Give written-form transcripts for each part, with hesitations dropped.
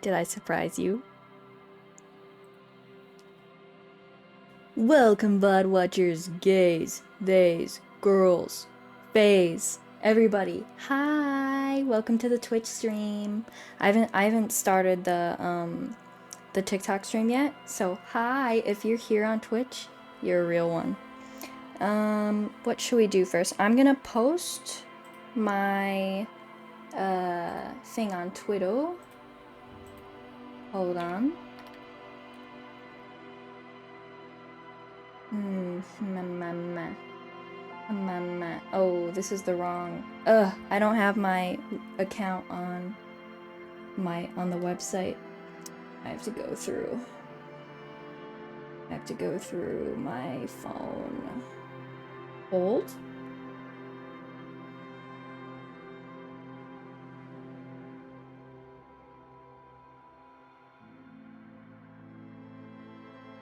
Did I surprise you? Welcome, VOD watchers, gays, theys, girls, fays, everybody. Hi, welcome to the Twitch stream. I haven't started the TikTok stream yet, so hi. If you're here on Twitch, you're a real one. What should we do first? I'm gonna post my thing on Twitter. Hold on. Oh, this is the wrong. I don't have my account on the website. I have to go through my phone. Hold.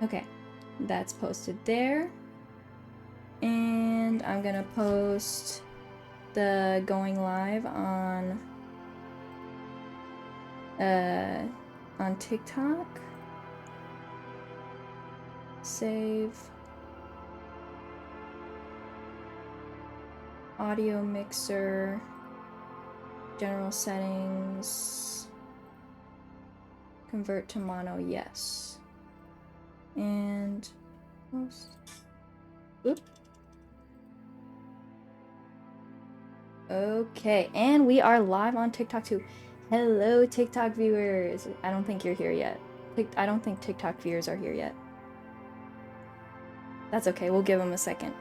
Okay, that's posted there. And I'm gonna post the going live on TikTok. Save. Audio mixer. General settings. Convert to mono, yes. And post. Oop. Okay, and we are live on TikTok too. Hello, TikTok viewers. I don't think you're here yet. I don't think TikTok viewers are here yet. That's okay, we'll give them a second.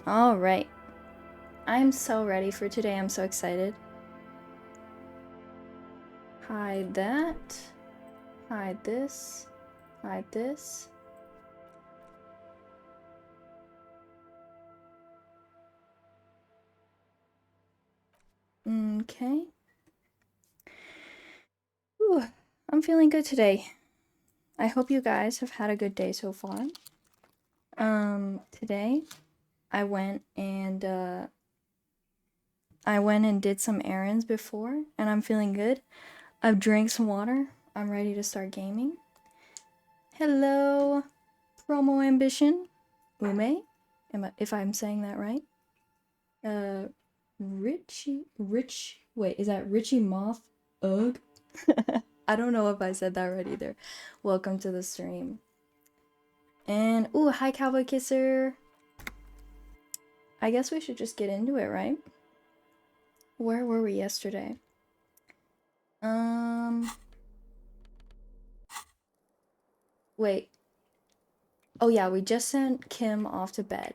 All right. I'm so ready for today. I'm so excited. Hide that. Hide this. Hide this. Okay. Ooh, I'm feeling good today. I hope you guys have had a good day so far. Today I went and did some errands before, and I'm feeling good. I've drank some water. I'm ready to start gaming. Hello, Promo Ambition, Ume, if I'm saying that right. Wait, is that Richie Moth? Ugh. I don't know if I said that right either. Welcome to the stream. And, ooh, hi Cowboy Kisser. I guess we should just get into it, right? Where were we yesterday? Wait. Oh yeah, we just sent Kim off to bed.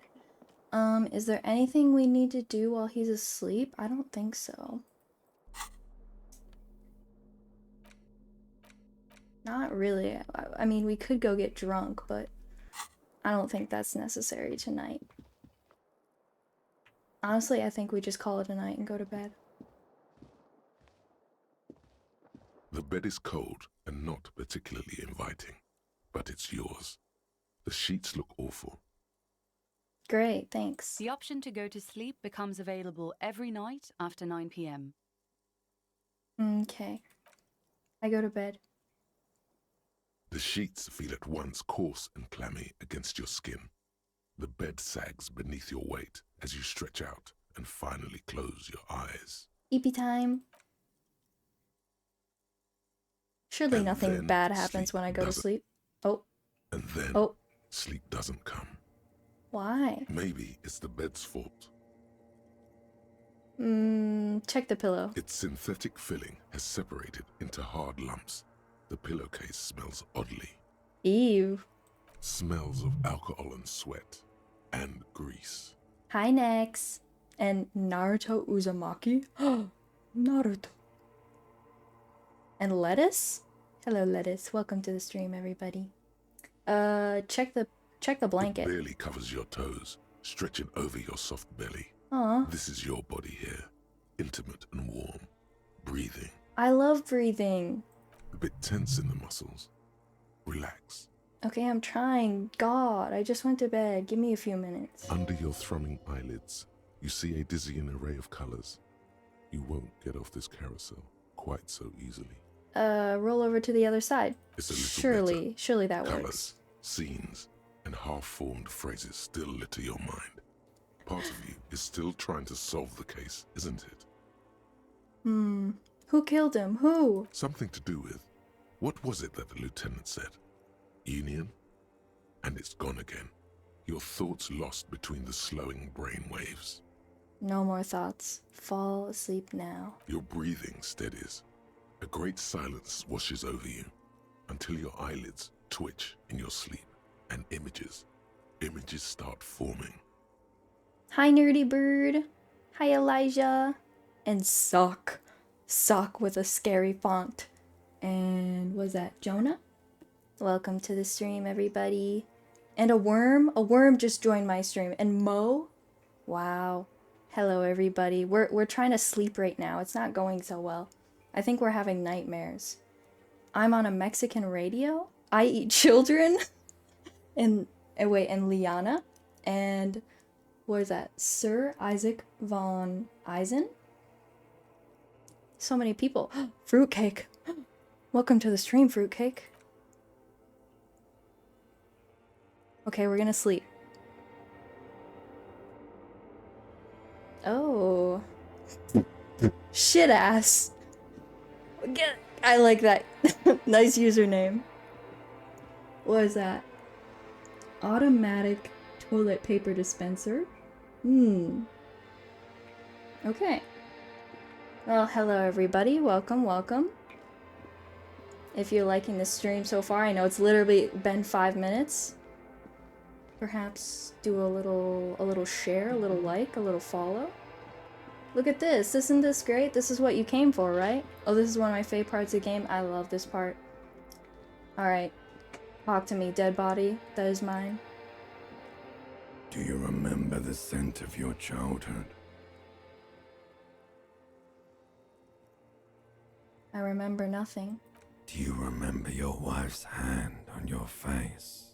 Is there anything we need to do while he's asleep? I don't think so. Not really. I mean, we could go get drunk, but I don't think that's necessary tonight. Honestly, I think we just call it a night and go to bed. The bed is cold and not particularly inviting, but it's yours. The sheets look awful. Great, thanks. The option to go to sleep becomes available every night after 9 p.m. Okay. I go to bed. The sheets feel at once coarse and clammy against your skin. The bed sags beneath your weight as you stretch out and finally close your eyes. EP time. Surely And nothing bad happens when I go to sleep. Oh. And then oh. Sleep doesn't come. Why? Maybe it's the bed's fault. Check the pillow. Its synthetic filling has separated into hard lumps. The pillowcase smells oddly. Ew. Smells of alcohol and sweat. And grease. Hi, Nex. And Naruto Uzumaki. Naruto. And Lettuce? Hello, Lettuce. Welcome to the stream, everybody. Check the blanket. It barely covers your toes, stretching over your soft belly. Aw. This is your body here, intimate and warm, breathing. I love breathing. A bit tense in the muscles. Relax. Okay, I'm trying. God, I just went to bed. Give me a few minutes. Under your thrumming eyelids, You see a dizzying array of colors. You won't get off this carousel quite so easily. Roll over to the other side. It's a little Surely that Colors, works. scenes, and half-formed phrases still litter your mind. Part of you is still trying to solve the case, isn't it? Who killed him? Who? Something to do with, what was it that the lieutenant said? Union? And it's gone again. Your thoughts lost between the slowing brain waves. No more thoughts. Fall asleep now. Your breathing steadies. A great silence washes over you until your eyelids twitch in your sleep and images start forming. Hi, Nerdy Bird. Hi, Elijah. And Sock. Sock with a scary font. And was that Jonah? Welcome to the stream, everybody. And a worm. A worm just joined my stream. And Mo. Wow. Hello, everybody. We're trying to sleep right now. It's not going so well. I think we're having nightmares. I'm on a Mexican radio. I eat children. and Liana. And what is that? Sir Isaac von Eisen? So many people. Fruitcake. Welcome to the stream, Fruitcake. Okay, we're gonna sleep. Oh. Shit ass. I like that. Nice username. What is that? Automatic toilet paper dispenser? Okay. Well, hello everybody. Welcome, welcome. If you're liking this stream so far, I know it's literally been 5 minutes. Perhaps do a little share, a little like, a little follow. Look at this. Isn't this great? This is what you came for, right? Oh, this is one of my favorite parts of the game. I love this part. Alright. Talk to me, dead body. That is mine. Do you remember the scent of your childhood? I remember nothing. Do you remember your wife's hand on your face?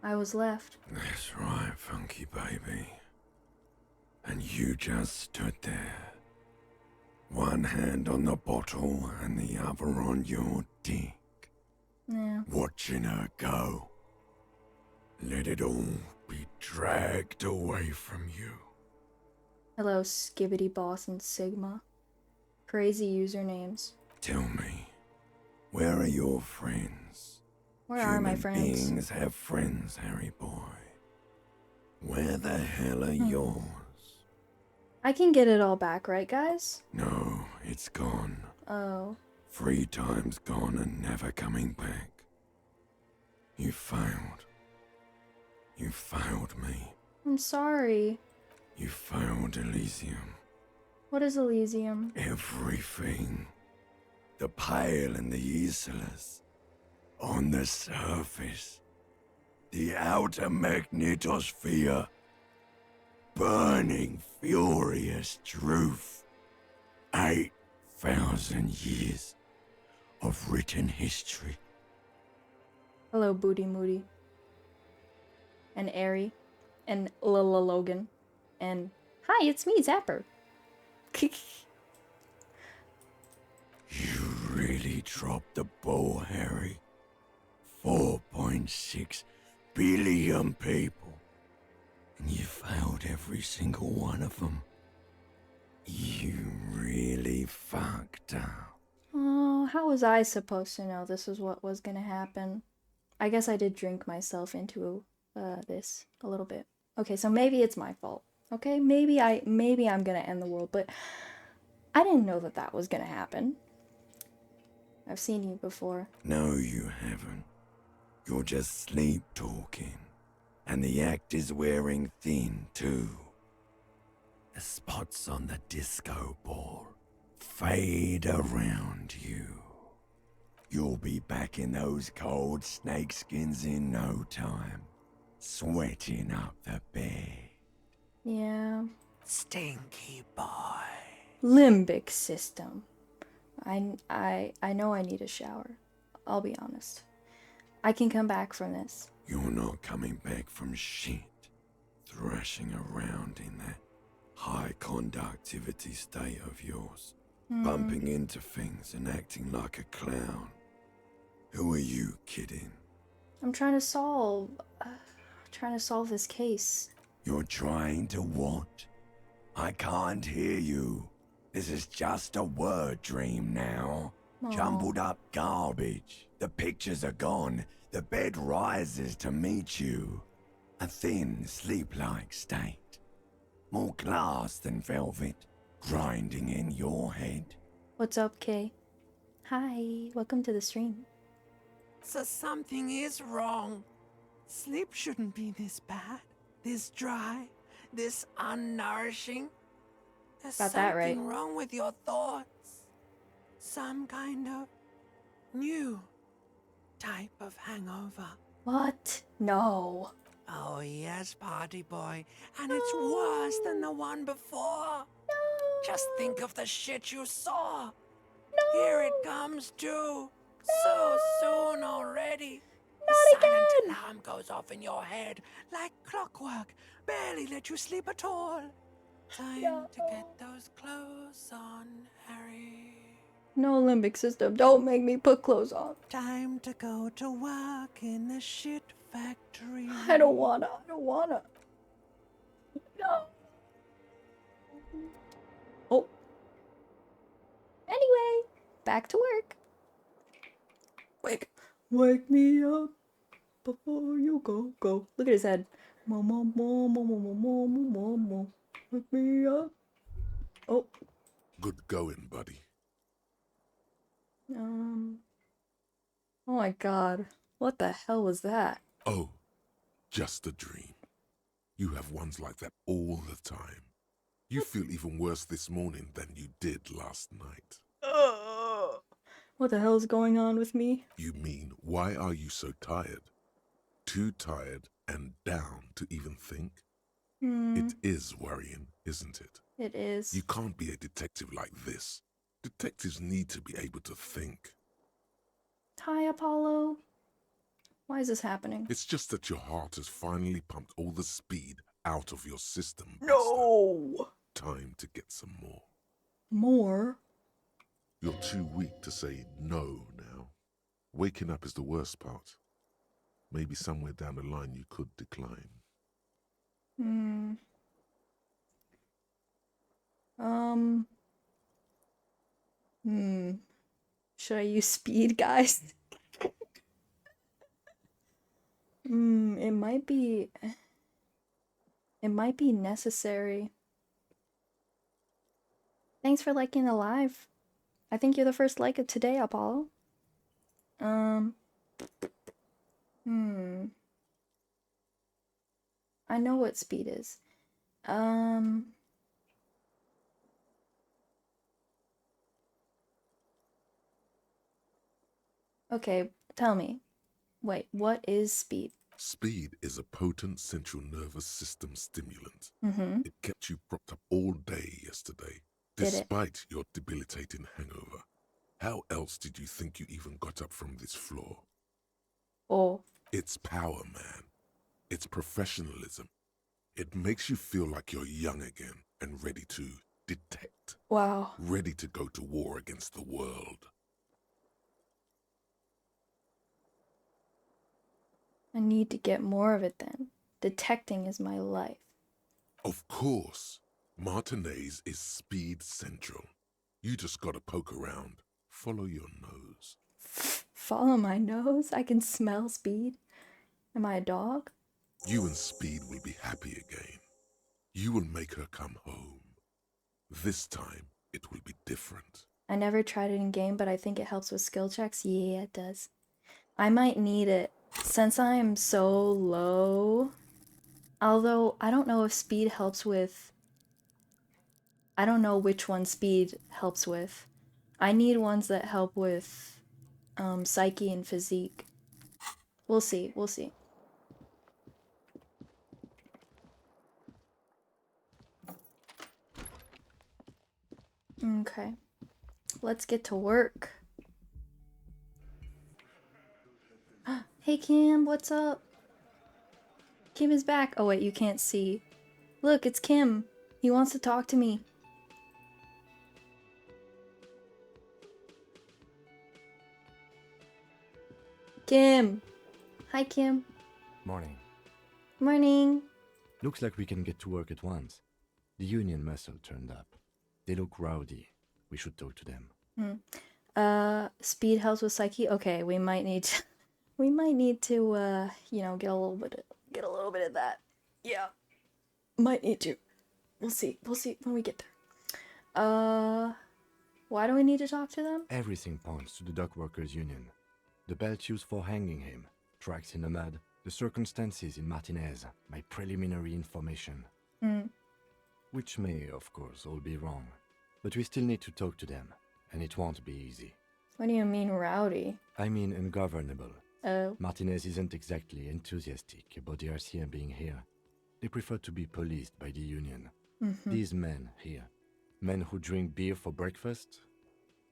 I was left. That's right, funky baby. And you just stood there. One hand on the bottle and the other on your dick. Yeah. Watching her go. Let it all be dragged away from you. Hello, Skibbity Boss and Sigma. Crazy usernames. Tell me, where are your friends? Where are my Human friends? beings have friends, Harry boy. Where the hell are yours? I can get it all back, right, guys? No, it's gone. Oh. 3 times gone and never coming back. You failed. You failed me. I'm sorry. You failed Elysium. What is Elysium? Everything. The Pale and the Islas. On the surface. The outer magnetosphere. Burning, furious truth. 8,000 years of written history. Hello, Booty Moody. And Airy. And Lila Logan. And hi, it's me, Zapper. You really dropped the ball, Harry. 4.6 billion people. And you failed every single one of them. You really fucked up. Oh, how was I supposed to know this was what was gonna happen? I guess I did drink myself into this a little bit. Okay, so maybe it's my fault. Okay, maybe I'm gonna end the world, but I didn't know that that was gonna happen. I've seen you before. No, you haven't. You're just sleep talking. And the act is wearing thin, too. The spots on the disco ball fade around you. You'll be back in those cold snakeskins in no time, sweating up the bed. Yeah. Stinky boy. Limbic system. I know I need a shower. I'll be honest. I can come back from this. You're not coming back from shit. thrashing around in that high conductivity state of yours, bumping into things and acting like a clown. Who are you kidding? I'm trying to solve this case. You're trying to what? I can't hear you. This is just a word dream now. Aw. Jumbled up garbage. The pictures are gone. The bed rises to meet you. A thin, sleep-like state. More glass than velvet, grinding in your head. What's up, Kay? Hi, welcome to the stream. So something is wrong. Sleep shouldn't be this bad, this dry, this unnourishing. There's Got that right. something wrong with your thoughts. Some kind of new type of hangover. What? No. Oh yes, party boy. And it's worse than the one before. Just think of the shit you saw. Here it comes too. So soon already. The silent alarm goes off in your head like clockwork. Barely let you sleep at all. Time to get those clothes on, Harry. No limbic system. Don't make me put clothes on. Time to go to work in the shit factory. I don't wanna. No. Oh. Anyway, back to work. Wake me up before you go. Look at his head. Wake me up. Oh. Good going, buddy. Oh my god. What the hell was that? Oh, just a dream. You have ones like that all the time. You feel even worse this morning than you did last night. What the hell is going on with me? You mean, why are you so tired? Too tired and down to even think? It is worrying, isn't it? It is. You can't be a detective like this. Detectives need to be able to think. Hi, Apollo. Why is this happening? It's just that your heart has finally pumped all the speed out of your system, Buster. No! Time to get some more. More? You're too weak to say no now. Waking up is the worst part. Maybe somewhere down the line you could decline. Should I use speed, guys? It might be necessary. Thanks for liking the live. I think you're the first like of today, Apollo. I know what speed is. Okay, tell me. Wait, what is speed? Speed is a potent central nervous system stimulant. Mm-hmm. It kept you propped up all day yesterday, Did it? despite your debilitating hangover. How else did you think you even got up from this floor? Oh. It's power, man. It's professionalism. It makes you feel like you're young again and ready to detect. Wow. Ready to go to war against the world. I need to get more of it then. Detecting is my life. Of course. Martinez is speed central. You just gotta poke around. Follow your nose. Follow my nose? I can smell speed? Am I a dog? You and Speed will be happy again. You will make her come home. This time, it will be different. I never tried it in game, but I think it helps with skill checks. Yeah, it does. I might need it. Since I'm so low... Although, I don't know if speed helps with... I don't know which one speed helps with. I need ones that help with psyche and physique. We'll see, we'll see. Okay. Let's get to work. Hey Kim, what's up? Kim is back. Oh wait, you can't see. Look, it's Kim. He wants to talk to me. Kim. Hi, Kim. Morning. Morning. Looks like we can get to work at once. The union muscle turned up. They look rowdy. We should talk to them. Speed helps with psyche. Okay, we might need to, you know, get a little bit of that. Yeah. Might need to. We'll see when we get there. Why do we need to talk to them? Everything points to the dock workers union. The belt used for hanging him, tracks in the mud, the circumstances in Martinez, my preliminary information. Which may, of course, all be wrong. But we still need to talk to them, and it won't be easy. What do you mean rowdy? I mean ungovernable. Oh. Martinez isn't exactly enthusiastic about the RCM being here. They prefer to be policed by the union. These men here, men who drink beer for breakfast,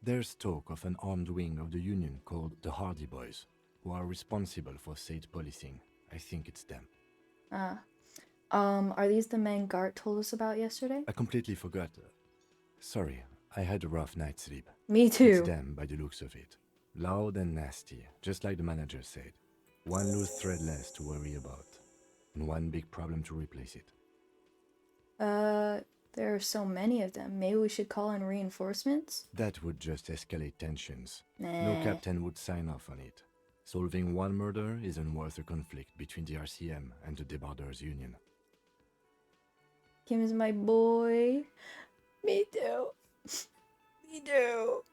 there's talk of an armed wing of the union called the Hardy Boys, who are responsible for state policing. I think it's them. Are these the men Gart told us about yesterday? I completely forgot. Sorry, I had a rough night's sleep. Me too. It's them by the looks of it. Loud and nasty, just like the manager said. One loose thread less to worry about, and one big problem to replace it. There are so many of them. Maybe we should call in reinforcements? That would just escalate tensions. Nah. No captain would sign off on it. Solving one murder isn't worth a conflict between the RCM and the Debarders Union. Kim is my boy. Me too. Me too.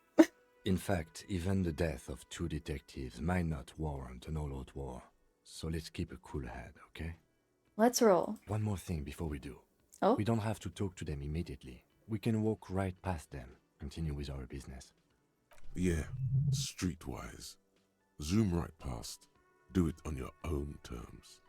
In fact, even the death of 2 detectives might not warrant an all-out war. So let's keep a cool head, okay? Let's roll. One more thing before we do. Oh? We don't have to talk to them immediately. We can walk right past them, continue with our business. Yeah, streetwise. Zoom right past. Do it on your own terms.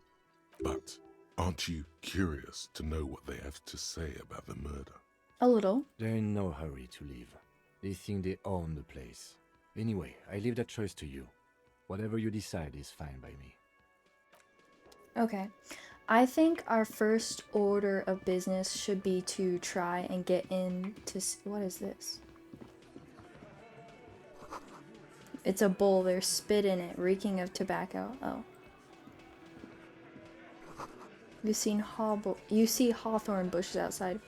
But aren't you curious to know what they have to say about the murder? A little. They're in no hurry to leave. They think they own the place. Anyway, I leave that choice to you. Whatever you decide is fine by me. Okay. I think our first order of business should be to try and get into... What is this? It's a bowl. There's spit in it, reeking of tobacco. Oh. You see hawthorn bushes outside.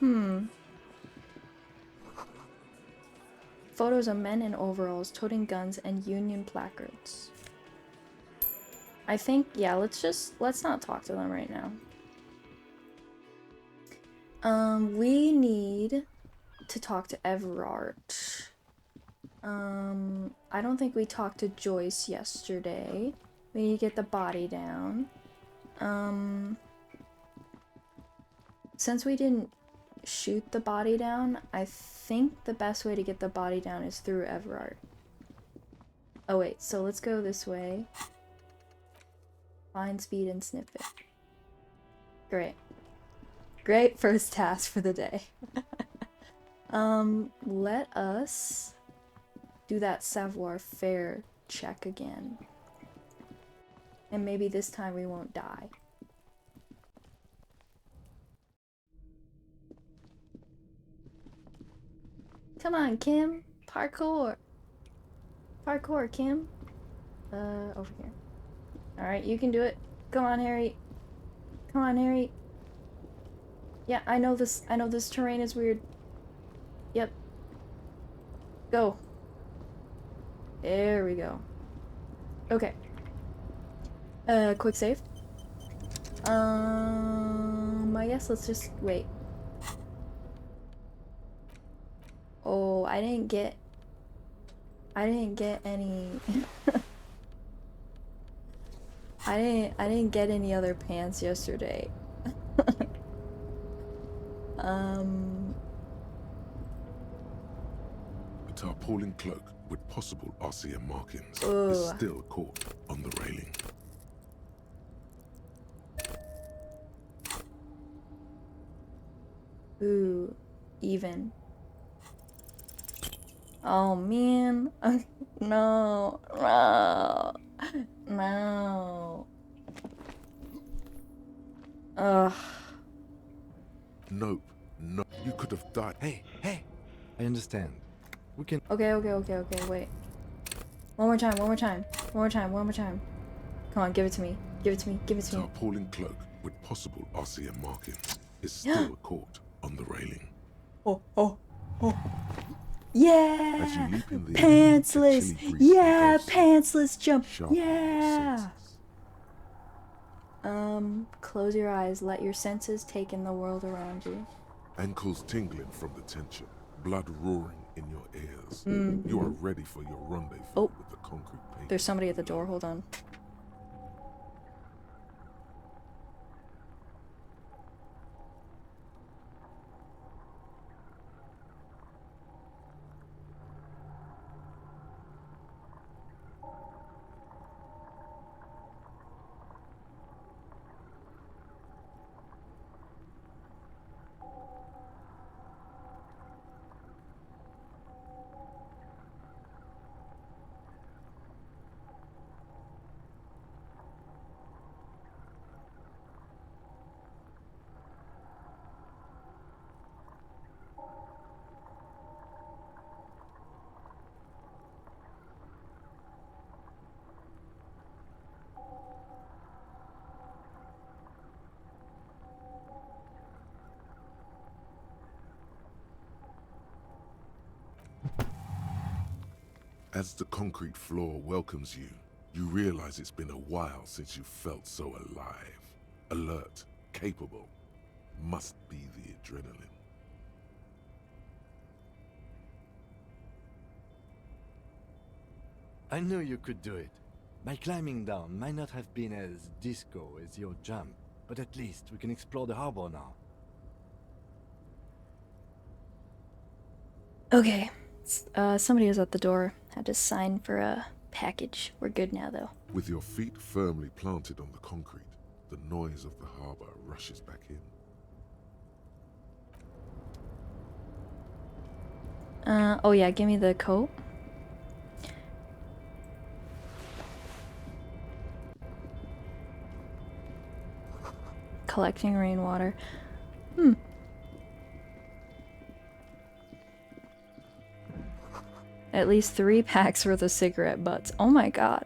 Photos of men in overalls toting guns and union placards. I think, yeah, let's not talk to them right now. We need to talk to Everard. I don't think we talked to Joyce yesterday. We need to get the body down. Since we didn't shoot the body down, I think the best way to get the body down is through Everard. Oh wait, so let's go this way. Find, speed, and snip it. Great. Great first task for the day. Let us do that savoir-faire check again. And maybe this time we won't die. Come on, Kim. Parkour. Parkour, Kim. Over here. Alright, you can do it. Come on, Harry. Come on, Harry. Yeah, I know this terrain is weird. Yep. Go. There we go. Okay. Quick save. I guess let's just wait. Oh, I didn't get any I didn't get any other pants yesterday. A tarpaulin cloak with possible RCM markings Ugh. is still caught on the railing. Ooh, even. Oh man. No. No. No. Ugh. Nope. No. You could have died. Hey, hey! I understand. We can. Okay, wait. One more time, one more time. One more time, one more time. Come on, give it to me. Give it to me, give it to me. Tarpaulin cloak with possible RCM markings is still caught on the railing. Oh. As you Yeah! leap in the air, Pantsless! the chilly breeze Yeah! engulfs you, Pantsless jump! sharpening your Yeah! senses. Close your eyes. Let your senses take in the world around you. Ankles tingling from the tension, blood roaring in your ears. You are ready for your rendezvous Oh. with the concrete pavement. There's somebody at the door. Hold on. As the concrete floor welcomes you, you realize it's been a while since you felt so alive, alert, capable. Must be the adrenaline. I knew you could do it. My climbing down might not have been as disco as your jump, but at least we can explore the harbor now. Okay. Somebody was at the door. Had to sign for a package. We're good now, though. With your feet firmly planted on the concrete, the noise of the harbor rushes back in. Oh yeah, give me the coat. Collecting rainwater. At least 3 packs worth of cigarette butts. Oh my god.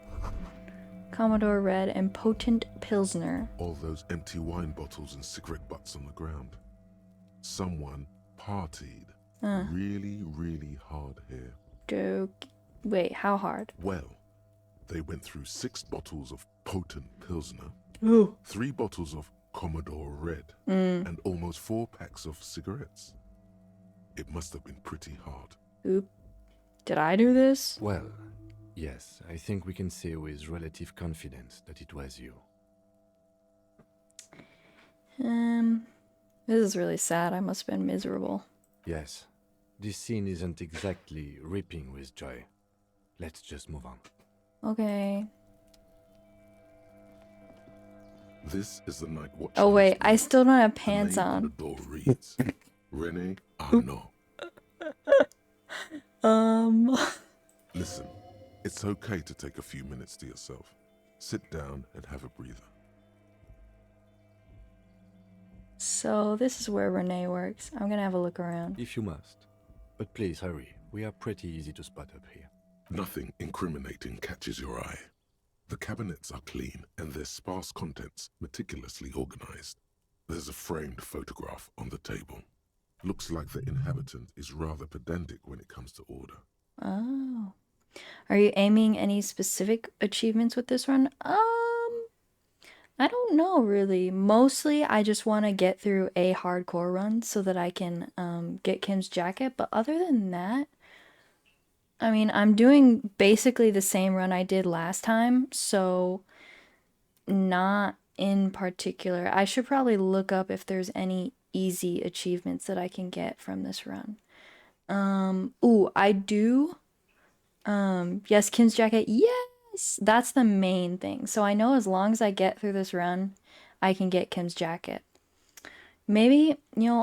Commodore Red and Potent Pilsner. All those empty wine bottles and cigarette butts on the ground. Someone partied really, really hard here. Joke. Wait, how hard? Well, they went through 6 bottles of potent Pilsner, Ooh. 3 bottles of Commodore Red, and almost 4 packs of cigarettes. It must have been pretty hard. Oop. Did I do this? Well, yes, I think we can say with relative confidence that it was you. This is really sad. I must have been miserable. Yes, this scene isn't exactly ripping with joy. Let's just move on. Okay. This is the night watch. Oh wait, I still don't have The pants name on. the door reads Rene Arnaud. Listen, it's okay to take a few minutes to yourself. Sit down and have a breather. So this is where Renee works. I'm gonna have a look around. If you must. But please hurry, we are pretty easy to spot up here. Nothing incriminating catches your eye. The cabinets are clean and their sparse contents meticulously organized. There's a framed photograph on the table. Looks like the inhabitant is rather pedantic when it comes to order. Oh. Are you aiming any specific achievements with this run? I don't know really. Mostly I just want to get through a hardcore run so that I can get Kim's jacket, but other than that, I mean, I'm doing basically the same run I did last time, so not in particular. I should probably look up if there's any easy achievements that I can get from this run. Ooh, I do. Yes, Kim's jacket. Yes, that's the main thing. So I know as long as I get through this run, I can get Kim's jacket. Maybe,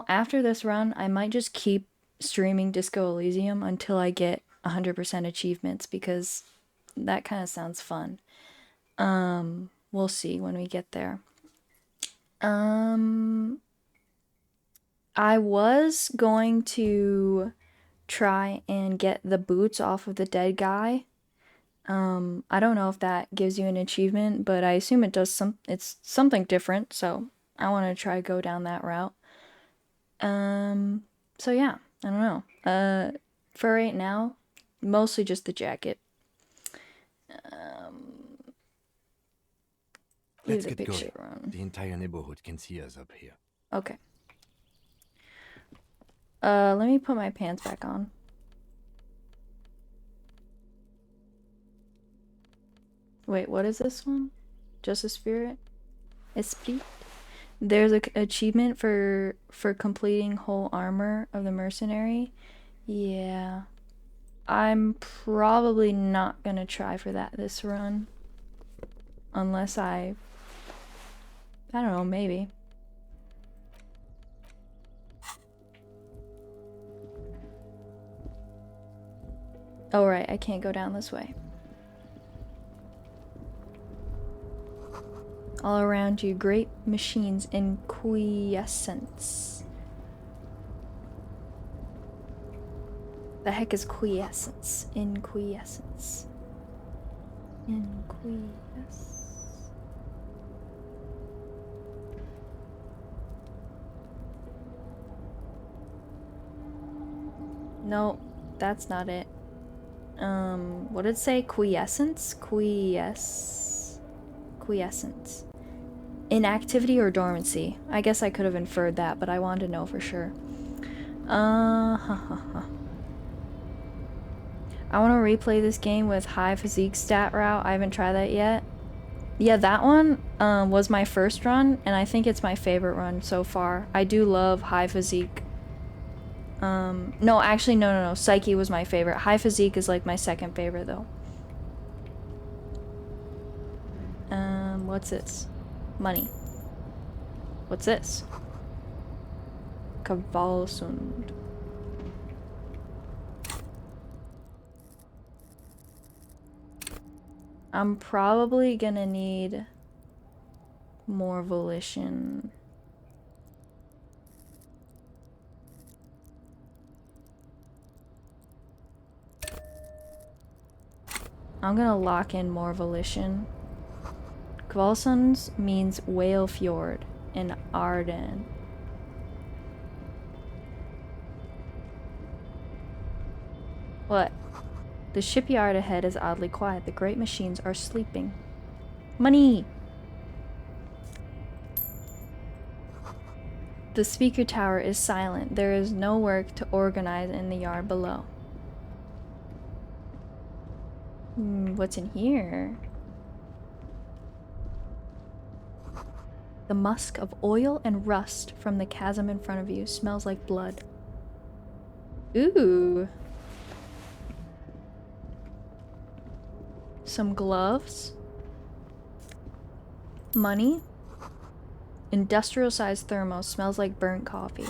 after this run, I might just keep streaming Disco Elysium until I get 100% achievements because that kind of sounds fun. We'll see when we get there. I was going to try and get the boots off of the dead guy. I don't know if that gives you an achievement, but I assume it does it's something different, so I want to try go down that route. So yeah, I don't know. For right now, mostly just the jacket. Leave Let's the get going. picture on. The entire neighborhood can see us up here. Okay. Let me put my pants back on. Wait, what is this one? Just a spirit? Esprit? There's a achievement for completing whole armor of the mercenary. Yeah. I'm probably not gonna try for that this run. Unless I don't know, maybe. Oh right, I can't go down this way. All around you, great machines in quiescence. The heck is quiescence? In quiescence. In quiescence. No, that's not it. What did it say? Quiescence? Quiescence. Inactivity or dormancy? I guess I could have inferred that, but I wanted to know for sure. I want to replay this game with high physique stat route. I haven't tried that yet. Yeah, that one was my first run, and I think it's my favorite run so far. I do love high physique. No, actually, no. Psyche was my favorite. High physique is like my second favorite, though. What's this? Money. What's this? Kavalsund. I'm probably gonna need more volition. I'm gonna lock in more volition. Kvalsund means whale fjord in Arden. What? The shipyard ahead is oddly quiet. The great machines are sleeping. Money! The speaker tower is silent. There is no work to organize in the yard below. What's in here? The musk of oil and rust from the chasm in front of you smells like blood. Ooh. Some gloves. Money. Industrial-sized thermos smells like burnt coffee.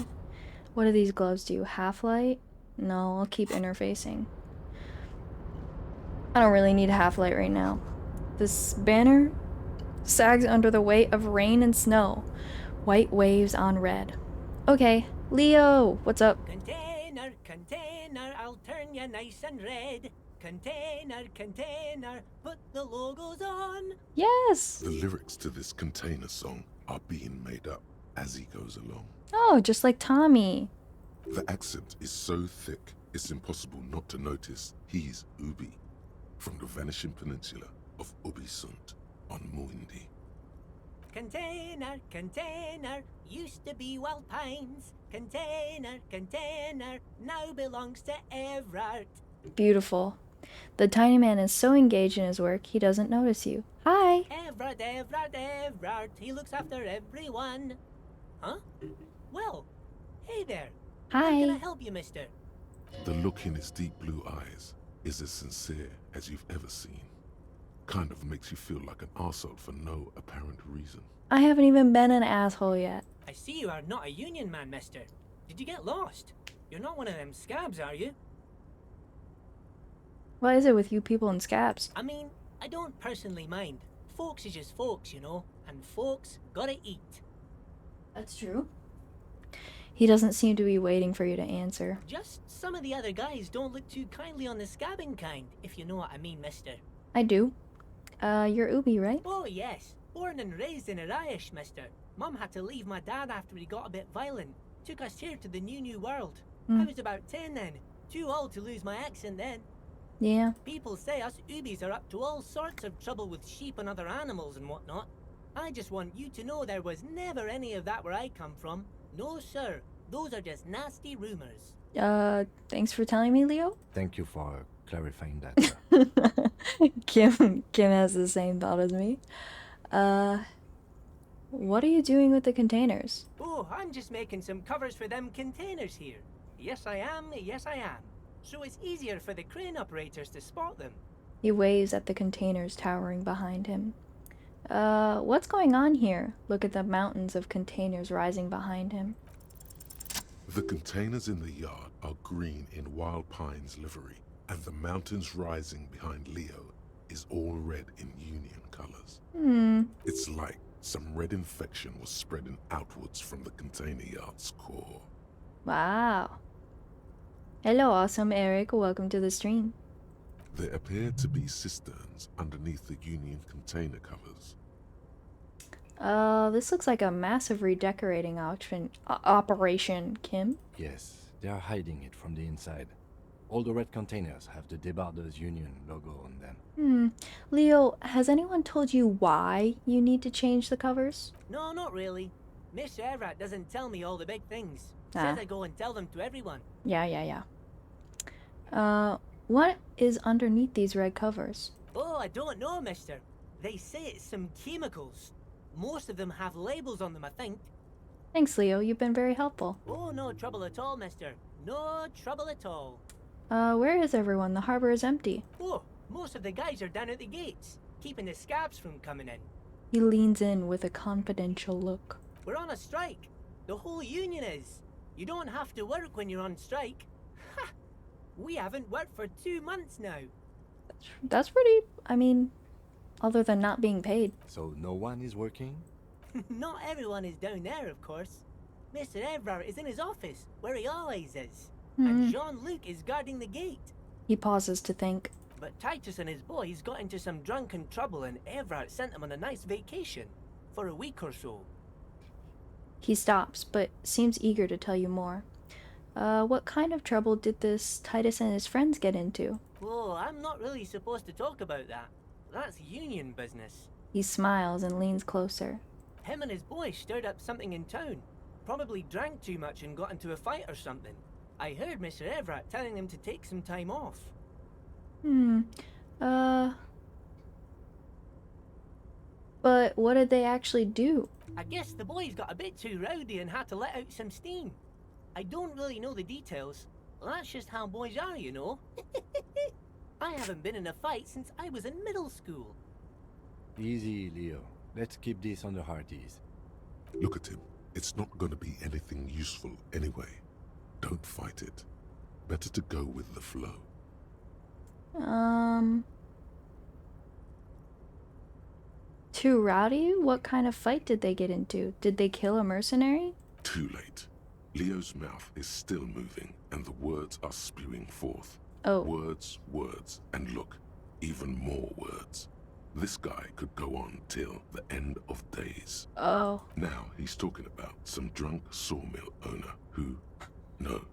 What do these gloves do? Half-light? No, I'll keep interfacing. I don't really need a half-light right now. This banner sags under the weight of rain and snow. White waves on red. Okay, Leo, what's up? Container, container, I'll turn you nice and red. Container, container, put the logos on. Yes! The lyrics to this container song are being made up as he goes along. Oh, just like Tommy. The accent is so thick, it's impossible not to notice he's Ubi, from the vanishing peninsula of Ubisund on Muindi. Container, container, used to be Wild Pines. Container, container, now belongs to Everard. Beautiful. The tiny man is so engaged in his work, he doesn't notice you. Hi! Everard, Everard, Everard, he looks after everyone. Huh? Well, hey there. How can I Hi! help you, mister? The look in his deep blue eyes is as sincere as you've ever seen. Kind of makes you feel like an arsehole for no apparent reason. I haven't even been an asshole yet. I see you are not a union man, mister. Did you get lost? You're not one of them scabs, are you? What is it with you people and scabs? I mean, I don't personally mind. Folks is just folks, you know, and folks gotta eat. That's true. He doesn't seem to be waiting for you to answer. Just some of the other guys don't look too kindly on the scabbing kind, if you know what I mean, mister. I do. You're Ubi, right? Oh, yes. Born and raised in Arish, mister. Mum had to leave my dad after he got a bit violent. Took us here to the new world. I was about 10 then. Too old to lose my accent then. Yeah. People say us Ubis are up to all sorts of trouble with sheep and other animals and whatnot. I just want you to know there was never any of that where I come from. No, sir. Those are just nasty rumors. Thanks for telling me, Leo. Thank you for clarifying that, sir. Kim has the same thought as me. What are you doing with the containers? Oh, I'm just making some covers for them containers here. Yes, I am. Yes, I am. So it's easier for the crane operators to spot them. He waves at the containers towering behind him. What's going on here? Look at the mountains of containers rising behind him. The containers in the yard are green in Wild Pine's livery, and the mountains rising behind Leo is all red in Union colors. It's like some red infection was spreading outwards from the container yard's core. Wow. Hello, awesome Eric. Welcome to the stream. There appear to be cisterns underneath the Union container covers. This looks like a massive redecorating operation, Kim. Yes, they are hiding it from the inside. All the red containers have the Debarders Union logo on them. Leo, has anyone told you why you need to change the covers? No, not really. Mr. Everett doesn't tell me all the big things. Ah. Says I go and tell them to everyone. Yeah. What is underneath these red covers? Oh, I don't know, mister. They say it's some chemicals. Most of them have labels on them, I think. Thanks, Leo. You've been very helpful. Oh, no trouble at all, mister. No trouble at all. Where is everyone? The harbor is empty. Oh, most of the guys are down at the gates, keeping the scabs from coming in. He leans in with a confidential look. We're on a strike. The whole union is. You don't have to work when you're on strike. Ha! We haven't worked for 2 months now. That's pretty, I mean, other than not being paid. So no one is working? Not everyone is down there, of course. Mr. Everard is in his office, where he always is. And Jean-Luc is guarding the gate. He pauses to think. But Titus and his boys got into some drunken trouble and Everard sent them on a nice vacation. For a week or so. He stops, but seems eager to tell you more. What kind of trouble did this Titus and his friends get into? Oh, I'm not really supposed to talk about that. That's union business. He smiles and leans closer. Him and his boys stirred up something in town. Probably drank too much and got into a fight or something. I heard Mr. Everett telling them to take some time off. But what did they actually do? I guess the boys got a bit too rowdy and had to let out some steam. I don't really know the details. That's just how boys are, you know. I haven't been in a fight since I was in middle school. Easy, Leo. Let's keep this on the hearties. Look at him. It's not going to be anything useful anyway. Don't fight it. Better to go with the flow. Too rowdy? What kind of fight did they get into? Did they kill a mercenary? Too late. Leo's mouth is still moving, and the words are spewing forth. Oh. Words, words, and look, even more words. This guy could go on till the end of days. Oh. Now he's talking about some drunk sawmill owner who... No,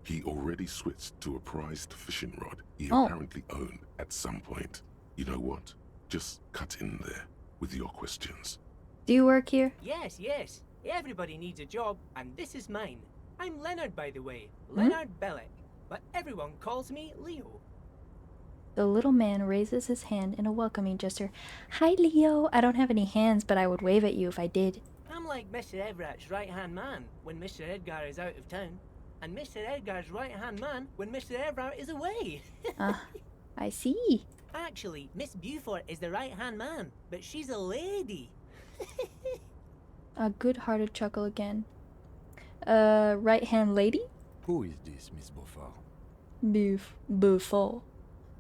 he already switched to a prized fishing rod he apparently owned at some point. You know what? Just cut in there with your questions. Do you work here? Yes. Everybody needs a job, and this is mine. I'm Leonard, by the way. Leonard Bellick. But everyone calls me Leo. The little man raises his hand in a welcoming gesture. Hi, Leo. I don't have any hands, but I would wave at you if I did. I'm like Mr. Everett's right-hand man when Mr. Edgar is out of town. And Mr. Edgar's right-hand man when Mr. Everett is away. I see. Actually, Miss Beaufort is the right-hand man, but she's a lady. A good-hearted chuckle again. Right-hand lady? Who is this, Miss Beaufort? Beaufort.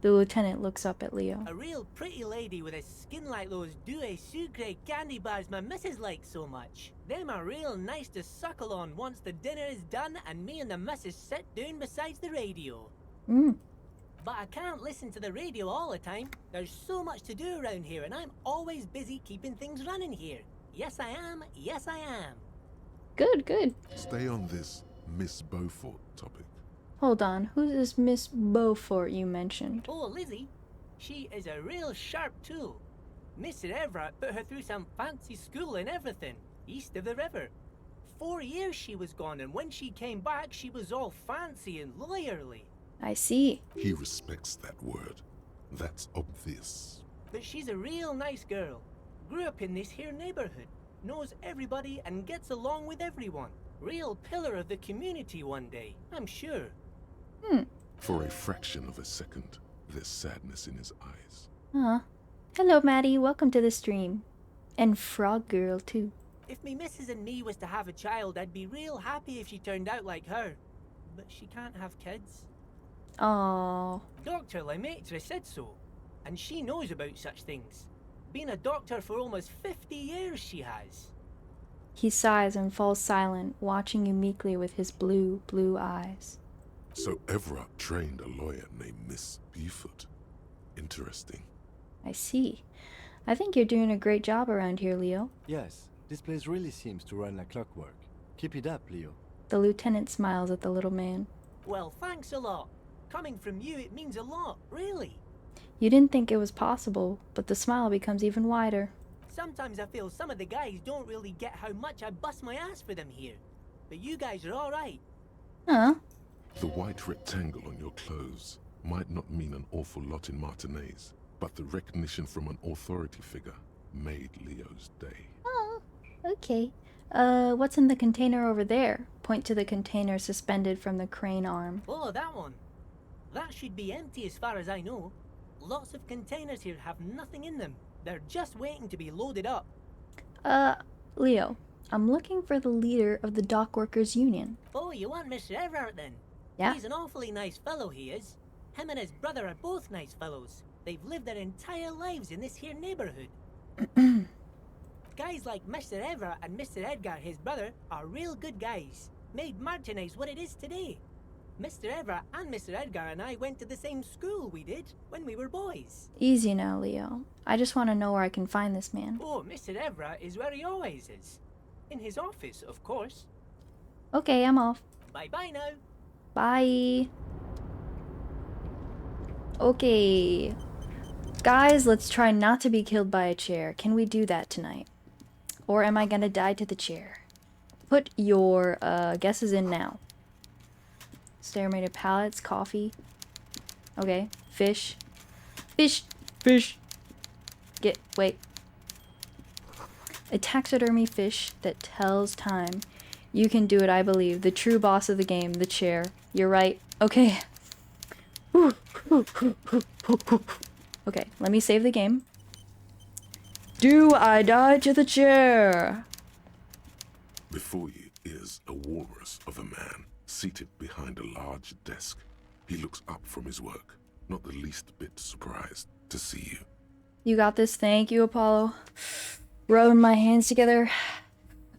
The lieutenant looks up at Leo. A real pretty lady with a skin like those Douai Sucre candy bars my missus likes so much. Them are real nice to suckle on once the dinner is done and me and the missus sit down beside the radio. But I can't listen to the radio all the time. There's so much to do around here and I'm always busy keeping things running here. Yes, I am. Yes, I am. Good, good. Stay on this Miss Beaufort topic. Hold on, who's this Miss Beaufort you mentioned? Oh, Lizzie. She is a real sharp tool. Mr. Everett put her through some fancy school and everything, east of the river. 4 years she was gone, and when she came back, she was all fancy and lawyerly. I see. He respects that word. That's obvious. But she's a real nice girl. Grew up in this here neighborhood, knows everybody and gets along with everyone. Real pillar of the community one day, I'm sure. For a fraction of a second, there's sadness in his eyes. Hello, Maddie. Welcome to the stream. And Frog Girl, too. If me missus and me was to have a child, I'd be real happy if she turned out like her. But she can't have kids. Oh, Dr. Lemaitre said so, and she knows about such things. Been a doctor for almost 50 years she has. he sighs and falls silent, watching you meekly with his blue, blue eyes. So Everett trained a lawyer named Miss Beaufort. Interesting. I see. I think you're doing a great job around here, Leo. Yes, this place really seems to run like clockwork. Keep it up, Leo. The lieutenant smiles at the little man. Well, thanks a lot. Coming from you, it means a lot, really. You didn't think it was possible, but the smile becomes even wider. Sometimes I feel some of the guys don't really get how much I bust my ass for them here. But you guys are alright. Huh? The white rectangle on your clothes might not mean an awful lot in Martinez, but the recognition from an authority figure made Leo's day. Oh, okay. What's in the container over there? Point to the container suspended from the crane arm. Oh, that one. That should be empty as far as I know. Lots of containers here have nothing in them. They're just waiting to be loaded up. Leo, I'm looking for the leader of the Dock Workers Union. Oh, you want Mr. Everett then? Yeah? He's an awfully nice fellow, he is. Him and his brother are both nice fellows. They've lived their entire lives in this here neighborhood. Guys like Mr. Everett and Mr. Edgar, his brother, are real good guys. Made Martinez what it is today. Mr. Everett and Mr. Edgar and I went to the same school we did when we were boys. Easy now, Leo. I just want to know where I can find this man. Oh, Mr. Everett is where he always is. In his office, of course. Okay, I'm off. Bye-bye now. Bye. Okay. Guys, let's try not to be killed by a chair. Can we do that tonight? Or am I gonna die to the chair? Put your guesses in now. Stairmated pallets, coffee. Okay, fish. Fish! Fish! Wait. A taxidermy fish that tells time. You can do it, I believe. The true boss of the game, the chair. You're right. Okay. Okay, let me save the game. Do I die to the chair? Before you is a walrus of a man seated behind a large desk. He looks up from his work, not the least bit surprised to see you. You got this, thank you, Apollo. Rubbing my hands together.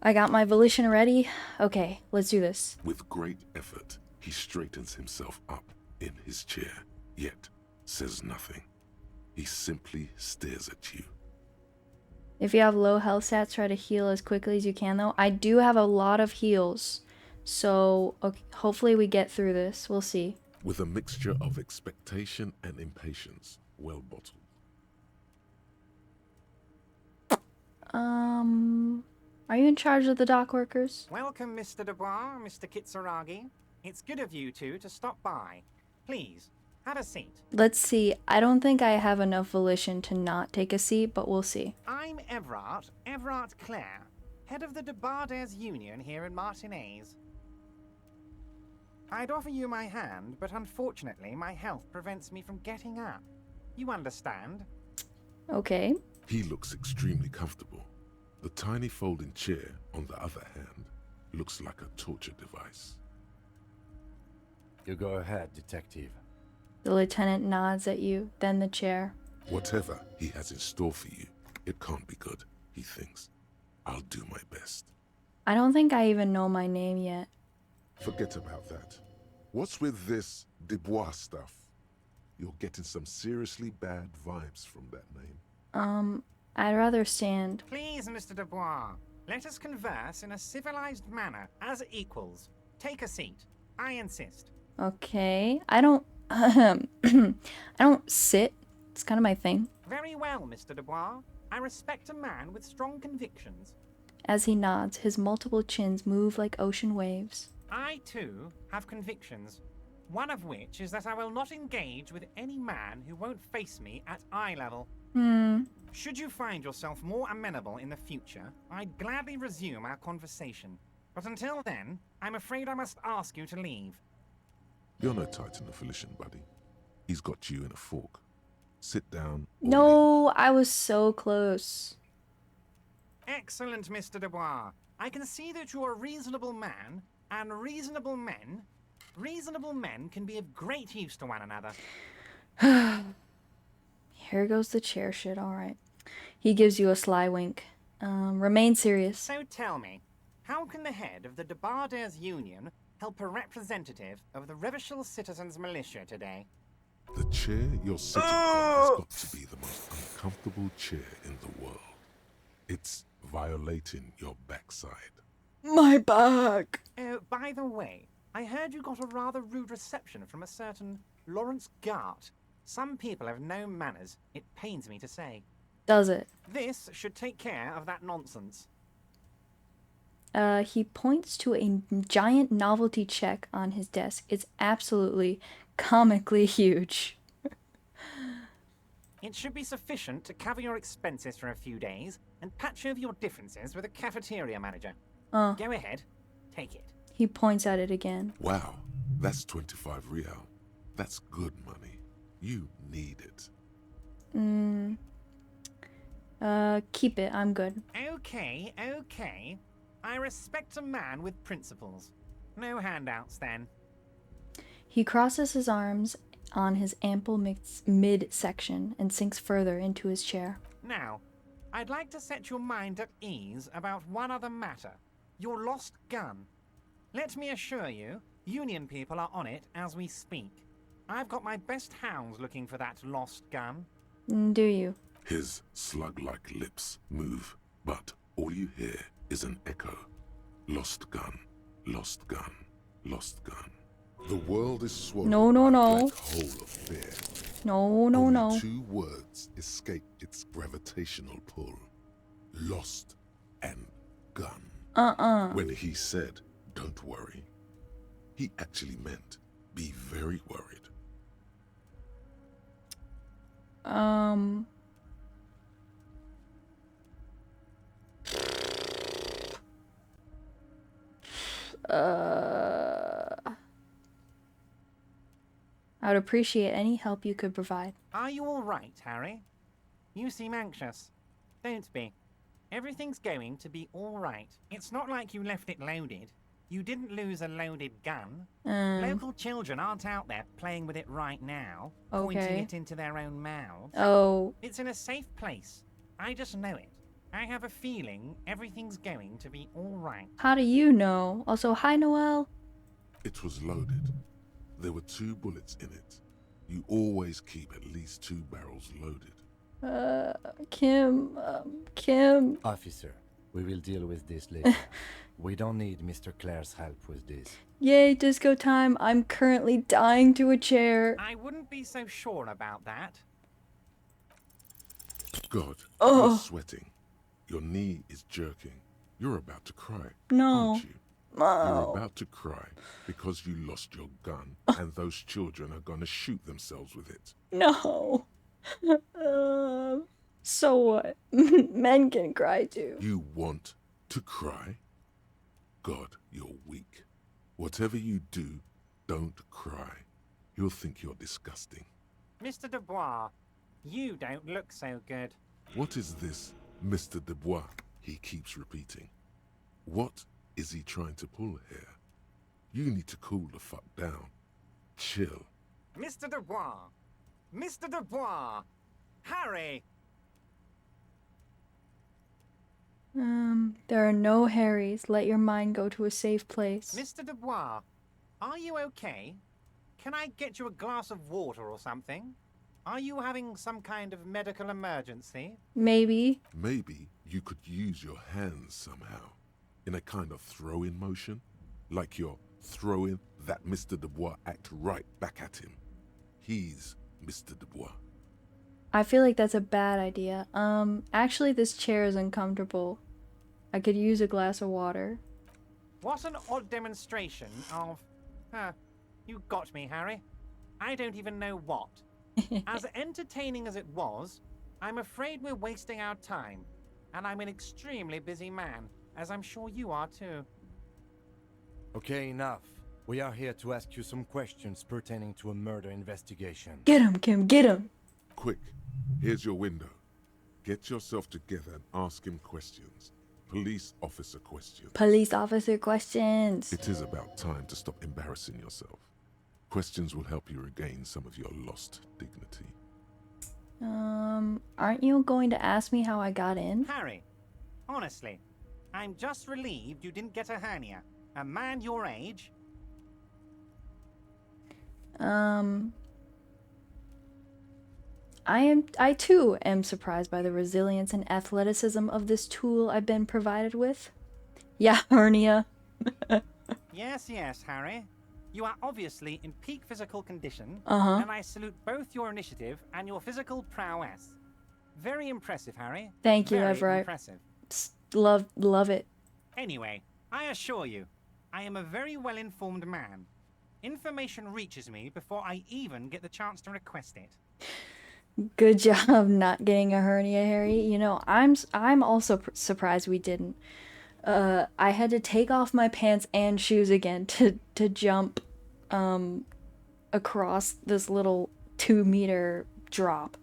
I got my volition ready. Okay, let's do this. With great effort, he straightens himself up in his chair, yet says nothing. He simply stares at you. If you have low health stats, try to heal as quickly as you can, though. I do have a lot of heals. So, okay, hopefully we get through this. We'll see. With a mixture of expectation and impatience, well bottled. Are you in charge of the dock workers? Welcome, Mr. Dubois, Mr. Kitsuragi. It's good of you two to stop by. Please, have a seat. Let's see. I don't think I have enough volition to not take a seat, but we'll see. I'm Everard Clare, head of the Debarders Union here in Martinez. I'd offer you my hand, but unfortunately my health prevents me from getting up. You understand? Okay. He looks extremely comfortable. The tiny folding chair, on the other hand, looks like a torture device. You go ahead, detective. The lieutenant nods at you, then the chair. Whatever he has in store for you, it can't be good, he thinks. I'll do my best. I don't think I even know my name yet. Forget about that. What's with this Dubois stuff? You're getting some seriously bad vibes from that name. I'd rather stand. Please, Mr. Dubois, let us converse in a civilized manner, as equals. Take a seat. I insist. Okay. I don't I don't sit. It's kind of my thing. Very well, Mr. Dubois. I respect a man with strong convictions. As he nods, his multiple chins move like ocean waves. I, too, have convictions. One of which is that I will not engage with any man who won't face me at eye level. Should you find yourself more amenable in the future, I'd gladly resume our conversation. But until then, I'm afraid I must ask you to leave. You're no Titan of Elysium, buddy. He's got you in a fork. Sit down. Or No, I was so close. Excellent, Mr. Dubois. I can see that you're a reasonable man, and reasonable men can be of great use to one another. Here goes the chair shit, alright. He gives you a sly wink. Remain serious. So tell me, how can the head of the Debarders Union help a representative of the Revachol Citizens Militia today? The chair you're sitting on has got to be the most uncomfortable chair in the world. It's violating your backside. My back! Oh, by the way, I heard you got a rather rude reception from a certain Lawrence Gart. Some people have no manners, it pains me to say. Does it? This should take care of that nonsense. He points to a giant novelty check on his desk. It's absolutely comically huge. It should be sufficient to cover your expenses for a few days and patch over your differences with a cafeteria manager. Go ahead, take it. He points at it again. Wow, that's 25 real. That's good money. You need it. Keep it. I'm good. Okay. I respect a man with principles. No handouts, then. He crosses his arms on his ample midsection and sinks further into his chair. Now, I'd like to set your mind at ease about one other matter. Your lost gun. Let me assure you, Union people are on it as we speak. I've got my best hounds looking for that lost gun. Do you? His slug-like lips move, but all you hear is an echo. Lost gun, lost gun, lost gun. The world is swallowed No. by a black hole of fear. No. Only 2 words escape its gravitational pull. Lost and gun. When he said, don't worry, he actually meant be very worried. I would appreciate any help you could provide. Are you all right, Harry? You seem anxious. Don't be. Everything's going to be all right. It's not like you left it loaded. You didn't lose a loaded gun. Local children aren't out there playing with it right now, pointing Okay. it into their own mouths. Oh, It's in a safe place. I just know it. I have a feeling everything's going to be all right. how do you know? Also, hi, Noelle. It was loaded. There were 2 bullets in it. You always keep at least 2 barrels loaded. Kim. Officer, we will deal with this later. We don't need Mr. Clare's help with this. Yay, disco time. I'm currently dying to a chair. I wouldn't be so sure about that. God, Oh. you're sweating. Your knee is jerking. You're about to cry, No. aren't you? You're about to cry because you lost your gun and those children are gonna shoot themselves with it. No. So what? Men can cry too. You want to cry? God, you're weak. Whatever you do, don't cry. He'll think you're disgusting. Mr. Dubois, you don't look so good. What is this, Mr. Dubois? He keeps repeating. What is he trying to pull here? You need to cool the fuck down. Chill. Mr. Dubois! Mr. Dubois! Harry! There are no Harrys. Let your mind go to a safe place. Mr. Dubois, are you okay? Can I get you a glass of water or something? Are you having some kind of medical emergency? Maybe. Maybe you could use your hands somehow, in a kind of throw-in motion, like you're throwing that Mr. Dubois act right back at him. He's Mr. Dubois. I feel like that's a bad idea. Actually this chair is uncomfortable. I could use a glass of water. What an odd demonstration of... you got me, Harry. I don't even know what. As entertaining as it was, I'm afraid we're wasting our time. And I'm an extremely busy man, as I'm sure you are too. Okay, enough. We are here to ask you some questions pertaining to a murder investigation. Get him, Kim, get him! Quick, here's your window. Get yourself together and ask him questions. Police officer questions. Police officer questions. It is about time to stop embarrassing yourself. Questions will help you regain some of your lost dignity. Aren't you going to ask me how I got in? Harry, honestly, I'm just relieved you didn't get a hernia. A man your age... I too am surprised by the resilience and athleticism of this tool I've been provided with. Yeah, hernia. Yes, Harry. You are obviously in peak physical condition, Uh-huh. and I salute both your initiative and your physical prowess. Very impressive, Harry. Thank you, Very Everett. impressive. Love it. Anyway, I assure you, I am a very well-informed man. Information reaches me before I even get the chance to request it. Good job not getting a hernia, Harry. You know, I'm also surprised we didn't. I had to take off my pants and shoes again to jump across this little 2-meter drop.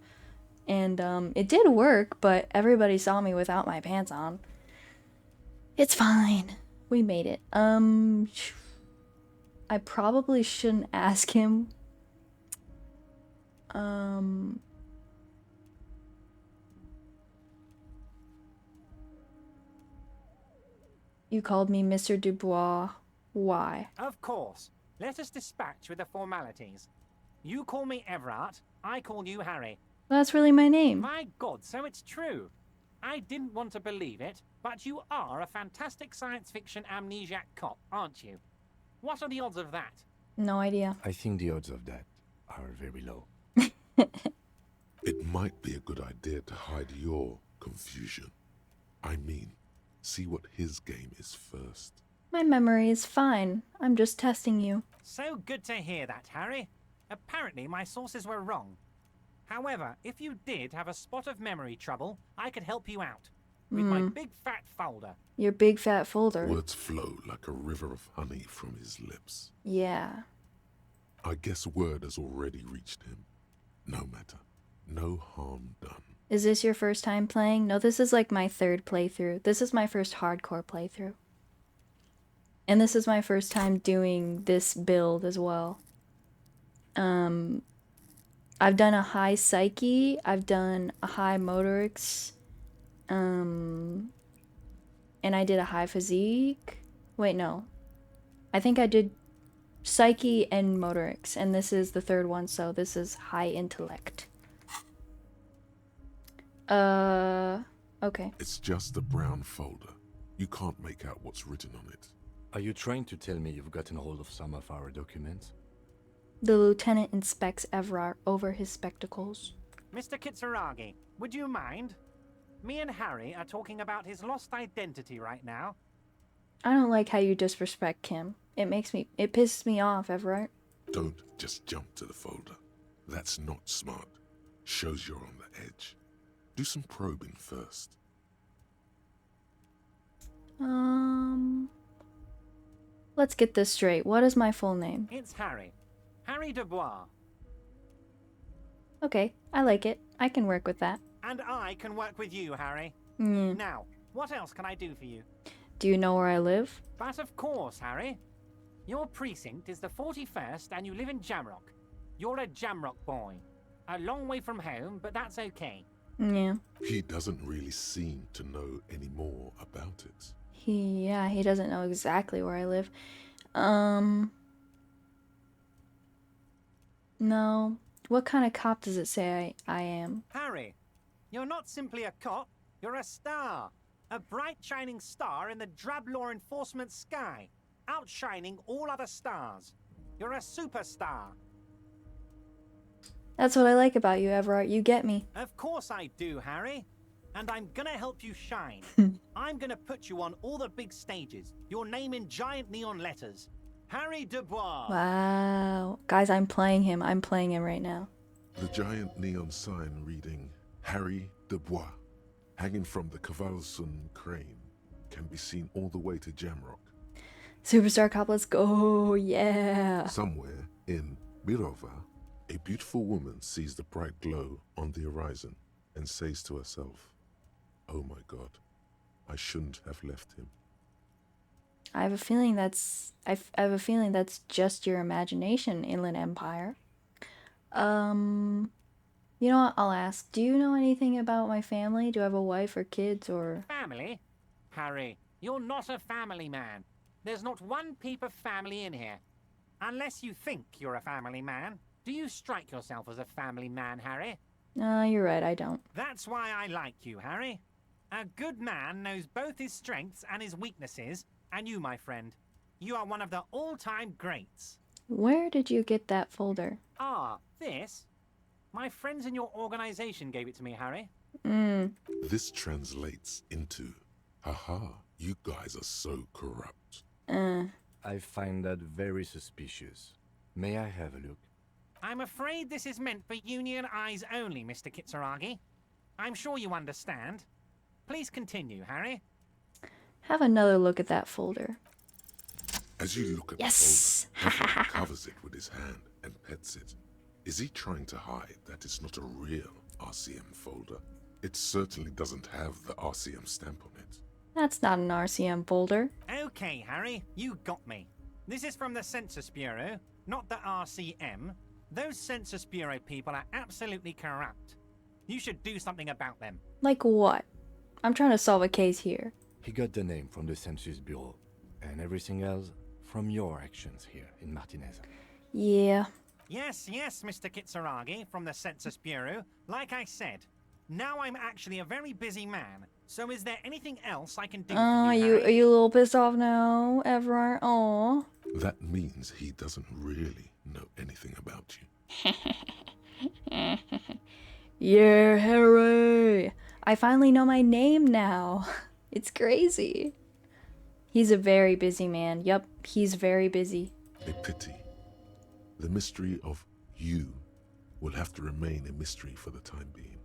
And it did work, but everybody saw me without my pants on. It's fine. We made it. I probably shouldn't ask him. You called me Mr. Dubois. Why? Of course. Let us dispatch with the formalities. You call me Everett, I call you Harry. Well, that's really my name. My God, so it's true. I didn't want to believe it, but you are a fantastic science fiction amnesiac cop, aren't you? What are the odds of that? No idea. I think the odds of that are very low. It might be a good idea to hide your confusion. I mean, see what his game is first. My memory is fine. I'm just testing you. So good to hear that, Harry. Apparently my sources were wrong. However, if you did have a spot of memory trouble, I could help you out. With my big fat folder. Your big fat folder. Words flow like a river of honey from his lips. Yeah. I guess word has already reached him. No matter. No harm done. Is this your first time playing? No, this is like my 3rd playthrough. This is my first hardcore playthrough. And this is my first time doing this build as well. I've done a high psyche, I've done a high motorics, and I did a high physique. Wait, no. I think I did psyche and motorics, and this is the 3rd one, so this is high intellect. Okay. It's just a brown folder. You can't make out what's written on it. Are you trying to tell me you've gotten hold of some of our documents? The lieutenant inspects Everard over his spectacles. Mr. Kitsuragi, would you mind? Me and Harry are talking about his lost identity right now. I don't like how you disrespect Kim. It pisses me off, Everard. Don't just jump to the folder. That's not smart. Shows you're on the edge. Do some probing first. Let's get this straight. What is my full name? It's Harry. Harry Dubois. Okay, I like it. I can work with that. And I can work with you, Harry. Mm. Now, what else can I do for you? Do you know where I live? But of course, Harry. Your precinct is the 41st and you live in Jamrock. You're a Jamrock boy. A long way from home, but that's okay. Yeah. He doesn't really seem to know any more about it. He doesn't know exactly where I live. No. What kind of cop does it say I am? Harry, you're not simply a cop, you're a star. A bright shining star in the drab law enforcement sky, outshining all other stars. You're a superstar. That's what I like about you, Everard. You get me. Of course I do, Harry. And I'm gonna help you shine. I'm gonna put you on all the big stages. Your name in giant neon letters. Harry Dubois. Wow. Guys, I'm playing him. I'm playing him right now. The giant neon sign reading Harry Dubois, hanging from the Cavalson crane, can be seen all the way to Jamrock. Superstar cop, let's go. Yeah. Somewhere in Mirova, a beautiful woman sees the bright glow on the horizon and says to herself, "Oh my God, I shouldn't have left him." I have a feeling that's I have a feeling that's just your imagination, Inland Empire. You know what? I'll ask. Do you know anything about my family? Do I have a wife or kids or... Family? Harry, you're not a family man. There's not one peep of family in here. Unless you think you're a family man. Do you strike yourself as a family man, Harry? You're right, I don't. That's why I like you, Harry. A good man knows both his strengths and his weaknesses, and you, my friend, you are one of the all-time greats. Where did you get that folder? Ah, this? My friends in your organization gave it to me, Harry. This translates into, haha, you guys are so corrupt. I find that very suspicious. May I have a look? I'm afraid this is meant for Union eyes only, Mr. Kitsuragi. I'm sure you understand. Please continue, Harry. Have another look at that folder. As you look at Yes! the folder, Everett covers it with his hand and pets it. Is he trying to hide that it's not a real RCM folder? It certainly doesn't have the RCM stamp on it. That's not an RCM folder. Okay, Harry, you got me. This is from the Census Bureau, not the RCM. Those Census Bureau people are absolutely corrupt. You should do something about them. Like what? I'm trying to solve a case here. He got the name from the Census Bureau, and everything else from your actions here in Martinez. Yeah. Yes, Mr. Kitsuragi from the Census Bureau. Like I said, now I'm actually a very busy man. So is there anything else I can do for you, Are Harry? you a little pissed off now, Everard? Aw. That means he doesn't really know anything about you. Yeah, Harry. I finally know my name now. It's crazy. He's a very busy man. Yup, he's very busy. A pity. The mystery of you will have to remain a mystery for the time being.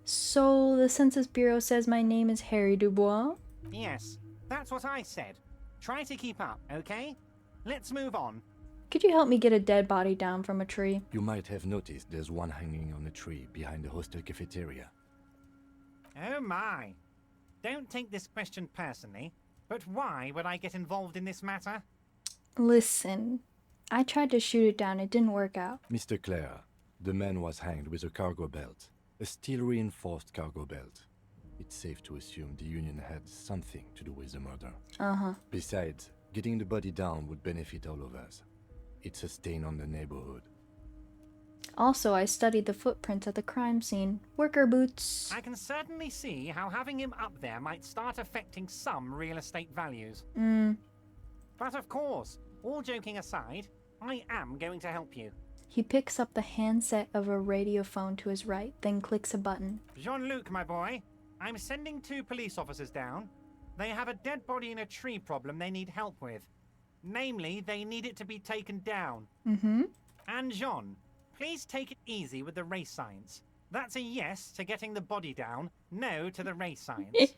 So the Census Bureau says my name is Harry Dubois? Yes, that's what I said. Try to keep up, okay? Let's move on. Could you help me get a dead body down from a tree? You might have noticed there's one hanging on a tree behind the hostel cafeteria. Oh my. Don't take this question personally, but why would I get involved in this matter? Listen, I tried to shoot it down. It didn't work out. Mr. Clare, the man was hanged with a cargo belt, a steel-reinforced cargo belt. It's safe to assume the Union had something to do with the murder. Uh-huh. Besides, getting the body down would benefit all of us. It's a stain on the neighborhood. Also, I studied the footprints at the crime scene. Worker boots. I can certainly see how having him up there might start affecting some real estate values. But of course, all joking aside, I am going to help you. He picks up the handset of a radiophone to his right, then clicks a button. Jean-Luc, my boy, I'm sending 2 police officers down. They have a dead body in a tree problem they need help with. Namely, they need it to be taken down. And Jean, please take it easy with the race science. That's a yes to getting the body down, no to the race science.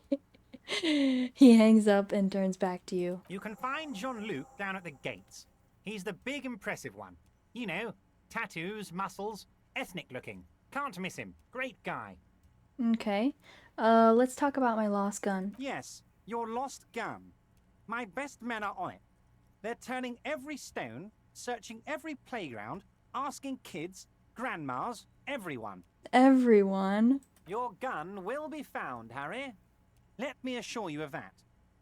He hangs up and turns back to you. You can find Jean-Luc down at the gates. He's the big impressive one. You know, tattoos, muscles, ethnic looking. Can't miss him. Great guy. Okay. Let's talk about my lost gun. Yes, your lost gun. My best men are on it. They're turning every stone, searching every playground, asking kids, grandmas, everyone. Everyone. Your gun will be found, Harry. Let me assure you of that.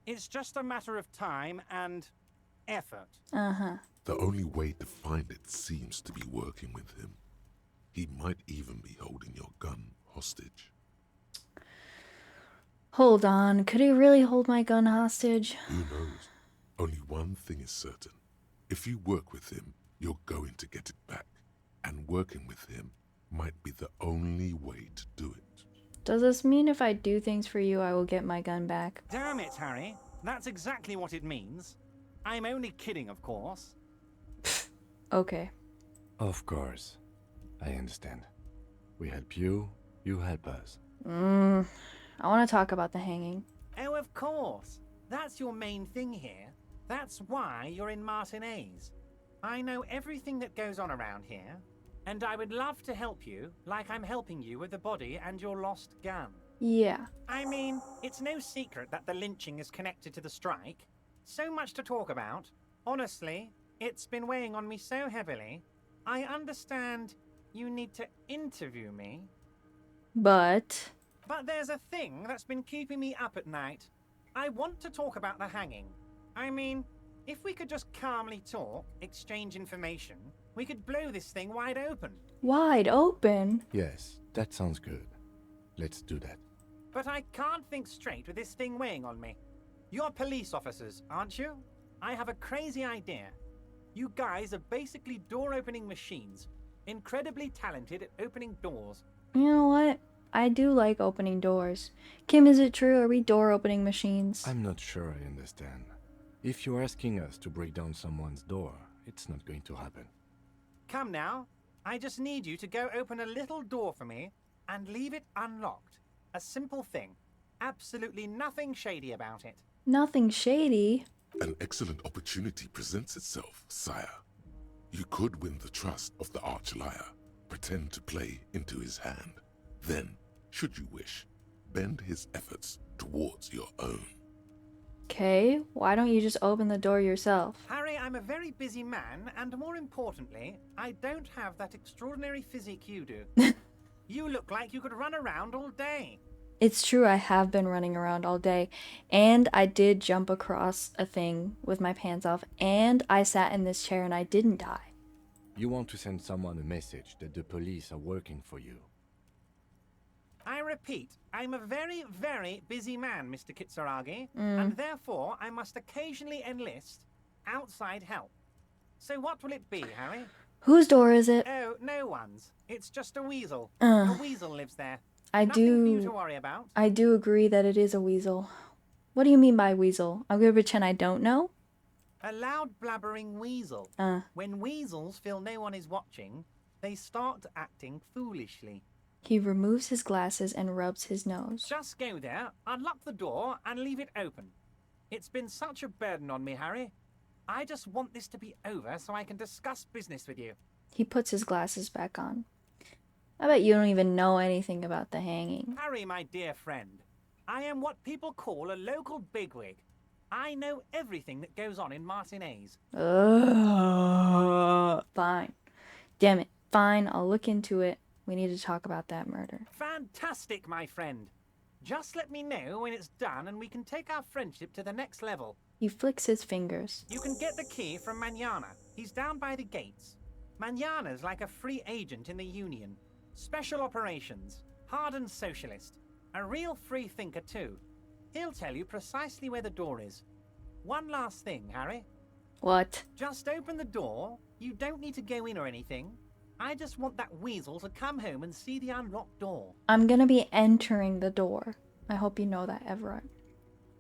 It's just a matter of time and effort. Uh-huh. The only way to find it seems to be working with him. He might even be holding your gun hostage. Hold on. Could he really hold my gun hostage? Who knows? Only one thing is certain. If you work with him, you're going to get it back. And working with him might be the only way to do it. Does this mean if I do things for you, I will get my gun back? Damn it, Harry. That's exactly what it means. I'm only kidding, of course. Okay. Of course. I understand. We help you, you help us. I want to talk about the hanging. Oh, of course. That's your main thing here. That's why you're in Martinez. I know everything that goes on around here, and I would love to help you like I'm helping you with the body and your lost gun. Yeah. I mean, it's no secret that the lynching is connected to the strike. So much to talk about. Honestly, it's been weighing on me so heavily. I understand you need to interview me. But There's a thing that's been keeping me up at night. I want to talk about the hanging. I mean, if we could just calmly talk, exchange information, we could blow this thing wide open. wide open? Yes, that sounds good. Let's do that. But I can't think straight with this thing weighing on me. You're police officers, aren't you? I have a crazy idea. You guys are basically door-opening machines, incredibly talented at opening doors. You know what? I do like opening doors. Kim, is it true? Are we door opening machines? I'm not sure I understand. If you're asking us to break down someone's door, it's not going to happen. Come now. I just need you to go open a little door for me and leave it unlocked. A simple thing. Absolutely nothing shady about it. Nothing shady. An excellent opportunity presents itself, sire. You could win the trust of the arch-liar, pretend to play into his hand. Then, should you wish, bend his efforts towards your own. Okay, why don't you just open the door yourself? Harry, I'm a very busy man, and more importantly, I don't have that extraordinary physique you do. You look like you could run around all day. It's true, I have been running around all day, and I did jump across a thing with my pants off, and I sat in this chair and I didn't die. You want to send someone a message that the police are working for you. I repeat, I'm a very, very busy man, Mr. Kitsuragi, and therefore I must occasionally enlist outside help. So what will it be, Harry? Whose door is it? Oh, no one's. It's just a weasel. A weasel lives there. I Nothing for you to do worry about. agree that it is a weasel. What do you mean by weasel? I'm gonna pretend I don't know? A loud blabbering weasel. When weasels feel no one is watching, they start acting foolishly. He removes his glasses and rubs his nose. Just go there, unlock the door, and leave it open. It's been such a burden on me, Harry. I just want this to be over so I can discuss business with you. He puts his glasses back on. I bet you don't even know anything about the hanging. Harry, my dear friend, I am what people call a local bigwig. I know everything that goes on in Martinez. Fine. Damn it. Fine, I'll look into it. We need to talk about that murder. Fantastic, my friend. Just let me know when it's done and we can take our friendship to the next level. He flicks his fingers. You can get the key from Manana. He's down by the gates. Manana's like a free agent in the Union. Special operations. Hardened socialist. A real free thinker, too. He'll tell you precisely where the door is. One last thing, Harry. What? Just open the door. You don't need to go in or anything. I just want that weasel to come home and see the unlocked door. I'm gonna be entering the door. I hope you know that, Everett.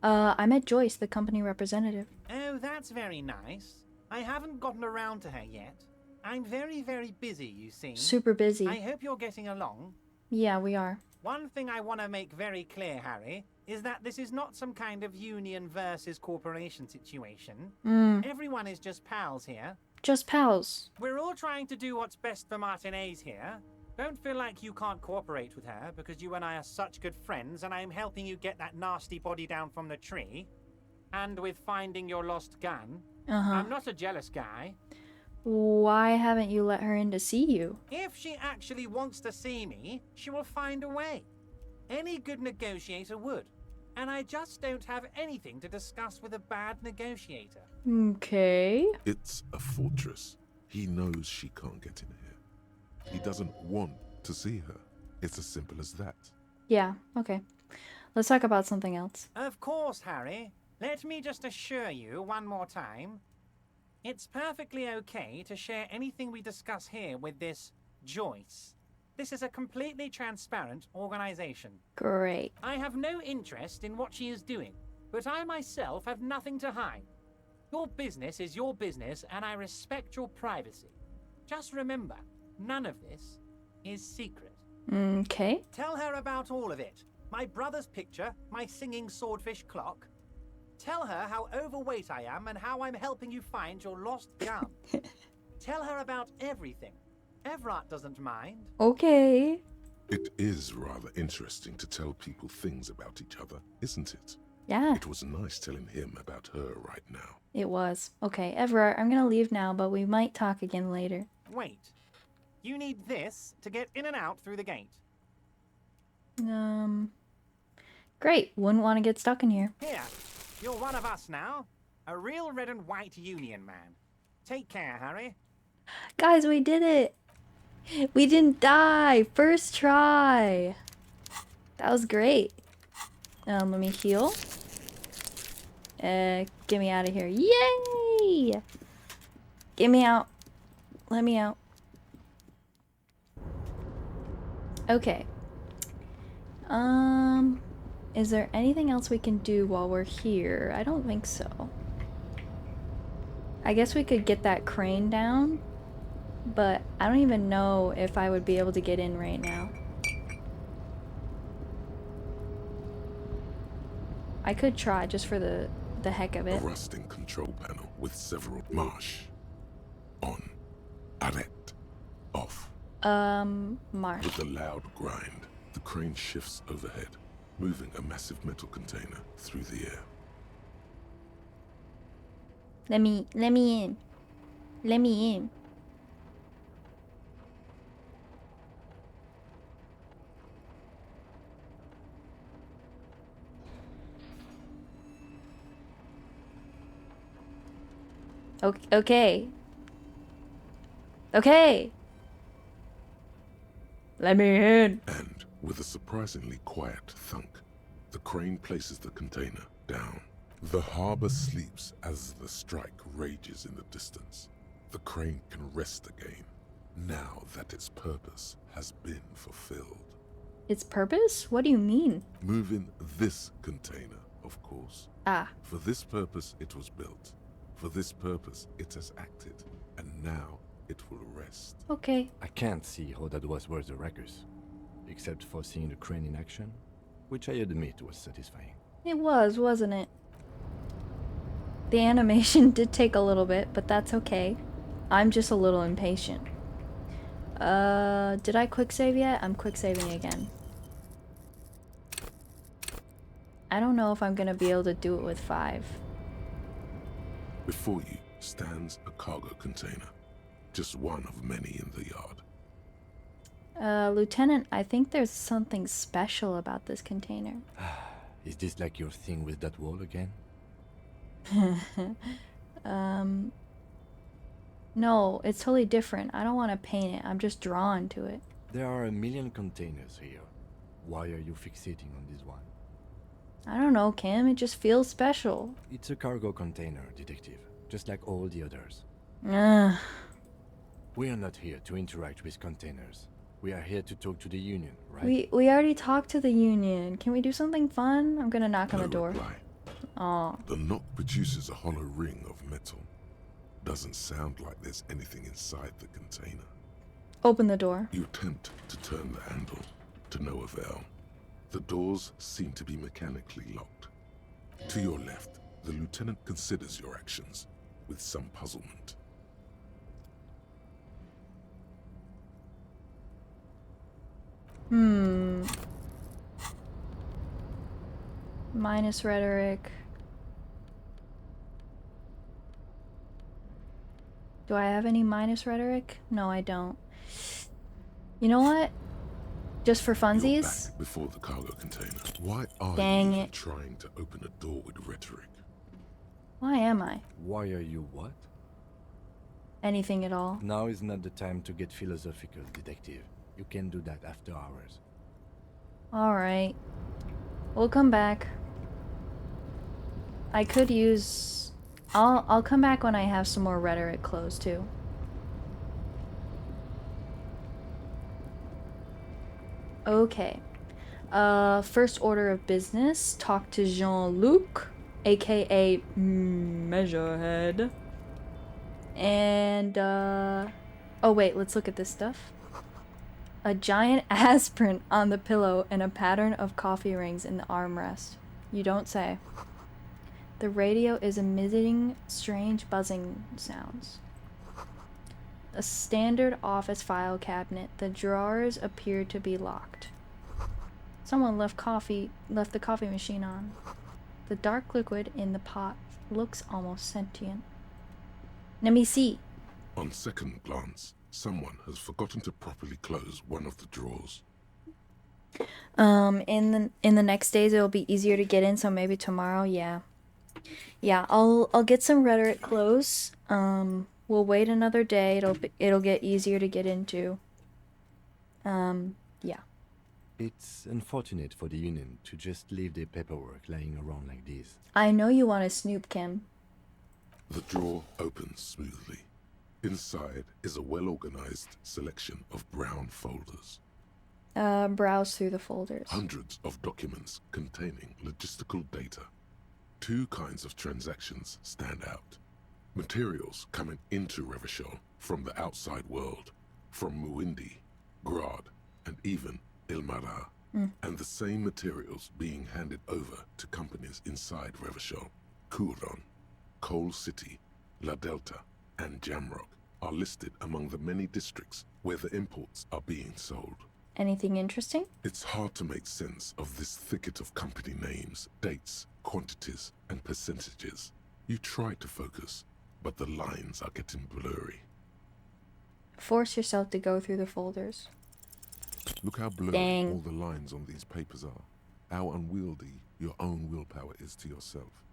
I met Joyce, the company representative. Oh, that's very nice. I haven't gotten around to her yet. I'm very, very busy, you see. Super busy. I hope you're getting along. Yeah, we are. One thing I want to make very clear, Harry, is that this is not some kind of union versus corporation situation. Everyone is just pals here. Just pals. We're all trying to do what's best for Martinez here. Don't feel like you can't cooperate with her because you and I are such good friends and I'm helping you get that nasty body down from the tree. And with finding your lost gun. I'm not a jealous guy. Why haven't you let her in to see you? If she actually wants to see me, she will find a way. Any good negotiator would. And I just don't have anything to discuss with a bad negotiator. Okay. It's a fortress. He knows she can't get in here. He doesn't want to see her. It's as simple as that. Yeah, okay. Let's talk about something else. Of course, Harry. Let me just assure you one more time. It's perfectly okay to share anything we discuss here with this Joyce. This is a completely transparent organization. Great. I have no interest in what she is doing, but I myself have nothing to hide. Your business is your business, and I respect your privacy. Just remember, none of this is secret. Okay. Tell her about all of it. My brother's picture, my singing swordfish clock. Tell her how overweight I am and how I'm helping you find your lost gun. Tell her about everything. Everett doesn't mind. Okay. It is rather interesting to tell people things about each other, isn't it? Yeah, It was nice telling him about her right now. it was. Okay, Everard, I'm gonna leave now, but we might talk again later. Wait. You need this to get in and out through the gate. Great. Wouldn't want to get stuck in here. Here, you're one of us now. A real red and white union man. Take care, Harry. Guys, we did it! We didn't die! First try! That was great. Let me heal. Get me out of here. Yay! Get me out. Let me out. Okay. Is there anything else we can do while we're here? I don't think so. I guess we could get that crane down, but I don't even know if I would be able to get in right now. I could try just for the heck of A it. rusting control panel with several marsh. On. Arrête. Off. Marsh. With a loud grind, the crane shifts overhead, moving a massive metal container through the air. Let me in. Let me in. Okay. Okay. Let me in. And, with a surprisingly quiet thunk, the crane places the container down. The harbor sleeps as the strike rages in the distance. The crane can rest again, now that its purpose has been fulfilled. Its purpose? What do you mean? Moving this container, of course. Ah. For this purpose it was built. For this purpose it has acted. And now it will rest. Okay. I can't see how that was worth the wreckers, except for seeing the crane in action, which I admit was satisfying. It was, wasn't it? The animation did take a little bit, but that's okay. I'm just a little impatient. Did I quick save yet? I'm quick saving again. I don't know if I'm gonna be able to do it with 5. Before you stands a cargo container. Just one of many in the yard. Lieutenant, I think there's something special about this container. Is this like your thing with that wall again? No, it's totally different. I don't want to paint it. I'm just drawn to it. There are a million containers here. Why are you fixating on this one? I don't know, Kim. It just feels special. It's a cargo container, detective, just like all the others. Ugh. We are not here to interact with containers. We are here to talk to the Union, right? We already talked to the Union. Can we do something fun? I'm gonna knock on No the door. reply. Aw. The knock produces a hollow ring of metal. Doesn't sound like there's anything inside the container. Open the door. You attempt to turn the handle, to no avail. The doors seem to be mechanically locked. To your left, the lieutenant considers your actions with some puzzlement. Minus rhetoric. Do I have any minus rhetoric? No, I don't. You know what? Just for You're funsies? back before the cargo container. Why are Dang you even it. trying to open a door with rhetoric? Why am I? Why are you what? Anything at all? Now is not the time to get philosophical, detective. You can do that after hours. Alright. We'll come back. I could use... I'll come back when I have some more rhetoric closed too. Okay. First order of business. Talk to Jean-Luc, aka Measurehead. And, oh wait, let's look at this stuff. A giant aspirin on the pillow and a pattern of coffee rings in the armrest. You don't say. The radio is emitting strange buzzing sounds. A standard office file cabinet. The drawers appear to be locked. Someone left the coffee machine on. The dark liquid in the pot looks almost sentient. Let me see. On second glance, someone has forgotten to properly close one of the drawers. In the next days it'll be easier to get in, so maybe tomorrow, yeah. Yeah, I'll get some rhetoric close. We'll wait another day. It'll get easier to get into. Yeah. It's unfortunate for the Union to just leave their paperwork lying around like this. I know you want to snoop, Kim. The drawer opens smoothly. Inside is a well-organized selection of brown folders. Browse through the folders. Hundreds of documents containing logistical data. Two kinds of transactions stand out. Materials coming into Revachol from the outside world, from Muindi, Grad, and even Ilmara. And the same materials being handed over to companies inside Revachol. Kuron, Coal City, La Delta, and Jamrock are listed among the many districts where the imports are being sold. Anything interesting? It's hard to make sense of this thicket of company names, dates, quantities, and percentages. You try to focus, but the lines are getting blurry. Force yourself to go through the folders. Look how blurry Dang. all the lines on these papers are. How unwieldy your own willpower is to yourself.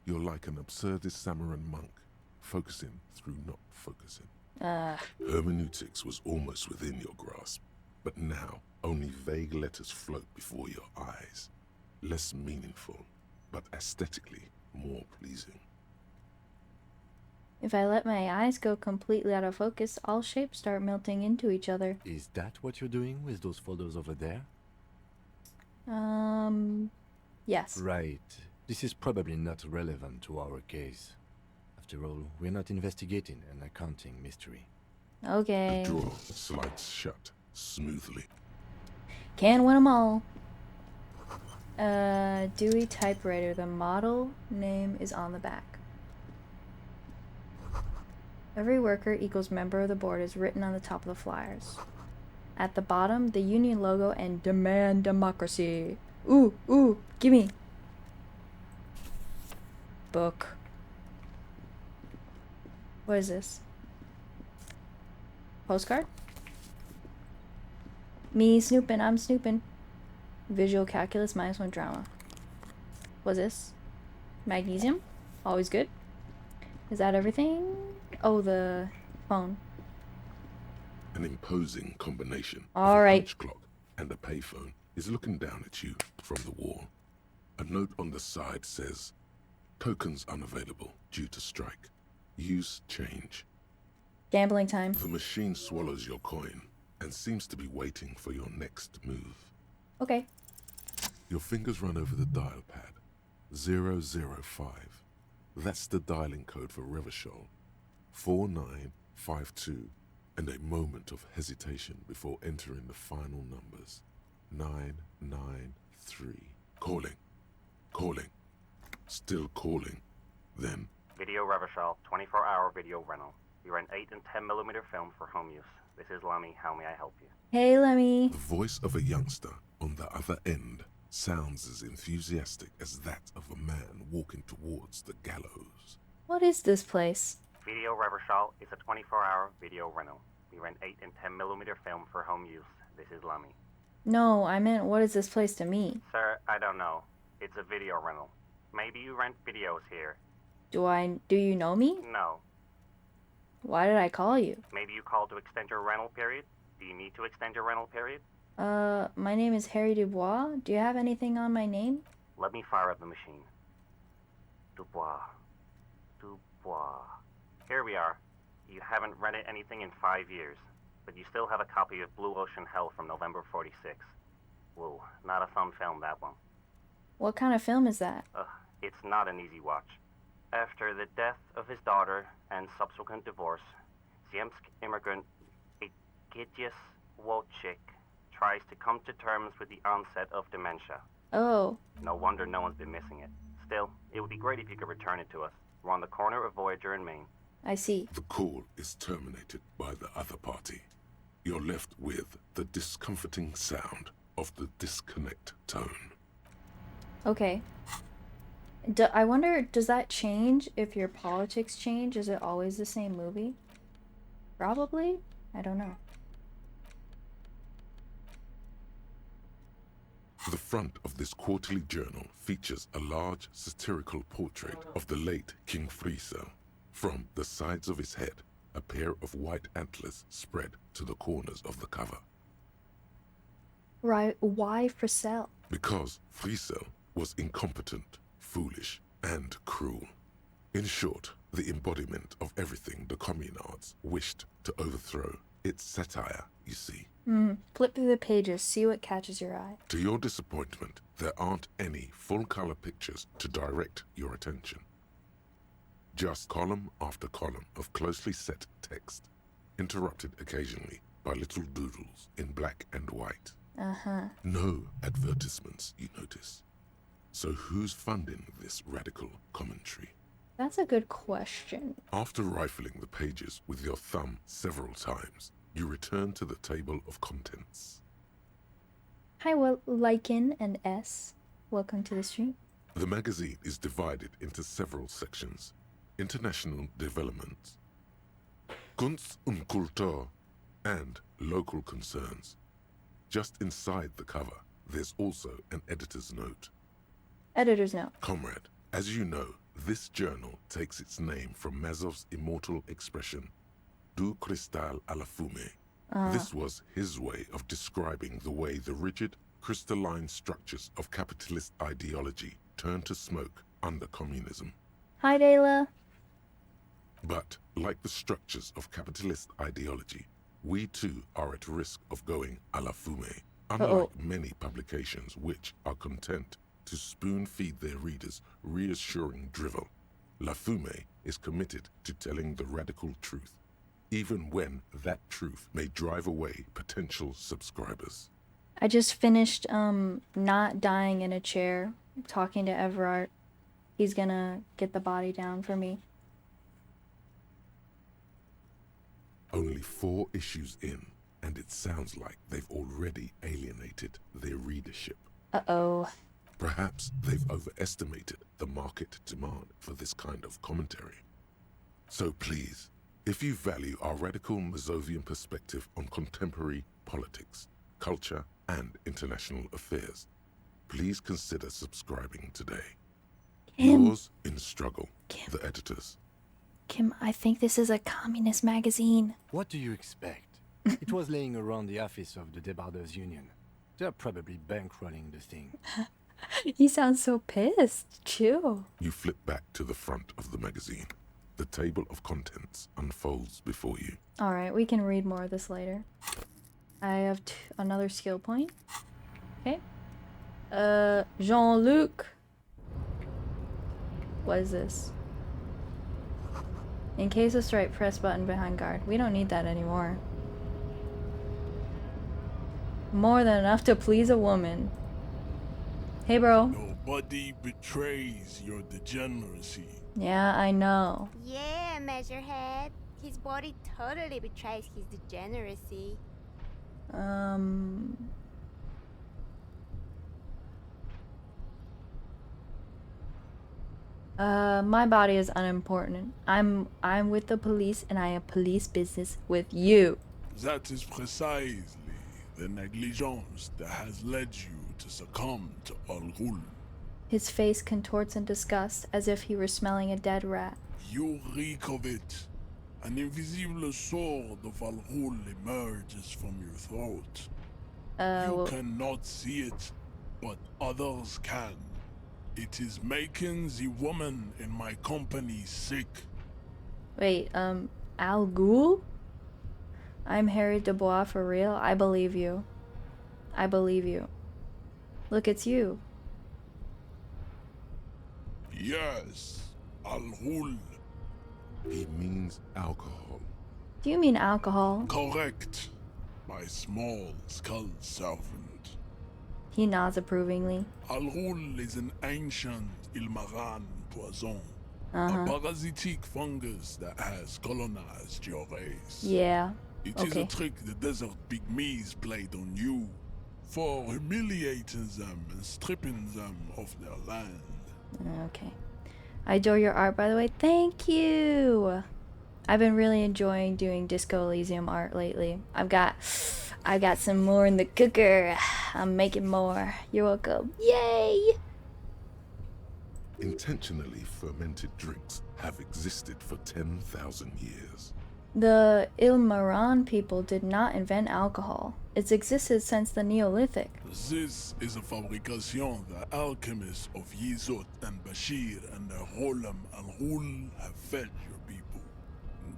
You're like an absurdist Samaran monk, focusing through not focusing. Hermeneutics was almost within your grasp, but now only vague letters float before your eyes. Less meaningful, but aesthetically more pleasing. If I let my eyes go completely out of focus, all shapes start melting into each other. Is that what you're doing with those folders over there? Yes. Right. This is probably not relevant to our case. After all, we're not investigating an accounting mystery. Okay. The drawer slides shut smoothly. Can't win them all. Dewey typewriter. The model name is on the back. Every worker equals member of the board is written on the top of the flyers. At the bottom, the union logo and demand democracy. Ooh, gimme. Book. What is this? Postcard? Me snooping, I'm snooping. Visual calculus -1 drama. What's this? Magnesium? Always good. Is that everything? Oh, the phone. An imposing combination All of a right. punch clock and a payphone is looking down at you from the wall. A note on the side says, "Tokens unavailable due to strike. Use change." Gambling time. The machine swallows your coin and seems to be waiting for your next move. Okay. Your fingers run over the dial pad. 005. That's the dialing code for Revachol. 4952. And a moment of hesitation before entering the final numbers. 993. Calling. Still calling. Then, Video Revachol, 24-hour video rental. We rent 8 and 10mm film for home use. This is Lemmy. How may I help you? Hey, Lemmy. the voice of a youngster on the other end sounds as enthusiastic as that of a man walking towards the gallows. What is this place? Video Reversal is a 24-hour video rental. We rent 8 and 10 millimeter film for home use. This is Lummy. No, I meant what is this place to me? Sir, I don't know. It's a video rental. Maybe you rent videos here. Do you know me? No. Why did I call you? Maybe you called to extend your rental period? Do you need to extend your rental period? My name is Harry Dubois. Do you have anything on my name? Let me fire up the machine. Dubois. Dubois. Here we are. You haven't rented anything in 5 years, but you still have a copy of Blue Ocean Hell from November 46. Whoa, not a fun film, that one. What kind of film is that? It's not an easy watch. After the death of his daughter and subsequent divorce, Ziemsk immigrant Egidius Wojcik tries to come to terms with the onset of dementia. Oh. No wonder no one's been missing it. Still, it would be great if you could return it to us. We're on the corner of Voyager and Maine. I see. The call is terminated by the other party. You're left with the discomforting sound of the disconnect tone. Okay. I wonder, does that change if your politics change? Is it always the same movie? Probably? I don't know. The front of this quarterly journal features a large satirical portrait of the late King Friesel. From the sides of his head, a pair of white antlers spread to the corners of the cover. Right, why Friesel? Because Friesel was incompetent, foolish, and cruel. In short, the embodiment of everything the communards wished to overthrow. It's satire, you see. Flip through the pages, see what catches your eye. To your disappointment, there aren't any full-color pictures to direct your attention. Just column after column of closely set text, interrupted occasionally by little doodles in black and white. No advertisements, you notice. So who's funding this radical commentary? That's a good question. After rifling the pages with your thumb several times, you return to the table of contents. Hi, well, Lycan and S. Welcome to the stream. The magazine is divided into several sections. International development, Kunst und Kultur, and local concerns. Just inside the cover, there's also an editor's note. Editor's note. Comrade, as you know, this journal takes its name from Mazov's immortal expression, Du cristal à la fumée. This was his way of describing the way the rigid, crystalline structures of capitalist ideology turn to smoke under communism. Hi, Dayla. But, like the structures of capitalist ideology, we too are at risk of going à la fumée, unlike many publications which are content to spoon-feed their readers reassuring drivel. La Fumée is committed to telling the radical truth, even when that truth may drive away potential subscribers. I just finished not dying in a chair, talking to Everard. He's gonna get the body down for me. Only 4 issues in, and it sounds like they've already alienated their readership. Uh-oh. Perhaps they've overestimated the market demand for this kind of commentary. So please, if you value our radical Mazovian perspective on contemporary politics, culture, and international affairs, please consider subscribing today. Kim. Yours in struggle, Kim. the editors. Kim, I think this is a communist magazine. What do you expect? It was laying around the office of the Debarders Union. They're probably bankrolling the thing. He sounds so pissed. Chill. You flip back to the front of the magazine. The table of contents unfolds before you. Alright, we can read more of this later. I have another skill point. Okay. Jean-Luc. What is this? In case of strike, press button behind guard. We don't need that anymore. More than enough to please a woman. Hey, bro. Nobody betrays your degeneracy. Yeah, I know. Yeah, Measurehead. His body totally betrays his degeneracy. My body is unimportant. I'm with the police and I have police business with you. That is precisely the negligence that has led you to succumb to Al Ghul. His face contorts in disgust as if he were smelling a dead rat. You reek of it. An invisible sword of Al Ghul emerges from your throat. You cannot see it, but others can. It is making the woman in my company sick. Wait, Al Ghul? I'm Harry Dubois for real? I believe you. I believe you. Look, it's you. Yes, Al Ghul. He means alcohol. Do you mean alcohol? Correct. My small skull servant. He nods approvingly. Al Ghul is an ancient Ilmaran poison. A parasitic fungus that has colonized your race. Yeah. It is a trick the desert pygmies played on you for humiliating them and stripping them of their land. Okay. I adore your art, by the way. Thank you. I've been really enjoying doing Disco Elysium art lately. I've got some more in the cooker. I'm making more. You're welcome. Yay! Intentionally fermented drinks have existed for 10,000 years. The Ilmaran people did not invent alcohol. It's existed since the Neolithic. This is a fabrication the alchemists of Yizot and Bashir and the Rolam Al Ghul have fed your people.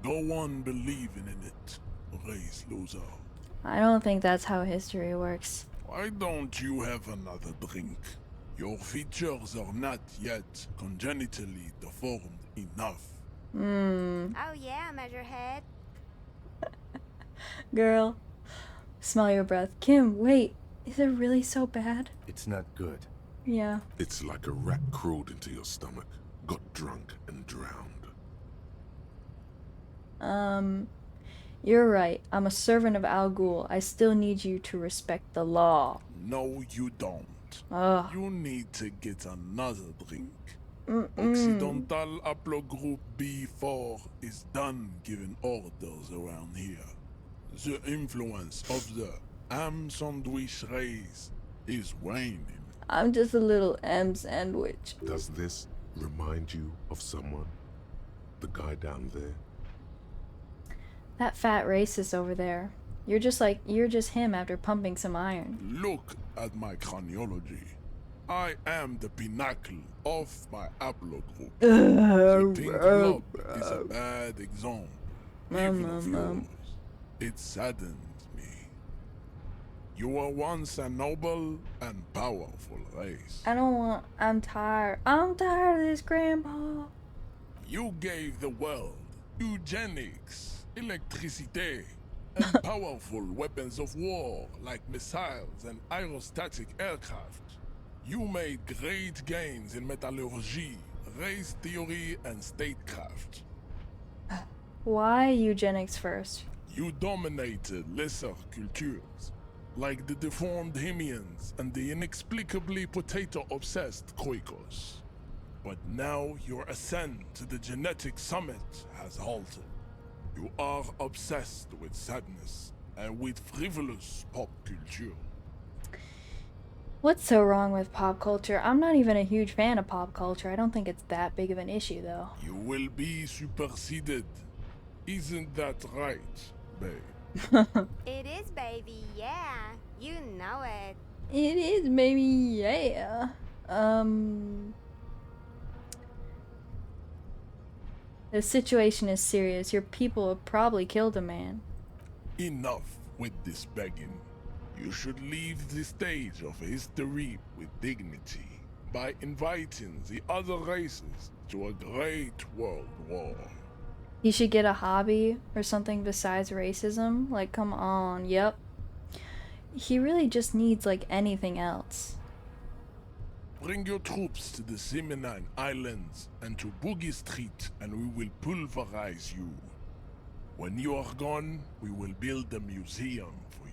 Go on believing in it, race loser. I don't think that's how history works. Why don't you have another drink? Your features are not yet congenitally deformed enough. Oh yeah, Measurehead. Girl, smell your breath. Kim, wait. Is it really so bad? It's not good. Yeah. It's like a rat crawled into your stomach, got drunk, and drowned. You're right. I'm a servant of Al Ghul. I still need you to respect the law. No, you don't. Ugh. You need to get another drink. Occidental Haplogroup B4 is done giving orders around here. The influence of the ham sandwich race is waning. I'm just a little M sandwich. Does this remind you of someone? The guy down there? That fat racist over there. You're just him after pumping some iron. Look at my craniology. I am the pinnacle of my haplogroup. The pink blob is a bad example. Even of yours. It saddens me. You were once a noble and powerful race. I'm tired. I'm tired of this, Grandpa. You gave the world eugenics, electricity, and powerful weapons of war like missiles and aerostatic aircraft. You made great gains in metallurgy, race theory, and statecraft. Why eugenics first? You dominated lesser cultures, like the deformed Hemians and the inexplicably potato-obsessed Quakers. But now your ascent to the genetic summit has halted. You are obsessed with sadness and with frivolous pop culture. What's so wrong with pop culture? I'm not even a huge fan of pop culture. I don't think it's that big of an issue, though. You will be superseded. Isn't that right, babe? It is, baby, yeah. You know it. It is, baby, yeah. The situation is serious. Your people have probably killed a man. Enough with this begging. You should leave the stage of history with dignity by inviting the other races to a great world war. He should get a hobby or something besides racism. Like, come on. Yep. He really just needs, like, anything else. Bring your troops to the Seminine Islands and to Boogie Street, and we will pulverize you. When you are gone, we will build a museum for you.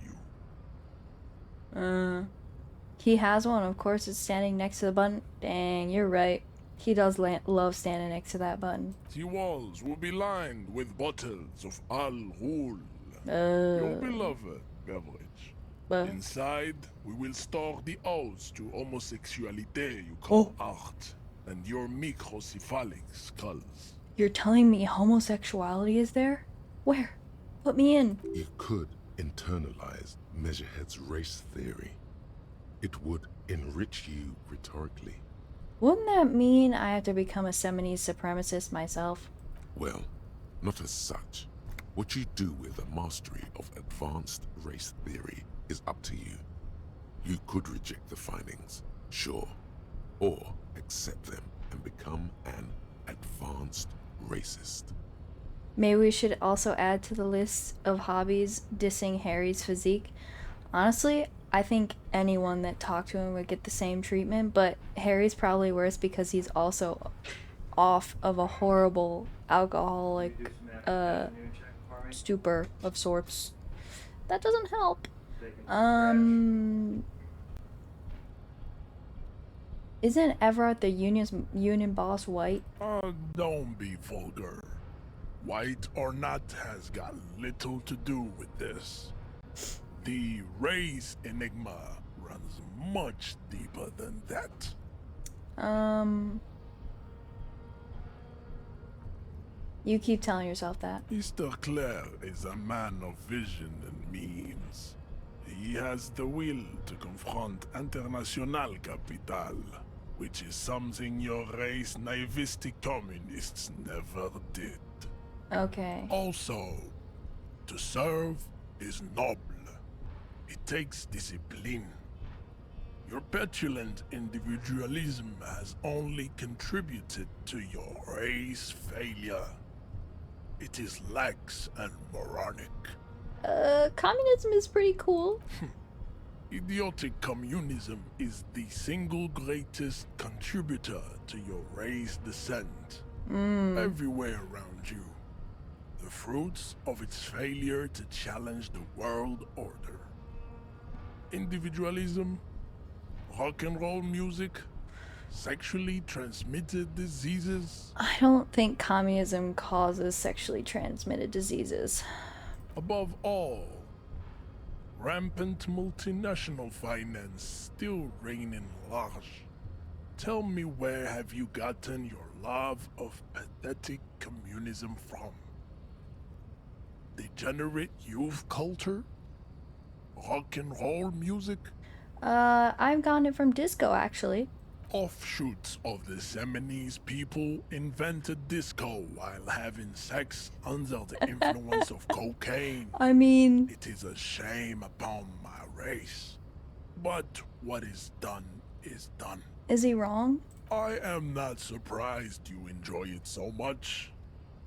He has one, of course. It's standing next to the button. Dang, you're right. He does love standing next to that button. The walls will be lined with bottles of Al Ghul, your beloved beverage. Inside, we will store the odes to homosexuality you call art, and your microcephalic skulls. You're telling me homosexuality is there? Where? Put me in. You could internalize Measurehead's race theory. It would enrich you rhetorically. Wouldn't that mean I have to become a Seminoese supremacist myself? Well, not as such. What you do with a mastery of advanced race theory is up to you. You could reject the findings, sure, or accept them and become an advanced racist. Maybe we should also add to the list of hobbies dissing Harry's physique. Honestly, I think anyone that talked to him would get the same treatment, but Harry's probably worse because he's also off of a horrible alcoholic stupor of sorts. That doesn't help. Isn't Everett the union boss white? Don't be vulgar. White or not has got little to do with this. The race enigma runs much deeper than that. You keep telling yourself that. Mr. Clare is a man of vision and means. He has the will to confront international capital, which is something your race naivistic communists never did. Okay. Also, to serve is noble. It takes discipline. Your petulant individualism has only contributed to your race failure. It is lax and moronic. Communism is pretty cool. Idiotic communism is the single greatest contributor to your race descent. Everywhere around you. The fruits of its failure to challenge the world order. Individualism, rock and roll music, sexually transmitted diseases. I don't think communism causes sexually transmitted diseases. Above all, rampant multinational finance still reigning large. Tell me, where have you gotten your love of pathetic communism from? Degenerate youth culture? Rock and roll music? I've gotten it from disco, actually. Offshoots of the Seminoese people invented disco while having sex under the influence of cocaine. I mean... It is a shame upon my race. But what is done is done. Is he wrong? I am not surprised you enjoy it so much.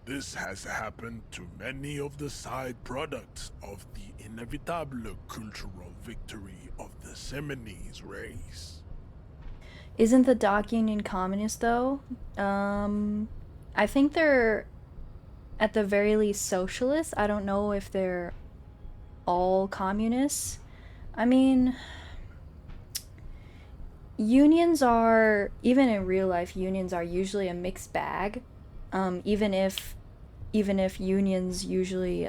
This has happened to many of the side products of the inevitable cultural victory of the Seminoese race. Isn't the Dock Union communist, though? I think they're, at the very least, socialist. I don't know if they're all communists. I mean, unions are, even in real life, unions are usually a mixed bag. Even if unions usually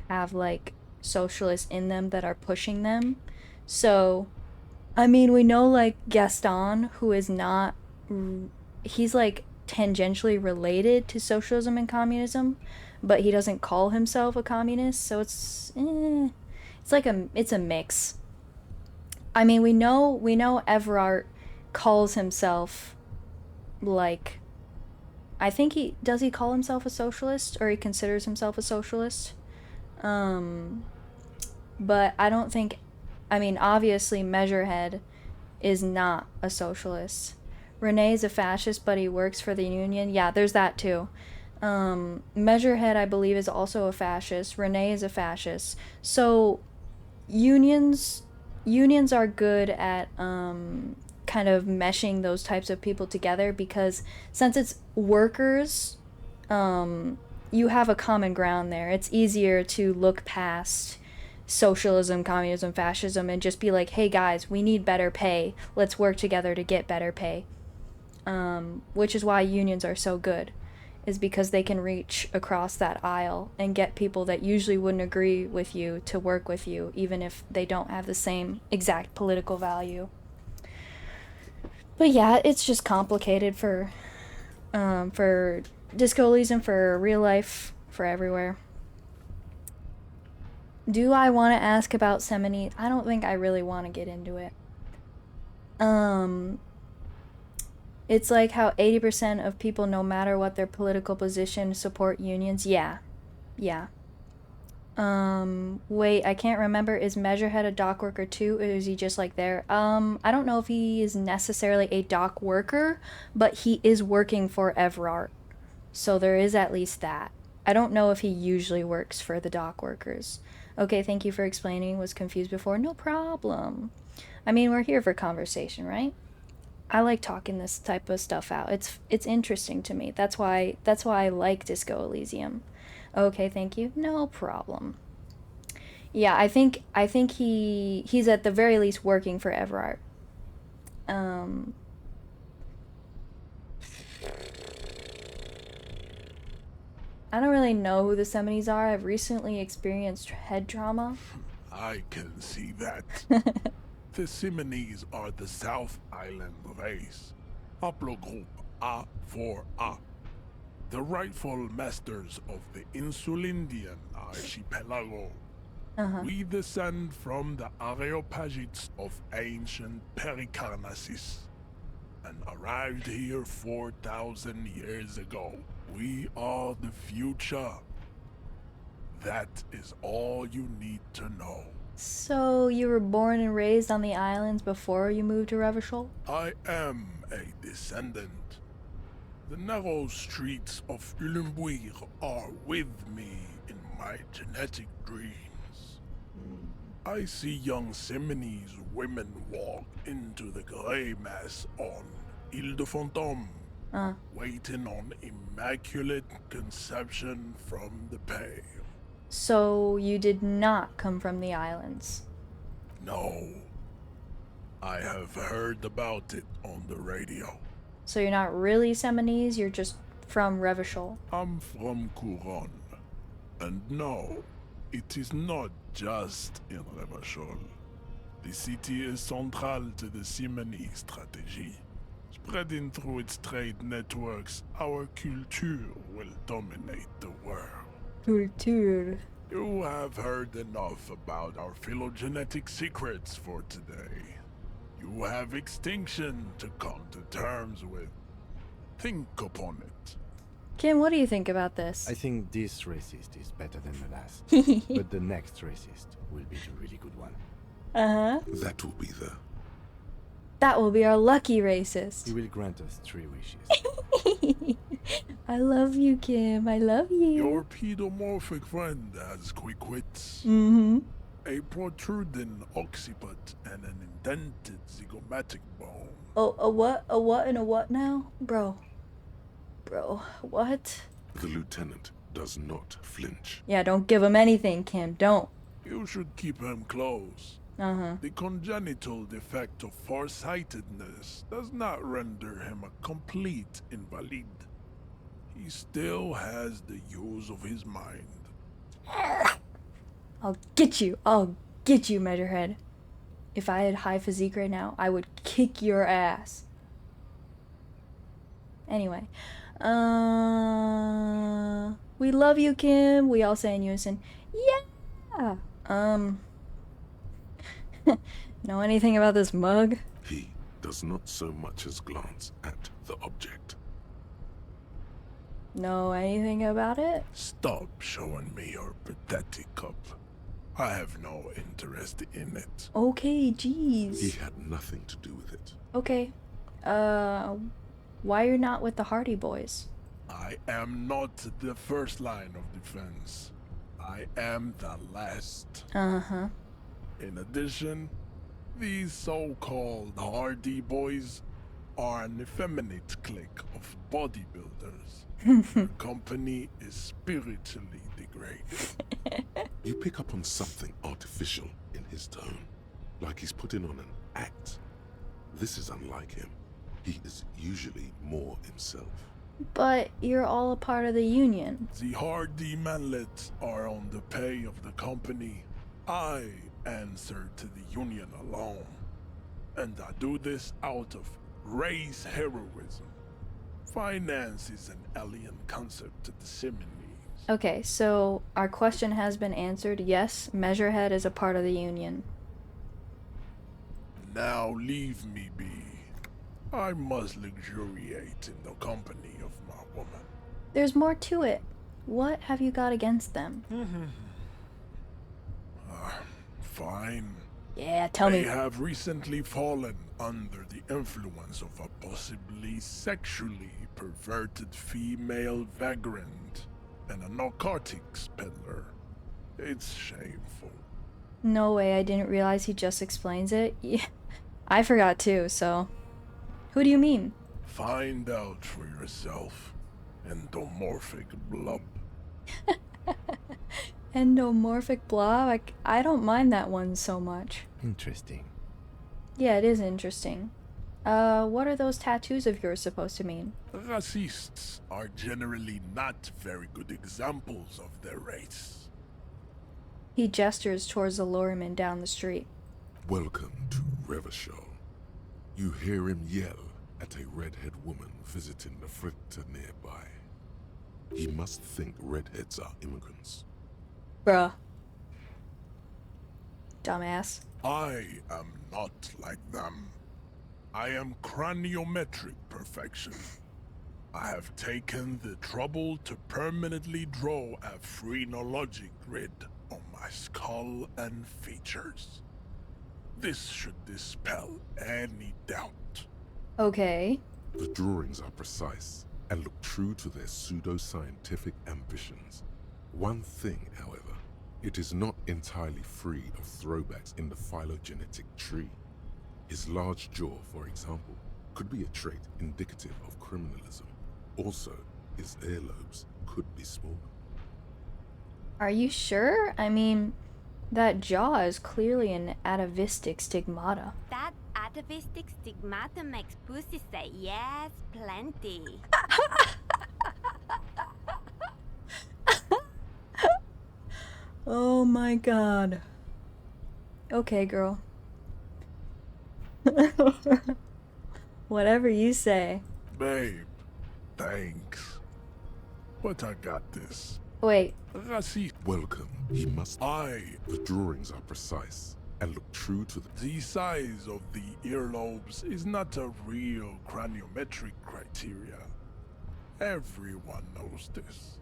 have like socialists in them that are pushing them. So, I mean, we know like Gaston, who is not, he's like tangentially related to socialism and communism, but he doesn't call himself a communist. So it's like it's a mix. I mean, we know Everard calls himself like, I think he call himself a socialist, or he considers himself a socialist. But I don't think, I mean, obviously Measurehead is not a socialist. Renee is a fascist, but he works for the union. Yeah, there's that too. Measurehead, I believe, is also a fascist. Renee is a fascist. So unions are good at kind of meshing those types of people together, because since it's workers, you have a common ground there. It's easier to look past socialism, communism, fascism, and just be like, hey guys, we need better pay. Let's work together to get better pay. which is why unions are so good, is because they can reach across that aisle and get people that usually wouldn't agree with you to work with you, even if they don't have the same exact political value. But yeah, it's just complicated for Disco Elysium, for real life, for everywhere. Do I want to ask about Semini? I don't think I really want to get into it. It's like how 80% of people, no matter what their political position, support unions. Yeah. Wait, I can't remember. Is Measurehead a dock worker too, or is he just like there? I don't know if he is necessarily a dock worker, but he is working for Everart. So there is at least that. I don't know if he usually works for the dock workers. Okay, thank you for explaining. Was confused before. No problem. I mean, we're here for conversation, right? I like talking this type of stuff out. It's interesting to me. That's why I like Disco Elysium. Okay, thank you. No problem. Yeah, I think he's at the very least working for Everart. I don't really know who the Semites are. I've recently experienced head trauma. I can see that. The Simonees are the South Island race, haplogroup A4A, the rightful masters of the Insulindian archipelago. We descend from the Areopagites of ancient Pericarnassus and arrived here 4,000 years ago. We are the future. That is all you need to know. So you were born and raised on the islands before you moved to Revachol? I am a descendant. The narrow streets of Ulimbuir are with me in my genetic dreams. I see young Simonees women walk into the grey mass on Ile de Fantôme, waiting on immaculate conception from the pale. So you did not come from the islands? No. I have heard about it on the radio. So you're not really Seminese, you're just from Revachol? I'm from Couronne. And no, it is not just in Revachol. The city is central to the Simony strategy. Spreading through its trade networks, our culture will dominate the world. Culture. You have heard enough about our phylogenetic secrets for today. You have extinction to come to terms with. Think upon it. Kim, what do you think about this? I think this racist is better than the last. But the next racist will be the really good one. That will be the... That will be our lucky racist. He will grant us 3 wishes. I love you, Kim. I love you. Your pedomorphic friend has quick wits. A protruding occiput and an indented zygomatic bone. Oh, a what? A what and a what now? Bro, what? The lieutenant does not flinch. Yeah, don't give him anything, Kim. Don't. You should keep him close. The congenital defect of farsightedness does not render him a complete invalid. He still has the use of his mind. I'll get you. I'll get you, Measurehead. If I had high physique right now, I would kick your ass. Anyway. We love you, Kim. We all say in unison, yeah. Know anything about this mug? He does not so much as glance at the object. Know anything about it? Stop showing me your pathetic cup. I have no interest in it. Okay, jeez. He had nothing to do with it. Okay. Why you're not with the Hardy Boys? I am not the first line of defense. I am the last. In addition, these so-called Hardy Boys are an effeminate clique of bodybuilders. Their company is spiritually degraded. You pick up on something artificial in his tone, like he's putting on an act. This is unlike him. He is usually more himself. But you're all a part of the union. The hardy manlets are on the pay of the company. I answer to the union alone. And I do this out of race heroism. Finance is an alien concept to the Simonies. Okay, so our question has been answered. Yes, Measurehead is a part of the union. Now leave me be. I must luxuriate in the company of my woman. There's more to it. What have you got against them? Fine. Yeah, tell me. They have recently fallen under the influence of a possibly sexually perverted female vagrant and a narcotics peddler. It's shameful. No way, I didn't realize he just explains it. Yeah, I forgot too, so... Who do you mean? Find out for yourself. Endomorphic blub. Endomorphic blob? I don't mind that one so much. Interesting. Yeah, it is interesting. What are those tattoos of yours supposed to mean? Racists are generally not very good examples of their race. He gestures towards the lorryman down the street. Welcome to Revachol. You hear him yell at a redhead woman visiting the fritter nearby. He must think redheads are immigrants. Bruh. Dumbass. I am not like them. I am craniometric perfection. I have taken the trouble to permanently draw a phrenologic grid on my skull and features. This should dispel any doubt. Okay. The drawings are precise and look true to their pseudo-scientific ambitions. One thing, however, it is not entirely free of throwbacks in the phylogenetic tree. His large jaw, for example, could be a trait indicative of criminalism. Also, his earlobes could be smaller. Are you sure? I mean, that jaw is clearly an atavistic stigmata. That atavistic stigmata makes pussy say yes, plenty. Oh my god. Okay, girl. Whatever you say. Babe, thanks. But I got this. Wait. Welcome. He must... The drawings are precise and look true to the size of the earlobes is not a real craniometric criteria. Everyone knows this.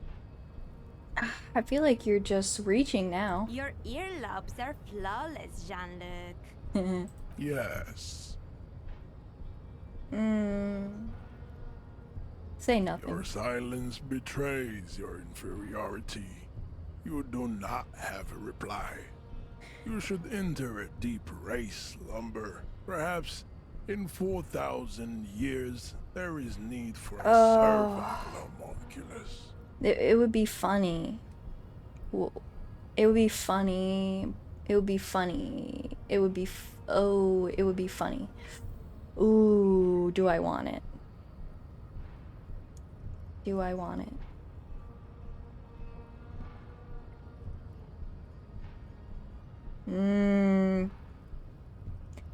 I feel like you're just reaching now. Your earlobes are flawless, Jean-Luc. Yes. Say nothing. Your silence betrays your inferiority. You do not have a reply. You should enter a deep race slumber. Perhaps in 4,000 years, there is need for a cervical homunculus. It would be funny. It would be funny. It would be funny. It would be it would be funny. Ooh, do I want it? Do I want it?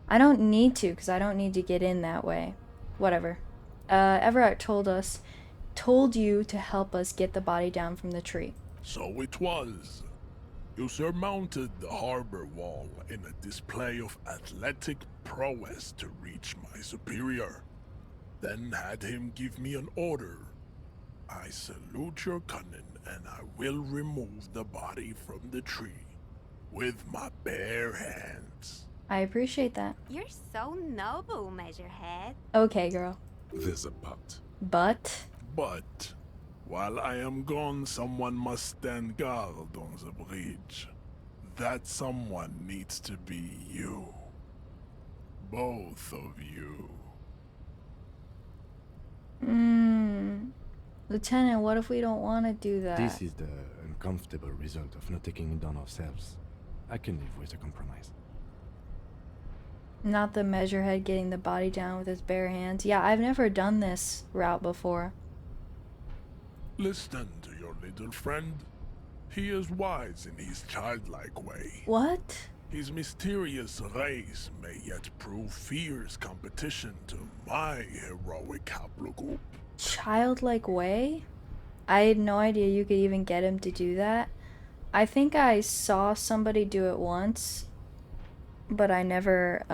I don't need to, because I don't need to get in that way. Whatever. Everett told you to help us get the body down from the tree. So it was. You surmounted the harbor wall in a display of athletic prowess to reach my superior. Then had him give me an order. I salute your cunning, and I will remove the body from the tree with my bare hands. I appreciate that. You're so noble, Measurehead. Okay, girl. There's a but. But? But, while I am gone, someone must stand guard on the bridge. That someone needs to be you. Both of you. Lieutenant, what if we don't want to do that? This is the uncomfortable result of not taking it down ourselves. I can live with a compromise. Not the measurehead getting the body down with his bare hands. Yeah, I've never done this route before. Listen to your little friend. He is wise in his childlike way. What? His mysterious race may yet prove fierce competition to my heroic haplogroup. Childlike way? I had no idea you could even get him to do that. I think I saw somebody do it once, but I never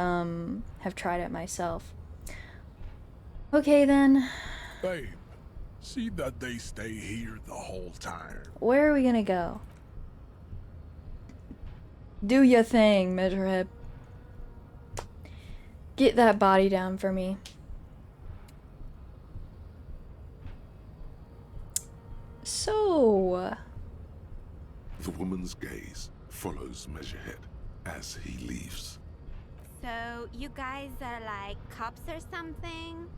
have tried it myself. Okay then. Babe, see that they stay here the whole time. Where are we gonna go? Do your thing, Measurehead. Get that body down for me. So... The woman's gaze follows Measurehead as he leaves. So, you guys are like cops or something?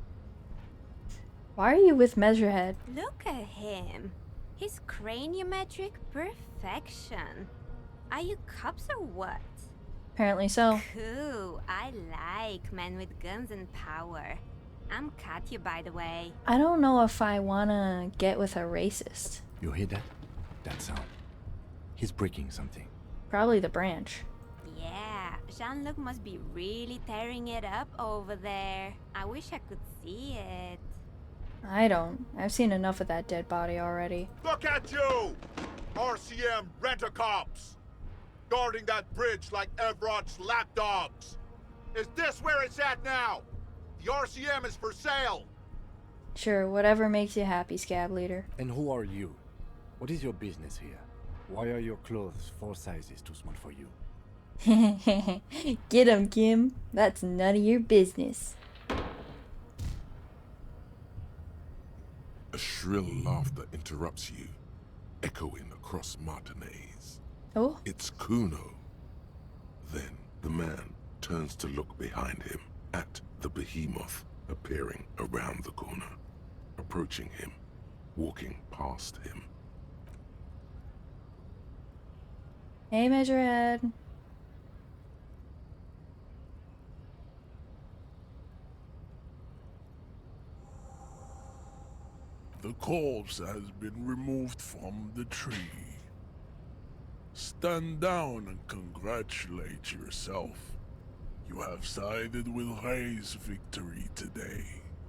Why are you with Measurehead? Look at him. His craniometric perfection. Are you cops or what? Apparently so. Cool. I like men with guns and power. I'm Katya, by the way. I don't know if I wanna get with a racist. You hear that? That sound. He's breaking something. Probably the branch. Yeah, Jean-Luc must be really tearing it up over there. I wish I could see it. I don't. I've seen enough of that dead body already. Look at you! RCM rent-a-cops! Guarding that bridge like Everett's lapdogs! Is this where it's at now? The RCM is for sale! Sure, whatever makes you happy, Scab Leader. And who are you? What is your business here? Why are your clothes 4 sizes too small for you? Get him, Kim. That's none of your business. A shrill laughter interrupts you, echoing across Martinez. Oh? It's Kuno. Then the man turns to look behind him at the behemoth appearing around the corner, approaching him, walking past him. Hey, Measurehead. The corpse has been removed from the tree. Stand down and congratulate yourself. You have sided with Ray's victory today.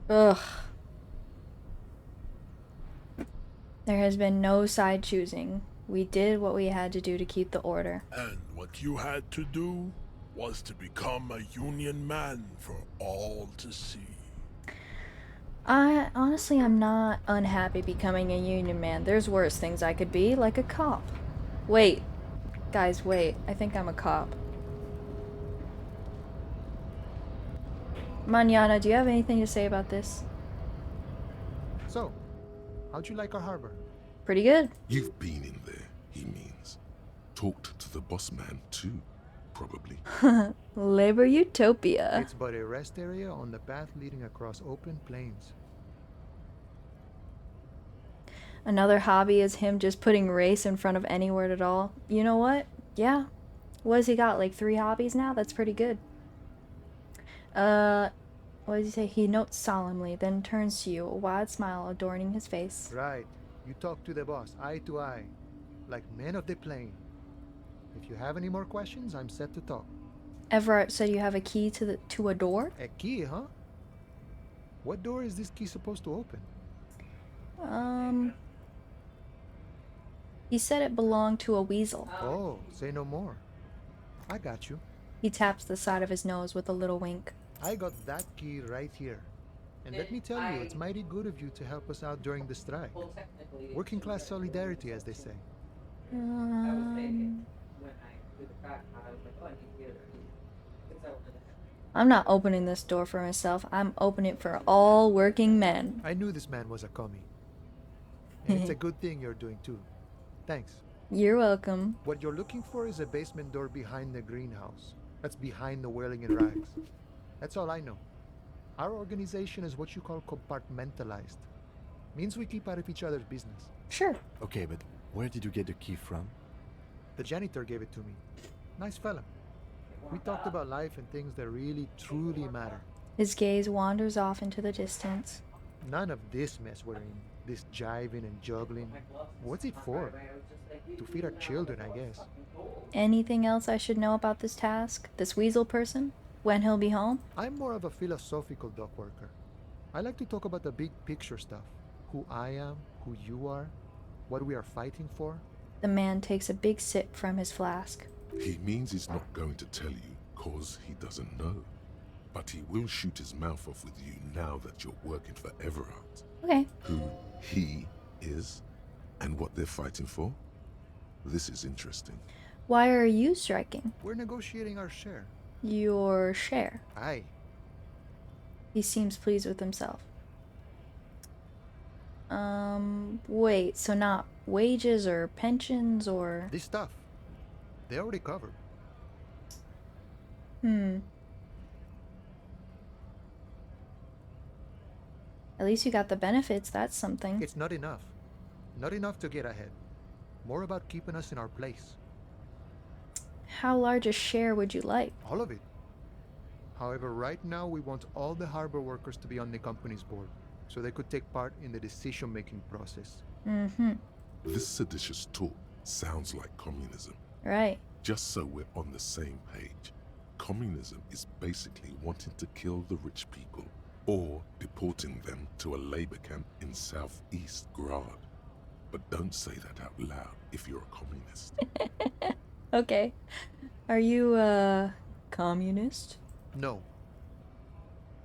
Ugh. There has been no side choosing. We did what we had to do to keep the order. And what you had to do was to become a Union man for all to see. Honestly, I'm not unhappy becoming a Union man. There's worse things I could be, like a cop. Wait. Guys, wait. I think I'm a cop. Manana, do you have anything to say about this? So, how'd you like our harbor? Pretty good. You've been in there, he means. Talked to the boss man too, probably. Labor Utopia. It's but a rest area on the path leading across open plains. Another hobby is him just putting race in front of any word at all. You know what? Yeah. What has he got? Like 3 hobbies now? That's pretty good. What does he say? He notes solemnly, then turns to you, a wide smile adorning his face. Right. You talk to the boss, eye to eye, like men of the plain. If you have any more questions, I'm set to talk. Everett said you have a key to a door? A key, huh? What door is this key supposed to open? He said it belonged to a weasel. Oh, say no more. I got you. He taps the side of his nose with a little wink. I got that key right here. And let me tell you, it's mighty good of you to help us out during the strike. Working class solidarity, as they say. I'm not opening this door for myself. I'm opening it for all working men. I knew this man was a commie. And it's a good thing you're doing too. Thanks. You're welcome. What you're looking for is a basement door behind the greenhouse. That's behind the whirling in rags. That's all I know. Our organization is what you call compartmentalized. Means we keep out of each other's business. Sure. Okay, but where did you get the key from? The janitor gave it to me. Nice fella. We talked about life and things that really, truly matter. His gaze wanders off into the distance. None of this mess we're in. This jiving and juggling. What's it for? To feed our children, I guess. Anything else I should know about this task? This weasel person? When he'll be home? I'm more of a philosophical dock worker. I like to talk about the big picture stuff. Who I am, who you are, what we are fighting for. The man takes a big sip from his flask. He means he's not going to tell you cause he doesn't know. But he will shoot his mouth off with you now that you're working for Everard. Okay. Who he is and what they're fighting for. This is interesting. Why are you striking? We're negotiating our share. Your share. Aye. He seems pleased with himself. Wait, so not wages or pensions or... This stuff. They already covered. At least you got the benefits, that's something. It's not enough. Not enough to get ahead. More about keeping us in our place. How large a share would you like? All of it. However, right now we want all the harbor workers to be on the company's board, so they could take part in the decision-making process. This seditious talk sounds like communism. Right. Just so we're on the same page, communism is basically wanting to kill the rich people or deporting them to a labor camp in southeast Grad. But don't say that out loud if you're a communist. Okay. Are you a communist? No.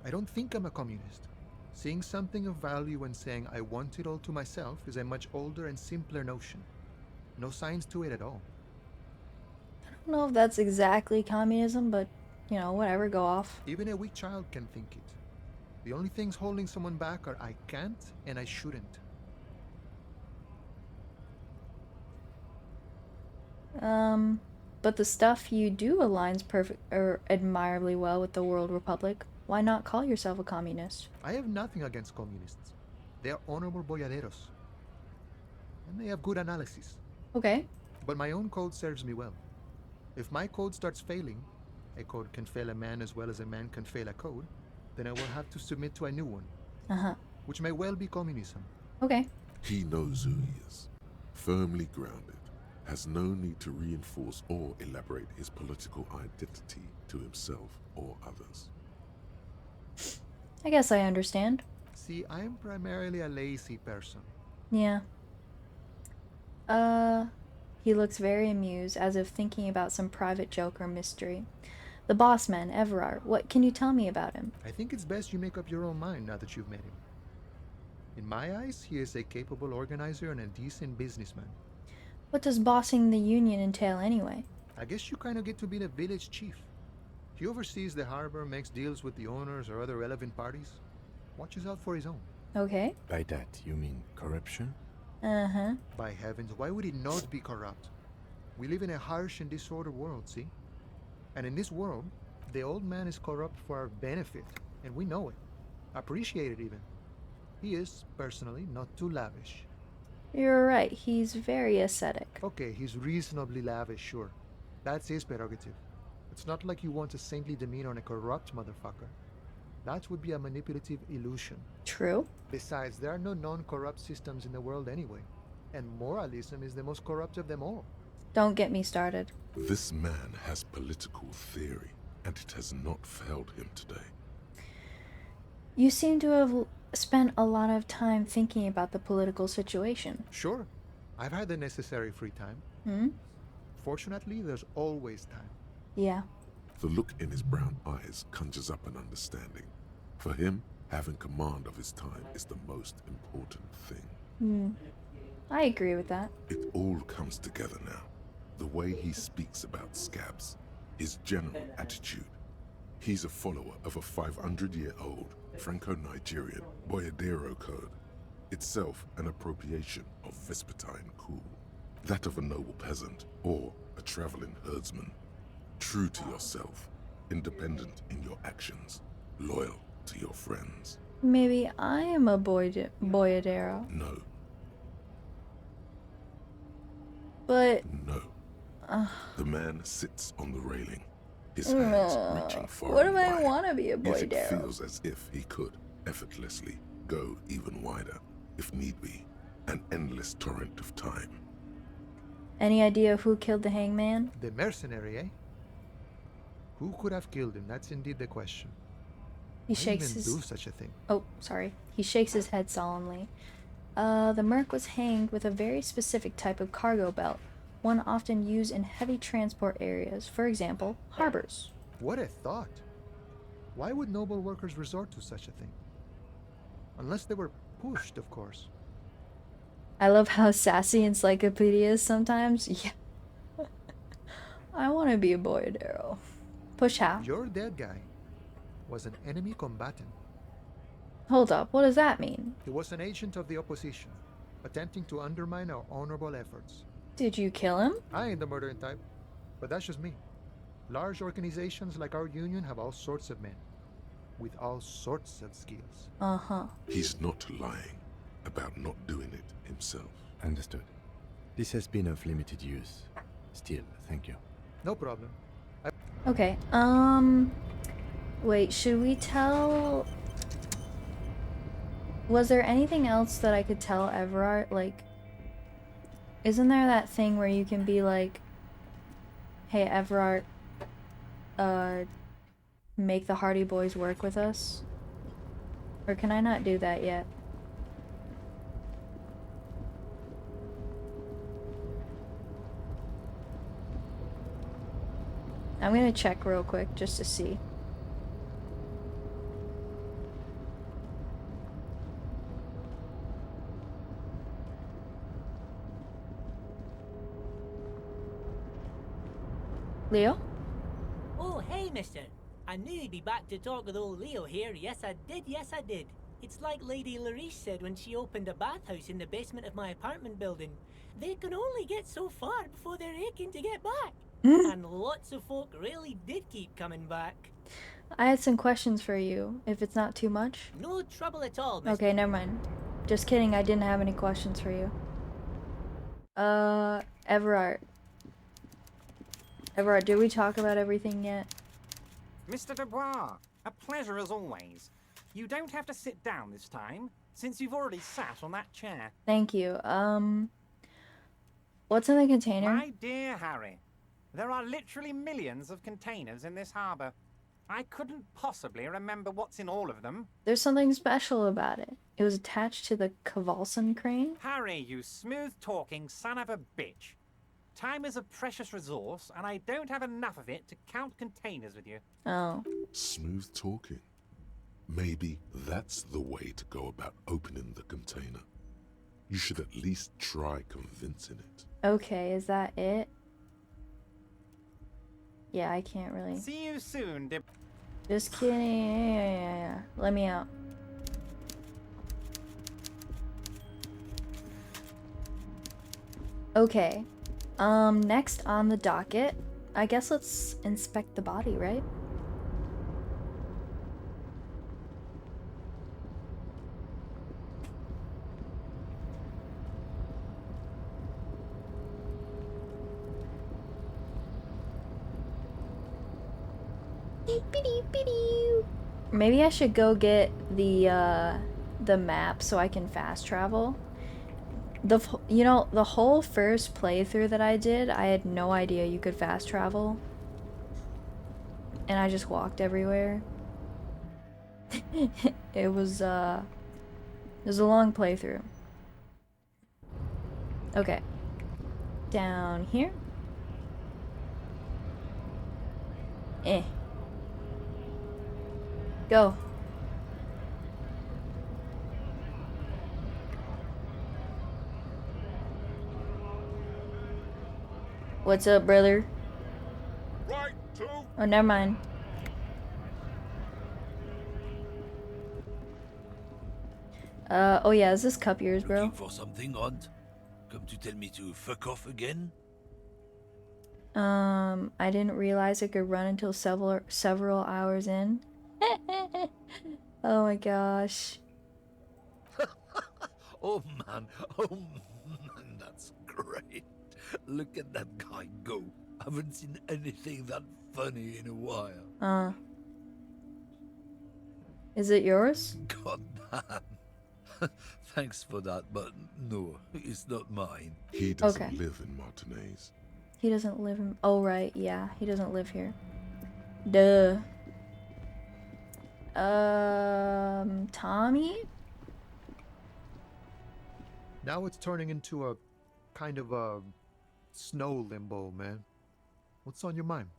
I don't think I'm a communist. Seeing something of value and saying I want it all to myself is a much older and simpler notion. No science to it at all. I don't know if that's exactly communism, but, you know, whatever, go off. Even a weak child can think it. The only things holding someone back are I can't and I shouldn't. But the stuff you do aligns perfect or admirably well with the World Republic. Why not call yourself a communist? I have nothing against communists. They are honorable boyaderos. And they have good analysis. Okay. But my own code serves me well. If my code starts failing, a code can fail a man as well as a man can fail a code, then I will have to submit to a new one. Which may well be communism. Okay. He knows who he is. Firmly grounded. Has no need to reinforce or elaborate his political identity to himself or others. I guess I understand. See, I am primarily a lazy person. Yeah. He looks very amused, as if thinking about some private joke or mystery. The boss man, Everard, what can you tell me about him? I think it's best you make up your own mind now that you've met him. In my eyes, he is a capable organizer and a decent businessman. What does bossing the union entail anyway? I guess you kind of get to be the village chief. He oversees the harbor, makes deals with the owners or other relevant parties. Watches out for his own. Okay. By that, you mean corruption? By heavens, why would he not be corrupt? We live in a harsh and disordered world, see? And in this world, the old man is corrupt for our benefit, and we know it. Appreciate it even. He is, personally, not too lavish. You're right, he's very ascetic. Okay, he's reasonably lavish, sure. That's his prerogative. It's not like you want a saintly demeanor on a corrupt motherfucker. That would be a manipulative illusion. True. Besides, there are no non-corrupt systems in the world anyway. And moralism is the most corrupt of them all. Don't get me started. This man has political theory, and it has not failed him today. You seem to have spent a lot of time thinking about the political situation. Sure. I've had the necessary free time. Fortunately, there's always time. Yeah. The look in his brown eyes conjures up an understanding. For him, having command of his time is the most important thing. I agree with that. It all comes together now. The way he speaks about scabs, his general attitude. He's a follower of a 500-year-old Franco-Nigerian Boyadero code, itself an appropriation of Vespertine cool. That of a noble peasant or a traveling herdsman. True to yourself, independent in your actions, loyal to your friends. Maybe I am a boyadero. No. But... No. The man sits on the railing, his hands reaching far What and if I wide. want to be a boy, Yet it Daryl? feels as if he could effortlessly go even wider, if need be, an endless torrent of time. Any idea who killed the hangman? The mercenary, eh? Who could have killed him? That's indeed the question. He Why shakes even his... do such a thing? Oh, sorry. He shakes his head solemnly. The merc was hanged with a very specific type of cargo belt, one often used in heavy transport areas, for example, harbors. What a thought! Why would noble workers resort to such a thing? Unless they were pushed, of course. I love how sassy Encyclopedia is sometimes. Yeah. I want to be a boy, Daryl. Push how? Your dead guy was an enemy combatant. Hold up, what does that mean? He was an agent of the opposition, attempting to undermine our honorable efforts. Did you kill him? I ain't the murdering type, but that's just me. Large organizations like our union have all sorts of men, with all sorts of skills. Uh-huh. He's not lying about not doing it himself. Understood. This has been of limited use. Still, thank you. No problem. Okay, wait, should we tell... Was there anything else that I could tell Everard? Like, isn't there that thing where you can be like, hey, Everard, make the Hardy Boys work with us? Or can I not do that yet? I'm gonna check real quick just to see. Leo? Oh, hey, mister. I knew you'd be back to talk with old Leo here. Yes, I did. It's like Lady Larice said when she opened a bathhouse in the basement of my apartment building. They can only get so far before they're aching to get back. And lots of folk really did keep coming back. I had some questions for you, if it's not too much. No trouble at all, mister. Okay, never mind. Just kidding, I didn't have any questions for you. Everard. Everard, did we talk about everything yet? Mr. Dubois, a pleasure as always. You don't have to sit down this time, since you've already sat on that chair. Thank you. What's in the container? My dear Harry, there are literally millions of containers in this harbor. I couldn't possibly remember what's in all of them. There's something special about it. It was attached to the Cavalson crane? Harry, you smooth-talking son of a bitch. Time is a precious resource, and I don't have enough of it to count containers with you. Oh. Smooth talking. Maybe that's the way to go about opening the container. You should at least try convincing it. Okay, is that it? Yeah, I can't really. See you soon, Dib. Just kidding. Yeah. Let me out. Okay. Next on the docket, I guess let's inspect the body, right? Maybe I should go get the map so I can fast travel. You know, the whole first playthrough that I did, I had no idea you could fast travel. And I just walked everywhere. It was a long playthrough. Okay. Down here. Go. What's up, brother? Right to. Oh, never mind. Oh yeah, is this cup yours, bro? Looking for something, Hunt? Come to tell me to fuck off again? I didn't realize it could run until several hours in. Oh my gosh. Oh man, that's great. Look at that guy go. Haven't seen anything that funny in a while. Is it yours? God damn. Thanks for that, but no, it's not mine. He doesn't Okay. live in Martinez. He doesn't live in... Oh, right. Yeah, he doesn't live here. Duh. Tommy? Now it's turning into a kind of a snow limbo, man. What's on your mind?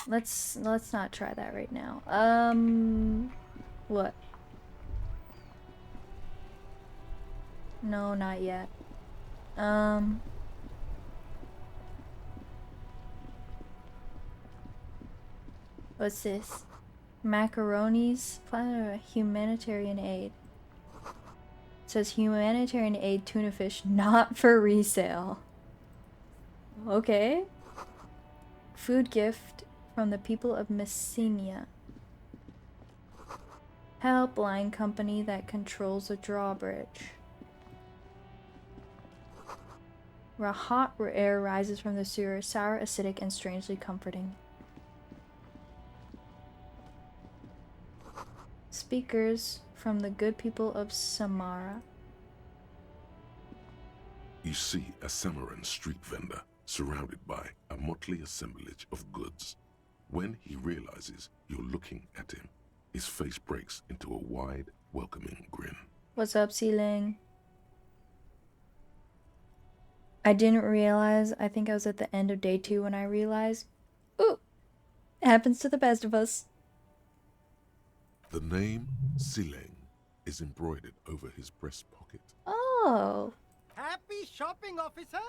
Let's not try that right now. What? No, not yet. What's this? Macaroni's Planet Humanitarian Aid. It says humanitarian aid tuna fish not for resale. Okay. Food gift from the people of Messina. Helpline company that controls a drawbridge. Where hot air rises from the sewer, sour, acidic, and strangely comforting. Speakers from the good people of Samara. You see a Samaran street vendor surrounded by a motley assemblage of goods. When he realizes you're looking at him, his face breaks into a wide, welcoming grin. What's up, Ceiling? I didn't realize. I think I was at the end of day 2 when I realized. Ooh! It happens to the best of us. The name Sileng is embroidered over his breast pocket. Oh! Happy shopping, officer!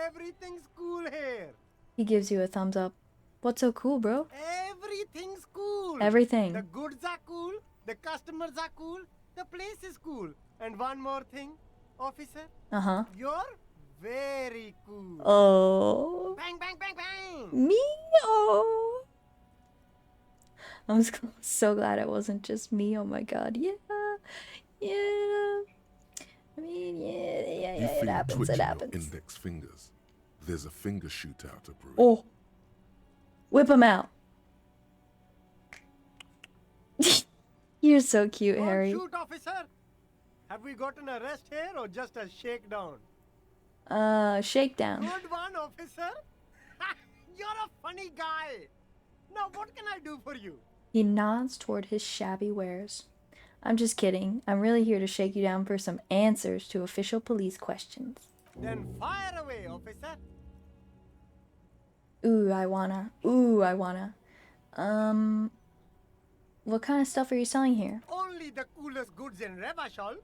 Everything's cool here. He gives you a thumbs up. What's so cool, bro? Everything's cool. Everything. The goods are cool. The customers are cool. The place is cool. And one more thing, officer. Uh-huh. You're very cool. Oh. Bang, bang, bang, bang. Me? Oh. I'm so glad it wasn't just me. Oh my god. Yeah. Yeah. I mean, yeah, You it feel happens, twitch it in your happens. index fingers. There's a finger shootout to brew. Oh. Whip him out. You're so cute, Don't Harry. shoot, officer. Have we got an arrest here or just a shakedown? Shakedown. Good one, officer. You're a funny guy. Now, what can I do for you? He nods toward his shabby wares. I'm just kidding. I'm really here to shake you down for some answers to official police questions. Then fire away, officer. Ooh, I wanna. Ooh, I wanna. What kind of stuff are you selling here? Only the coolest goods in Revachol.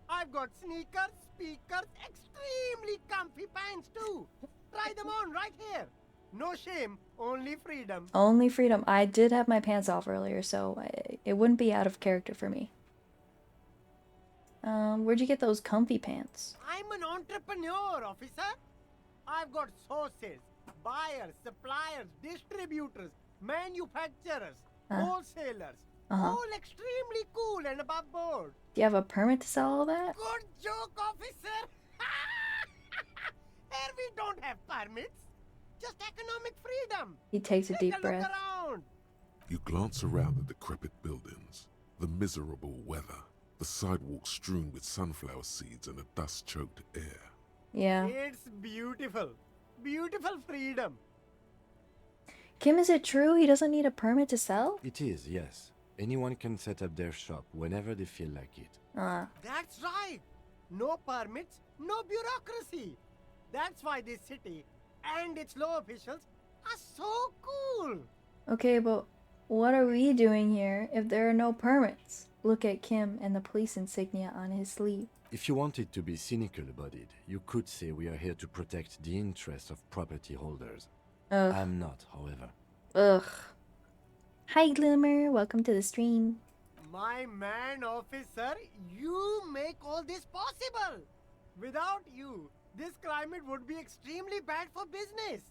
I've got sneakers, speakers, extremely comfy pants too. Try them on right here. No shame, only freedom. Only freedom. I did have my pants off earlier, so it wouldn't be out of character for me. Where'd you get those comfy pants? I'm an entrepreneur, officer. I've got sources, buyers, suppliers, distributors, manufacturers, wholesalers. All extremely cool and above board. Do you have a permit to sell all that? Good joke, officer. Here we don't have permits. Just economic freedom. He takes a deep Take breath. Look around. You glance around the decrepit buildings, the miserable weather, the sidewalks strewn with sunflower seeds and a dust-choked air. Yeah. It's beautiful. Beautiful freedom. Kim, is it true he doesn't need a permit to sell? It is, yes. Anyone can set up their shop whenever they feel like it. That's right. No permits, no bureaucracy. That's why this city and its law officials are so cool. Okay, but what are we doing here if there are no permits? Look at Kim and the police insignia on his sleeve. If you wanted to be cynical about it, you could say we are here to protect the interests of property holders. Ugh. I'm not, however. Ugh. Hi, Glimmer. Welcome to the stream. My man, officer, you make all this possible. Without you, this climate would be extremely bad for business.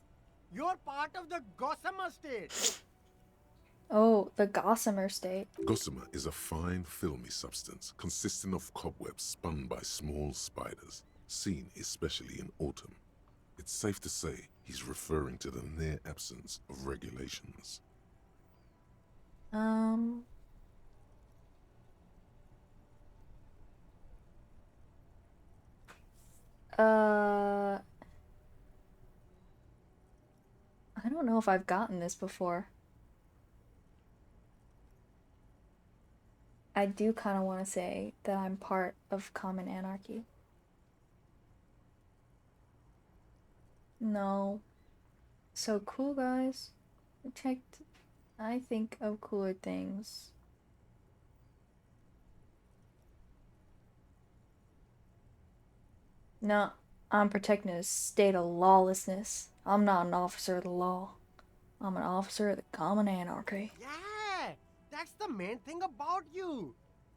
You're part of the Gossamer state. Oh, the gossamer state. Gossamer is a fine, filmy substance consisting of cobwebs spun by small spiders, seen especially in autumn. It's safe to say he's referring to the near absence of regulations. I don't know if I've gotten this before. I do kind of want to say that I'm part of Common Anarchy. No. So cool, guys. I think of cooler things. No, I'm protecting a state of lawlessness. I'm not an officer of the law. I'm an officer of the Common Anarchy. Yeah, that's the main thing about you.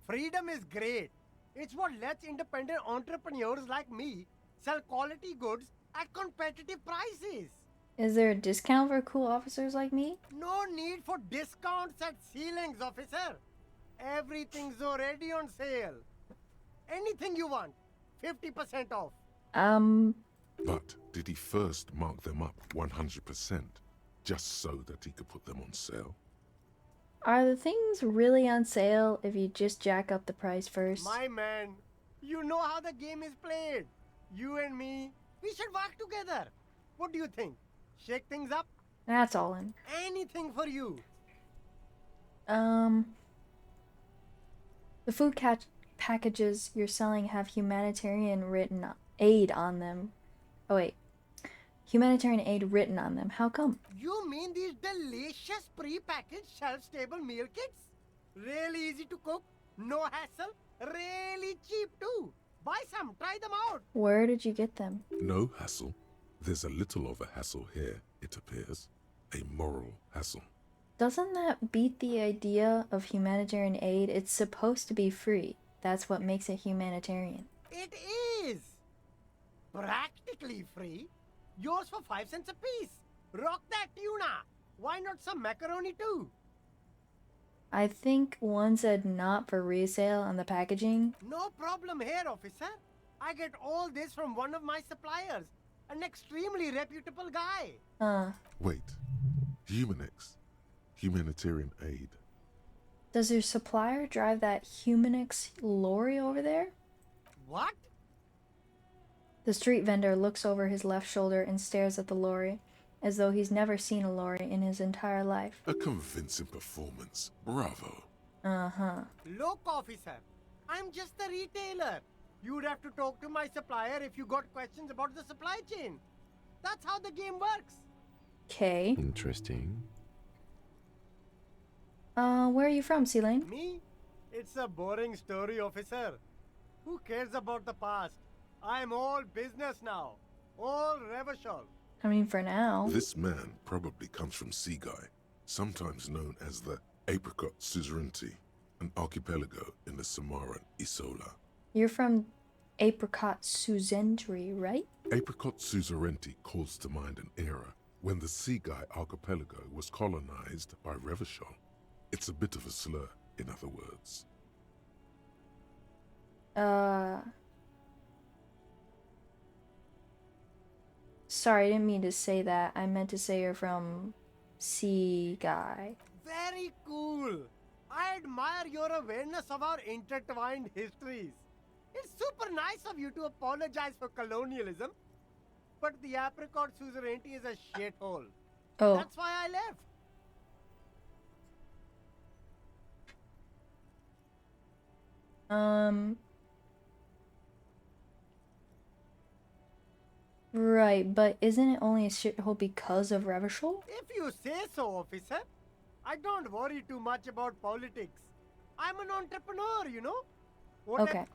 Freedom is great. It's what lets independent entrepreneurs like me sell quality goods at competitive prices. Is there a discount for cool officers like me? No need for discounts at ceilings, officer. Everything's already on sale. Anything you want, 50% off. But did he first mark them up 100%, just so that he could put them on sale? Are the things really on sale if you just jack up the price first? My man, you know how the game is played. You and me, we should work together. What do you think? Shake things up? That's all in. Anything for you. The food packages you're selling have humanitarian written aid on them. Oh wait. Humanitarian aid written on them. How come? You mean these delicious pre-packaged shelf-stable meal kits? Really easy to cook, no hassle, really cheap too. Buy some, try them out. Where did you get them? No hassle. There's a little of a hassle here, it appears. A moral hassle. Doesn't that beat the idea of humanitarian aid? It's supposed to be free. That's what makes it humanitarian. It is! Practically free. Yours for 5 cents a piece. Rock that tuna. Why not some macaroni too? I think one said not for resale on the packaging. No problem here, officer. I get all this from one of my suppliers. An extremely reputable guy. Wait. Humanix. Humanitarian aid. Does your supplier drive that Humanix lorry over there? What? The street vendor looks over his left shoulder and stares at the lorry, as though he's never seen a lorry in his entire life. A convincing performance. Bravo. Look, officer. I'm just a retailer. You'd have to talk to my supplier if you got questions about the supply chain. That's how the game works. Okay. Interesting. Where are you from, C-Lane? Me? It's a boring story, officer. Who cares about the past? I'm all business now. All Revachol. I mean, for now. This man probably comes from Seaguy, sometimes known as the Apricot Suzerainty, an archipelago in the Samaran Isola. You're from Apricot Suzerainty, right? Apricot Suzerainty calls to mind an era when the Seaguy archipelago was colonized by Revachol. It's a bit of a slur, in other words. Sorry, I didn't mean to say that. I meant to say you're from Seaguy. Very cool. I admire your awareness of our intertwined histories. It's super nice of you to apologize for colonialism. But the Apricot Suzerainty is a shithole. Oh. That's why I left. Right, but isn't it only a shithole because of Revachol? If you say so, officer. I don't worry too much about politics. I'm an entrepreneur, you know? Okay.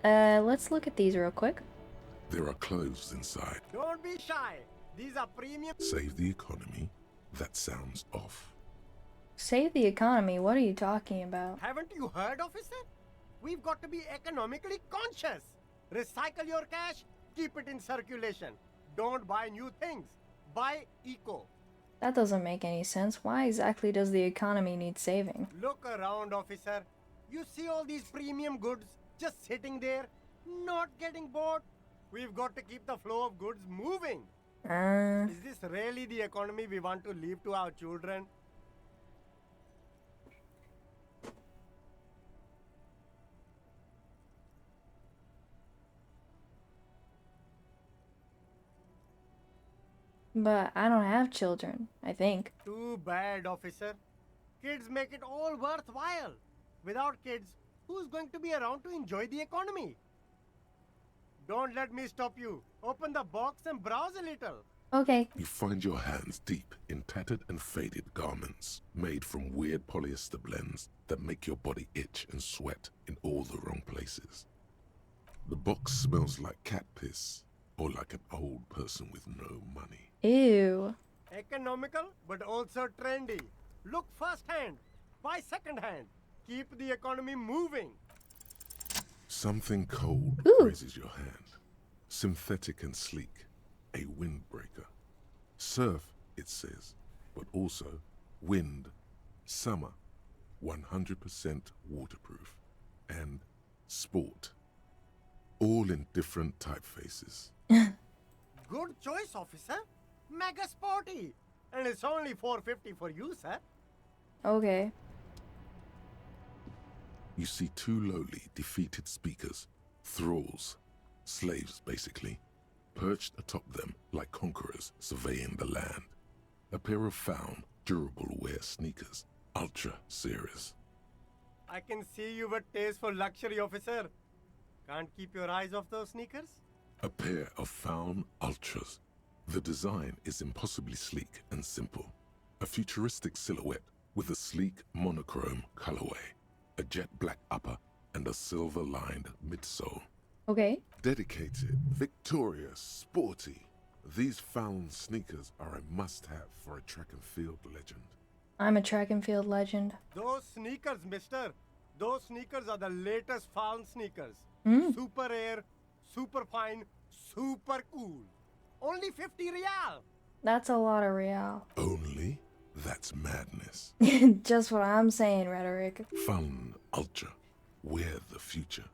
Let's look at these real quick. There are clothes inside. Don't be shy. These are premium. Save the economy? That sounds off. Save the economy? What are you talking about? Haven't you heard, officer? We've got to be economically conscious. Recycle your cash, keep it in circulation. Don't buy new things. Buy eco. That doesn't make any sense. Why exactly does the economy need saving? Look around, officer. You see all these premium goods just sitting there, not getting bought? We've got to keep the flow of goods moving. Is this really the economy we want to leave to our children? But I don't have children, I think. Too bad, officer. Kids make it all worthwhile. Without kids, who's going to be around to enjoy the economy? Don't let me stop you. Open the box and browse a little. Okay. You find your hands deep in tattered and faded garments made from weird polyester blends that make your body itch and sweat in all the wrong places. The box smells like cat piss or like an old person with no money. Ew. Economical, but also trendy. Look firsthand, buy secondhand. Keep the economy moving. Something cold grazes your hand. Synthetic and sleek. A windbreaker. Surf, it says, but also wind, summer, 100% waterproof, and sport. All in different typefaces. Good choice, officer. Mega sporty. And it's only $4.50 for you, sir. Okay. You see two lowly, defeated speakers, thralls, slaves basically, perched atop them like conquerors surveying the land. A pair of found, durable wear sneakers, Ultra series. I can see you've a taste for luxury, officer. Can't keep your eyes off those sneakers? A pair of found Ultras. The design is impossibly sleek and simple. A futuristic silhouette with a sleek monochrome colorway, a jet black upper, and a silver-lined midsole. Okay. Dedicated, victorious, sporty. These found sneakers are a must-have for a track and field legend. I'm a track and field legend. Those sneakers, mister. Those sneakers are the latest found sneakers. Super air, super fine, super cool. Only 50 real. That's a lot of real. Only? That's madness. Just what I'm saying, rhetoric. Found Ultra. We're the future.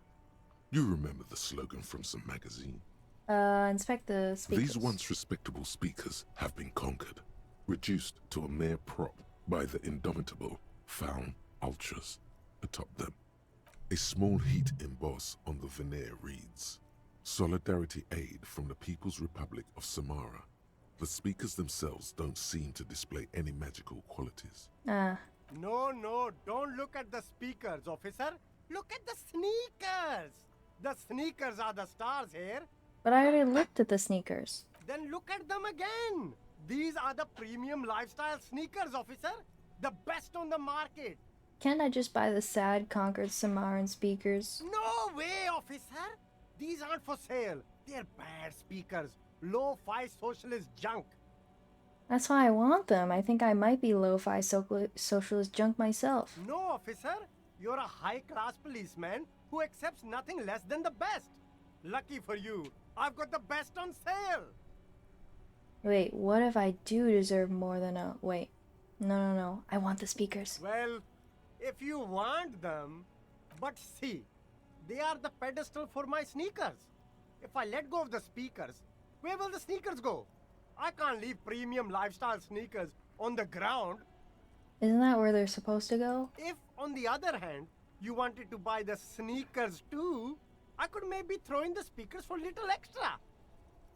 You remember the slogan from some magazine? Inspect the speakers. These once respectable speakers have been conquered, reduced to a mere prop by the indomitable found Ultras atop them. A small heat emboss on the veneer reads, Solidarity Aid from the People's Republic of Samara. The speakers themselves don't seem to display any magical qualities. No, don't look at the speakers, officer. Look at the sneakers. The sneakers are the stars here. But I already looked at the sneakers. Then look at them again. These are the premium lifestyle sneakers, officer. The best on the market. Can't I just buy the sad, conquered Samaran speakers? No way, officer. These aren't for sale. They're bad speakers. Lo-fi socialist junk. That's why I want them. I think I might be lo-fi socialist junk myself. No, officer. You're a high-class policeman who accepts nothing less than the best. Lucky for you, I've got the best on sale. Wait, what if I do deserve more than a... Wait. No. I want the speakers. Well, if you want them, but see, they are the pedestal for my sneakers. If I let go of the speakers, where will the sneakers go? I can't leave premium lifestyle sneakers on the ground. Isn't that where they're supposed to go? If, on the other hand, you wanted to buy the sneakers too, I could maybe throw in the speakers for little extra.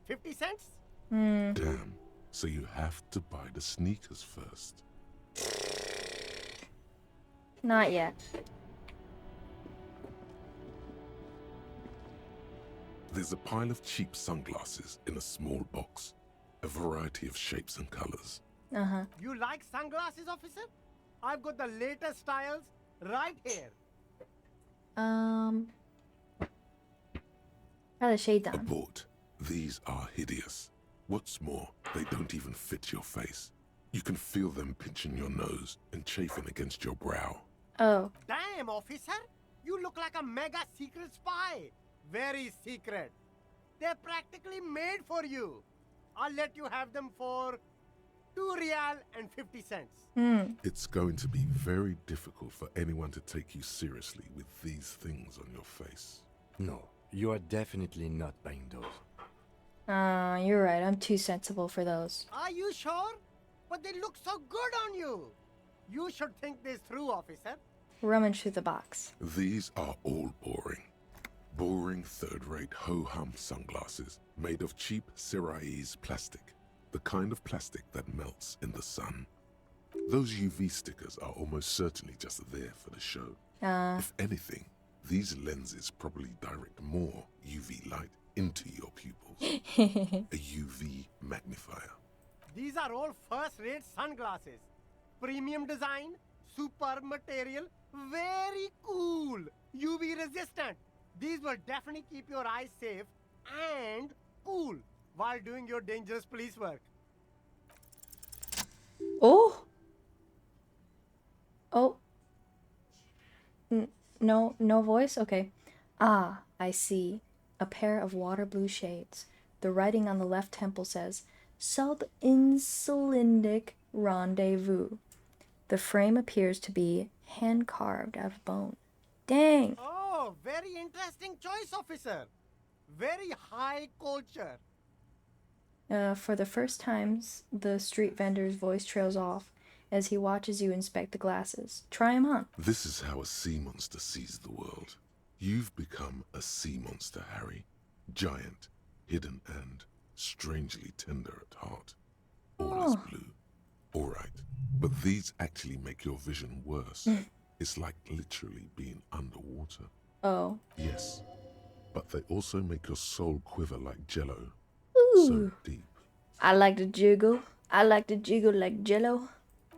50 cents? Damn. So you have to buy the sneakers first. Not yet. There's a pile of cheap sunglasses in a small box. A variety of shapes and colors. You like sunglasses, officer? I've got the latest styles right here. Try the shade down. Abort. These are hideous. What's more, they don't even fit your face. You can feel them pinching your nose and chafing against your brow. Oh. Damn, officer! You look like a mega secret spy. Very secret. They're practically made for you. I'll let you have them for 2 real and 50 cents. It's going to be very difficult for anyone to take you seriously with these things on your face. No, you are definitely not buying those. You're right. I'm too sensible for those. Are you sure? But they look so good on you. You should think this through, officer. Rummage through the box. These are all boring. Boring third-rate ho-hum sunglasses made of cheap Syrahese plastic. The kind of plastic that melts in the sun. Those UV stickers are almost certainly just there for the show. If anything, these lenses probably direct more UV light into your pupils. A UV magnifier. These are all first-rate sunglasses. Premium design, superb material, very cool. UV resistant. These will definitely keep your eyes safe and cool while doing your dangerous police work. Oh. Oh. No voice? Okay. Ah, I see. A pair of water blue shades. The writing on the left temple says, Sub-insulindic rendezvous. The frame appears to be hand-carved out of bone. Dang! Oh, very interesting choice, officer. Very high culture. For the first times, the street vendor's voice trails off as he watches you inspect the glasses. Try 'em on. This is how a sea monster sees the world. You've become a sea monster, Harry. Giant, hidden, and strangely tender at heart. All is blue. Alright, but these actually make your vision worse. It's like literally being underwater. Oh. Yes, but they also make your soul quiver like jello. Ooh. So deep. I like to jiggle. I like to jiggle like jello.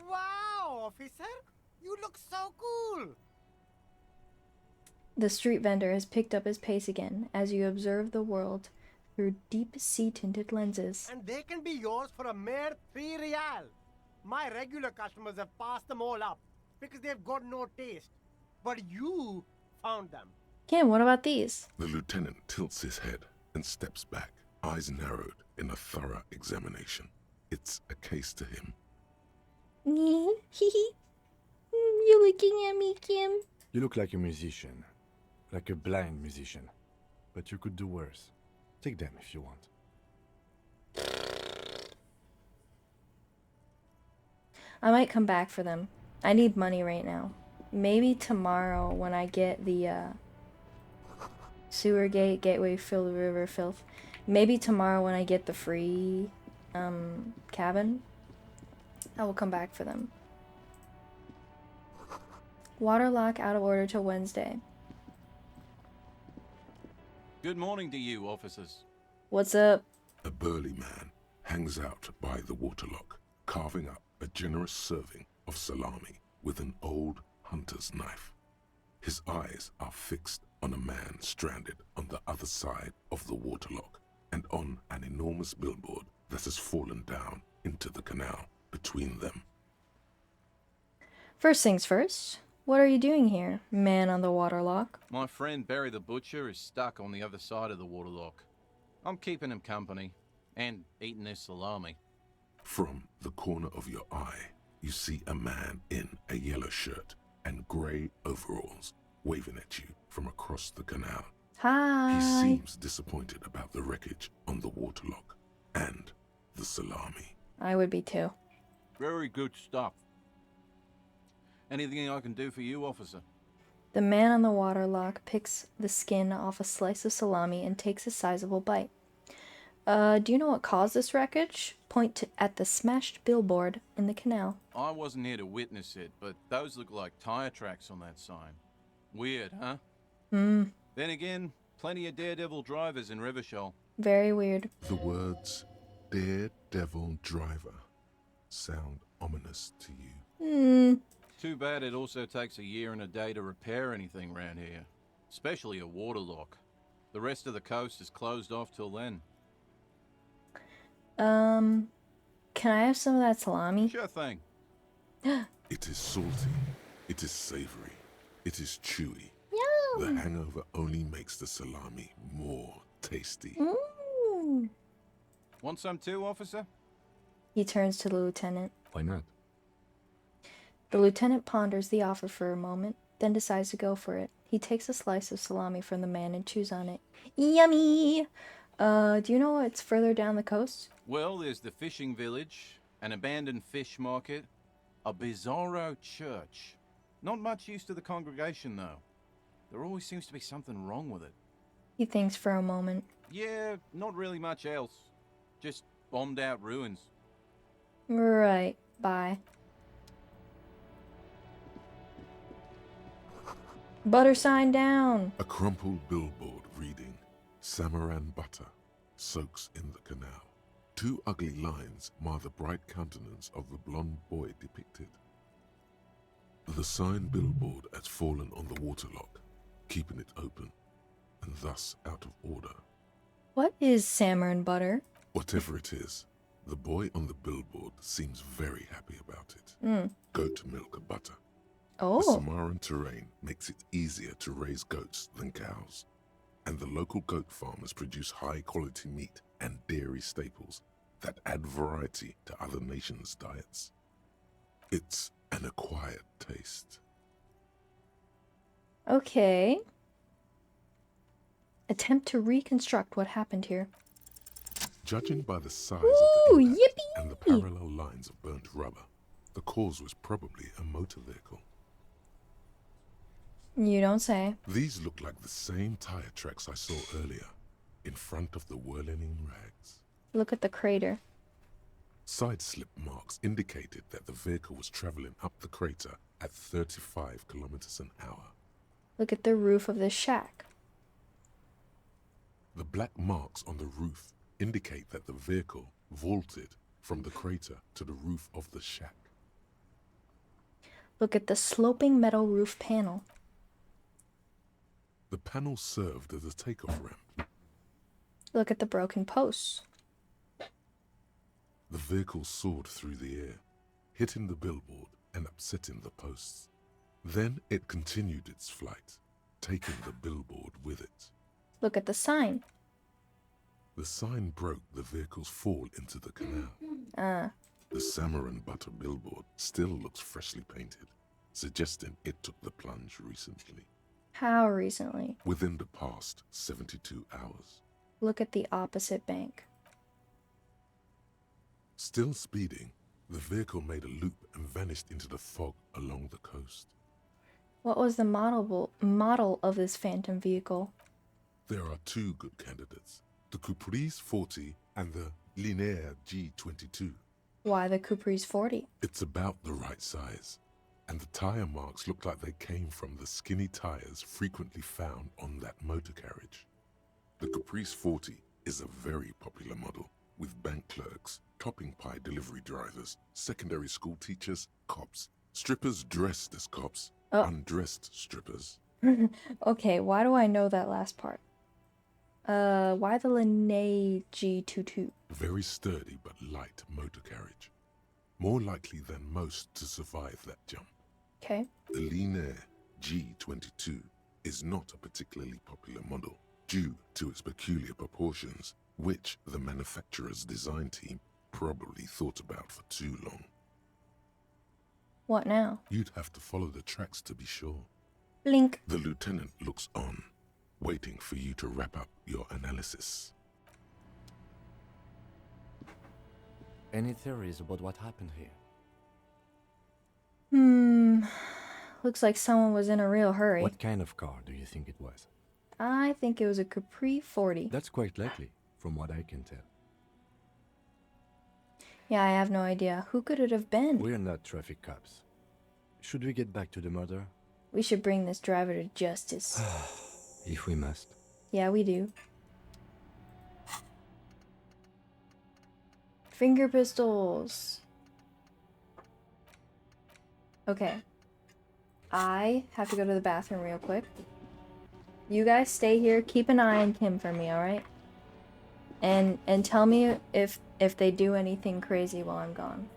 Wow, officer. You look so cool. The street vendor has picked up his pace again as you observe the world through deep sea-tinted lenses. And they can be yours for a mere 3 real. My regular customers have passed them all up because they've got no taste. But you found them. Kim, what about these? The lieutenant tilts his head and steps back, eyes narrowed in a thorough examination. It's a case to him. You looking at me, Kim? You look like a musician. Like a blind musician. But you could do worse. Take them if you want. I might come back for them. I need money right now. Maybe tomorrow when I get the sewer gate, gateway, fill the river, filth. Maybe tomorrow when I get the free cabin, I will come back for them. Water lock out of order till Wednesday. Good morning to you, officers. What's up? A burly man hangs out by the waterlock, carving up a generous serving of salami with an old hunter's knife. His eyes are fixed on a man stranded on the other side of the waterlock and on an enormous billboard that has fallen down into the canal between them. First things first. What are you doing here, man on the waterlock? My friend Barry the Butcher is stuck on the other side of the waterlock. I'm keeping him company and eating his salami. From the corner of your eye, you see a man in a yellow shirt and grey overalls waving at you from across the canal. Hi. He seems disappointed about the wreckage on the waterlock and the salami. I would be too. Very good stuff. Anything I can do for you, officer? The man on the waterlock picks the skin off a slice of salami and takes a sizable bite. Do you know what caused this wreckage? Point at the smashed billboard in the canal. I wasn't here to witness it, but those look like tire tracks on that sign. Weird, huh? Then again, plenty of daredevil drivers in Rivershoal. Very weird. The words daredevil driver sound ominous to you. Too bad it also takes a year and a day to repair anything around here. Especially a waterlock. The rest of the coast is closed off till then. Can I have some of that salami? Sure thing. It is salty. It is savory. It is chewy. Yum. The hangover only makes the salami more tasty. Mm. Want some too, officer? He turns to the lieutenant. Why not? The lieutenant ponders the offer for a moment, then decides to go for it. He takes a slice of salami from the man and chews on it. Yummy! Do you know what's further down the coast? Well, there's the fishing village, an abandoned fish market, a bizarro church. Not much use to the congregation, though. There always seems to be something wrong with it. He thinks for a moment. Yeah, not really much else. Just bombed out ruins. Right. Bye. Butter sign down. A crumpled billboard reading, Samaran butter soaks in the canal. Two ugly lines mar the bright countenance of the blonde boy depicted. The sign billboard has fallen on the waterlock, keeping it open, and thus out of order. What is Samaran butter? Whatever it is, the boy on the billboard seems very happy about it. Goat milk butter. Oh. The Samaran terrain makes it easier to raise goats than cows, and the local goat farmers produce high-quality meat and dairy staples that add variety to other nations' diets. It's an acquired taste. Okay. Attempt to reconstruct what happened here. Judging by the size Ooh, of the impact yippee! and the parallel lines of burnt rubber, the cause was probably a motor vehicle. You don't say. These look like the same tire tracks I saw earlier, in front of the whirling rags. Look at the crater. Side slip marks indicated that the vehicle was traveling up the crater at 35 kilometers an hour. Look at the roof of this shack. The black marks on the roof indicate that the vehicle vaulted from the crater to the roof of the shack. Look at the sloping metal roof panel. The panel served as a takeoff ramp. Look at the broken posts. The vehicle soared through the air, hitting the billboard and upsetting the posts. Then it continued its flight, taking the billboard with it. Look at the sign. The sign broke the vehicle's fall into the canal. The Samaran butter billboard still looks freshly painted, suggesting it took the plunge recently. How recently? Within the past 72 hours. Look at the opposite bank. Still speeding, the vehicle made a loop and vanished into the fog along the coast. What was the model of this phantom vehicle? There are two good candidates, the Caprice 40 and the Linéaire G22. Why the Caprice 40? It's about the right size, and the tire marks look like they came from the skinny tires frequently found on that motor carriage. The Caprice 40 is a very popular model, with bank clerks, topping pie delivery drivers, secondary school teachers, cops, strippers dressed as cops, undressed strippers. Okay, why do I know that last part? Why the Linéaire G22? Very sturdy but light motor carriage. More likely than most to survive that jump. Okay. The Linéaire G22 is not a particularly popular model due to its peculiar proportions, which the manufacturer's design team probably thought about for too long. What now? You'd have to follow the tracks to be sure. Blink. The lieutenant looks on, waiting for you to wrap up your analysis. Any theories about what happened here? Looks like someone was in a real hurry. What kind of car do you think it was? I think it was a Capri 40. That's quite likely, from what I can tell. Yeah, I have no idea. Who could it have been? We're not traffic cops. Should we get back to the murder? We should bring this driver to justice. If we must. Yeah, we do. Finger pistols. Okay. I have to go to the bathroom real quick. You guys stay here. Keep an eye on Kim for me, alright? And tell me if they do anything crazy while I'm gone.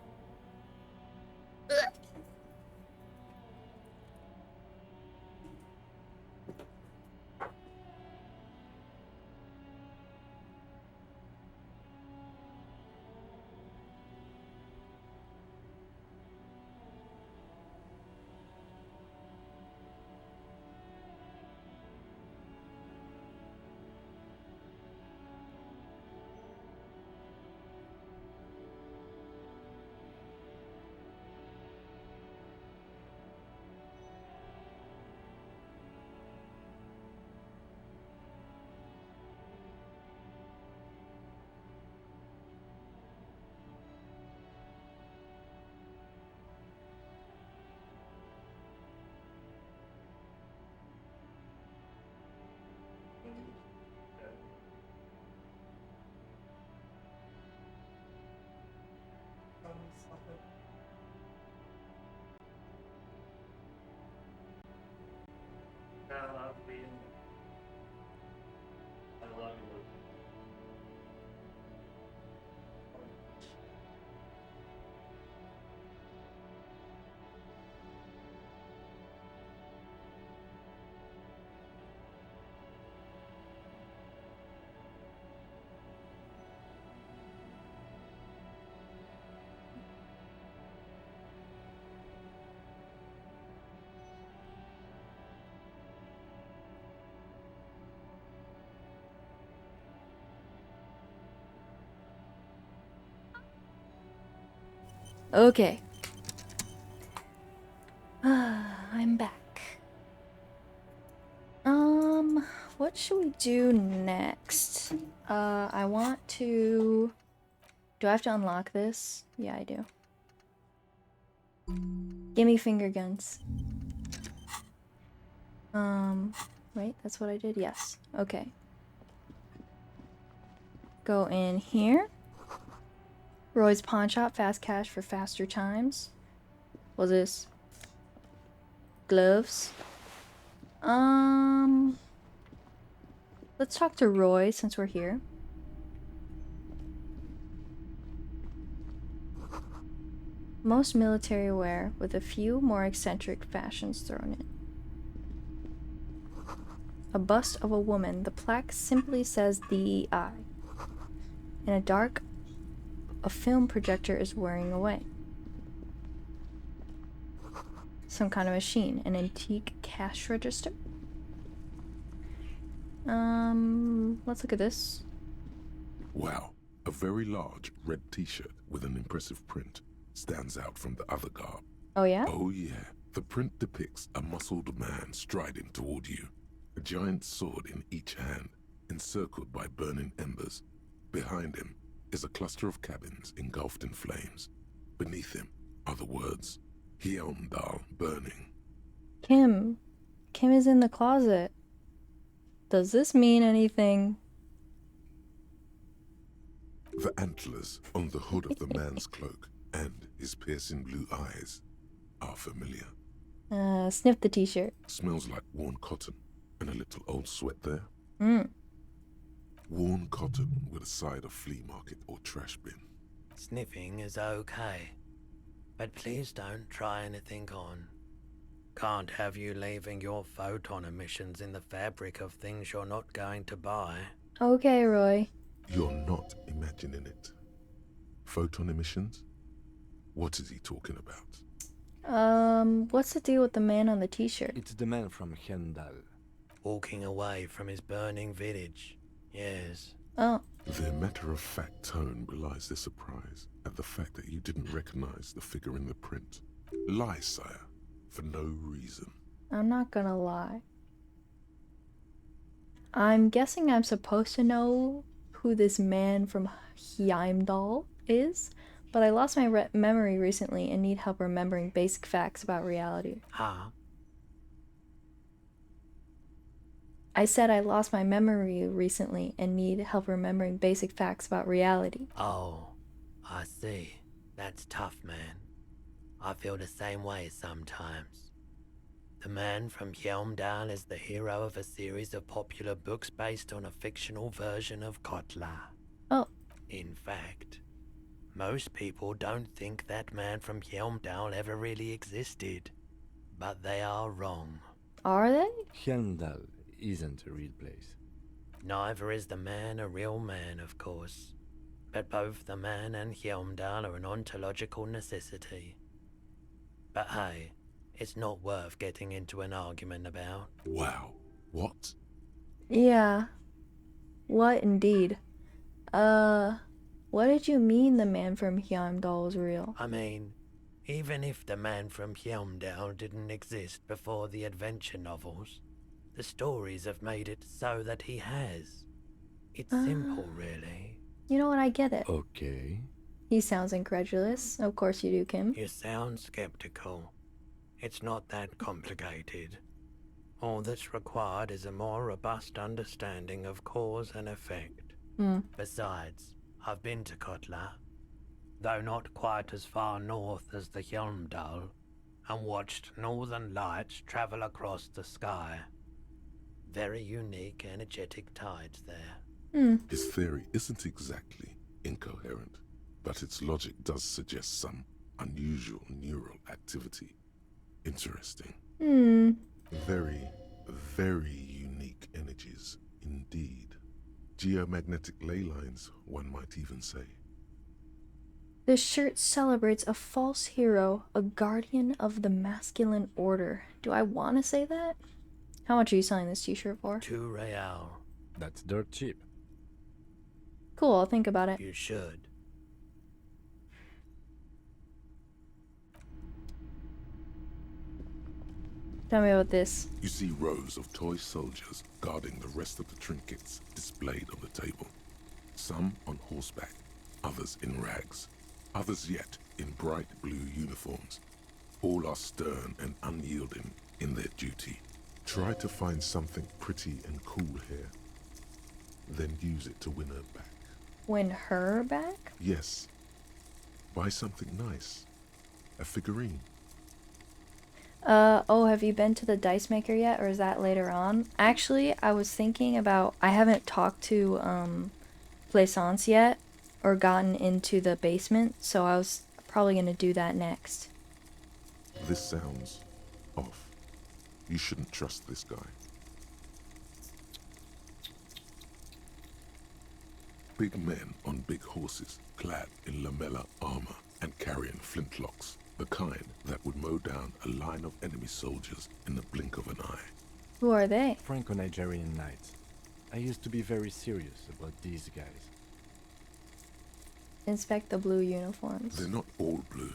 Okay. I'm back. What should we do next? I want to... Do I have to unlock this? Yeah, I do. Gimme finger guns. Right? That's what I did? Yes. Okay. Go in here. Roy's Pawn Shop, fast cash for faster times. What's this? Gloves. Let's talk to Roy since we're here. Most military wear with a few more eccentric fashions thrown in. A bust of a woman. The plaque simply says DEI. In a dark, a film projector is whirring away. Some kind of machine. An antique cash register. Let's look at this. Wow, a very large red t-shirt with an impressive print stands out from the other garb. Oh yeah? Oh yeah, the print depicts a muscled man striding toward you, a giant sword in each hand, encircled by burning embers. Behind him is a cluster of cabins engulfed in flames. Beneath him are the words, Hjelmdal burning. Kim. Kim is in the closet. Does this mean anything? The antlers on the hood of the man's cloak and his piercing blue eyes are familiar. Sniff the t-shirt. Smells like worn cotton and a little old sweat there. Worn cotton with a side of flea market or trash bin. Sniffing is okay, but please don't try anything on. Can't have you leaving your photon emissions in the fabric of things you're not going to buy. Okay, Roy. You're not imagining it. Photon emissions? What is he talking about? What's the deal with the man on the t-shirt? It's the man from Hjelmdal. Walking away from his burning village. Yes. Oh. Their matter-of-fact tone belies their surprise at the fact that you didn't recognize the figure in the print. Lie, sire, for no reason. I'm not gonna lie. I'm guessing I'm supposed to know who this man from Hjelmdal is, but I lost my memory recently and need help remembering basic facts about reality. Huh? I said I lost my memory recently and need help remembering basic facts about reality. Oh, I see. That's tough, man. I feel the same way sometimes. The man from Hjelmdal is the hero of a series of popular books based on a fictional version of Kotla. Oh. In fact, most people don't think that man from Hjelmdal ever really existed. But they are wrong. Are they? Hjelmdal isn't a real place. Neither is the man a real man, of course. But both the man and Hjelmdal are an ontological necessity. But hey, it's not worth getting into an argument about. Wow. What? Yeah. What indeed? What did you mean the man from Hjelmdal was real? I mean, even if the man from Hjelmdal didn't exist before the adventure novels, the stories have made it so that he has. It's simple, really. You know what, I get it. Okay. He sounds incredulous. Of course you do, Kim. You sound skeptical. It's not that complicated. All that's required is a more robust understanding of cause and effect. Besides, I've been to Kotla, though not quite as far north as the Hjelmdal, and watched northern lights travel across the sky. Very unique, energetic tides there. His theory isn't exactly incoherent, but its logic does suggest some unusual neural activity. Interesting. Very, very unique energies indeed. Geomagnetic ley lines, one might even say. This shirt celebrates a false hero, a guardian of the masculine order. Do I want to say that? How much are you selling this t-shirt for? 2 real. That's dirt cheap. Cool, I'll think about it. You should. Tell me about this. You see rows of toy soldiers guarding the rest of the trinkets displayed on the table. Some on horseback, others in rags, others yet in bright blue uniforms. All are stern and unyielding in their duty. Try to find something pretty and cool here, then use it to win her back. Win her back? Yes. Buy something nice. A figurine. Oh, have you been to the dice maker yet, or is that later on? Actually, I was thinking about, I haven't talked to, Plaisance yet, or gotten into the basement, so I was probably gonna do that next. This sounds off. You shouldn't trust this guy. Big men on big horses, clad in lamella armor and carrying flintlocks. The kind that would mow down a line of enemy soldiers in the blink of an eye. Who are they? Franco-Nigerian knights. I used to be very serious about these guys. Inspect the blue uniforms. They're not all blue.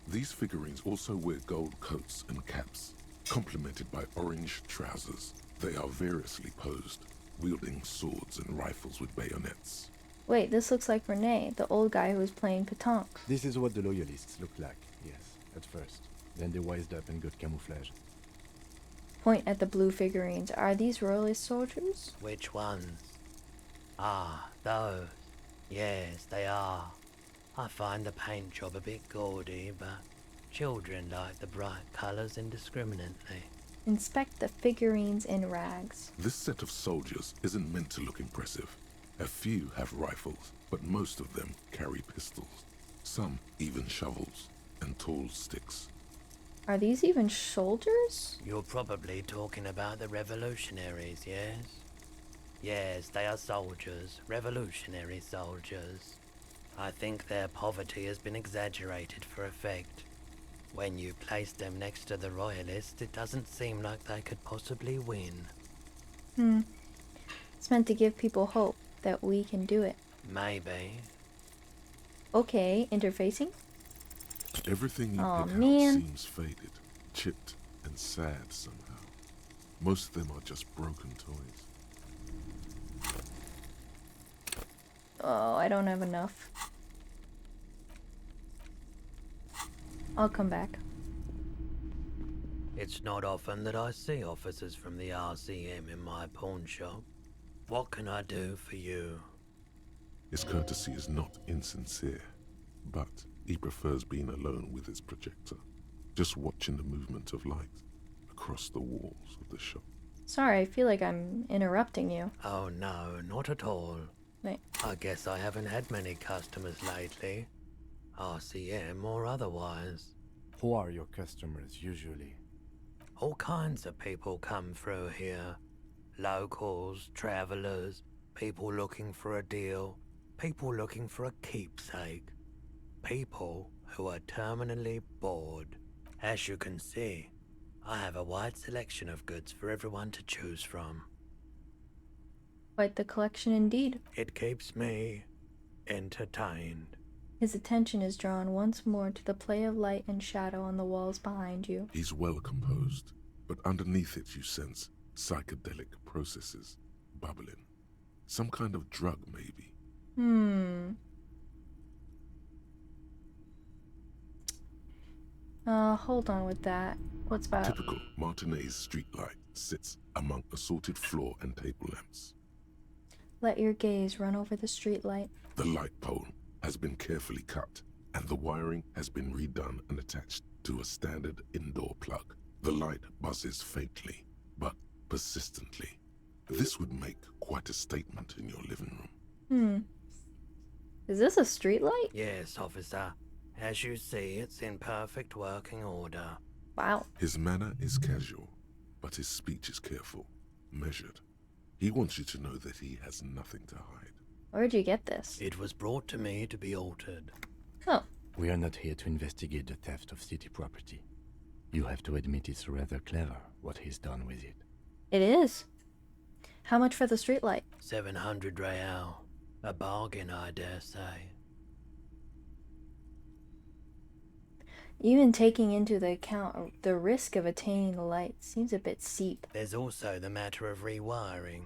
These figurines also wear gold coats and caps, complemented by orange trousers. They are variously posed, wielding swords and rifles with bayonets. Wait, this looks like Rene, the old guy who was playing pétanque. This is what the loyalists look like, yes, at first. Then they wised up and got camouflage. Point at the blue figurines. Are these royalist soldiers? Which ones? Ah, those. Yes, they are. I find the paint job a bit gaudy, but children like the bright colours indiscriminately. Inspect the figurines in rags. This set of soldiers isn't meant to look impressive. A few have rifles, but most of them carry pistols. Some even shovels and tall sticks. Are these even soldiers? You're probably talking about the revolutionaries, yes? Yes, they are soldiers, revolutionary soldiers. I think their poverty has been exaggerated for effect. When you place them next to the royalists, it doesn't seem like they could possibly win. It's meant to give people hope that we can do it. Maybe. Okay, interfacing? Everything you Aw, pick man. out seems faded, chipped, and sad somehow. Most of them are just broken toys. Oh, I don't have enough. I'll come back. It's not often that I see officers from the RCM in my pawn shop. What can I do for you? His courtesy is not insincere, but he prefers being alone with his projector, just watching the movement of light across the walls of the shop. Sorry, I feel like I'm interrupting you. Oh no, not at all. Wait. I guess I haven't had many customers lately. RCM or otherwise. Who are your customers usually? All kinds of people come through here. Locals, travelers, people looking for a deal, people looking for a keepsake. People who are terminally bored. As you can see, I have a wide selection of goods for everyone to choose from. Quite the collection indeed. It keeps me entertained. His attention is drawn once more to the play of light and shadow on the walls behind you. He's well composed, but underneath it you sense psychedelic processes bubbling. Some kind of drug, maybe. Hold on with that. What's about... Typical Martinez streetlight sits among assorted floor and table lamps. Let your gaze run over the streetlight. The light pole has been carefully cut, and the wiring has been redone and attached to a standard indoor plug. The light buzzes faintly, but persistently. This would make quite a statement in your living room. Is this a streetlight? Yes, officer. As you see, it's in perfect working order. Wow. His manner is casual, but his speech is careful, measured. He wants you to know that he has nothing to hide. Where'd you get this? It was brought to me to be altered. Oh. We are not here to investigate the theft of city property. You have to admit it's rather clever what he's done with it. It is. How much for the streetlight? 700 real. A bargain, I dare say. Even taking into the account the risk of attaining the light seems a bit steep. There's also the matter of rewiring,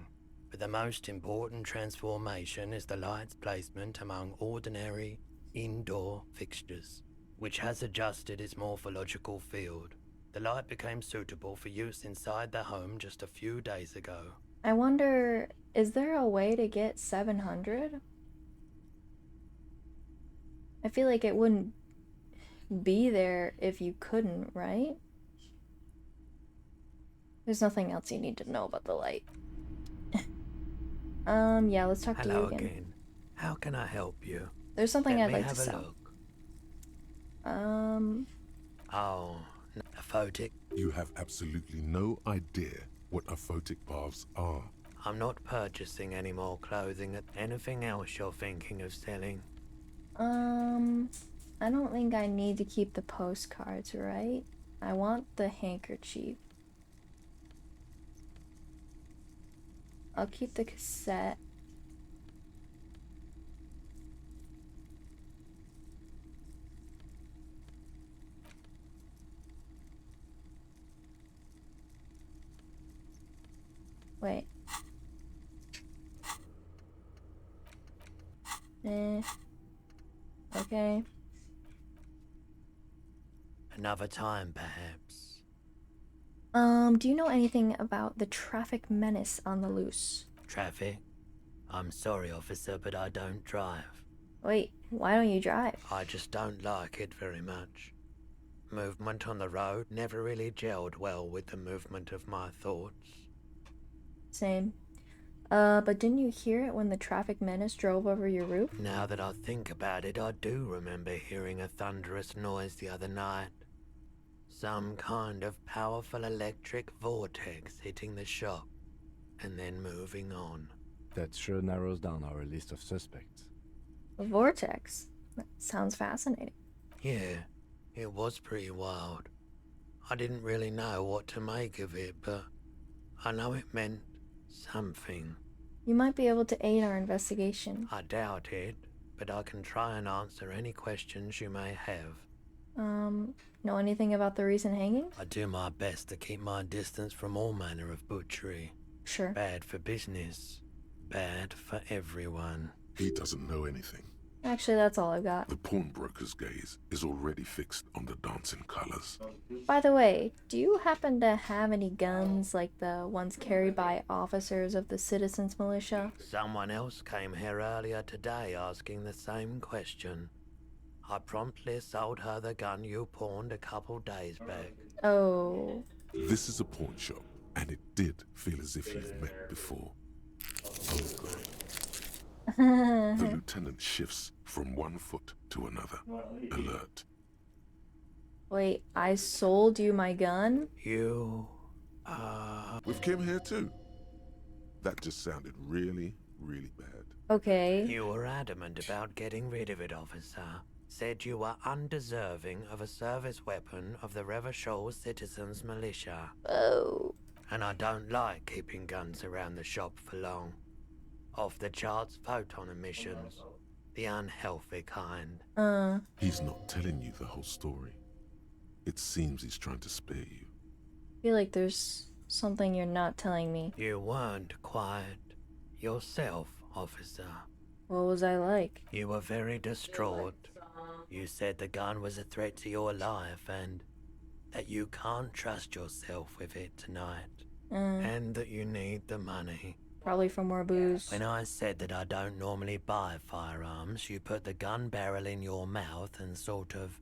but the most important transformation is the light's placement among ordinary indoor fixtures, which has adjusted its morphological field. The light became suitable for use inside the home just a few days ago. I wonder, is there a way to get 700? I feel like it wouldn't be there if you couldn't, right? There's nothing else you need to know about the light. Yeah, let's talk to you again. How can I help you? There's something Let I'd me like to have a sell. look. Oh, a photic? You have absolutely no idea what aphotic baths are. I'm not purchasing any more clothing. Anything else you're thinking of selling? I don't think I need to keep the postcards, right? I want the handkerchief. I'll keep the cassette. Wait. Okay. Another time, perhaps. Do you know anything about the traffic menace on the loose? Traffic? I'm sorry, officer, but I don't drive. Wait, why don't you drive? I just don't like it very much. Movement on the road never really gelled well with the movement of my thoughts. Same. But didn't you hear it when the traffic menace drove over your roof? Now that I think about it, I do remember hearing a thunderous noise the other night. Some kind of powerful electric vortex hitting the shop, and then moving on. That sure narrows down our list of suspects. A vortex? That sounds fascinating. Yeah, it was pretty wild. I didn't really know what to make of it, but I know it meant something. You might be able to aid our investigation. I doubt it, but I can try and answer any questions you may have. Know anything about the recent hanging? I do my best to keep my distance from all manner of butchery. Sure. Bad for business. Bad for everyone. He doesn't know anything. Actually, that's all I've got. The pawnbroker's gaze is already fixed on the dancing colors. By the way, do you happen to have any guns like the ones carried by officers of the Citizens Militia? Someone else came here earlier today asking the same question. I promptly sold her the gun you pawned a couple days back. Oh. This is a pawn shop, and it did feel as if you've met before. Oh god. The lieutenant shifts from one foot to another. Alert. Wait, I sold you my gun? We've came here too. That just sounded really, really bad. Okay. You were adamant about getting rid of it, officer. Said you were undeserving of a service weapon of the Revachol Citizens Militia. Oh. And I don't like keeping guns around the shop for long. Off the charts photon emissions. The unhealthy kind. He's not telling you the whole story. It seems he's trying to spare you. I feel like there's something you're not telling me. You weren't quiet yourself, officer. What was I like? You were very distraught. You said the gun was a threat to your life and that you can't trust yourself with it tonight. And that you need the money. Probably for more booze. When I said that I don't normally buy firearms, you put the gun barrel in your mouth and sort of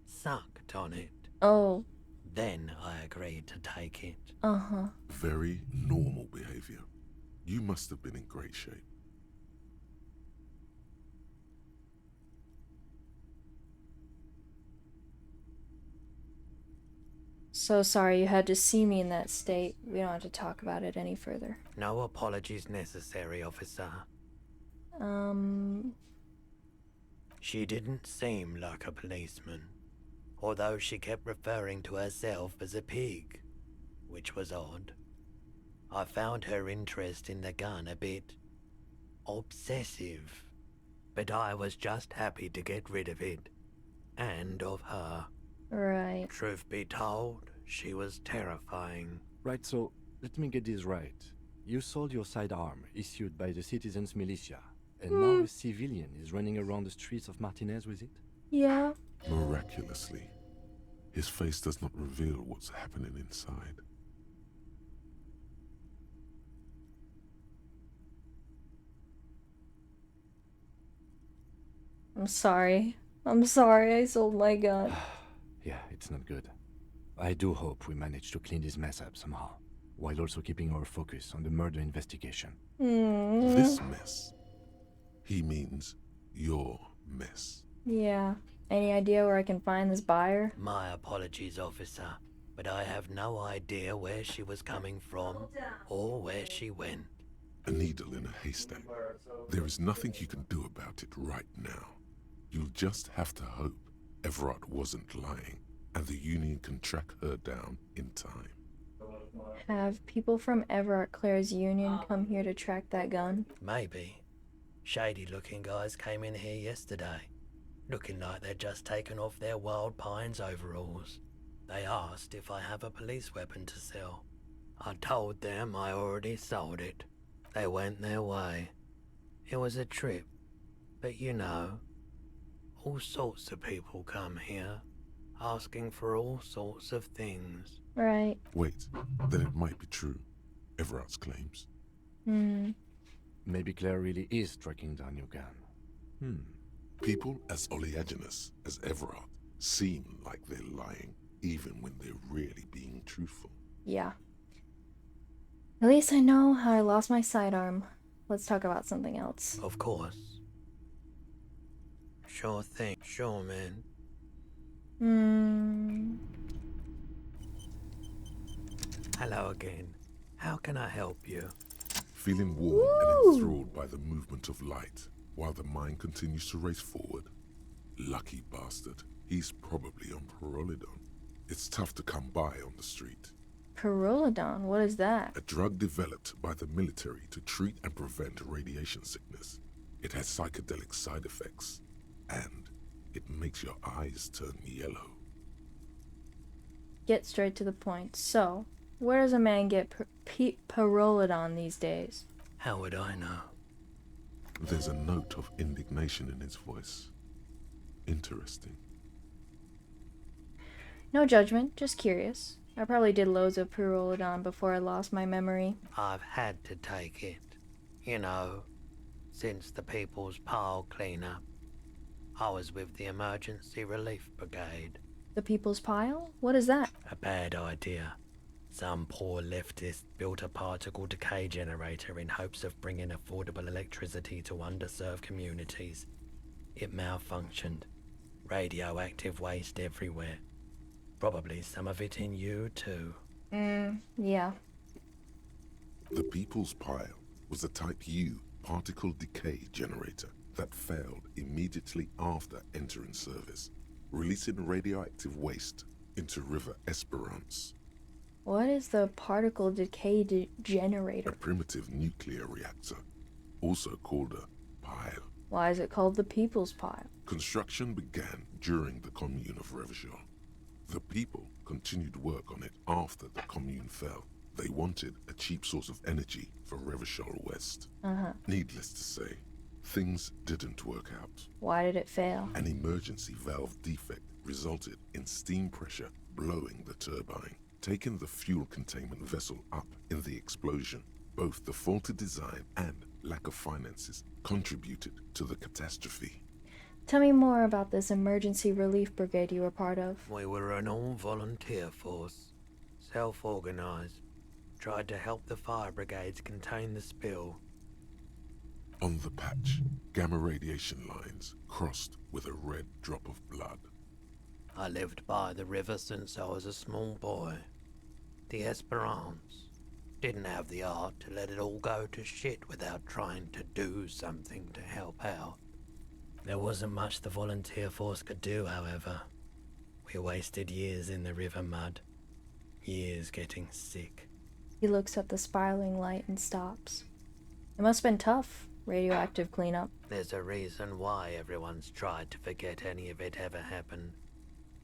sucked on it. Oh. Then I agreed to take it. Uh-huh. Very normal behavior. You must have been in great shape. So sorry you had to see me in that state. We don't have to talk about it any further. No apologies necessary, officer. She didn't seem like a policeman, although she kept referring to herself as a pig, which was odd. I found her interest in the gun a bit obsessive, but I was just happy to get rid of it, and of her. Right. Truth be told, she was terrifying. Right, so let me get this right. You sold your sidearm issued by the citizens' militia, and now a civilian is running around the streets of Martinez with it? Yeah. Miraculously, his face does not reveal what's happening inside. I'm sorry. I'm sorry I sold my gun. Yeah, it's not good. I do hope we manage to clean this mess up somehow, while also keeping our focus on the murder investigation. This mess. He means your mess. Yeah. Any idea where I can find this buyer? My apologies, officer, but I have no idea where she was coming from or where she went. A needle in a haystack. There is nothing you can do about it right now. You'll just have to hope Everard wasn't lying, and the Union can track her down in time. Have people from Everett Claire's Union come here to track that gun? Maybe. Shady-looking guys came in here yesterday, looking like they'd just taken off their Wild Pines overalls. They asked if I have a police weapon to sell. I told them I already sold it. They went their way. It was a trip, but you know, all sorts of people come here, asking for all sorts of things. Right. Wait, then it might be true. Everard's claims. Maybe Claire really is tracking down your gun. People as oleaginous as Everard seem like they're lying, even when they're really being truthful. Yeah. At least I know how I lost my sidearm. Let's talk about something else. Of course. Sure thing. Sure, man. Hello again. How can I help you? Feeling warm and enthralled by the movement of light, while the mind continues to race forward. Lucky bastard. He's probably on Pyrrolidon. It's tough to come by on the street. Pyrrolidon? What is that? A drug developed by the military to treat and prevent radiation sickness. It has psychedelic side effects, and it makes your eyes turn yellow. Get straight to the point. So, where does a man get Pyrrolidon these days? How would I know? There's a note of indignation in his voice. Interesting. No judgment, just curious. I probably did loads of Pyrrolidon before I lost my memory. I've had to take it. You know, since the People's Pile cleanup. I was with the Emergency Relief Brigade. The People's Pile? What is that? A bad idea. Some poor leftist built a particle decay generator in hopes of bringing affordable electricity to underserved communities. It malfunctioned. Radioactive waste everywhere. Probably some of it in you too. Yeah. The People's Pile was a Type U particle decay generator that failed immediately after entering service, releasing radioactive waste into River Esperance. What is the particle decay generator? A primitive nuclear reactor, also called a pile. Why is it called the People's Pile? Construction began during the Commune of Revachol. The people continued work on it after the Commune fell. They wanted a cheap source of energy for Revachol West. Needless to say, things didn't work out. Why did it fail? An emergency valve defect resulted in steam pressure blowing the turbine, taking the fuel containment vessel up in the explosion. Both the faulty design and lack of finances contributed to the catastrophe. Tell me more about this emergency relief brigade you were part of. We were an all-volunteer force, self-organized. Tried to help the fire brigades contain the spill. On the patch, gamma radiation lines crossed with a red drop of blood. I lived by the river since I was a small boy. The Esperance. Didn't have the art to let it all go to shit without trying to do something to help out. There wasn't much the volunteer force could do, however. We wasted years in the river mud. Years getting sick. He looks at the spiraling light and stops. It must have been tough, radioactive cleanup. There's a reason why everyone's tried to forget any of it ever happened.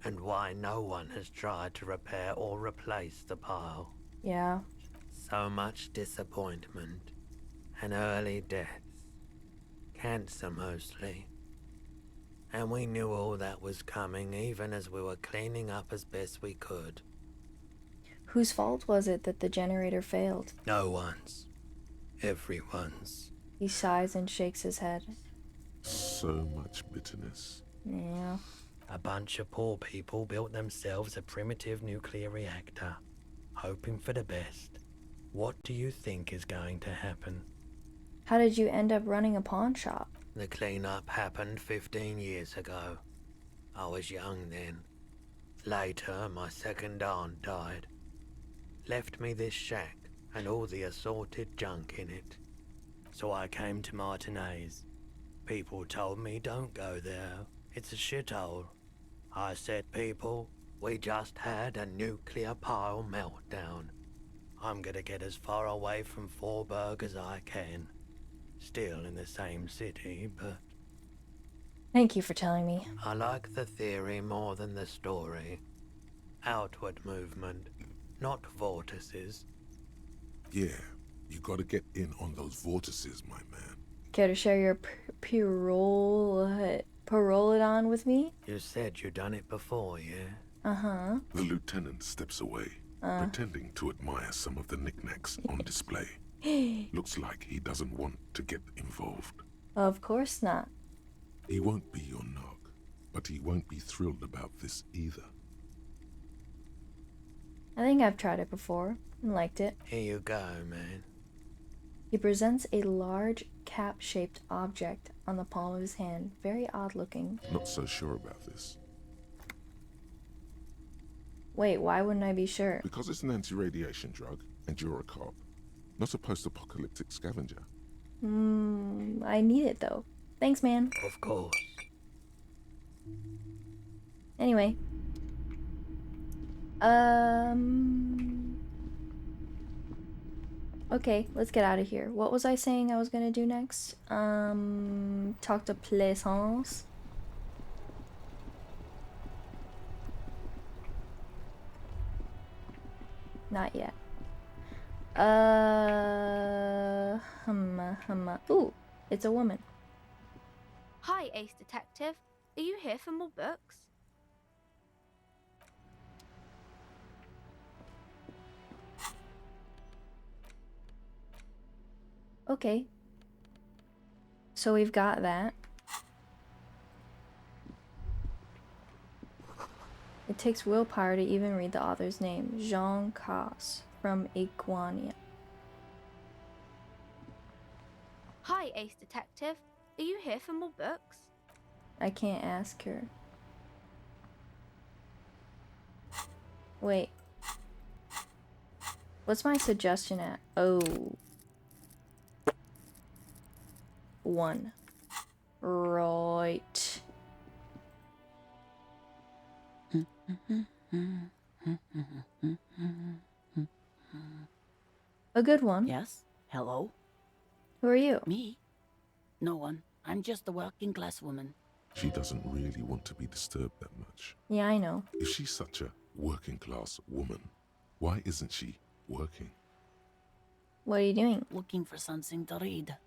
and why no one has tried to repair or replace the pile. Yeah. So much disappointment and early deaths. Cancer mostly. And we knew all that was coming even as we were cleaning up as best we could. Whose fault was it that the generator failed? No one's. Everyone's. He sighs and shakes his head. So much bitterness. Yeah. A bunch of poor people built themselves a primitive nuclear reactor, hoping for the best. What do you think is going to happen? How did you end up running a pawn shop? The cleanup happened 15 years ago. I was young then. Later, my second aunt died. Left me this shack and all the assorted junk in it. So I came to Martinez. People told me don't go there. It's a shithole. I said, people, we just had a nuclear pile meltdown. I'm gonna get as far away from Forburg as I can. Still in the same city, but... Thank you for telling me. I like the theory more than the story. Outward movement, not vortices. Yeah, you gotta get in on those vortices, my man. Care to share your parolidon with me? You said you done it before, yeah? Uh-huh. The lieutenant steps away, pretending to admire some of the knickknacks on display. Looks like he doesn't want to get involved. Of course not. He won't be your knock, but he won't be thrilled about this either. I think I've tried it before and liked it. Here you go, man. He presents a large cap-shaped object on the palm of his hand. Very odd looking. Not so sure about this. Wait, why wouldn't I be sure? Because it's an anti-radiation drug, and you're a cop. Not a post-apocalyptic scavenger. I need it though. Thanks, man. Of course. Anyway. Okay, let's get out of here. What was I saying I was gonna do next? Talk to Plaisance. Not yet. Ooh, it's a woman. Hi, Ace Detective. Are you here for more books? Okay. So we've got that. It takes willpower to even read the author's name. Jean Casse from Iguania. Hi, Ace Detective. Are you here for more books? I can't ask her. Wait. What's my suggestion at? Oh. 1. Right. A good one. Yes? Hello? Who are you? Me? No one. I'm just a working class woman. She doesn't really want to be disturbed that much. Yeah, I know. If she's such a working class woman, why isn't she working? What are you doing? Looking for something to read.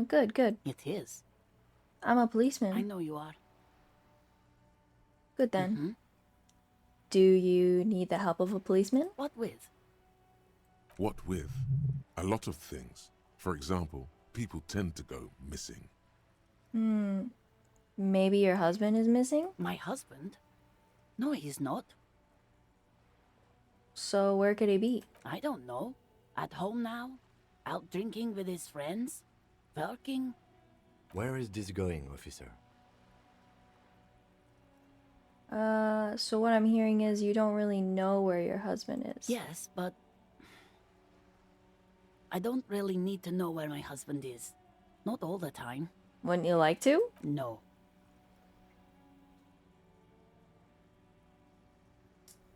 Good, good. It is. I'm a policeman. I know you are. Good then. Do you need the help of a policeman? What with? What with? A lot of things. For example, people tend to go missing. Maybe your husband is missing? My husband? No, he's not. So where could he be? I don't know. At home now? Out drinking with his friends? Working? Where is this going, officer? So what I'm hearing is you don't really know where your husband is. Yes, but I don't really need to know where my husband is. Not all the time. Wouldn't you like to? No.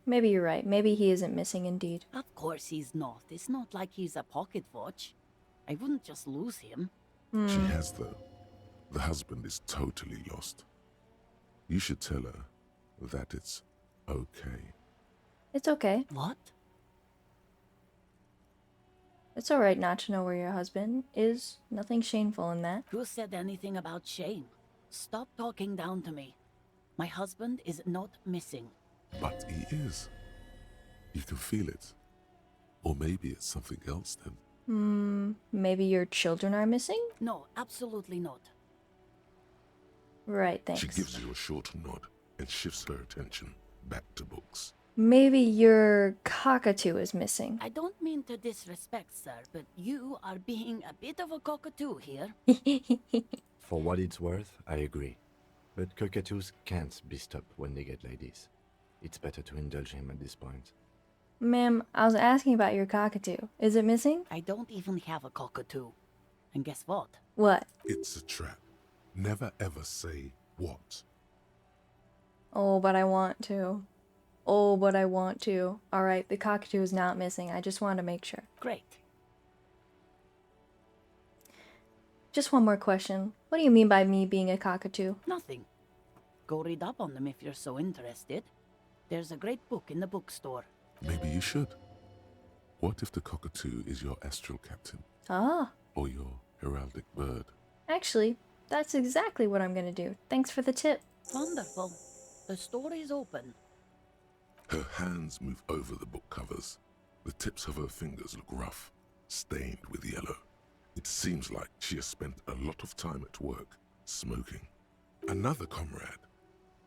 Maybe you're right. Maybe he isn't missing indeed. Of course he's not. It's not like he's a pocket watch. I wouldn't just lose him. She has, though. The husband is totally lost. You should tell her that it's okay. It's okay. What? It's alright not to know where your husband is. Nothing shameful in that. Who said anything about shame? Stop talking down to me. My husband is not missing. But he is. You can feel it. Or maybe it's something else then. Maybe your children are missing? No, absolutely not. Right, thanks. She gives you a short nod and shifts her attention back to books. Maybe your cockatoo is missing. I don't mean to disrespect, sir, but you are being a bit of a cockatoo here. For what it's worth, I agree. But cockatoos can't be stopped when they get ladies. It's better to indulge him at this point. Ma'am, I was asking about your cockatoo. Is it missing? I don't even have a cockatoo. And guess what? What? It's a trap. Never ever say what. Oh, but I want to. Oh, but I want to. Alright, the cockatoo is not missing. I just wanted to make sure. Great. Just one more question. What do you mean by me being a cockatoo? Nothing. Go read up on them if you're so interested. There's a great book in the bookstore. Maybe you should. What if the cockatoo is your astral captain? Ah. Or your heraldic bird? Actually, that's exactly what I'm gonna do. Thanks for the tip. Wonderful. The store is open. Her hands move over the book covers. The tips of her fingers look rough, stained with yellow. It seems like she has spent a lot of time at work, smoking. Another comrade.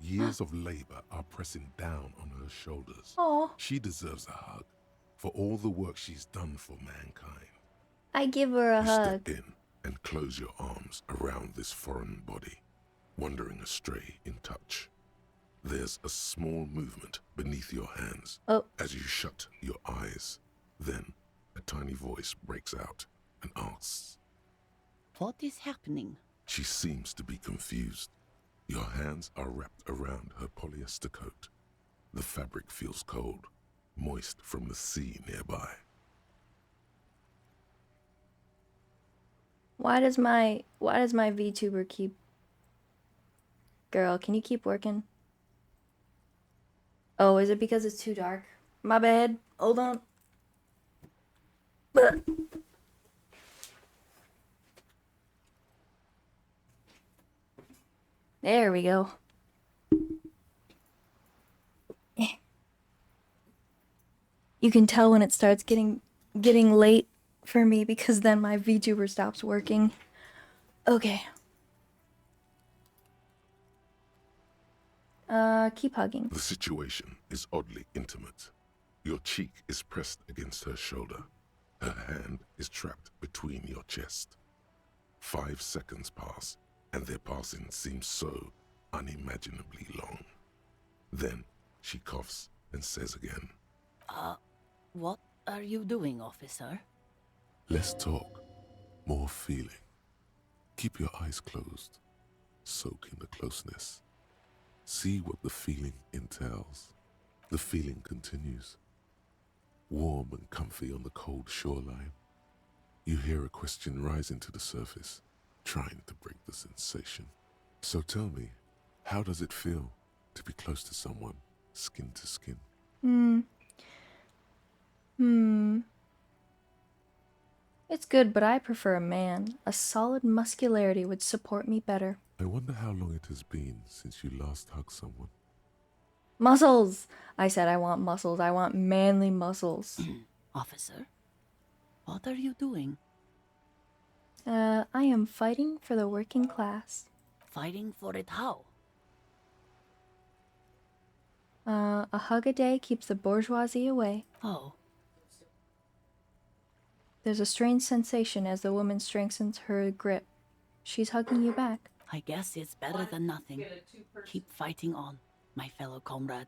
Years of labor are pressing down on her shoulders. Aw. She deserves a hug for all the work she's done for mankind. I give her a You hug. step in and close your arms around this foreign body, wandering astray in touch. There's a small movement beneath your hands as you shut your eyes. Then a tiny voice breaks out and asks, What is happening? She seems to be confused. Your hands are wrapped around her polyester coat. The fabric feels cold, moist from the sea nearby. Why does my VTuber keep... Girl, can you keep working? Oh, is it because it's too dark? My bad. Hold on. Blech. There we go. You can tell when it starts getting late for me because then my VTuber stops working. Okay. Keep hugging. The situation is oddly intimate. Your cheek is pressed against her shoulder. Her hand is trapped between your chest. 5 seconds pass, and their passing seems so unimaginably long. Then she coughs and says again, What are you doing, officer? Less talk, more feeling. Keep your eyes closed. Soak in the closeness. See what the feeling entails. The feeling continues. Warm and comfy on the cold shoreline. You hear a question rising to the surface, trying to break the sensation. So tell me, how does it feel to be close to someone, skin to skin? It's good, but I prefer a man. A solid muscularity would support me better. I wonder how long it has been since you last hugged someone. Muscles! I said I want muscles. I want manly muscles. Officer, what are you doing? I am fighting for the working class. Fighting for it how? A hug a day keeps the bourgeoisie away. Oh. There's a strange sensation as the woman strengthens her grip. She's hugging you back. I guess it's better than nothing. Keep fighting on, my fellow comrade.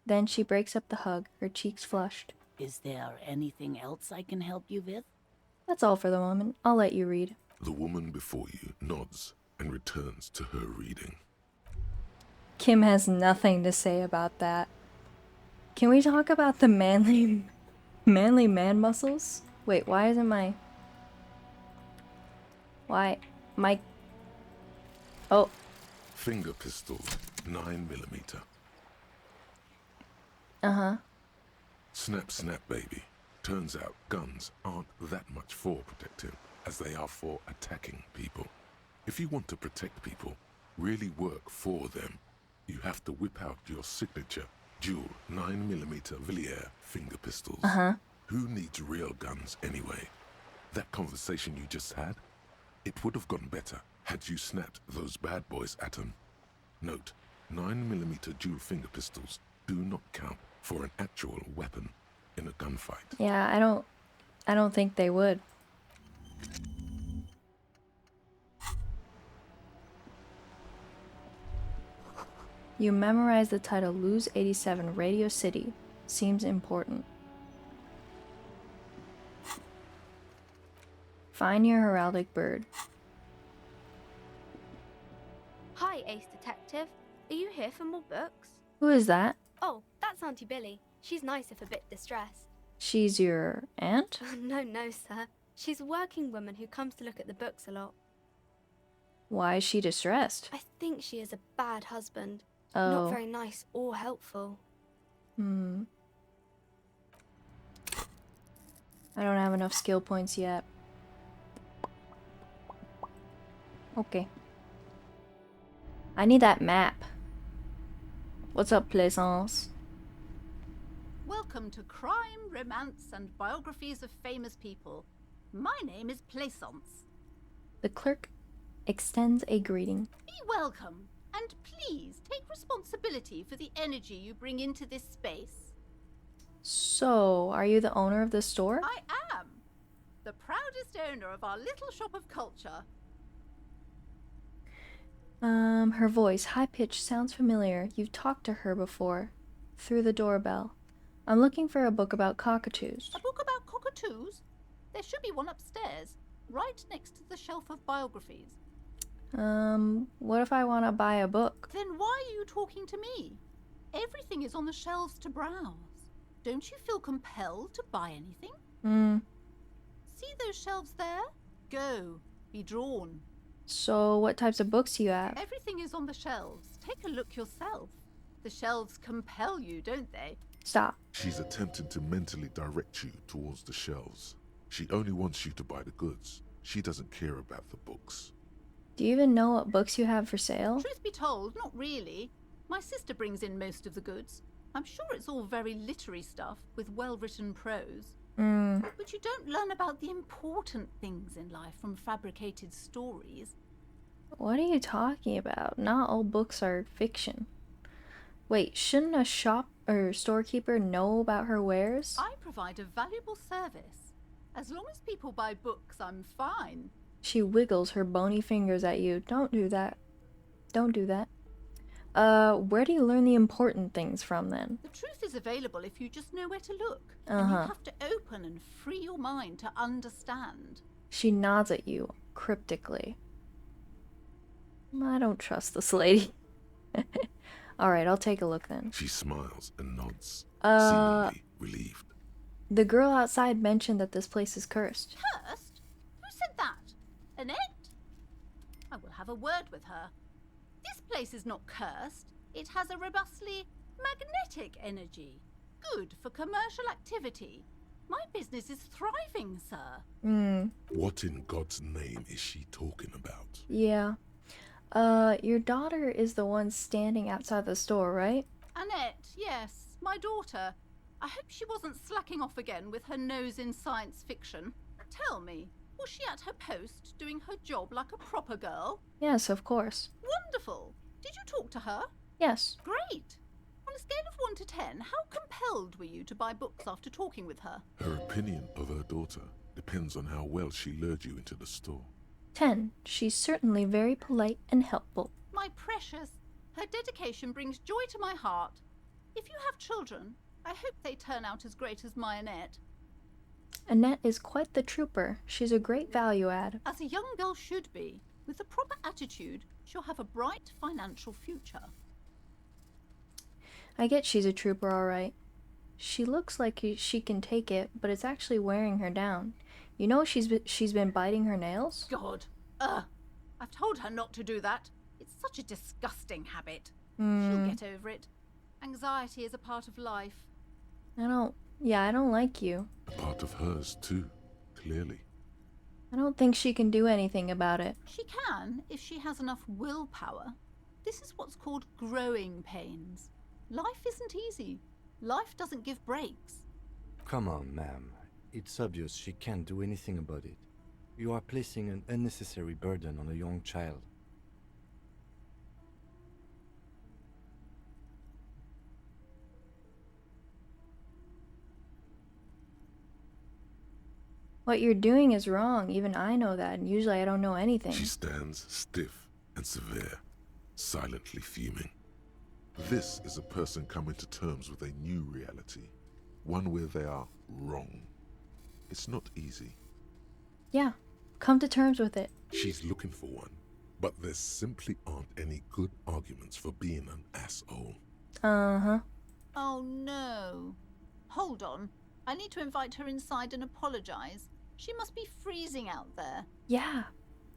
Then she breaks up the hug, her cheeks flushed. Is there anything else I can help you with? That's all for the moment. I'll let you read. The woman before you nods and returns to her reading. Kim has nothing to say about that. Can we talk about the manly man muscles? Wait, why isn't my... Oh. Finger pistol, 9mm. Uh-huh. Snap, snap, baby. Turns out guns aren't that much for protecting as they are for attacking people. If you want to protect people, really work for them, you have to whip out your signature dual 9mm Villiers finger pistols. Uh-huh. Who needs real guns anyway? That conversation you just had, it would have gone better had you snapped those bad boys at them. Note, 9mm dual finger pistols do not count for an actual weapon in a gunfight. Yeah, I don't think they would. You memorize the title Lose 87 Radio City. Seems important. Find your heraldic bird. Hi, Ace Detective. Are you here for more books? Who is that? Oh, that's Auntie Billy. She's nice if a bit distressed. She's your aunt? No, sir. She's a working woman who comes to look at the books a lot. Why is she distressed? I think she is a bad husband. Oh. Not very nice or helpful. I don't have enough skill points yet. Okay. I need that map. What's up, Plaisance? Welcome to Crime, Romance, and Biographies of Famous People. My name is Plaisance. The clerk extends a greeting. Be welcome, and please take responsibility for the energy you bring into this space. So, are you the owner of the store? I am the proudest owner of our little shop of culture. Her voice, high-pitched, sounds familiar. You've talked to her before. Through the doorbell. I'm looking for a book about cockatoos. A book about cockatoos? There should be one upstairs, right next to the shelf of biographies. What if I want to buy a book? Then why are you talking to me? Everything is on the shelves to browse. Don't you feel compelled to buy anything? See those shelves there? Go. Be drawn. So, what types of books do you have? Everything is on the shelves. Take a look yourself. The shelves compel you, don't they? Stop. She's attempting to mentally direct you towards the shelves. She only wants you to buy the goods. She doesn't care about the books. Do you even know what books you have for sale? Truth be told, not really. My sister brings in most of the goods. I'm sure it's all very literary stuff with well-written prose. But you don't learn about the important things in life from fabricated stories. What are you talking about? Not all books are fiction. Wait, shouldn't a shop or storekeeper know about her wares? I provide a valuable service. As long as people buy books, I'm fine. She wiggles her bony fingers at you. Don't do that. Don't do that. Where do you learn the important things from then? The truth is available if you just know where to look. And you have to open and free your mind to understand. She nods at you cryptically. I don't trust this lady. Alright, I'll take a look then. She smiles and nods, seemingly relieved. The girl outside mentioned that this place is cursed. Cursed? Who said that? Annette? I will have a word with her. This place is not cursed. It has a robustly magnetic energy. Good for commercial activity. My business is thriving, sir. What in God's name is she talking about? Yeah. Your daughter is the one standing outside the store, right? Annette, yes, my daughter. I hope she wasn't slacking off again with her nose in science fiction. Tell me, was she at her post doing her job like a proper girl? Yes, of course. Wonderful. Did you talk to her? Yes. Great. On a scale of 1 to 10, how compelled were you to buy books after talking with her? Her opinion of her daughter depends on how well she lured you into the store. 10. She's certainly very polite and helpful. My precious, her dedication brings joy to my heart. If you have children, I hope they turn out as great as my Annette. Annette is quite the trooper. She's a great value add. As a young girl should be. With the proper attitude, she'll have a bright financial future. I get she's a trooper, alright. She looks like she can take it, but it's actually wearing her down. You know she's been biting her nails? God. I've told her not to do that. It's It's such a disgusting habit. Hmm. She'll get over it. Anxiety is a part of life. I don't like you. A part of hers, too, clearly. I don't think she can do anything about it. She can, if she has enough willpower. This is what's called growing pains. Life isn't easy. Life doesn't give breaks. Come on, ma'am. It's obvious she can't do anything about it. You are placing an unnecessary burden on a young child. What you're doing is wrong. Even I know that, and usually I don't know anything. She stands stiff and severe, silently fuming. This is a person coming to terms with a new reality, one where they are wrong. It's not easy. Yeah, come to terms with it. She's looking for one, but there simply aren't any good arguments for being an asshole. Uh-huh. Oh no. Hold on. I need to invite her inside and apologize. She must be freezing out there. Yeah.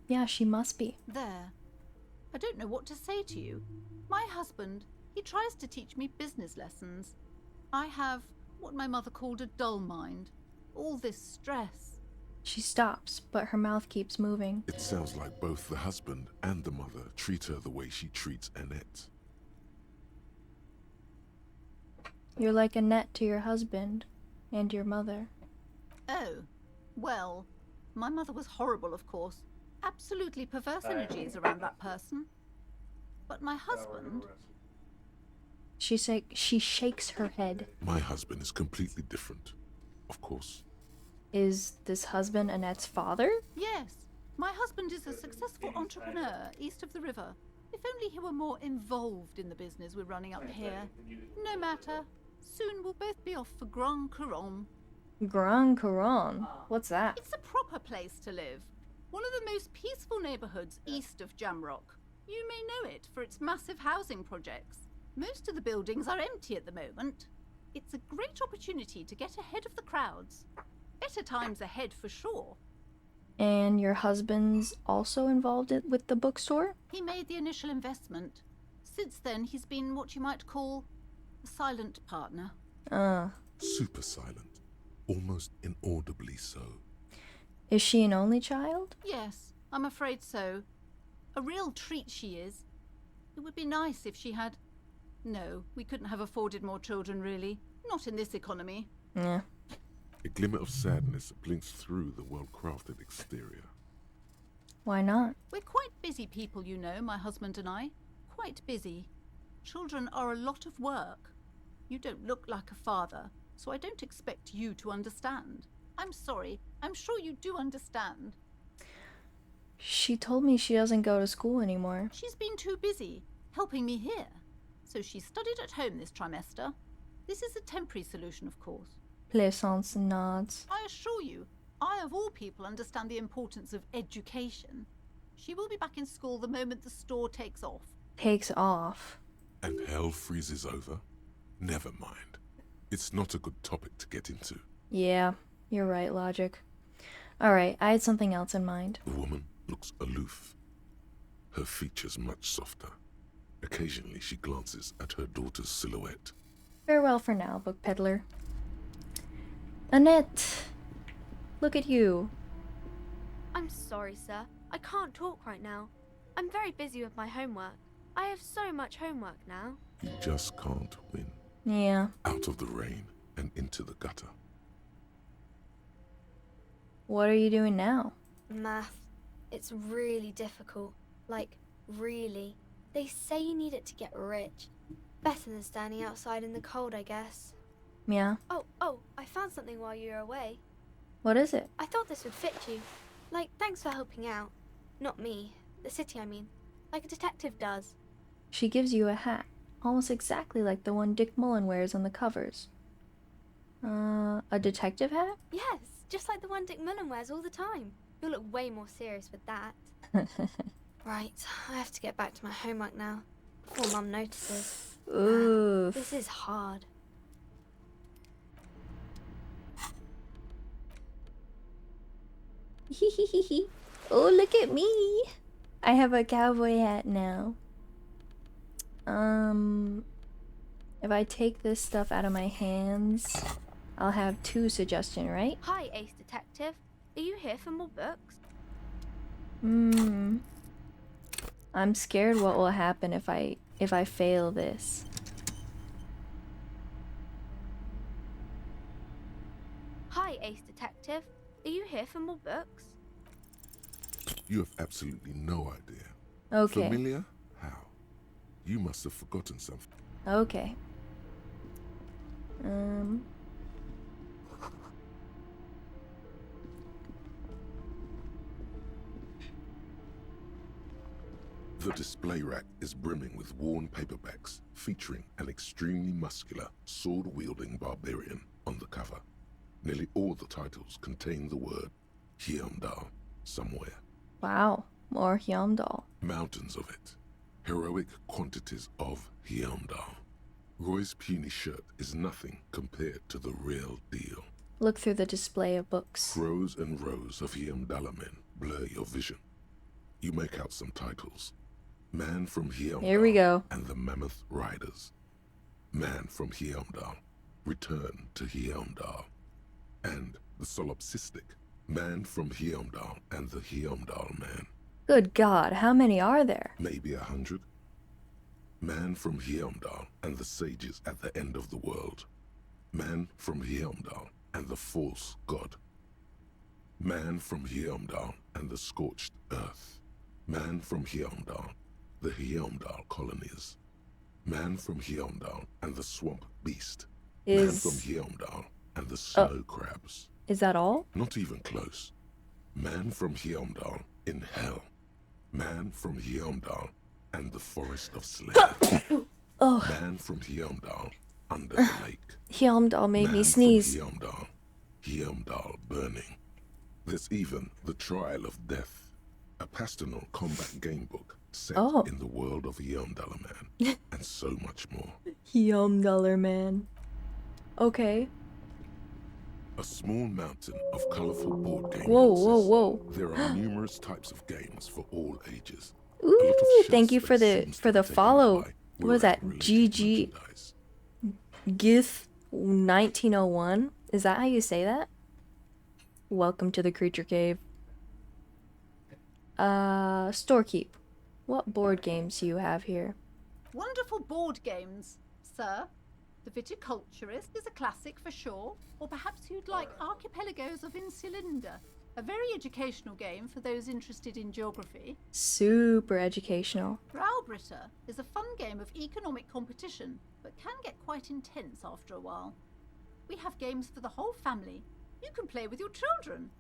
Yeah, she must be. There. I don't know what to say to you. My husband, he tries to teach me business lessons. I have what my mother called a dull mind. All this stress. She stops, but her mouth keeps moving. It sounds like both the husband and the mother treat her the way she treats Annette. You're like Annette to your husband and your mother. Oh, well, my mother was horrible, of course. Absolutely perverse energies around that person. But my husband... She shakes her head. My husband is completely different, of course. Is this husband Annette's father? Yes. My husband is a successful entrepreneur east of the river. If only he were more involved in the business we're running up here. No matter. Soon we'll both be off for Grand Couronne. Grand Couronne? What's that? It's a proper place to live. One of the most peaceful neighborhoods east of Jamrock. You may know it for its massive housing projects. Most of the buildings are empty at the moment. It's a great opportunity to get ahead of the crowds. Better times ahead for sure. And your husband's also involved with the bookstore? He made the initial investment. Since then, he's been what you might call a silent partner. Super silent. Almost inaudibly so. Is she an only child? Yes, I'm afraid so. A real treat she is. It would be nice if she had... No, we couldn't have afforded more children, really. Not in this economy. Yeah. A glimmer of sadness blinks through the well-crafted exterior. Why not? We're quite busy people, you know, my husband and I. Quite busy. Children are a lot of work. You don't look like a father, so I don't expect you to understand. I'm sorry. I'm sure you do understand. She told me she doesn't go to school anymore. She's been too busy, helping me here. So she studied at home this trimester. This is a temporary solution, of course. Plaisance nods. I assure you, I of all people understand the importance of education. She will be back in school the moment the store takes off. Takes off. And hell freezes over? Never mind. It's not a good topic to get into. Yeah, you're right, Logic. Alright, I had something else in mind. The woman looks aloof. Her features much softer. Occasionally she glances at her daughter's silhouette. Farewell for now, book peddler. Annette! Look at you. I'm sorry, sir. I can't talk right now. I'm very busy with my homework. I have so much homework now. You just can't win. Yeah. Out of the rain and into the gutter. What are you doing now? Math. It's really difficult. Like, really. They say you need it to get rich. Better than standing outside in the cold, I guess. Yeah. Oh, I found something while you were away. What is it? I thought this would fit you. Like, thanks for helping out. Not me. The city, I mean. Like a detective does. She gives you a hat. Almost exactly like the one Dick Mullen wears on the covers. A detective hat? Yes, just like the one Dick Mullen wears all the time. You'll look way more serious with that. Right, I have to get back to my homework now. Before Mum notices. Oof. This is hard. Oh, look at me. I have a cowboy hat now. If I take this stuff out of my hands, I'll have 2 suggestion, right? Hi, Ace Detective. Are you here for more books? I'm scared what will happen if I fail this. Hi, Ace Detective. Are you here for more books? You have absolutely no idea. Okay. Familiar? How? You must have forgotten something. Okay. The display rack is brimming with worn paperbacks featuring an extremely muscular, sword-wielding barbarian on the cover. Nearly all the titles contain the word Hyundai somewhere. Wow, more Hyundai. Mountains of it. Heroic quantities of Hyundai. Roy's puny shirt is nothing compared to the real deal. Look through the display of books. Rows and rows of Hyundai men blur your vision. You make out some titles. Man from Hyundai. Here we go. And the Mammoth Riders. Man from Hyundai. Return to Hyundai. And the solipsistic Man from Hyundai and the Hyundai Man. Good God, how many are there? Maybe 100. Man from Hyundai and the sages at the end of the world. Man from Hyundai and the false god. Man from Hyundai and the scorched earth. Man from Hyundai, the Hyundai colonies. Man from Hyundai and the swamp beast. Man from Hyundai and the snow crabs. Is that all? Not even close. Man from Hyundai in hell. Man from Hyundai and the forest of Slayer. Man from Hyundai under the lake. Hyundai made me sneeze. Hyundai. Hyundai burning. There's even the Trial of Death, a pastoral combat game book set in the world of Hyundai Man, and so much more. Hyundai Man. Okay. A small mountain of colorful board game Whoa, boxes. whoa, whoa. There are numerous types of games for all ages. Ooh, thank you for the follow. What was that? GG Gith 1901? Is that how you say that? Welcome to the Creature Cave. Storekeep. What board games do you have here? Wonderful board games, sir. The Viticulturist is a classic for sure, or perhaps you'd like Archipelagos of Insulinda, a very educational game for those interested in geography. Super educational. Browbritter is a fun game of economic competition, but can get quite intense after a while. We have games for the whole family. You can play with your children.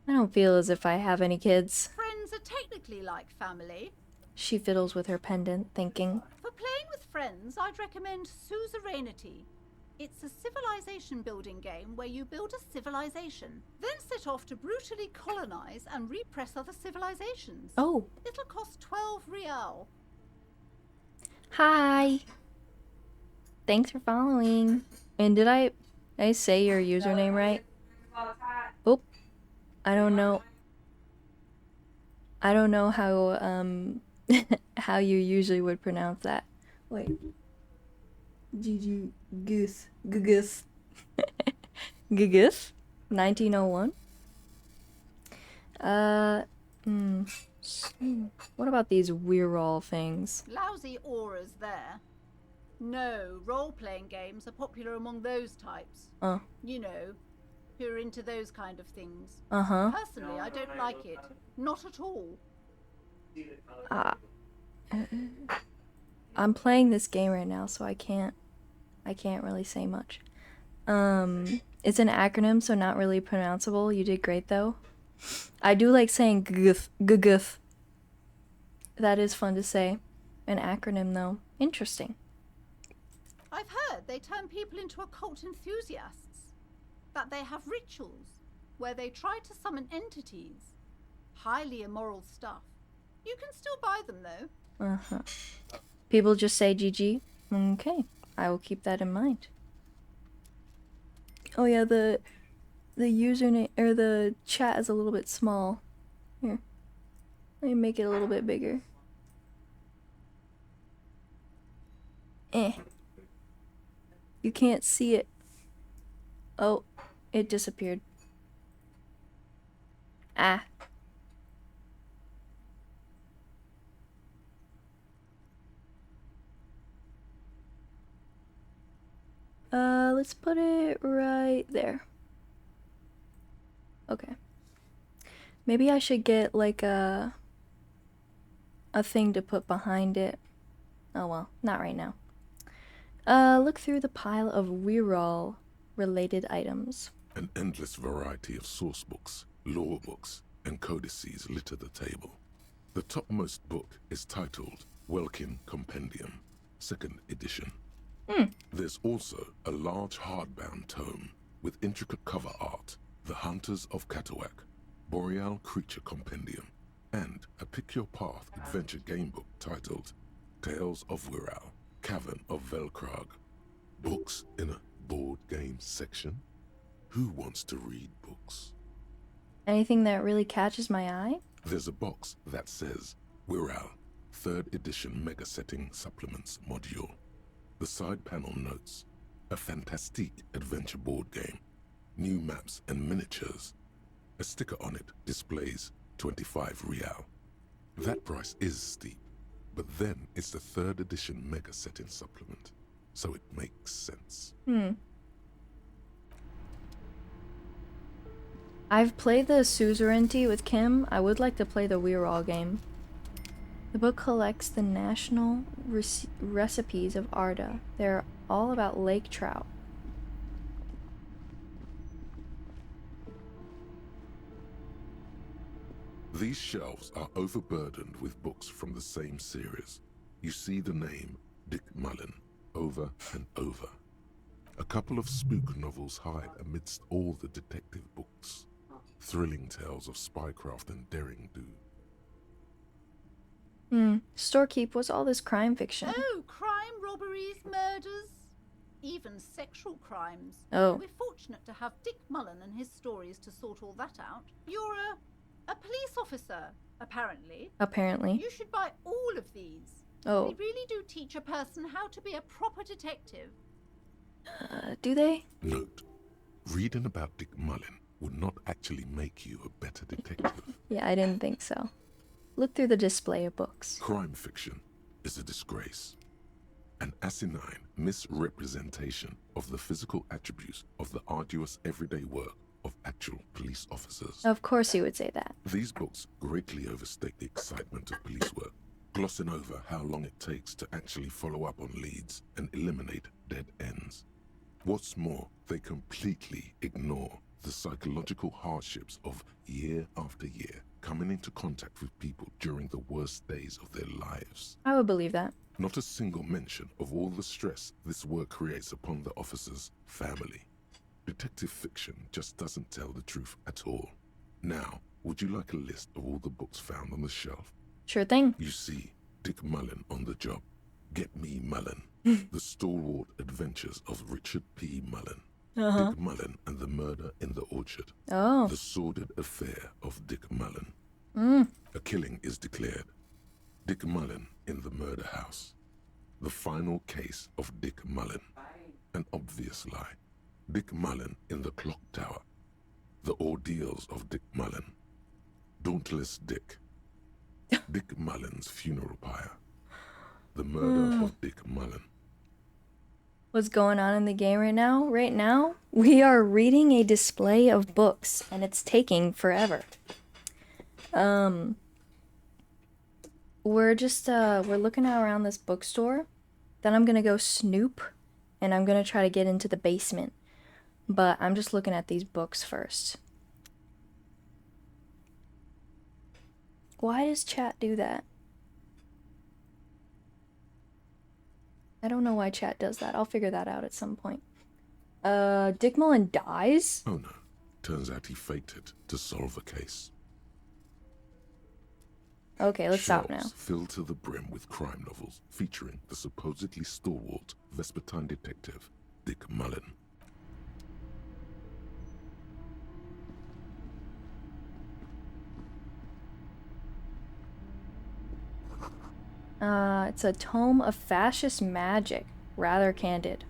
I don't feel as if I have any kids. Friends are technically like family. She fiddles with her pendant, thinking. For playing with friends, I'd recommend Suzerainty. It's a civilization building game where you build a civilization, then set off to brutally colonize and repress other civilizations. Oh. It'll cost 12 real. Hi. Thanks for following. And did I say your username right? Oh. I don't know. I don't know how how you usually would pronounce that. Wait. GG Goose Gugus Gugus 1901. What about these We're things? Lousy auras there. No, role-playing games are popular among those types. You know, who are into those kind of things. Personally, I don't like it. Not at all. I'm playing this game right now, so I can't really say much. It's an acronym, so not really pronounceable. You did great though. I do like saying guguf. That is fun to say. An acronym though. Interesting. I've heard they turn people into occult enthusiasts. That they have rituals where they try to summon entities. Highly immoral stuff. You can still buy them though. People just say GG. Okay, I will keep that in mind. Oh yeah, the username or the chat is a little bit small. Here, let me make it a little bit bigger. You can't see it. Oh, it disappeared. Ah. Let's put it right there. Okay. Maybe I should get like a thing to put behind it. Oh well, not right now. Look through the pile of Wirral related items. An endless variety of source books, lore books, and codices litter the table. The topmost book is titled Welkin Compendium, 2nd edition. There's also a large hardbound tome with intricate cover art, The Hunters of Katawak, Boreal Creature Compendium, and a Pick Your Path adventure game book titled Tales of Wirral, Cavern of Velkrag. Books in a board game section? Who wants to read books? Anything that really catches my eye? There's a box that says Wirral, 3rd edition Mega Setting Supplements Module. The side panel notes, a fantastique adventure board game, new maps and miniatures. A sticker on it displays 25 real. That price is steep, but then it's the 3rd edition Mega Setting Supplement, so it makes sense. I've played the suzerainty with Kim. I would like to play the Wirral game. The book collects the national recipes of Arda. They're all about lake trout. These shelves are overburdened with books from the same series. You see the name Dick Mullen over and over. A couple of spook novels hide amidst all the detective books. Thrilling tales of spycraft and daring do. Storekeep, what's all this crime fiction? Oh, crime, robberies, murders, even sexual crimes. Oh. We're fortunate to have Dick Mullen and his stories to sort all that out. You're a police officer, apparently. Apparently. You should buy all of these. Oh. They really do teach a person how to be a proper detective. Do they? Note, reading about Dick Mullen would not actually make you a better detective. Yeah, I didn't think so. Look through the display of books. Crime fiction is a disgrace. An asinine misrepresentation of the physical attributes of the arduous everyday work of actual police officers. Of course you would say that. These books greatly overstate the excitement of police work, glossing over how long it takes to actually follow up on leads and eliminate dead ends. What's more, they completely ignore the psychological hardships of year after year coming into contact with people during the worst days of their lives. I would believe that. Not a single mention of all the stress this work creates upon the officer's family. Detective fiction just doesn't tell the truth at all. Now, would you like a list of all the books found on the shelf? Sure thing. You see Dick Mullen on the job. Get Me Mullen. The Stalwart Adventures of Richard P. Mullen. Dick Mullen and the Murder in the Orchard. Oh. The Sordid Affair of Dick Mullen. A killing is declared. Dick Mullen in the Murder House. The Final Case of Dick Mullen. An Obvious Lie. Dick Mullen in the Clock Tower. The Ordeals of Dick Mullen. Dauntless Dick. Dick Mullen's Funeral Pyre. The Murder of Dick Mullen. What's going on in the game right now? Right now, we are reading a display of books, and it's taking forever. We're just, we're looking around this bookstore. Then I'm gonna go snoop, and I'm gonna try to get into the basement. But I'm just looking at these books first. Why does chat do that? I don't know why chat does that. I'll figure that out at some point. Dick Mullen dies? Oh no. Turns out he faked it to solve a case. Okay, let's stop now. Shelves filled to the brim with crime novels featuring the supposedly stalwart Vespertine detective, Dick Mullen. It's a tome of fascist magic. Rather candid.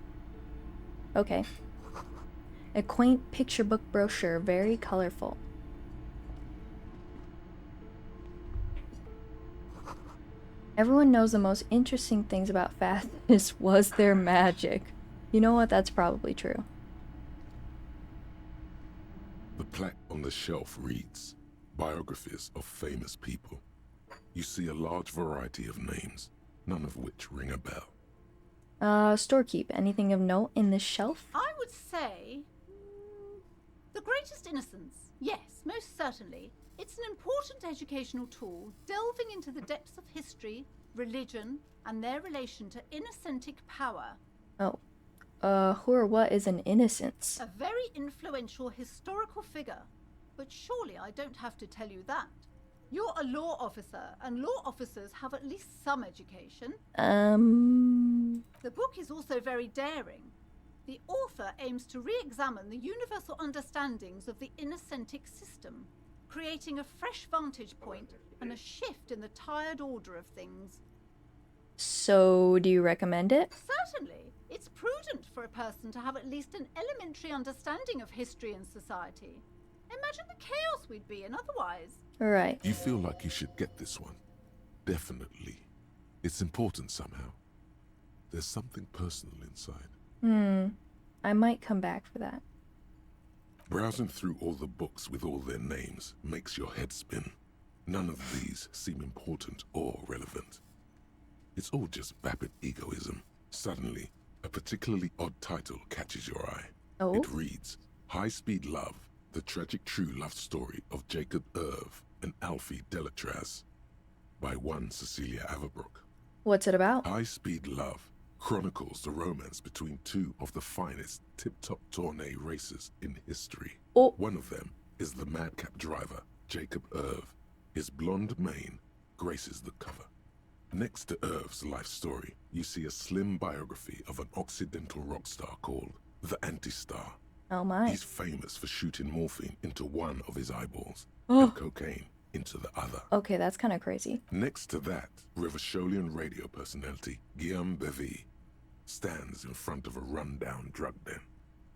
Okay. A quaint picture book brochure, very colorful. Everyone knows the most interesting things about Fathis was their magic. You know what? That's probably true. The plaque on the shelf reads, Biographies of Famous People. You see a large variety of names, none of which ring a bell. Storekeep, anything of note in this shelf? I would say... The Greatest Innocence. Yes, most certainly. It's an important educational tool, delving into the depths of history, religion, and their relation to innocentic power. Oh. Who or what is an innocence? A very influential historical figure. But surely I don't have to tell you that. You're a law officer, and law officers have at least some education. The book is also very daring. The author aims to re-examine the universal understandings of the innocentic system, creating a fresh vantage point and a shift in the tired order of things. So, do you recommend it? Certainly. It's prudent for a person to have at least an elementary understanding of history and society. Imagine the chaos we'd be in otherwise. Right. You feel like you should get this one. Definitely. It's important somehow. There's something personal inside. I might come back for that. Browsing through all the books with all their names makes your head spin. None of these seem important or relevant. It's all just vapid egoism. Suddenly, a particularly odd title catches your eye. Oh? It reads, High Speed Love, the tragic true love story of Jacob Irv and Alfie Delatraz, by one Cecilia Averbrook. What's it about? High Speed Love chronicles the romance between two of the finest tip-top tourney racers in history. Oh. One of them is the madcap driver, Jacob Irv. His blonde mane graces the cover. Next to Irv's life story, you see a slim biography of an Occidental rock star called the Anti-Star. Oh my. He's famous for shooting morphine into one of his eyeballs and cocaine into the other. Okay, that's kind of crazy. Next to that, Rivasholian radio personality Guillaume Bevy stands in front of a rundown drug den.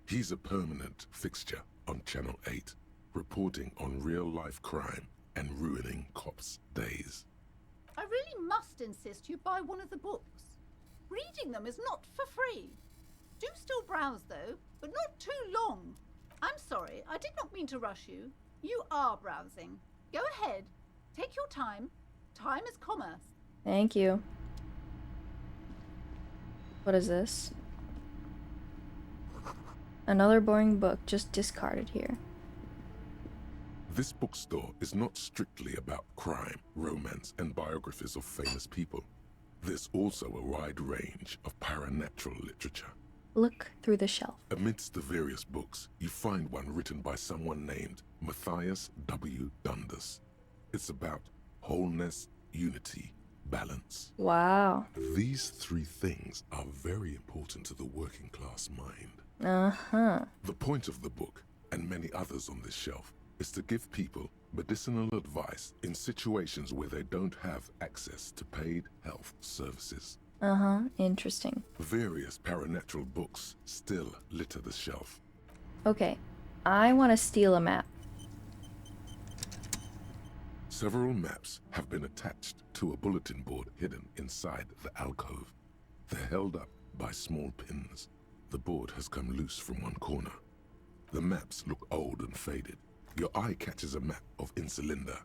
He's a permanent fixture on Channel 8, reporting on real-life crime and ruining cops' days. I really must insist you buy one of the books. Reading them is not for free. Do still browse, though, but not too long. I'm sorry, I did not mean to rush you. You are browsing. Go ahead. Take your time. Time is commerce. Thank you. What is this? Another boring book, just discarded here. This bookstore is not strictly about crime, romance, and biographies of famous people. There's also a wide range of paranatural literature. Look through the shelf. Amidst the various books, you find one written by someone named Matthias W. Dundas. It's about wholeness, unity, balance. Wow. These three things are very important to the working class mind. Uh-huh. The point of the book, and many others on this shelf, is to give people medicinal advice in situations where they don't have access to paid health services. Uh-huh, interesting. Various paranatural books still litter the shelf. Okay, I want to steal a map. Several maps have been attached to a bulletin board hidden inside the alcove. They're held up by small pins. The board has come loose from one corner. The maps look old and faded. Your eye catches a map of Insulinda,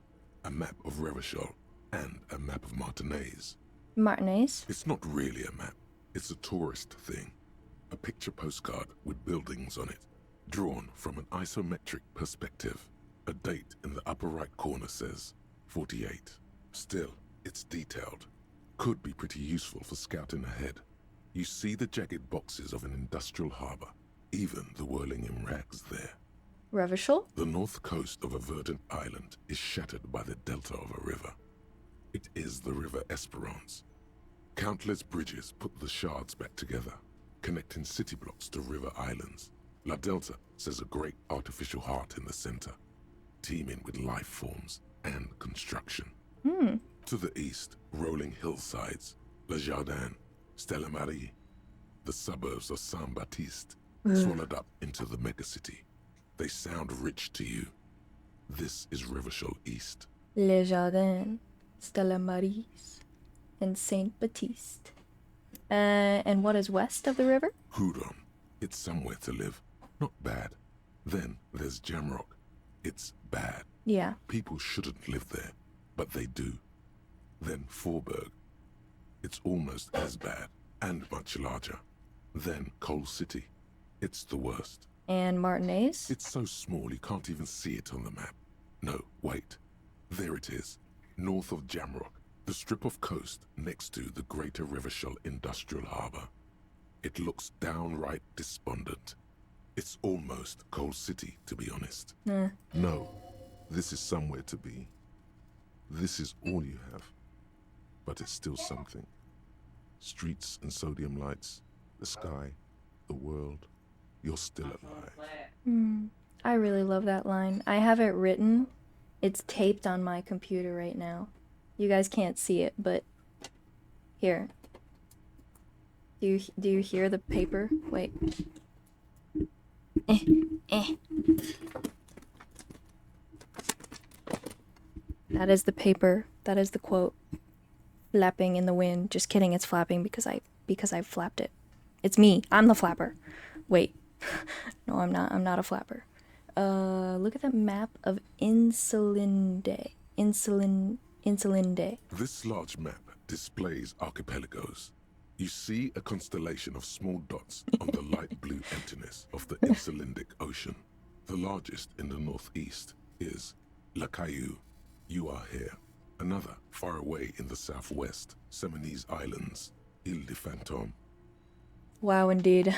a map of Revachol, and a map of Martinez. Martinez? It's not really a map. It's a tourist thing. A picture postcard with buildings on it, drawn from an isometric perspective. A date in the upper right corner says 48. Still, it's detailed. Could be pretty useful for scouting ahead. You see the jagged boxes of an industrial harbor, even the whirling in rags there. Revachol? The north coast of a verdant island is shattered by the delta of a river. It is the River Esperance. Countless bridges put the shards back together, connecting city blocks to river islands. La Delta says a great artificial heart in the center, teeming with life forms and construction. To the east, rolling hillsides, Le Jardin, Stella Marie. the suburbs of Saint-Baptiste, Ugh. swallowed up into the megacity. They sound rich to you. This is Rivershoal East. Les Jardins, Stella Maris, and Saint Baptiste. And what is west of the river? Houdon. It's somewhere to live. Not bad. Then there's Jamrock. It's bad. Yeah. People shouldn't live there, but they do. Then Forburg. It's almost as bad, and much larger. Then Coal City. It's the worst. And Martinez? It's so small you can't even see it on the map. No, wait. There it is. North of Jamrock. The strip of coast next to the Greater Rivershoal Industrial Harbour. It looks downright despondent. It's almost Coal City, to be honest. No, this is somewhere to be. This is all you have. But it's still something. Streets and sodium lights, the sky, the world. You're still alive. I really love that line. I have it written. It's taped on my computer right now. You guys can't see it, but here. Do you hear the paper? Wait. That is the paper. That is the quote. Flapping in the wind. Just kidding, it's flapping because I flapped it. It's me. I'm the flapper. Wait. No, I'm not. I'm not a flapper. Look at the map of Insulinde. Insulinde. This large map displays archipelagos. You see a constellation of small dots on the light blue emptiness of the Insulindic Ocean. The largest in the northeast is La Caillou. You are here. Another far away in the southwest, Seminese Islands, Ile de Fantôme. Wow, indeed.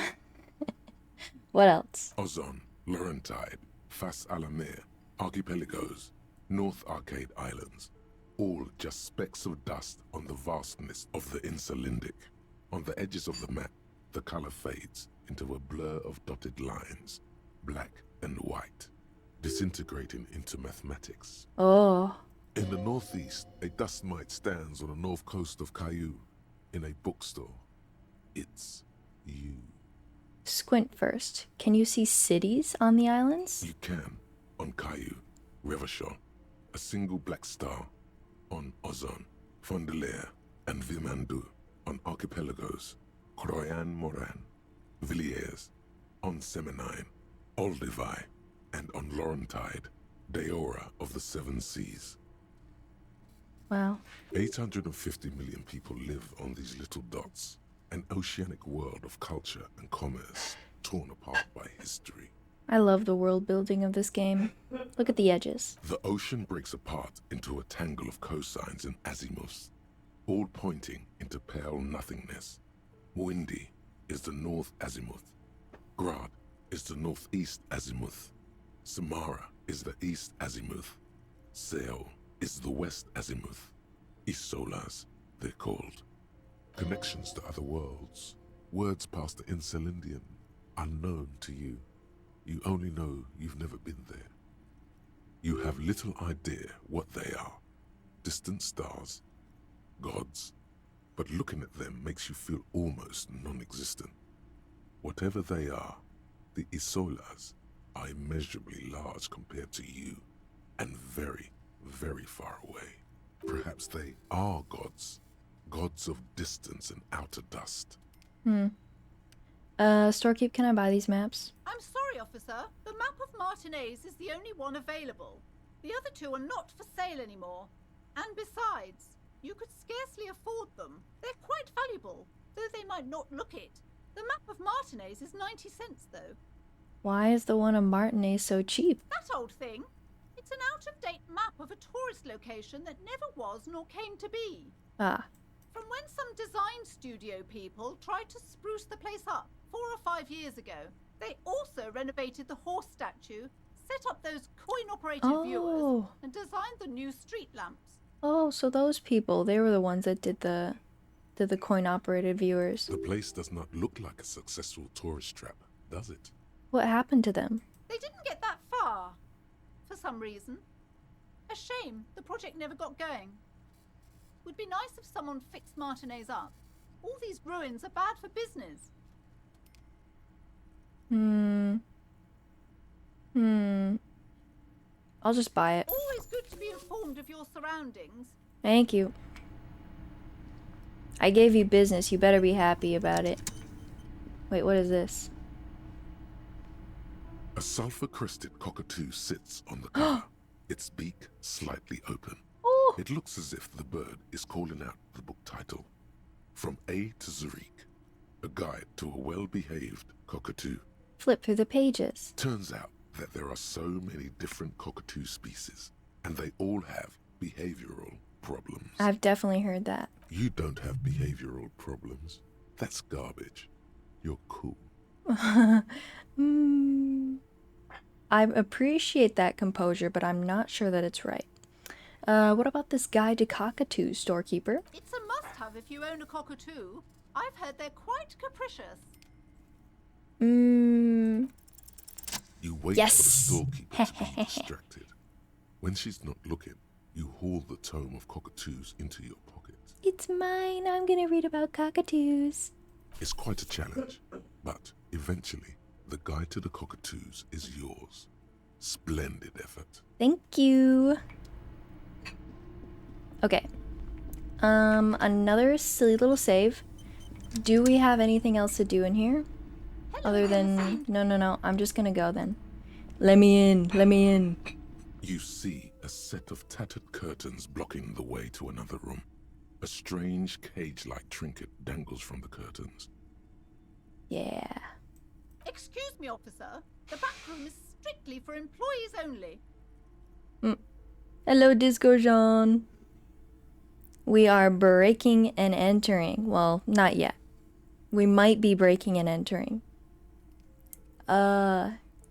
What else? Ozon, Laurentide, Face à la Mer, Archipelagos, North Arcade Islands. All just specks of dust on the vastness of the Insulindic. On the edges of the map, the color fades into a blur of dotted lines, black and white, disintegrating into mathematics. Oh. In the northeast, a dust mite stands on the north coast of Caillou, in a bookstore. It's you. Squint first. Can you see cities on the islands? You can, on Caillou, Rivershoal, a single black star, on Ozon, Fondelier, and Vilmandu, on archipelagos, Croyan Moran, Villiers, on Seminine, Olduvai, and on Laurentide, Deora of the Seven Seas. Wow. 850 million people live on these little dots, an oceanic world of culture and commerce torn apart by history. I love the world building of this game. Look at the edges. The ocean breaks apart into a tangle of cosines and azimuths, all pointing into pale nothingness. Windy is the north azimuth. Grad is the northeast azimuth. Samara is the east azimuth. Seo is the west azimuth. Isolas, they're called. Connections to other worlds. Words past the Insulindian, unknown to you. You only know you've never been there. You have little idea what they are. Distant stars, gods, but looking at them makes you feel almost non-existent. Whatever they are, the Isolas are immeasurably large compared to you, and very, very far away. Perhaps they are gods, gods of distance and outer dust. Storekeep, can I buy these maps? I'm sorry, officer. The map of Martinez is the only one available. The other two are not for sale anymore. And besides, you could scarcely afford them. They're quite valuable, though they might not look it. The map of Martinez is 90 cents, though. Why is the one of Martinez so cheap? That old thing. It's an out-of-date map of a tourist location that never was nor came to be. Ah. From when some design studio people tried to spruce the place up 4 or 5 years ago. They also renovated the horse statue, set up those coin-operated viewers, and designed the new street lamps. Oh, so those people, they were the ones that did the coin-operated viewers. The place does not look like a successful tourist trap, does it? What happened to them? They didn't get that far, for some reason. A shame the project never got going. Would be nice if someone fixed Martinez up. All these ruins are bad for business. I'll just buy it. Always good to be informed of your surroundings. Thank you. I gave you business. You better be happy about it. Wait, what is this? A sulfur-crested cockatoo sits on the cover, its beak slightly open. Ooh. It looks as if the bird is calling out the book title, From A to Zurich, a guide to a well-behaved cockatoo. Flip through the pages. Turns out that there are so many different cockatoo species, and they all have behavioral problems. I've definitely heard that. You don't have behavioral problems. That's garbage. You're cool. I appreciate that composure, but I'm not sure that it's right. What about this guide to cockatoos, storekeeper? It's a must-have if you own a cockatoo. I've heard they're quite capricious. You wait Yes. for the storekeeper to be distracted. When she's not looking, you haul the tome of cockatoos into your pocket. It's mine. I'm gonna read about cockatoos. It's quite a challenge, but eventually, the guide to the cockatoos is yours. Splendid effort. Thank you. Okay. Another silly little save. Do we have anything else to do in here? Other than... No. I'm just gonna go then. Let me in. Let me in. You see a set of tattered curtains blocking the way to another room. A strange cage-like trinket dangles from the curtains. Yeah. Excuse me, officer. The back room is strictly for employees only. Hello, Disco Jean. We are breaking and entering. Well, not yet. We might be breaking and entering.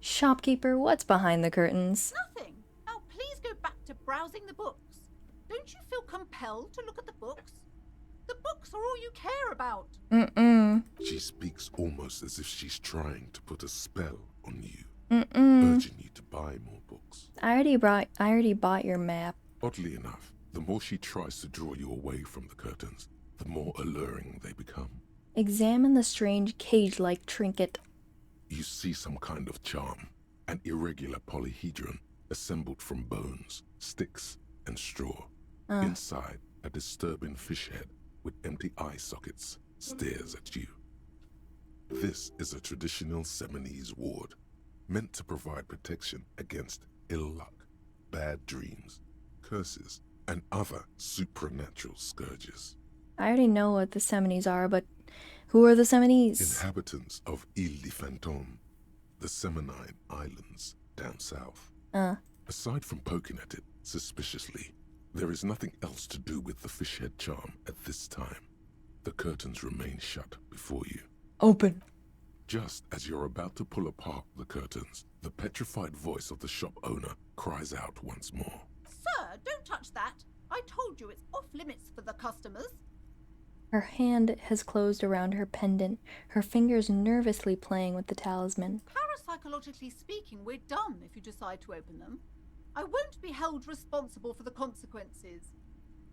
Shopkeeper, what's behind the curtains? Nothing. Now please go back to browsing the books. Don't you feel compelled to look at the books? The books are all you care about. She speaks almost as if she's trying to put a spell on you, Mm-mm. urging you to buy more books. I already bought your map. Oddly enough, the more she tries to draw you away from the curtains, the more alluring they become. Examine the strange cage-like trinket. You see some kind of charm, an irregular polyhedron assembled from bones, sticks, and straw. Inside, a disturbing fish head with empty eye sockets stares at you. This is a traditional Seminese ward, meant to provide protection against ill luck, bad dreams, curses, and other supernatural scourges. I already know what the Seminese are, but who are the Seminese? Inhabitants of Ile de Fantôme, the Seminine Islands down south. Aside from poking at it suspiciously, there is nothing else to do with the fish head charm at this time. The curtains remain shut before you. Open. Just as you're about to pull apart the curtains, the petrified voice of the shop owner cries out once more. Sir, don't touch that. I told you it's off limits for the customers. Her hand has closed around her pendant, her fingers nervously playing with the talisman. Parapsychologically speaking, we're done if you decide to open them. I won't be held responsible for the consequences.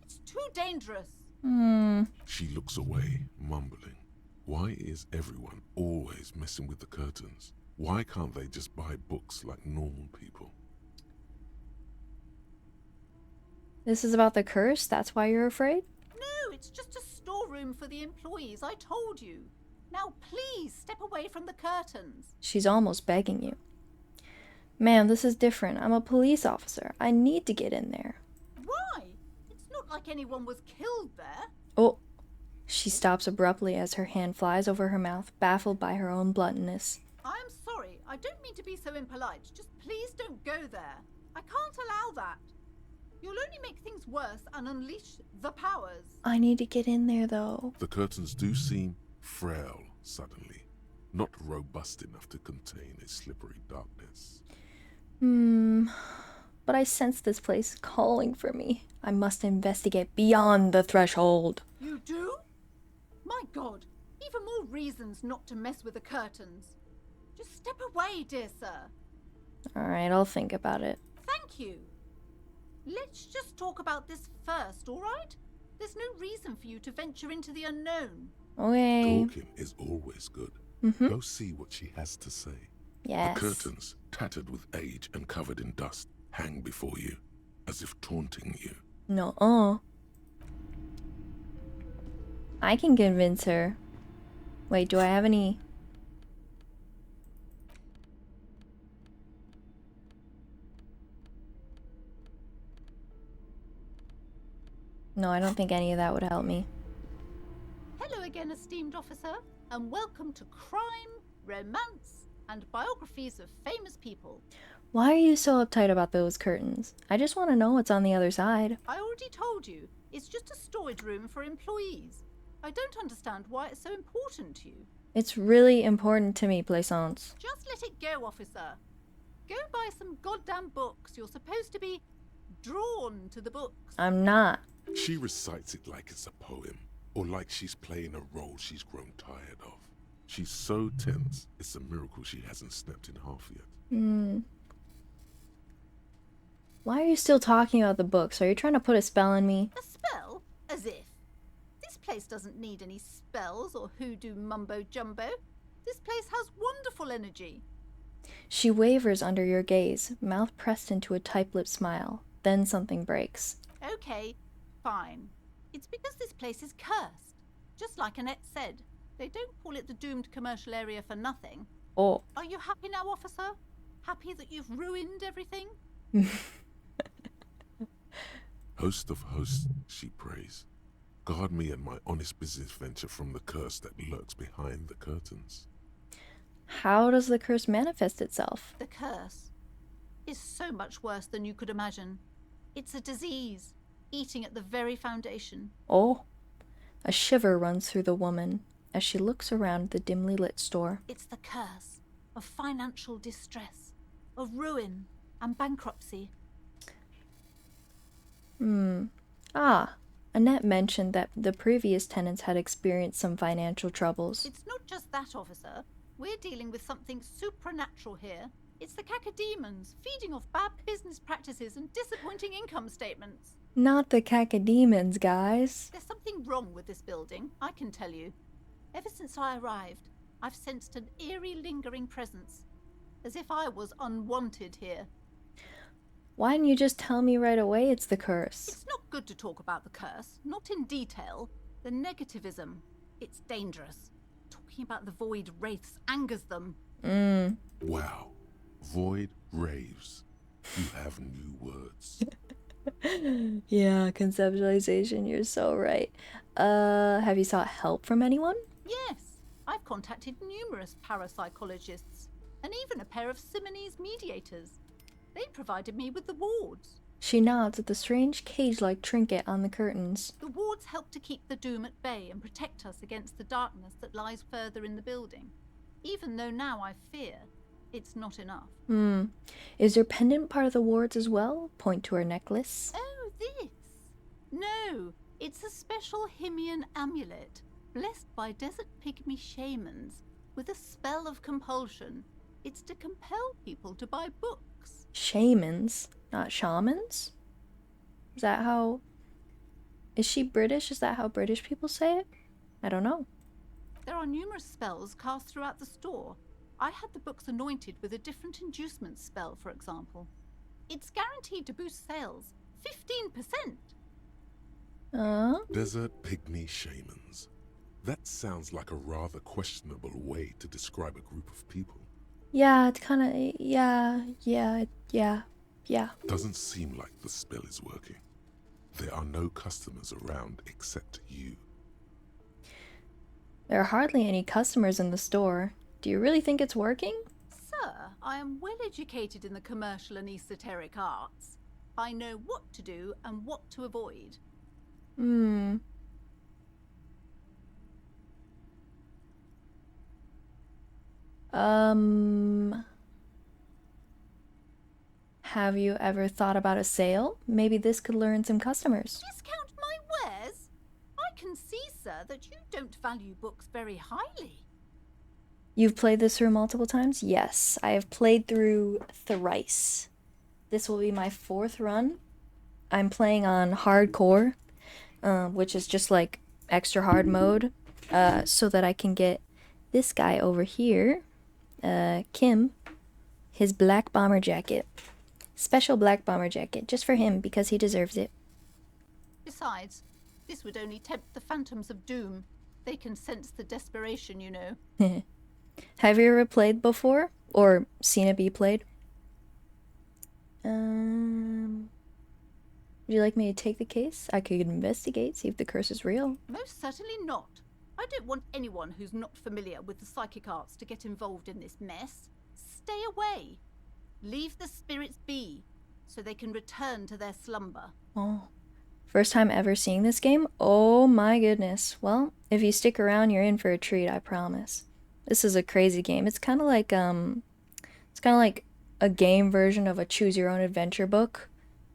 It's too dangerous. She looks away, mumbling. Why is everyone always messing with the curtains? Why can't they just buy books like normal people? This is about the curse? That's why you're afraid? No, it's just a storeroom for the employees, I told you. Now please step away from the curtains. She's almost begging you. Ma'am, this is different. I'm a police officer. I need to get in there. Why? It's not like anyone was killed there. Oh. She stops abruptly as her hand flies over her mouth, baffled by her own bluntness. I'm sorry. I don't mean to be so impolite. Just please don't go there. I can't allow that. You'll only make things worse and unleash the powers. I need to get in there, though. The curtains do seem frail suddenly, not robust enough to contain a slippery darkness. But I sense this place calling for me. I must investigate beyond the threshold. You do? My God, even more reasons not to mess with the curtains. Just step away, dear sir. Alright, I'll think about it. Thank you. Let's just talk about this first, all right? There's no reason for you to venture into the unknown. Okay. Talking is always good. Go see what she has to say. Yes. The curtains, tattered with age and covered in dust, hang before you, as if taunting you. No. I can convince her. Wait, do I have any... No, I don't think any of that would help me. Hello again, esteemed officer, and welcome to Crime, Romance, and Biographies of Famous People. Why are you so uptight about those curtains? I just want to know what's on the other side. I already told you, it's just a storage room for employees. I don't understand why it's so important to you. It's really important to me, Plaisance. Just let it go, officer. Go buy some goddamn books. You're supposed to be drawn to the books. I'm not. She recites it like it's a poem, or like she's playing a role she's grown tired of. She's so tense, it's a miracle she hasn't snapped in half yet. Why are you still talking about the books? Are you trying to put a spell on me? A spell? As if. This place doesn't need any spells or hoodoo mumbo-jumbo. This place has wonderful energy. She wavers under your gaze, mouth pressed into a tight-lipped smile. Then something breaks. Okay, fine. It's because this place is cursed. Just like Annette said, they don't call it the doomed commercial area for nothing. Oh. Are you happy now, officer? Happy that you've ruined everything? Host of hosts, she prays. Guard me and my honest business venture from the curse that lurks behind the curtains. How does the curse manifest itself? The curse is so much worse than you could imagine. It's a disease, eating at the very foundation. Oh. A shiver runs through the woman as she looks around the dimly lit store. It's the curse of financial distress, of ruin and bankruptcy. Annette mentioned that the previous tenants had experienced some financial troubles. It's not just that, officer. We're dealing with something supernatural here. It's the cacodemons feeding off bad business practices and disappointing income statements. Not the cacodemons, guys. There's something wrong with this building, I can tell you. Ever since I arrived, I've sensed an eerie lingering presence, as if I was unwanted here. Why didn't you just tell me right away it's the curse? It's not good to talk about the curse, not in detail. The negativism, it's dangerous. Talking about the void wraiths angers them. Wow. Void raves. You have new words. Yeah, conceptualization, you're so right. Have you sought help from anyone? Yes, I've contacted numerous parapsychologists, and even a pair of Simonese mediators. They provided me with the wards. She nods at the strange cage-like trinket on the curtains. The wards help to keep the doom at bay and protect us against the darkness that lies further in the building. Even though now I fear, it's not enough. Is your pendant part of the wards as well? Point to her necklace. Oh, this? No, it's a special Himian amulet, blessed by desert pygmy shamans, with a spell of compulsion. It's to compel people to buy books. Shamans, not shamans? Is that how... Is she British? Is that how British people say it? I don't know. There are numerous spells cast throughout the store. I had the books anointed with a different inducement spell, for example. It's guaranteed to boost sales 15%. Desert pygmy shamans. That sounds like a rather questionable way to describe a group of people. Yeah, it's kind of... Yeah. Doesn't seem like the spell is working. There are no customers around except you. There are hardly any customers in the store. Do you really think it's working? Sir, I am well educated in the commercial and esoteric arts. I know what to do and what to avoid. Have you ever thought about a sale? Maybe this could lure in some customers. Discount my wares? I can see, sir, that you don't value books very highly. You've played this through multiple times? Yes, I have played through thrice. This will be my 4th run. I'm playing on hardcore, which is just like extra hard mode, so that I can get this guy over here, Kim, his black bomber jacket. Special black bomber jacket, just for him, because he deserves it. Besides, this would only tempt the phantoms of doom. They can sense the desperation, you know. Have you ever played before? Or seen it be played? Would you like me to take the case? I could investigate, see if the curse is real. Most certainly not. I don't want anyone who's not familiar with the psychic arts to get involved in this mess. Stay away. Leave the spirits be, so they can return to their slumber. Oh. First time ever seeing this game? Oh my goodness. Well, if you stick around, you're in for a treat, I promise. This is a crazy game. It's kind of like a game version of a choose your own adventure book,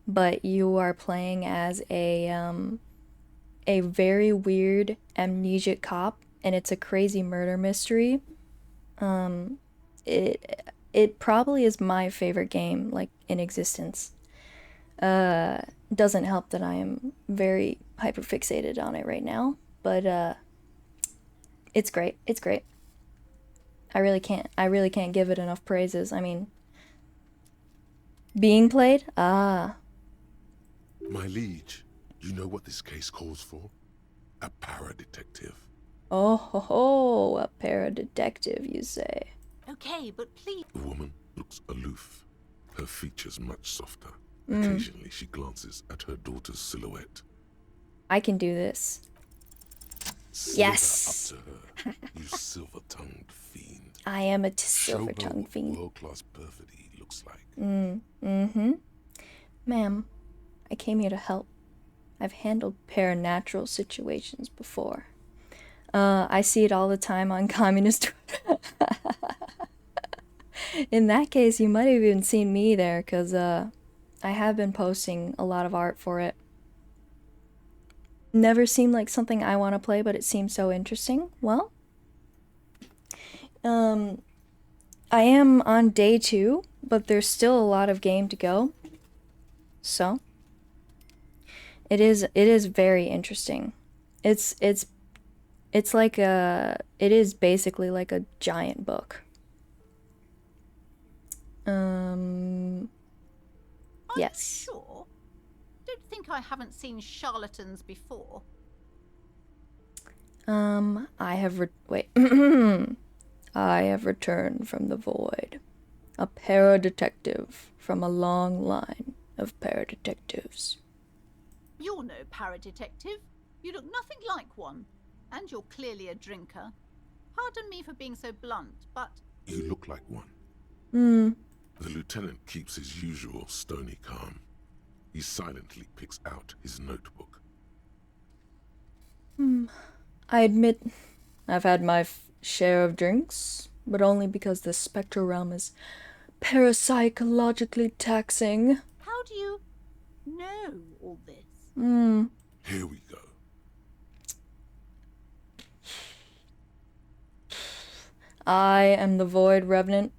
but you are playing as a very weird amnesiac cop, and it's a crazy murder mystery. It probably is my favorite game, like, in existence. Doesn't help that I am very hyperfixated on it right now, but it's great. It's great. I really can't give it enough praises. I mean, being played? Ah. My liege, you know what this case calls for? A paradetective. Oh ho ho, a paradetective, you say. Okay, but please. The woman looks aloof, her features much softer. Occasionally she glances at her daughter's silhouette. I can do this. Yes! Up to her, you silver-tongued fiend. I am a silver-tongued fiend. World-class perfidy looks like. Mm-hmm. Ma'am, I came here to help. I've handled paranatural situations before. I see it all the time on communist. In that case, you might have even seen me there, because I have been posting a lot of art for it. Never seemed like something I want to play, but it seems so interesting. Well, I am on day 2, but there's still a lot of game to go. So, it is very interesting. It is basically like a giant book. Yes. Sure. Don't think I haven't seen charlatans before. I have I have returned from the void. A paradetective from a long line of paradetectives. You're no paradetective. You look nothing like one. And you're clearly a drinker. Pardon me for being so blunt, but... You look like one. The lieutenant keeps his usual stony calm. He silently picks out his notebook. I admit I've had my share of drinks, but only because the spectral realm is parapsychologically taxing. How do you know all this? Here we go. I am the Void Revenant.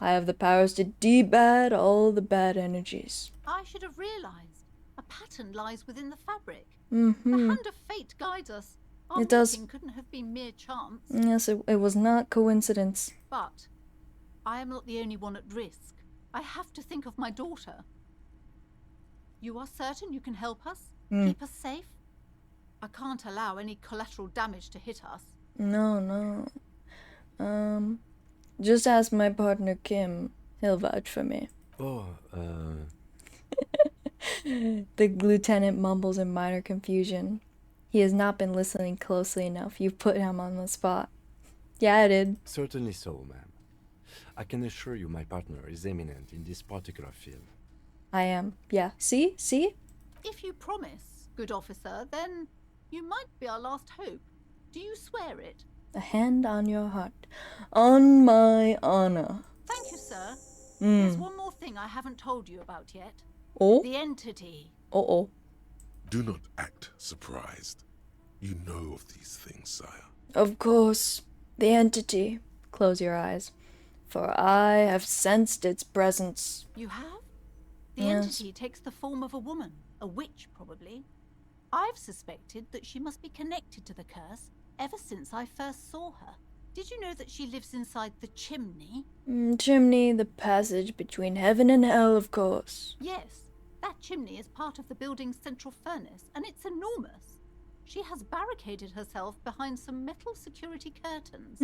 I have the powers to debad all the bad energies. I should have realized. A pattern lies within the fabric. Mm-hmm. The hand of fate guides us. Our It does. meeting couldn't have been mere chance. Yes, it was not coincidence. But I am not the only one at risk. I have to think of my daughter. You are certain you can help us? Keep us safe? I can't allow any collateral damage to hit us. No. Just ask my partner Kim. He'll vouch for me. The lieutenant mumbles in minor confusion. He has not been listening closely enough. You've put him on the spot. Yeah, I did. Certainly so, ma'am. I can assure you my partner is eminent in this particular field. I am. Yeah. See? If you promise, good officer, then you might be our last hope. Do you swear it? A hand on your heart. On my honor. Thank you, sir. There's one more thing I haven't told you about yet. Oh? The entity. Uh-oh. Do not act surprised. You know of these things, sire. Of course. The entity. Close your eyes. For I have sensed its presence. You have? The Yes. entity takes the form of a woman. A witch, probably. I've suspected that she must be connected to the curse ever since I first saw her. Did you know that she lives inside the chimney? Chimney, the passage between heaven and hell, of course. Yes, that chimney is part of the building's central furnace, and it's enormous. She has barricaded herself behind some metal security curtains.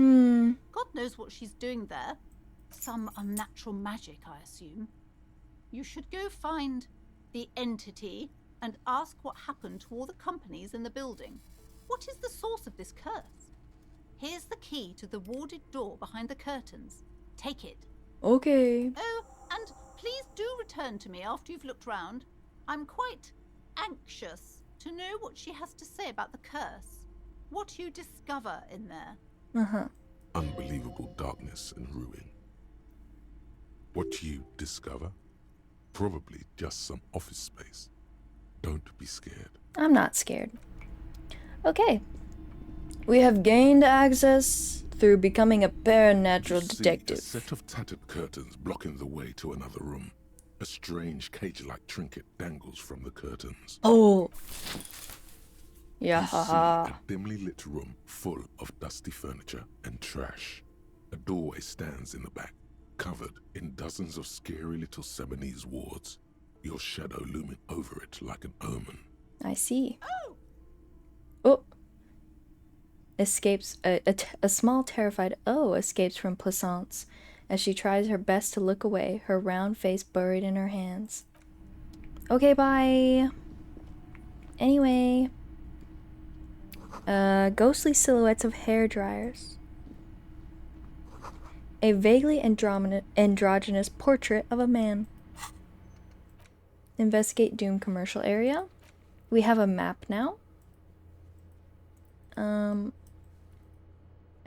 God knows what she's doing there. Some unnatural magic, I assume. You should go find the entity and ask what happened to all the companies in the building. What is the source of this curse? Here's the key to the warded door behind the curtains. Take it. Okay. Oh, and please do return to me after you've looked round. I'm quite anxious to know what she has to say about the curse. What you discover in there. Unbelievable darkness and ruin. What you discover? Probably just some office space. Don't be scared. I'm not scared. Okay. We have gained access through becoming a paranatural detective. A set of tattered curtains blocking the way to another room. A strange cage-like trinket dangles from the curtains. Oh. Yeah. You see a dimly lit room full of dusty furniture and trash. A doorway stands in the back, covered in dozens of scary little Seminese wards, your shadow looming over it like an omen. I see. Oh. Escapes a small terrified escapes from Plaisance as she tries her best to look away, her round face buried in her hands. Okay, bye. Anyway, ghostly silhouettes of hair dryers. A vaguely androgynous portrait of a man. Investigate Doom commercial area. We have a map now.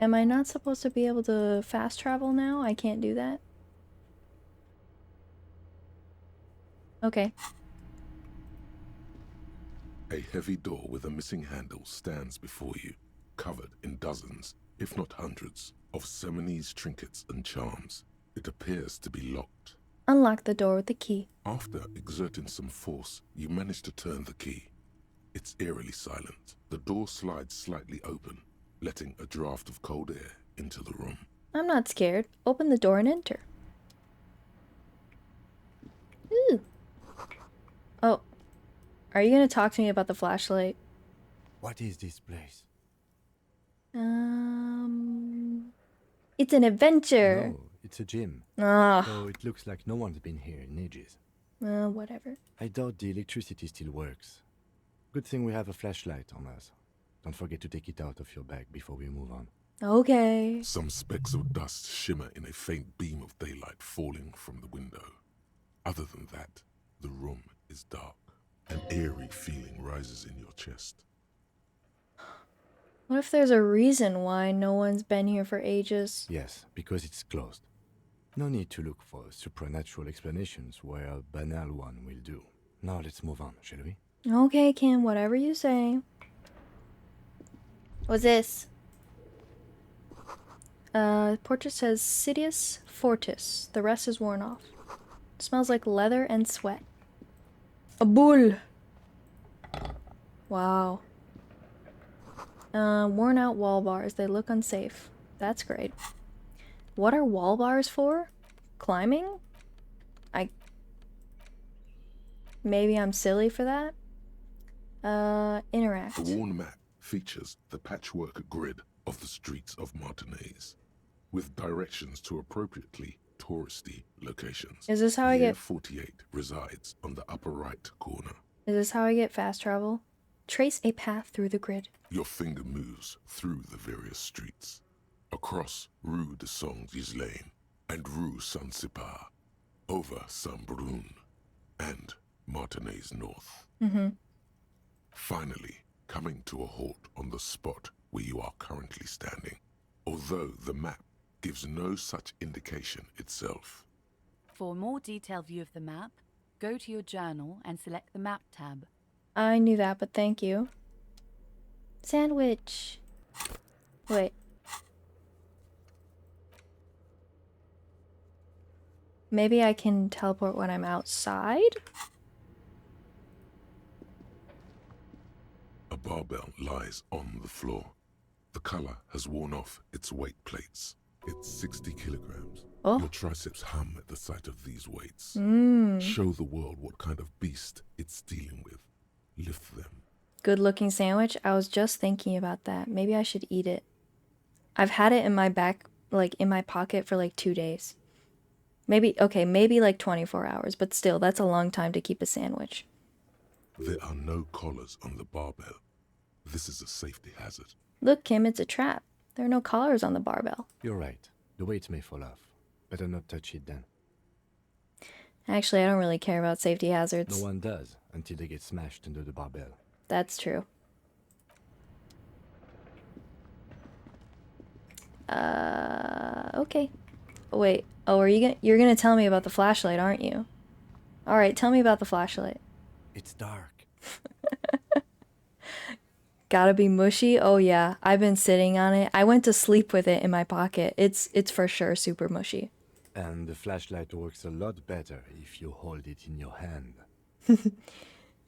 Am I not supposed to be able to fast travel now? I can't do that. Okay. A heavy door with a missing handle stands before you, covered in dozens, if not hundreds, of Seminese trinkets and charms. It appears to be locked. Unlock the door with the key. After exerting some force, you manage to turn the key. It's eerily silent. The door slides slightly open, letting a draft of cold air into the room. I'm not scared. Open the door and enter. Ooh. Oh. Are you gonna talk to me about the flashlight? What is this place? It's an adventure. No, it's a gym. Ah. So it looks like no one's been here in ages. Whatever. I doubt the electricity still works. Good thing we have a flashlight on us. Don't forget to take it out of your bag before we move on. Okay. Some specks of dust shimmer in a faint beam of daylight falling from the window. Other than that, the room is dark. An eerie feeling rises in your chest. What if there's a reason why no one's been here for ages? Yes, because it's closed. No need to look for supernatural explanations where a banal one will do. Now let's move on, shall we? Okay, Kim, whatever you say. What's this? Portrait says Sidious Fortis. The rest is worn off. Smells like leather and sweat. A bull! Wow. Worn out wall bars. They look unsafe. That's great. What are wall bars for? Climbing? Maybe I'm silly for that? Interact. The worn map features the patchwork grid of the streets of Martinez, with directions to appropriately touristy locations. Is this how I Year get... 48 resides on the upper right corner. Is this how I get fast travel? Trace a path through the grid. Your finger moves through the various streets, across Rue de Saint-Ghislain and Rue Saint-Cypar, over Saint-Brun and Martinez North. Finally, coming to a halt on the spot where you are currently standing, although the map gives no such indication itself. For a more detailed view of the map, go to your journal and select the Map tab. I knew that, but thank you. Sandwich. Wait. Maybe I can teleport when I'm outside? A barbell lies on the floor. The color has worn off its weight plates. It's 60 kilograms. Oh. Your triceps hum at the sight of these weights. Mm. Show the world what kind of beast it's dealing with. Lift them. Good looking sandwich. I was just thinking about that. Maybe I should eat it. I've had it in my back, like in my pocket for like 2 days. Maybe like 24 hours, but still, that's a long time to keep a sandwich. There are no collars on the barbell. This is a safety hazard. Look, Kim, it's a trap. There are no collars on the barbell. You're right. The weights may fall off. Better not touch it then. Actually, I don't really care about safety hazards. No one does until they get smashed under the barbell. That's true. Okay. Wait. Oh, you're gonna tell me about the flashlight, aren't you? All right, tell me about the flashlight. It's dark. Gotta be mushy. Oh yeah, I've been sitting on it. I went to sleep with it in my pocket. It's for sure super mushy. And the flashlight works a lot better if you hold it in your hand.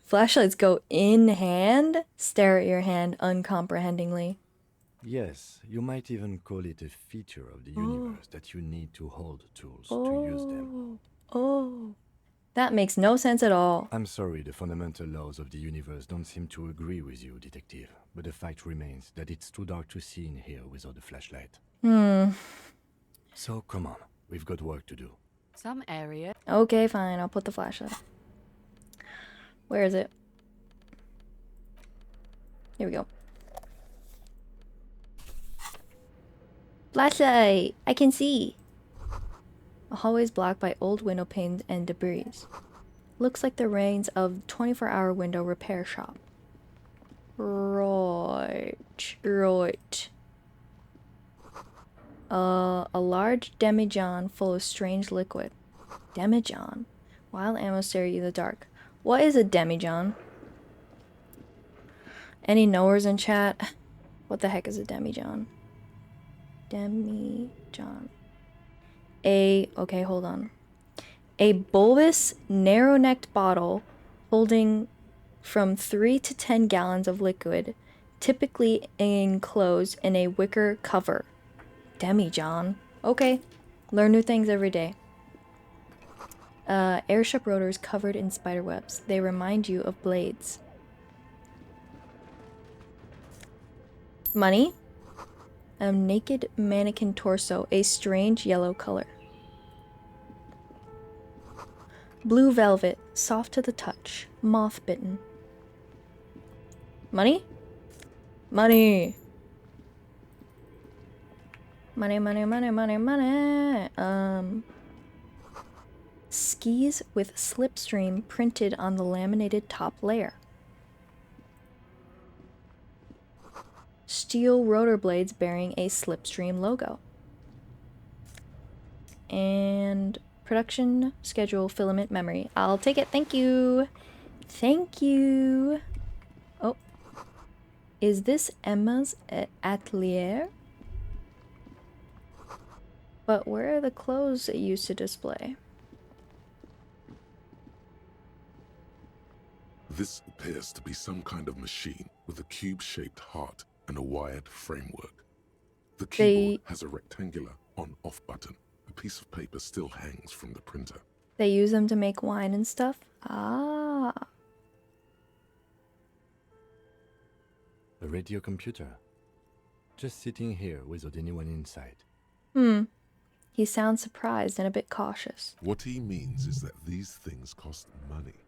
Flashlights go in hand? Stare at your hand uncomprehendingly. Yes, you might even call it a feature of the universe that you need to hold tools to use them. Oh. That makes no sense at all. I'm sorry, the fundamental laws of the universe don't seem to agree with you, detective. But the fact remains that it's too dark to see in here without a flashlight. So come on, we've got work to do. Some area. Okay, fine, I'll put the flashlight. Where is it? Here we go. Flashlight! I can see! A hallway is blocked by old window panes and debris. Looks like the reins of 24-hour window repair shop. Right. A large demijohn full of strange liquid. Demijohn? Wild ammo stare you in the dark. What is a demijohn? Any knowers in chat? What the heck is a demijohn? Demijohn. Okay, hold on. A bulbous, narrow-necked bottle holding from 3 to 10 gallons of liquid, typically enclosed in a wicker cover. Demijohn. Okay, learn new things every day. Airship rotors covered in spider webs. They remind you of blades. Money. A naked mannequin torso, a strange yellow color. Blue velvet, soft to the touch, moth bitten. Money? Money! Money. Skis with slipstream printed on the laminated top layer. Steel rotor blades bearing a slipstream logo. And production schedule filament memory. I'll take it. Thank you. Thank you. Oh. Is this Emma's atelier? But where are the clothes it used to display? This appears to be some kind of machine with a cube-shaped heart and a wired framework. The keyboard has a rectangular on-off button. A piece of paper still hangs from the printer. They use them to make wine and stuff? Ah. A radio computer. Just sitting here without anyone inside. He sounds surprised and a bit cautious. What he means is that these things cost money.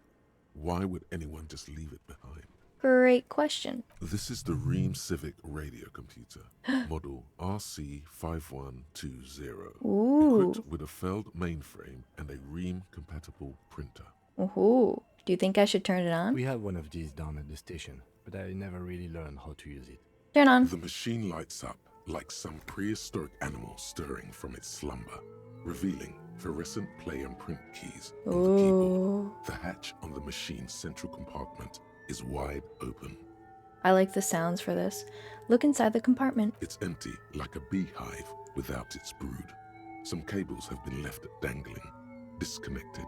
Why would anyone just leave it behind? Great question. This is the Ream Civic radio computer, model RC5120, equipped with a Feld mainframe and a Ream-compatible printer. Ooh. Do you think I should turn it on? We have one of these down at the station, but I never really learned how to use it. Turn on. The machine lights up like some prehistoric animal stirring from its slumber, revealing fluorescent play and print keys on the keyboard. The hatch on the machine's central compartment is wide open. I like the sounds for this. Look inside the compartment. It's empty, like a beehive without its brood. Some cables have been left dangling, disconnected.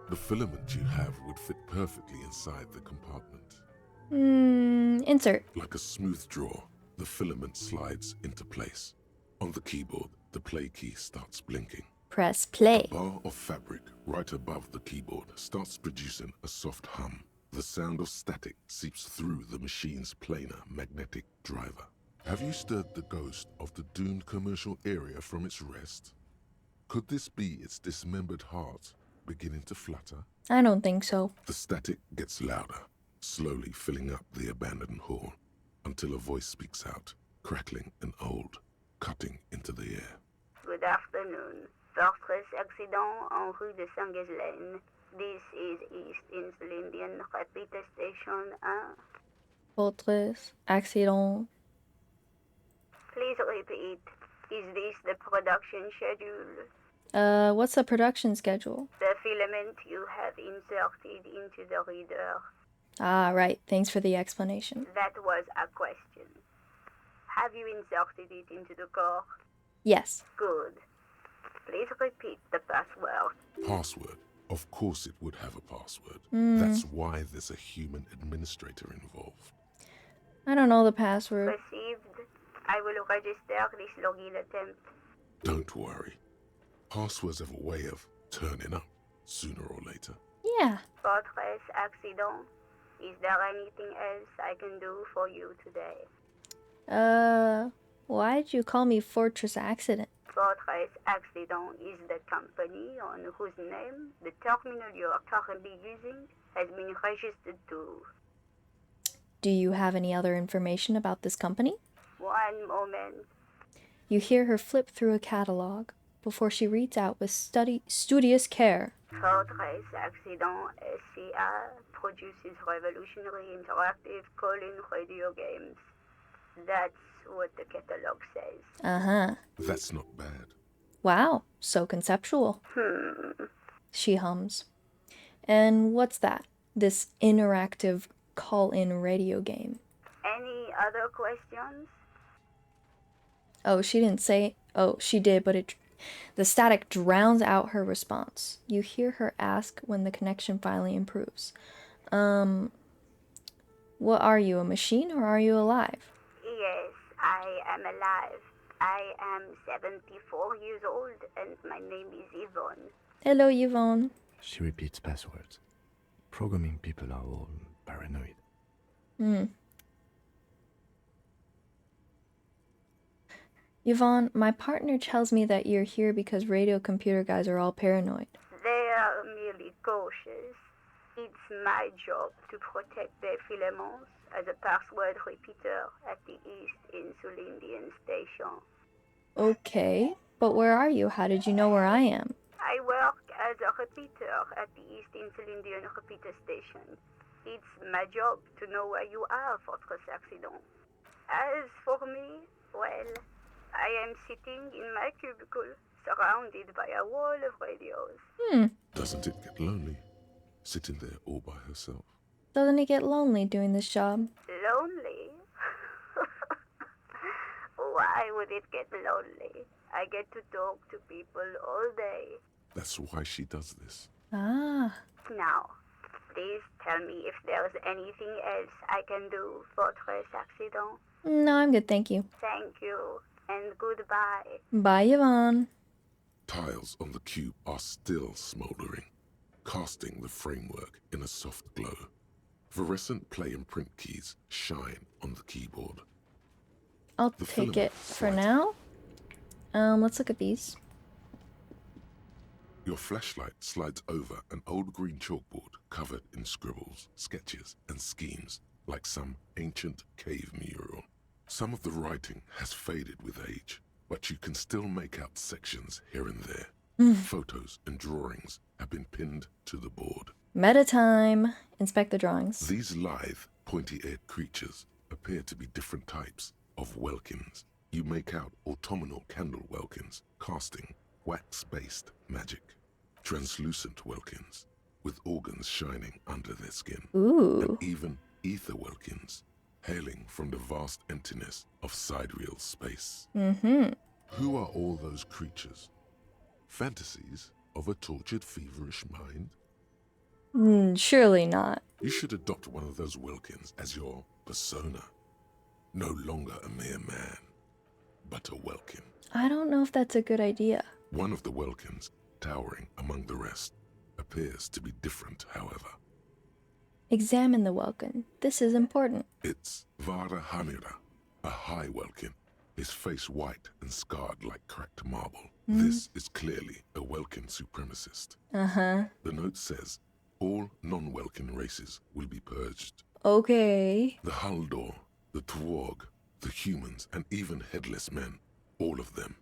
The filament you have would fit perfectly inside the compartment. Insert. Like a smooth draw, the filament slides into place. On the keyboard, the play key starts blinking. Press play. A bar of fabric right above the keyboard starts producing a soft hum. The sound of static seeps through the machine's planar magnetic driver. Have you stirred the ghost of the doomed commercial area from its rest? Could this be its dismembered heart beginning to flutter? I don't think so. The static gets louder, slowly filling up the abandoned hall, until a voice speaks out, crackling and old, cutting into the air. Good afternoon. Fortress accident en rue de Saint-Ghislaine. This is East Insulindian Repeater Station 1. Fortress accident. Please repeat. Is this the production schedule? What's the production schedule? The filament you have inserted into the reader. Ah, right. Thanks for the explanation. That was a question. Have you inserted it into the core? Yes. Good. Please repeat the password. Password? Of course it would have a password. That's why there's a human administrator involved. I don't know the password. Received. I will register this login attempt. Don't worry. Passwords have a way of turning up sooner or later. Yeah. Fortress accident. Is there anything else I can do for you today? Why did you call me Fortress Accident? Fortress Accident is the company on whose name the terminal you are currently using has been registered to. Do you have any other information about this company? One moment. You hear her flip through a catalog before she reads out with studious care. Fortress Accident SCA produces revolutionary interactive call-in radio games. That's what the catalog says. Uh-huh. That's not bad. Wow, so conceptual. She hums. And what's that? This interactive call-in radio game. Any other questions? Oh, she didn't say... Oh, she did, but the static drowns out her response. You hear her ask when the connection finally improves. What are you, a machine or are you alive? Yes, I am alive. I am 74 years old and my name is Yvonne. Hello, Yvonne. She repeats passwords. Programming people are all paranoid. Yvonne, my partner tells me that you're here because radio computer guys are all paranoid. They are merely cautious. It's my job to protect their filaments as a password repeater at the East Insulindian Station. Okay, but where are you? How did you know where I am? I work as a repeater at the East Insulindian Repeater Station. It's my job to know where you are, Fortress Accident. As for me, well, I am sitting in my cubicle, surrounded by a wall of radios. Doesn't it get lonely, sitting there all by herself? Doesn't it get lonely doing this job? Lonely? Why would it get lonely? I get to talk to people all day. That's why she does this. Ah. Now, please tell me if there's anything else I can do, Fortress Accident. No, I'm good, thank you. Thank you, and goodbye. Bye, Yvonne. Tiles on the cube are still smoldering, casting the framework in a soft glow. Fluorescent play and print keys shine on the keyboard. I'll take it for now. Let's look at these. Your flashlight slides over an old green chalkboard covered in scribbles, sketches, and schemes like some ancient cave mural. Some of the writing has faded with age, but you can still make out sections here and there. Photos and drawings have been pinned to the board. Meta time. Inspect the drawings. These lithe, pointy-eared creatures appear to be different types of welkins. You make out autumnal candle welkins casting wax-based magic. Translucent welkins with organs shining under their skin. Ooh. And even ether welkins hailing from the vast emptiness of sidereal space. Who are all those creatures? Fantasies of a tortured, feverish mind? Surely not. You should adopt one of those welkins as your persona. No longer a mere man, but a Welkin. I don't know if that's a good idea. One of the Welkins, towering among the rest, appears to be different, however. Examine the Welkin. This is important. It's Vara Hamira, a high Welkin, his face white and scarred like cracked marble. This is clearly a Welkin supremacist. Uh-huh. The note says, all non-Welkin races will be purged. Okay. The Haldor, the Twarg, the humans, and even headless men, all of them,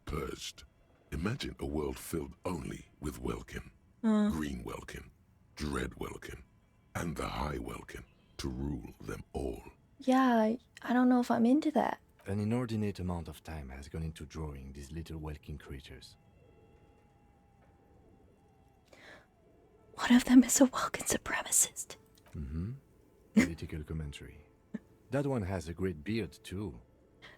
purged. Imagine a world filled only with Welkin, Green Welkin, Dread Welkin, and the High Welkin to rule them all. Yeah, I don't know if I'm into that. An inordinate amount of time has gone into drawing these little Welkin creatures. One of them is a Welkin supremacist. Political commentary. That one has a great beard, too.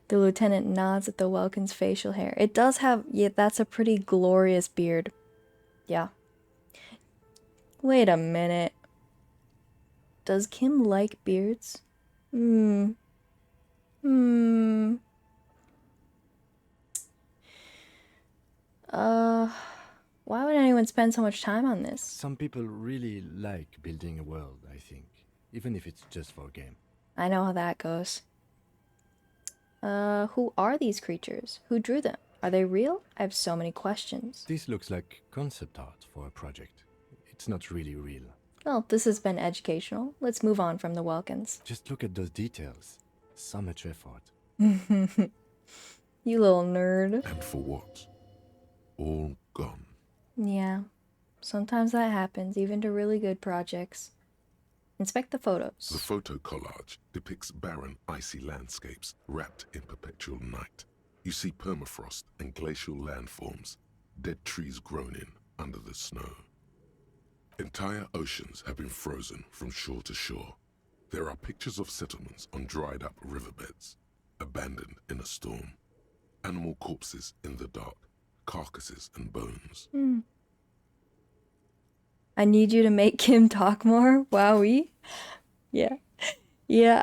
The lieutenant nods at the Welkin's facial hair. It does have... Yeah, that's a pretty glorious beard. Yeah. Wait a minute. Does Kim like beards? Why would anyone spend so much time on this? Some people really like building a world, I think. Even if it's just for a game. I know how that goes. Who are these creatures? Who drew them? Are they real? I have so many questions. This looks like concept art for a project. It's not really real. Well, this has been educational. Let's move on from the Welkins. Just look at those details. So much effort. You little nerd. And for what? All gone. Yeah. Sometimes that happens, even to really good projects. Inspect the photos. The photo collage depicts barren, icy landscapes wrapped in perpetual night. You see permafrost and glacial landforms, dead trees grown in under the snow. Entire oceans have been frozen from shore to shore. There are pictures of settlements on dried up riverbeds, abandoned in a storm. Animal corpses in the dark, carcasses and bones. I need you to make Kim talk more. Wowie. Yeah. Yeah,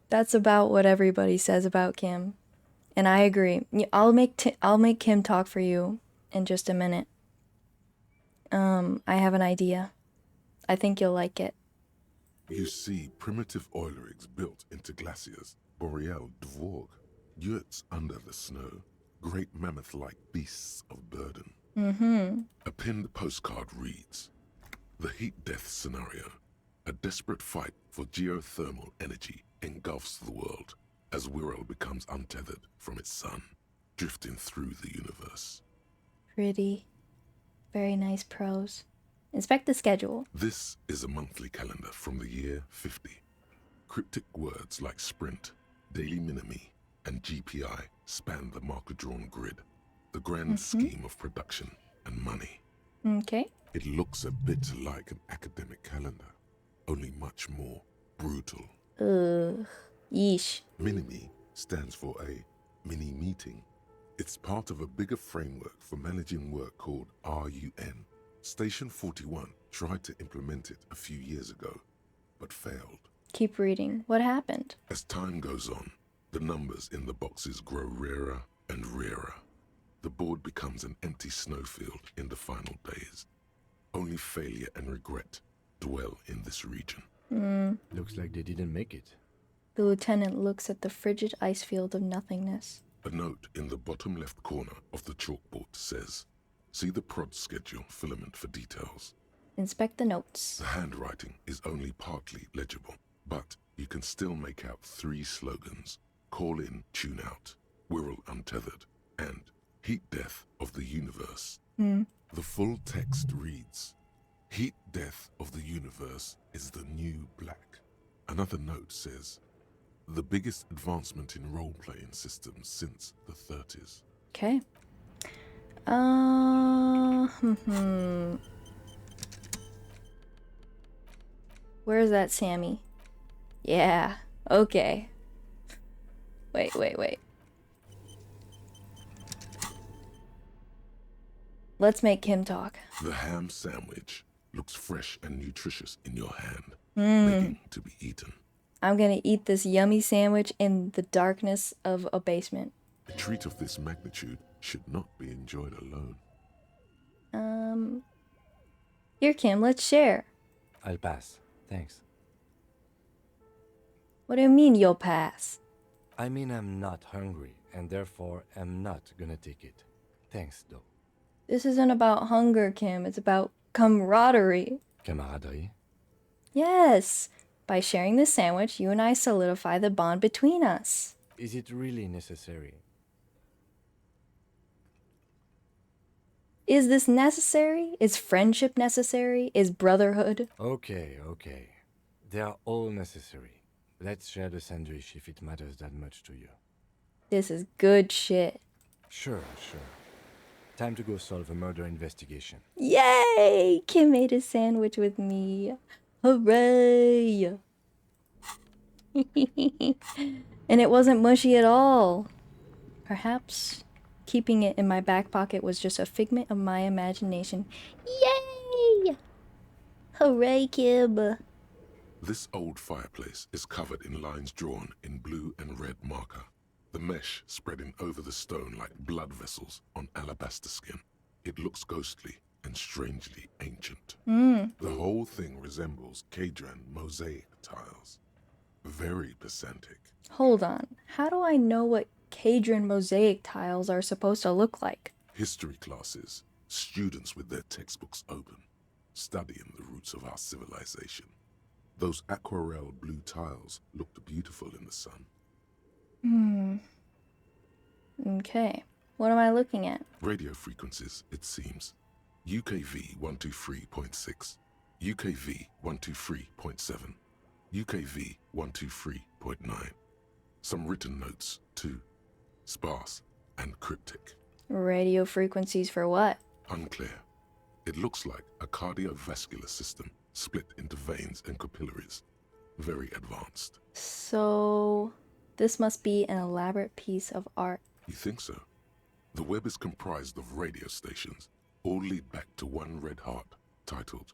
That's about what everybody says about Kim. And I agree. I'll make Kim talk for you in just a minute. I have an idea. I think you'll like it. You see primitive oil rigs built into glaciers, boreal dvorg, yurts under the snow, great mammoth-like beasts of burden. A pinned postcard reads, "The heat death scenario. A desperate fight for geothermal energy engulfs the world as Wirral becomes untethered from its sun, drifting through the universe." Pretty. Very nice prose. Inspect the schedule. This is a monthly calendar from the year 50. Cryptic words like sprint, daily minimi, and GPI span the marker-drawn grid. The grand scheme of production and money. Okay. It looks a bit like an academic calendar, only much more brutal. Yeesh. Minimi stands for a mini meeting. It's part of a bigger framework for managing work called RUN. Station 41 tried to implement it a few years ago, but failed. Keep reading. What happened? As time goes on, the numbers in the boxes grow rarer and rarer. The board becomes an empty snowfield in the final days. Only failure and regret dwell in this region. Looks like they didn't make it. The lieutenant looks at the frigid ice field of nothingness. A note in the bottom left corner of the chalkboard says, "See the prod schedule filament for details." Inspect the notes. The handwriting is only partly legible, but you can still make out 3 slogans: "Call in, tune out," "Wirral untethered," and "Heat death of the universe." The full text reads, "Heat death of the universe is the new black." Another note says, "The biggest advancement in role-playing systems since the 30s. Okay. Where is that Sammy? Yeah. Okay. Wait. Let's make Kim talk. The ham sandwich looks fresh and nutritious in your hand, begging to be eaten. I'm gonna eat this yummy sandwich in the darkness of a basement. A treat of this magnitude should not be enjoyed alone. Here, Kim, let's share. I'll pass. Thanks. What do you mean you'll pass? I mean I'm not hungry, and therefore am not gonna take it. Thanks, though. This isn't about hunger, Kim. It's about camaraderie. Camaraderie? Yes. By sharing this sandwich, you and I solidify the bond between us. Is it really necessary? Is this necessary? Is friendship necessary? Is brotherhood? Okay. They are all necessary. Let's share the sandwich if it matters that much to you. This is good shit. Sure. Time to go solve a murder investigation. Yay! Kim made a sandwich with me. Hooray! And it wasn't mushy at all. Perhaps keeping it in my back pocket was just a figment of my imagination. Yay! Hooray, Kim! This old fireplace is covered in lines drawn in blue and red marker, the mesh spreading over the stone like blood vessels on alabaster skin. It looks ghostly and strangely ancient. The whole thing resembles Cadran mosaic tiles. Very pedantic. Hold on. How do I know what Cadran mosaic tiles are supposed to look like? History classes, students with their textbooks open, studying the roots of our civilization. Those aquarelle blue tiles looked beautiful in the sun. Okay. What am I looking at? Radio frequencies, it seems. UKV 123.6, UKV 123.7, UKV 123.9. Some written notes, too. Sparse and cryptic. Radio frequencies for what? Unclear. It looks like a cardiovascular system split into veins and capillaries. Very advanced. So, this must be an elaborate piece of art. You think so? The web is comprised of radio stations, all lead back to one red heart, titled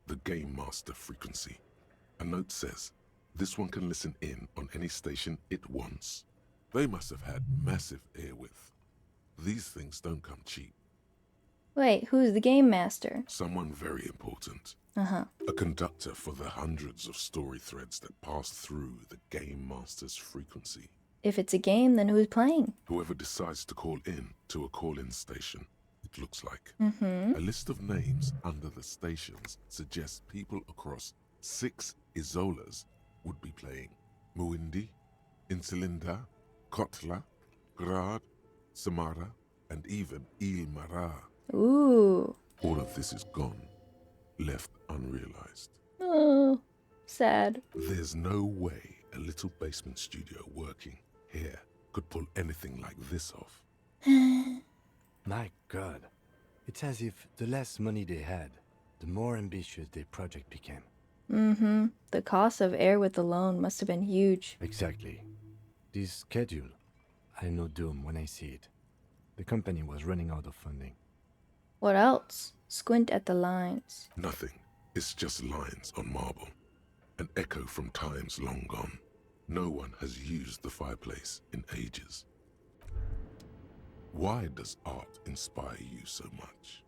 The Game Master Frequency. A note says, this one can listen in on any station it wants. They must have had massive airwidth. These things don't come cheap. Wait, who's the game master? Someone very important. Uh-huh. A conductor for the hundreds of story threads that pass through the Game Master's frequency. If it's a game, then who's playing? Whoever decides to call in to a call-in station, it looks like. Mm-hmm. A list of names under the stations suggests people across 6 Isolas would be playing. Muindi, Insulinda, Kotla, Grad, Samara, and even Ilmara. Ooh. All of this is gone, left unrealized. Oh, sad. There's no way a little basement studio working here could pull anything like this off. My God. It's as if the less money they had, the more ambitious their project became. Mm-hmm. The cost of Airwidth alone must have been huge. Exactly. This schedule, I know doom when I see it. The company was running out of funding. What else? Squint at the lines. Nothing. It's just lines on marble. An echo from times long gone. No one has used the fireplace in ages. Why does art inspire you so much?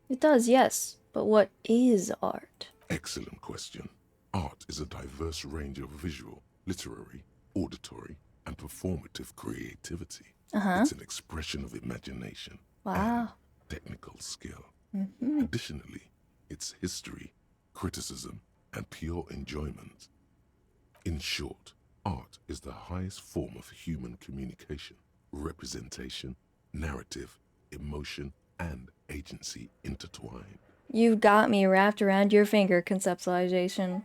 It does, yes. But what is art? Excellent question. Art is a diverse range of visual, literary, auditory, and performative creativity. It's an expression of imagination. Wow. And technical skill. Mm-hmm. Additionally, it's history, criticism, and pure enjoyment. In short, art is the highest form of human communication, representation, narrative, emotion, and agency intertwined. You've got me wrapped around your finger, conceptualization.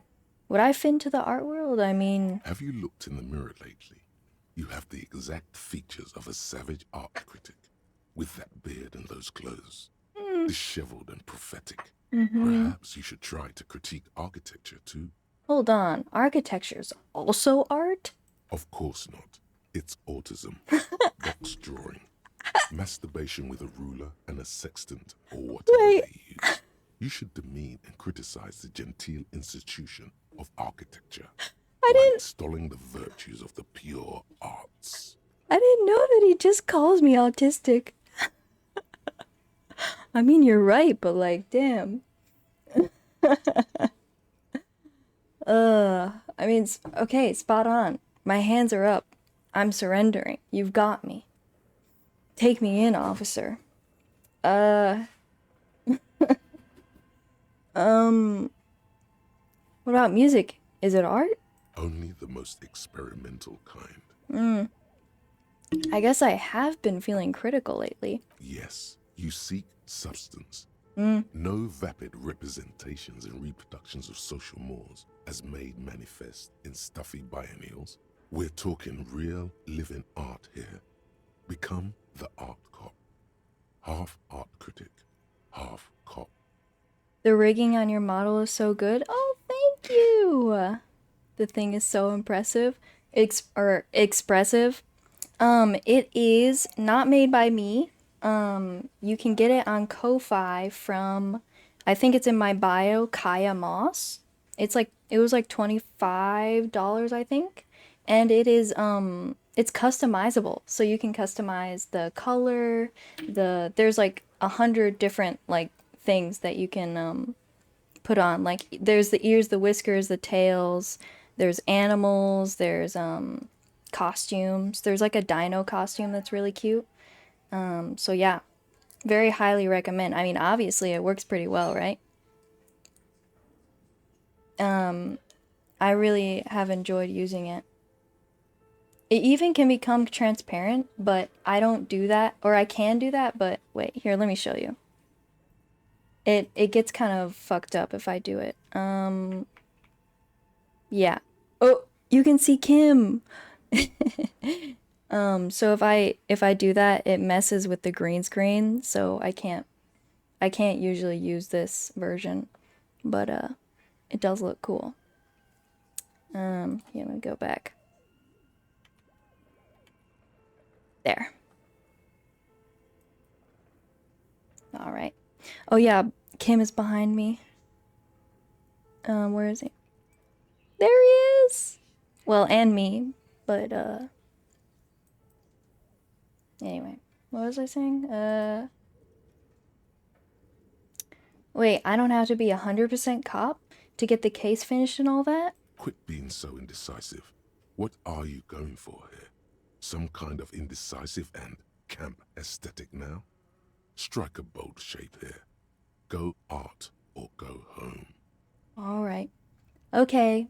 Would I fit into the art world? I mean... Have you looked in the mirror lately? You have the exact features of a savage art critic, with that beard and those clothes. Disheveled and prophetic. Perhaps you should try to critique architecture too. Hold on, architecture's also art? Of course not. It's autism. Box drawing. Masturbation with a ruler and a sextant or whatever they use. You should demean and criticize the genteel institution of architecture I while didn't. extolling the virtues of the pure arts. I didn't know that he just calls me autistic. I mean, you're right, but like, damn. I mean, okay, spot on. My hands are up. I'm surrendering. You've got me. Take me in, officer. What about music? Is it art? Only the most experimental kind. I guess I have been feeling critical lately. Yes, you seek substance. Mm. No vapid representations and reproductions of social mores as made manifest in stuffy biennials. We're talking real living art here. Become the art cop. Half art critic, half cop. The rigging on your model is so good. Oh, thank you. The thing is so impressive. Expressive. It is not made by me. You can get it on Ko-Fi from, I think it's in my bio, Kaya Moss. It was like $25, I think. And it is, it's customizable. So you can customize the color, there's like 100 different like things that you can, put on. Like there's the ears, the whiskers, the tails, there's animals, there's, costumes. There's like a dino costume that's really cute. So yeah, very highly recommend. I mean, obviously it works pretty well, right? I really have enjoyed using it. It even can become transparent, but I don't do that, or I can do that, but wait, here, let me show you. It gets kind of fucked up if I do it. Yeah. Oh, you can see Kim. So if I do that, it messes with the green screen, so I can't usually use this version, but it does look cool. Yeah, let me go back. There. All right. Oh yeah, Kim is behind me. Where is he? There he is. Well, and me, but anyway, what was I saying? Wait, I don't have to be 100% cop to get the case finished and all that? Quit being so indecisive. What are you going for here? Some kind of indecisive and camp aesthetic now? Strike a bold shape here. Go art or go home. All right. Okay.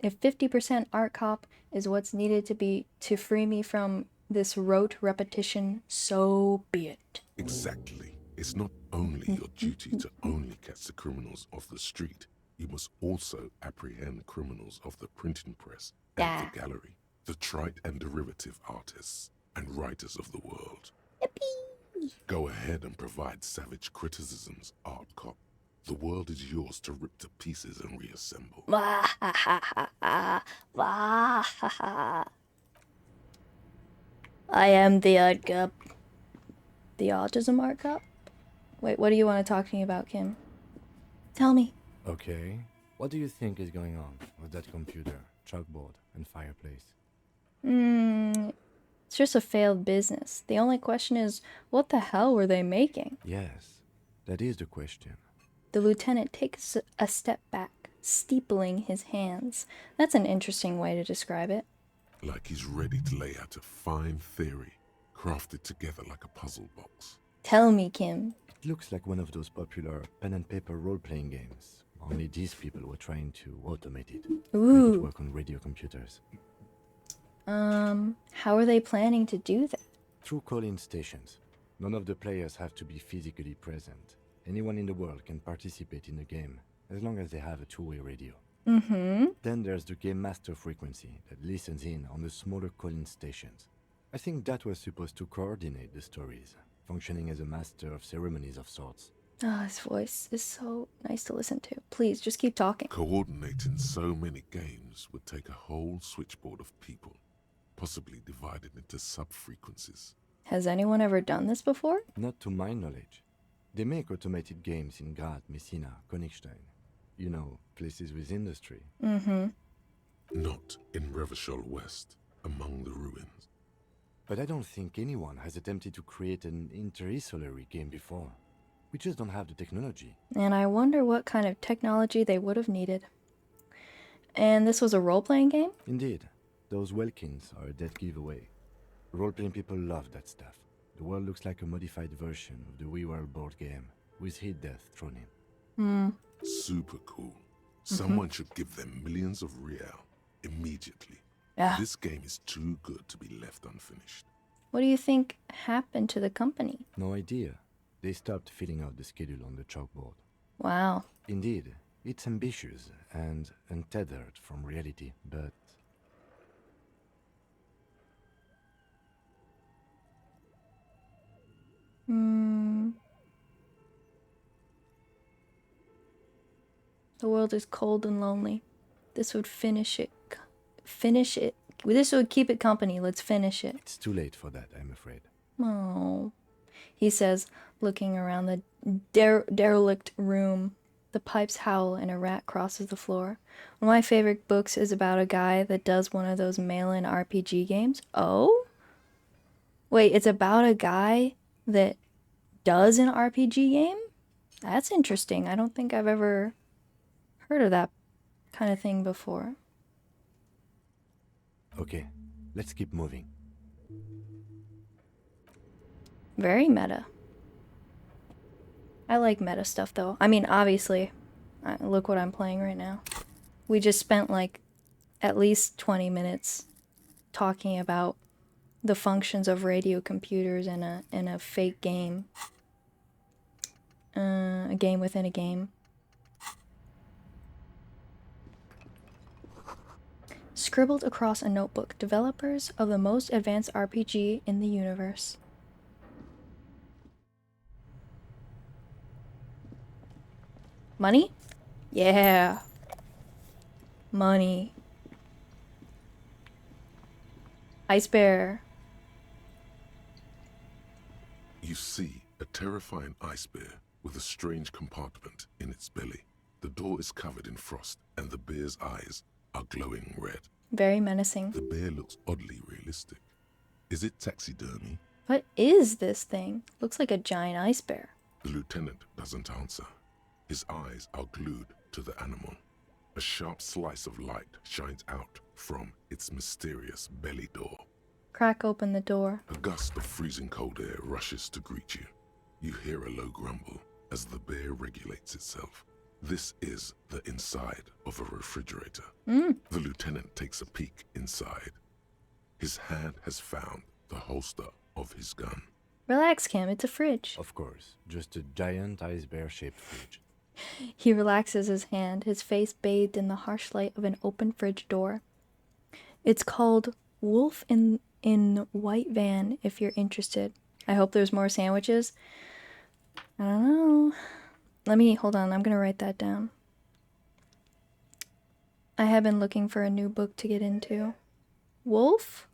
If 50% art cop is what's needed to free me from this rote repetition, so be it. Exactly. It's not only your duty to only catch the criminals off the street, you must also apprehend criminals of the printing press and the gallery, the trite and derivative artists and writers of the world. Yippee! Go ahead and provide savage criticisms, art cop. The world is yours to rip to pieces and reassemble. I am the art cop. The autism art cop? Wait, what do you want to talk to me about, Kim? Tell me. Okay. What do you think is going on with that computer, chalkboard, and fireplace? It's just a failed business. The only question is, what the hell were they making? Yes, that is the question. The lieutenant takes a step back, steepling his hands. That's an interesting way to describe it. Like he's ready to lay out a fine theory, crafted together like a puzzle box. Tell me, Kim. It looks like one of those popular pen and paper role-playing games. Only these people were trying to automate it. Ooh. Make it work on radio computers. How are they planning to do that? Through call-in stations. None of the players have to be physically present. Anyone in the world can participate in the game, as long as they have a two-way radio. Mm-hmm. Then there's the game master frequency that listens in on the smaller call-in stations. I think that was supposed to coordinate the stories, functioning as a master of ceremonies of sorts. Oh, his voice is so nice to listen to. Please, just keep talking. Coordinating so many games would take a whole switchboard of people, possibly divided into sub-frequencies. Has anyone ever done this before? Not to my knowledge. They make automated games in Graz, Messina, Königstein. You know, places with industry. Mm-hmm. Not in Revachol West, among the ruins. But I don't think anyone has attempted to create an interisolary game before. We just don't have the technology. And I wonder what kind of technology they would have needed. And this was a role-playing game? Indeed. Those Welkins are a dead giveaway. Role-playing people love that stuff. The world looks like a modified version of the We World board game, with hit death thrown in. Super cool. Someone should give them millions of real immediately. Yeah. This game is too good to be left unfinished. What do you think happened to the company? No idea. They stopped filling out the schedule on the chalkboard. Wow. Indeed, it's ambitious and untethered from reality, but... The world is cold and lonely. This would finish it. Finish it. This would keep it company. Let's finish it. It's too late for that, I'm afraid. Oh. He says, looking around the derelict room. The pipes howl and a rat crosses the floor. One of my favorite books is about a guy that does one of those mail-in RPG games. Oh? Wait, it's about a guy that does an RPG game? That's interesting. I don't think I've ever heard of that kind of thing before. Okay, let's keep moving. Very meta. I like meta stuff though. I mean, obviously, look what I'm playing right now. We just spent like at least 20 minutes talking about the functions of radio computers in a fake game. A game within a game. Scribbled across a notebook, developers of the most advanced RPG in the universe. Money? Yeah. Money. Ice bear. You see a terrifying ice bear with a strange compartment in its belly. The door is covered in frost, and the bear's eyes are glowing red. Very menacing. The bear looks oddly realistic. Is it taxidermy? What is this thing? Looks like a giant ice bear. The lieutenant doesn't answer. His eyes are glued to the animal. A sharp slice of light shines out from its mysterious belly door. Crack open the door. A gust of freezing cold air rushes to greet you. You hear a low grumble as the bear regulates itself. This is the inside of a refrigerator. The lieutenant takes a peek inside. His hand has found the holster of his gun. Relax, Cam, it's a fridge. Of course, just a giant ice bear-shaped fridge. He relaxes his hand, his face bathed in the harsh light of an open fridge door. It's called Wolf in White Van, if you're interested. I hope there's more sandwiches. I don't know. Hold on, I'm gonna write that down. I have been looking for a new book to get into. Wolf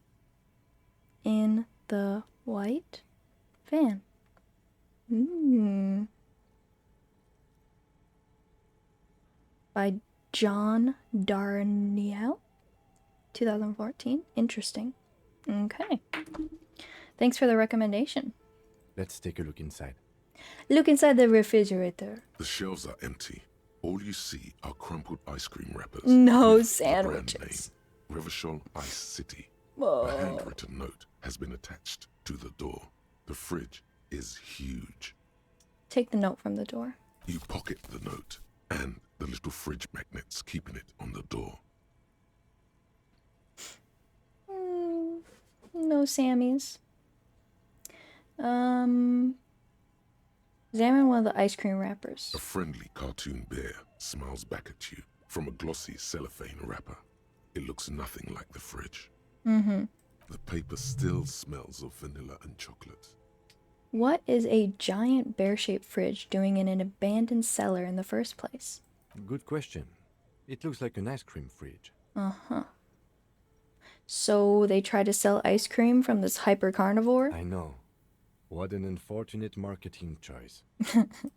in the White Van. By John Darnielle, 2014. Interesting. Okay. Thanks for the recommendation. Let's take a look inside. Look inside the refrigerator. The shelves are empty. All you see are crumpled ice cream wrappers. No with sandwiches. the brand name, Revachol Ice City. Whoa. A handwritten note has been attached to the door. The fridge is huge. Take the note from the door. You pocket the note and the little fridge magnets keeping it on the door. No Sammys. Examine one of the ice cream wrappers. A friendly cartoon bear smiles back at you from a glossy cellophane wrapper. It looks nothing like the fridge. The paper still smells of vanilla and chocolate. What is a giant bear-shaped fridge doing in an abandoned cellar in the first place? Good question. It looks like an ice cream fridge. So they try to sell ice cream from this hyper carnivore? I know. What an unfortunate marketing choice.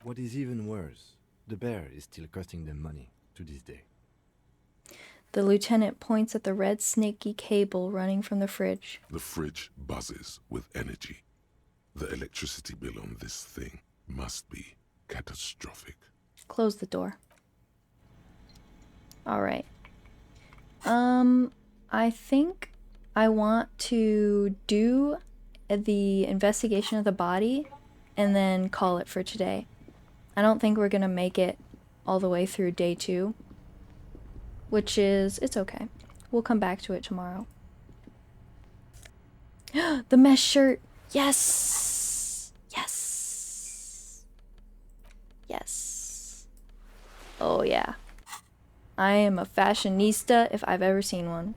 What is even worse, The bear is still costing them money to this day. The lieutenant points at the red snaky cable running from the fridge. The fridge buzzes with energy. The electricity bill on this thing must be catastrophic. Close the door. Alright. I think I want to do the investigation of the body and then call it for today. I don't think we're gonna make it all the way through day 2. Which is, it's okay. We'll come back to it tomorrow. The mesh shirt! Yes! Yes! Yes. Oh yeah. I am a fashionista if I've ever seen one.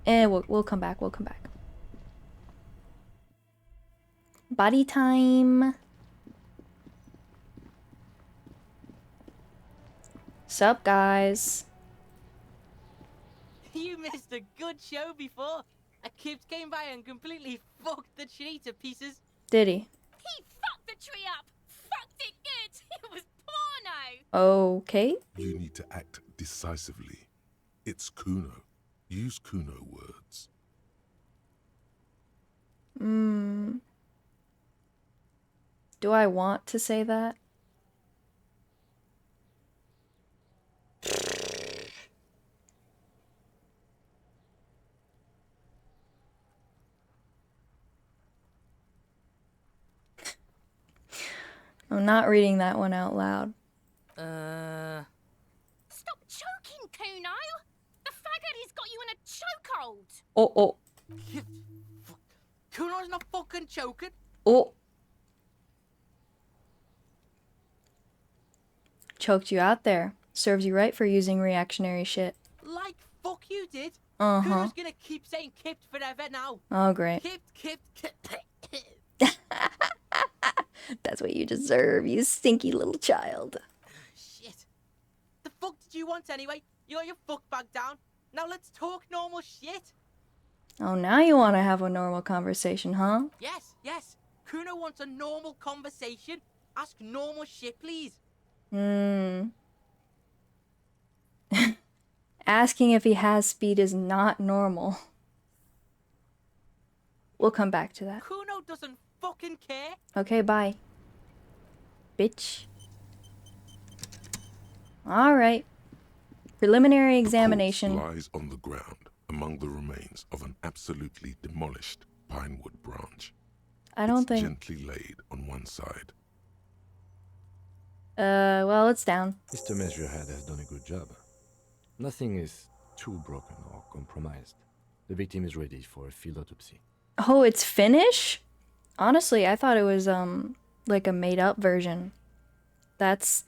And we'll come back, we'll come back. Body time! Sup, guys? You missed a good show before. A kid came by and completely fucked the tree to pieces. Did he? He fucked the tree up! Fucked it good! It was porno! Okay. You need to act decisively. It's Kuno. Use Kuno words. Do I want to say that? I'm not reading that one out loud. Stop choking, Kuno! The faggot has got you in a chokehold! Oh. Kuno's not fucking choking. Oh. Choked you out there. Serves you right for using reactionary shit. Like fuck you did. Uh-huh. Kuno's gonna keep saying kipped forever now. Oh, great. Kipped. That's what you deserve, you stinky little child. Shit. The fuck did you want anyway? You got your fuck bag down. Now let's talk normal shit. Oh, now you want to have a normal conversation, huh? Yes. Kuno wants a normal conversation. Ask normal shit, please. Asking if he has speed is not normal. We'll come back to that. Kuno doesn't fucking care. Okay, bye. Bitch. Alright. Preliminary examination. The corpse lies on the ground among the remains of an absolutely demolished pinewood branch. I don't think... Gently laid on one side. Well, it's down. Mr. Measurehead has done a good job. Nothing is too broken or compromised. The victim is ready for a field autopsy. Oh, it's Finnish? Honestly, I thought it was, like a made-up version. That's...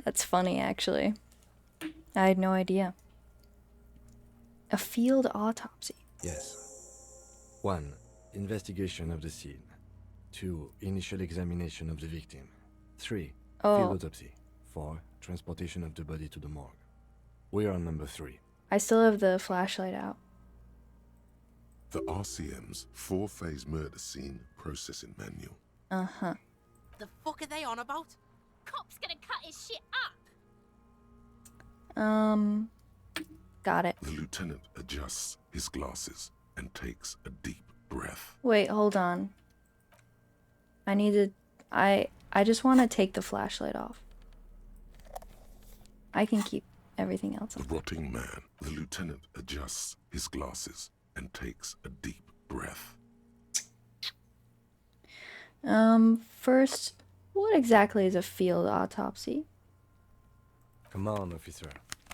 That's funny, actually. I had no idea. A field autopsy. Yes. 1. Investigation of the scene. 2. Initial examination of the victim. 3. Field autopsy. 4. Transportation of the body to the morgue. We are on number 3. I still have the flashlight out. The RCM's 4-phase murder scene processing manual. Uh-huh. The fuck are they on about? Cop's gonna cut his shit up! Got it. The lieutenant adjusts his glasses and takes a deep breath. Wait, hold on. I need to... I just want to take the flashlight off. I can keep everything else on. The rotting man. The lieutenant adjusts his glasses and takes a deep breath. First, what exactly is a field autopsy? Come on, officer.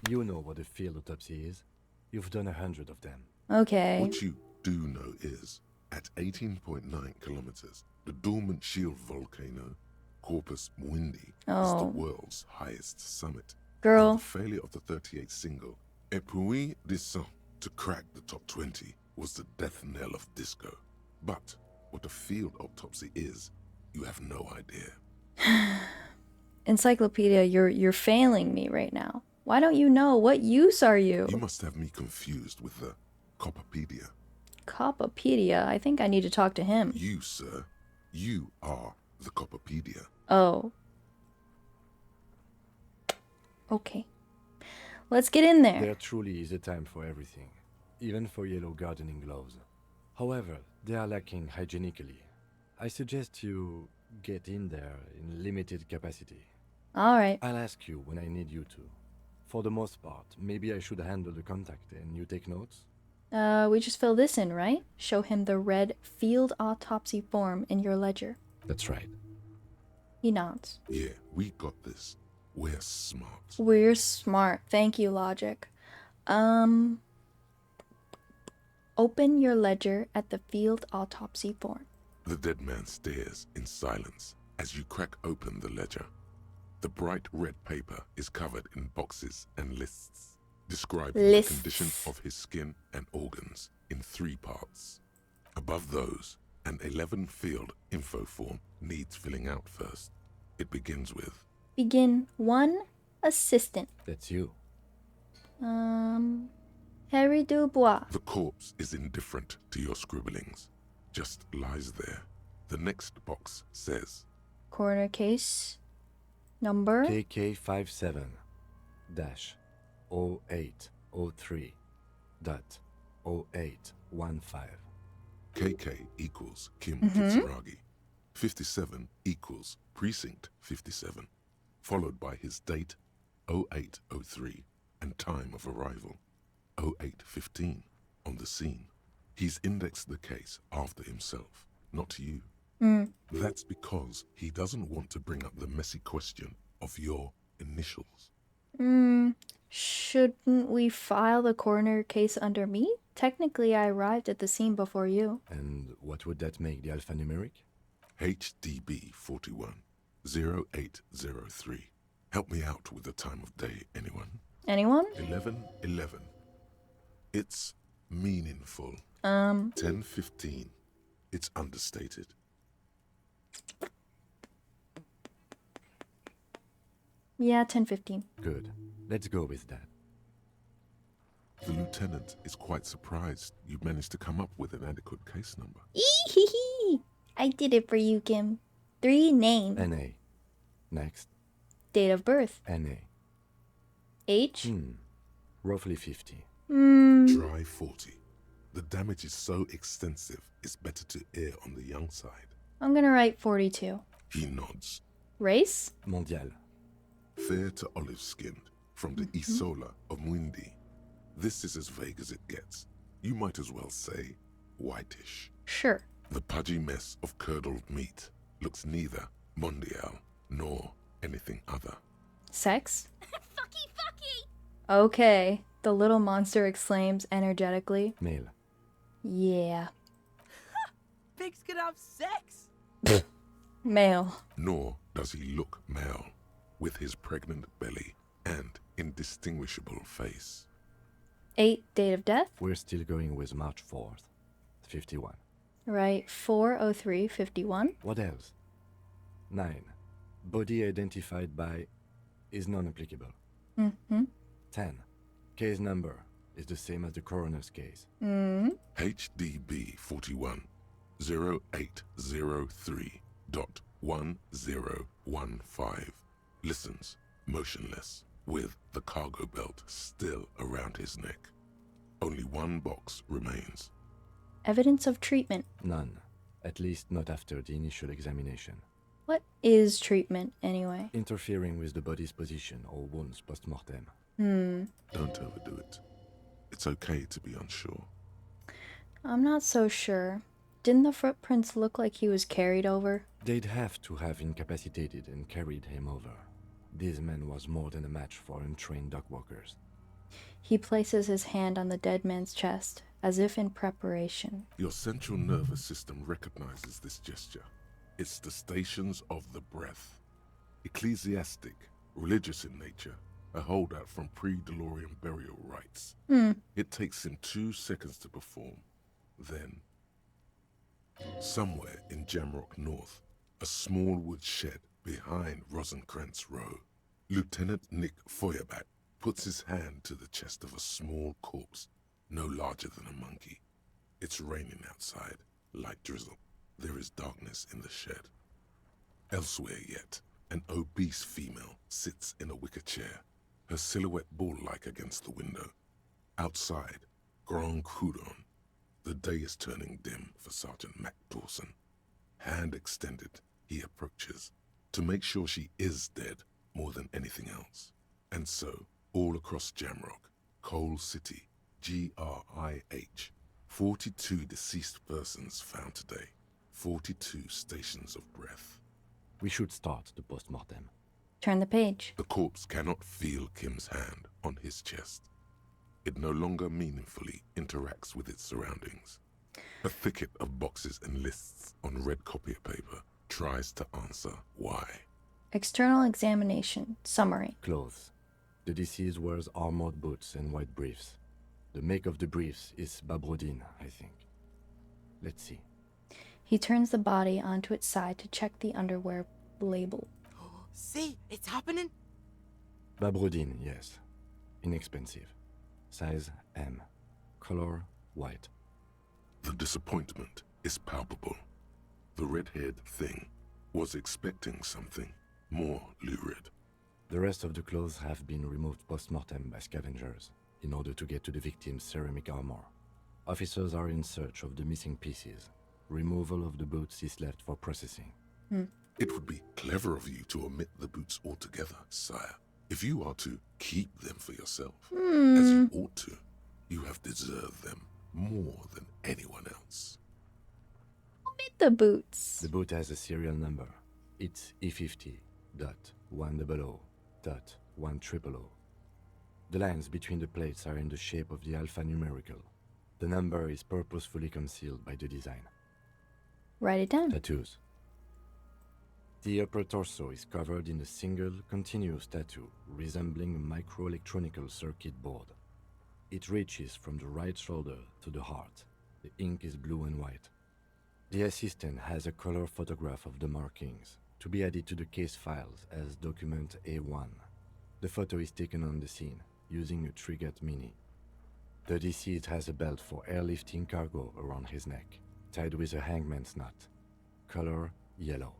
You know what a field autopsy is. You've done 100 of them. Okay. What you do know is, at 18.9 kilometers, the dormant shield volcano, Corpus Mundi, is the world's highest summit. Girl. And the failure of the 38th single, Et puis descend, to crack the top 20 was the death knell of disco. But what a field autopsy is, you have no idea. Encyclopedia, you're failing me right now. Why don't you know? What use are you? You must have me confused with the Coppepedia. Coppepedia? I think I need to talk to him. You, sir, you are the Copperpedia. Oh. Okay. Let's get in there. There truly is a time for everything, even for yellow gardening gloves. However, they are lacking hygienically. I suggest you get in there in limited capacity. Alright. I'll ask you when I need you to. For the most part, maybe I should handle the contact and you take notes? We just fill this in, right? Show him the red field autopsy form in your ledger. That's right. He nods. Yeah, we got this. We're smart. We're smart. Thank you, Logic. Open your ledger at the field autopsy form. The dead man stares in silence as you crack open the ledger. The bright red paper is covered in boxes and lists, describing the condition of his skin and organs in 3 parts. Above those, an 11-field info form needs filling out first. It begins with... Begin 1 assistant. That's you. Harry Dubois. The corpse is indifferent to your scribblings, just lies there. The next box says... Coroner case number... KK57-0803.0815. KK equals Kim Kitsuragi. 57 equals Precinct 57, followed by his date 0803 and time of arrival 0815 on the scene. He's indexed the case after himself, not you. That's because he doesn't want to bring up the messy question of your initials. Shouldn't we file the coroner case under me? Technically, I arrived at the scene before you. And what would that make the alphanumeric? HDB 41 0803. Help me out with the time of day, anyone? Anyone? 11:11. It's meaningful. 10:15. It's understated. Yeah, 10:15. Good. Let's go with that. The lieutenant is quite surprised you managed to come up with an adequate case number. Eehee! I did it for you, Kim. 3 names. NA. Next. Date of birth. NA. Age? Roughly 50. Try 40. The damage is so extensive, it's better to err on the young side. I'm gonna write 42. He nods. Race? Mondial. Fair to olive-skinned, from the Isola of Mwindi. This is as vague as it gets. You might as well say whitish. Sure. The pudgy mess of curdled meat looks neither mondial nor anything other. Sex? Fucky, fucky! Okay. The little monster exclaims energetically. Male. Yeah. Pigs can have sex? Male. Nor does he look male, with his pregnant belly and indistinguishable face. 8. Date of death? We're still going with March 4th. 51. Right. 4/03/51. What else? 9. Body identified by is non-applicable. 10. Case number is the same as the coroner's case. HDB 41 0803.1015. Listens, motionless, with the cargo belt still around his neck. Only 1 box remains. Evidence of treatment. None. At least not after the initial examination. What is treatment, anyway? Interfering with the body's position or wounds post-mortem. Don't overdo it. It's okay to be unsure. I'm not so sure. Didn't the footprints look like he was carried over? They'd have to have incapacitated and carried him over. This man was more than a match for untrained dog walkers. He places his hand on the dead man's chest, as if in preparation. Your central nervous system recognizes this gesture. It's the stations of the breath. Ecclesiastic, religious in nature, a holdout from pre-DeLorean burial rites. It takes him 2 seconds to perform. Then, somewhere in Jamrock North, a small wood shed behind Rosencrantz Row, Lieutenant Nick Feuerbach puts his hand to the chest of a small corpse, no larger than a monkey. It's raining outside, light drizzle. There is darkness in the shed. Elsewhere yet, an obese female sits in a wicker chair, her silhouette ball-like against the window. Outside, Grand Coudon. The day is turning dim for Sergeant Mac Dawson. Hand extended, he approaches, to make sure she is dead more than anything else. And so, all across Jamrock, Coal City, GRIH, 42 deceased persons found today, 42 stations of breath. We should start the post-mortem. Turn the page. The corpse cannot feel Kim's hand on his chest. It no longer meaningfully interacts with its surroundings. A thicket of boxes and lists on red copier paper tries to answer why. External examination. Summary. Clothes. The deceased wears armored boots and white briefs. The make of the briefs is Babrodine, I think. Let's see. He turns the body onto its side to check the underwear label. See, it's happening. Babrodine, yes. Inexpensive. Size M. Color white. The disappointment is palpable. The red-haired thing was expecting something more lurid. The rest of the clothes have been removed post-mortem by scavengers in order to get to the victim's ceramic armor. Officers are in search of the missing pieces. Removal of the boots is left for processing. It would be clever of you to omit the boots altogether, sire. If you are to keep them for yourself, as you ought to, you have deserved them more than anyone else. Omit the boots. The boot has a serial number. It's E50.100.100. The lines between the plates are in the shape of the alphanumerical. The number is purposefully concealed by the design. Write it down. Tattoos. The upper torso is covered in a single, continuous tattoo resembling a microelectronical circuit board. It reaches from the right shoulder to the heart. The ink is blue and white. The assistant has a color photograph of the markings to be added to the case files as document A1. The photo is taken on the scene using a Trigat Mini. The deceased has a belt for airlifting cargo around his neck, tied with a hangman's knot. Color yellow.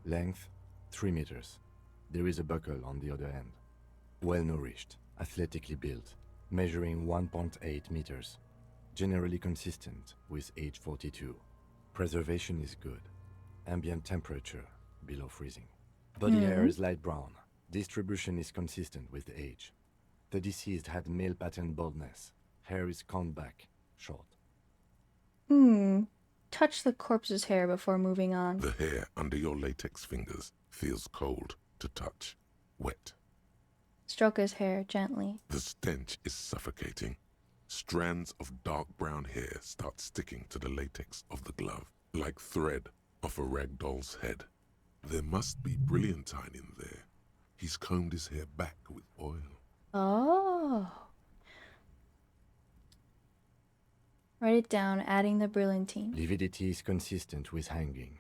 Length 3 meters. There is a buckle on the other end. Well-nourished, athletically built, measuring 1.8 meters. Generally consistent with age 42. Preservation is good. Ambient temperature below freezing. Body hair is light brown. Distribution is consistent with the age. The deceased had male pattern baldness. Hair is combed back, short. Touch the corpse's hair before moving on. The hair under your latex fingers feels cold to touch, wet. Stroke his hair gently. The stench is suffocating. Strands of dark brown hair start sticking to the latex of the glove, like thread off a rag doll's head. There must be brilliantine in there. He's combed his hair back with oil. Oh. Write it down, adding the brilliantine. Lividity is consistent with hanging.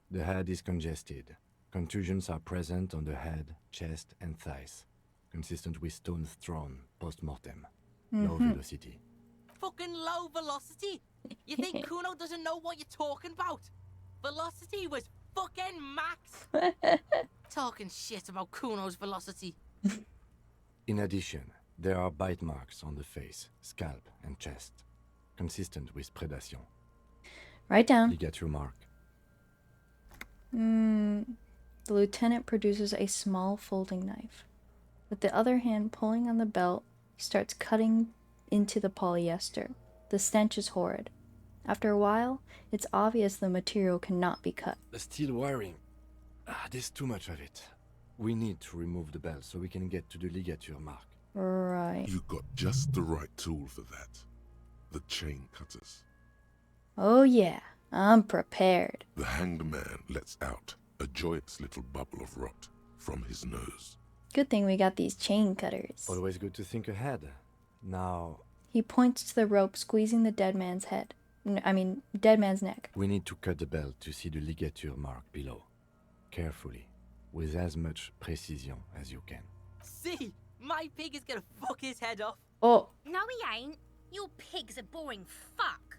The head is congested. Contusions are present on the head, chest, and thighs. Consistent with stones thrown post-mortem. Low velocity. Fucking low velocity? You think Kuno doesn't know what you're talking about? Velocity was fucking max. Talking shit about Kuno's velocity. In addition, there are bite marks on the face, scalp, and chest. Consistent with predation. Write down. Ligature mark. The lieutenant produces a small folding knife. With the other hand pulling on the belt, he starts cutting into the polyester. The stench is horrid. After a while, it's obvious the material cannot be cut. The steel wiring. There's too much of it. We need to remove the belt so we can get to the ligature mark. Right. You got just the right tool for that. The chain cutters. Oh yeah, I'm prepared. The hanged man lets out a joyous little bubble of rot from his nose. Good thing we got these chain cutters. Always good to think ahead. Now... He points to the rope squeezing the dead man's head. Dead man's neck. We need to cut the belt to see the ligature mark below. Carefully, with as much precision as you can. See, my pig is gonna fuck his head off. Oh. No, he ain't. Your pig's a boring fuck.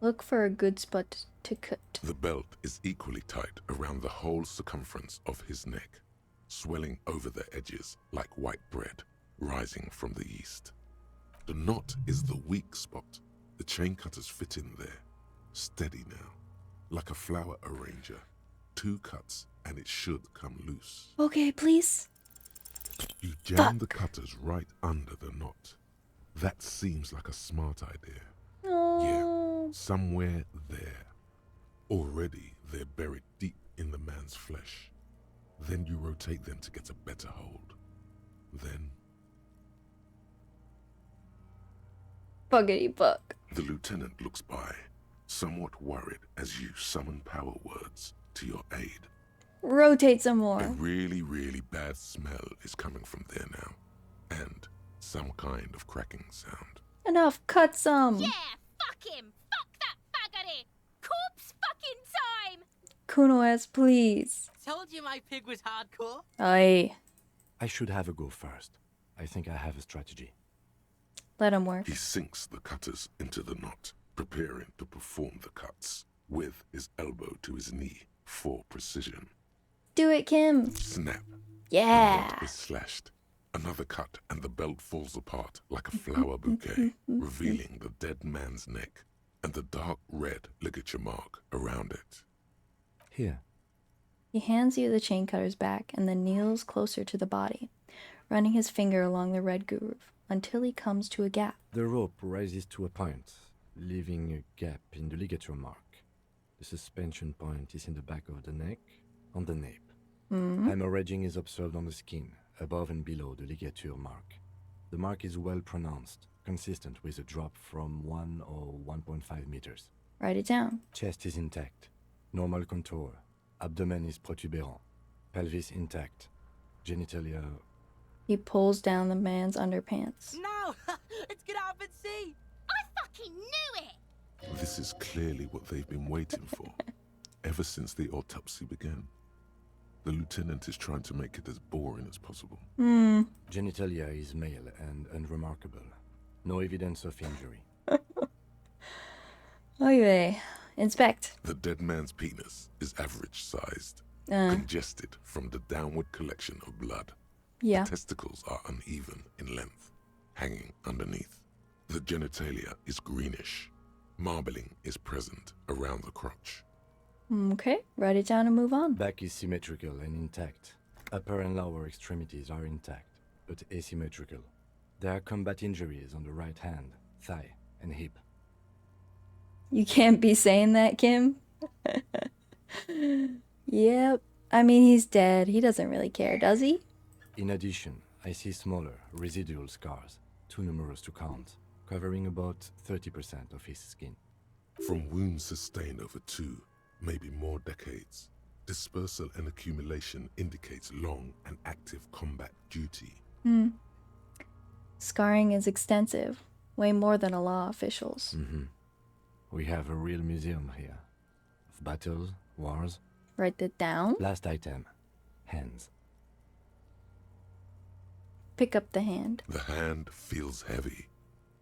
Look for a good spot to cut. The belt is equally tight around the whole circumference of his neck, swelling over the edges like white bread rising from the east. The knot is the weak spot. The chain cutters fit in there, steady now, like a flower arranger. 2 cuts and it should come loose. Okay, please. You jam the cutters right under the knot. That seems like a smart idea. Yeah, somewhere there. Already they're buried deep in the man's flesh. Then you rotate them to get a better hold. Then... Buggity bug. The lieutenant looks by, somewhat worried as you summon power words to your aid. Rotate some more. A really, really bad smell is coming from there now. And some kind of cracking sound. Enough, cut some. Yeah, fuck him. Fuck that faggoty. Corpse fucking time. Kuno-S, please. Told you my pig was hardcore. Aye. I should have a go first. I think I have a strategy. Let him work. He sinks the cutters into the knot, preparing to perform the cuts, with his elbow to his knee for precision. Do it, Kim. Snap. Yeah. The knot is slashed. Another cut and the belt falls apart like a flower bouquet, revealing the dead man's neck and the dark red ligature mark around it. Here. He hands you the chain cutter's back and then kneels closer to the body, running his finger along the red groove until he comes to a gap. The rope rises to a point, leaving a gap in the ligature mark. The suspension point is in the back of the neck, on the nape. Hemorrhaging is observed on the skin, above and below the ligature mark. The mark is well pronounced, consistent with a drop from 1 or 1.5 meters. Write it down. Chest is intact, normal contour. Abdomen is protuberant, pelvis intact, genitalia... He pulls down the man's underpants. No! Let's get out and see! I fucking knew it! This is clearly what they've been waiting for, ever since the autopsy began. The lieutenant is trying to make it as boring as possible. Genitalia is male and unremarkable. No evidence of injury. Oy, inspect. The dead man's penis is average-sized, congested from the downward collection of blood. Yeah. The testicles are uneven in length, hanging underneath. The genitalia is greenish. Marbling is present around the crotch. Okay, write it down and move on. Back is symmetrical and intact. Upper and lower extremities are intact, but asymmetrical. There are combat injuries on the right hand, thigh, and hip. You can't be saying that, Kim. Yep. I mean, he's dead. He doesn't really care, does he? In addition, I see smaller, residual scars, too numerous to count, covering about 30% of his skin. From wounds sustained over 2, maybe more decades, dispersal and accumulation indicates long and active combat duty. Scarring is extensive, way more than a law official's. We have a real museum here. Of battles, wars. Write that down. Last item. Hands. Pick up the hand. The hand feels heavy,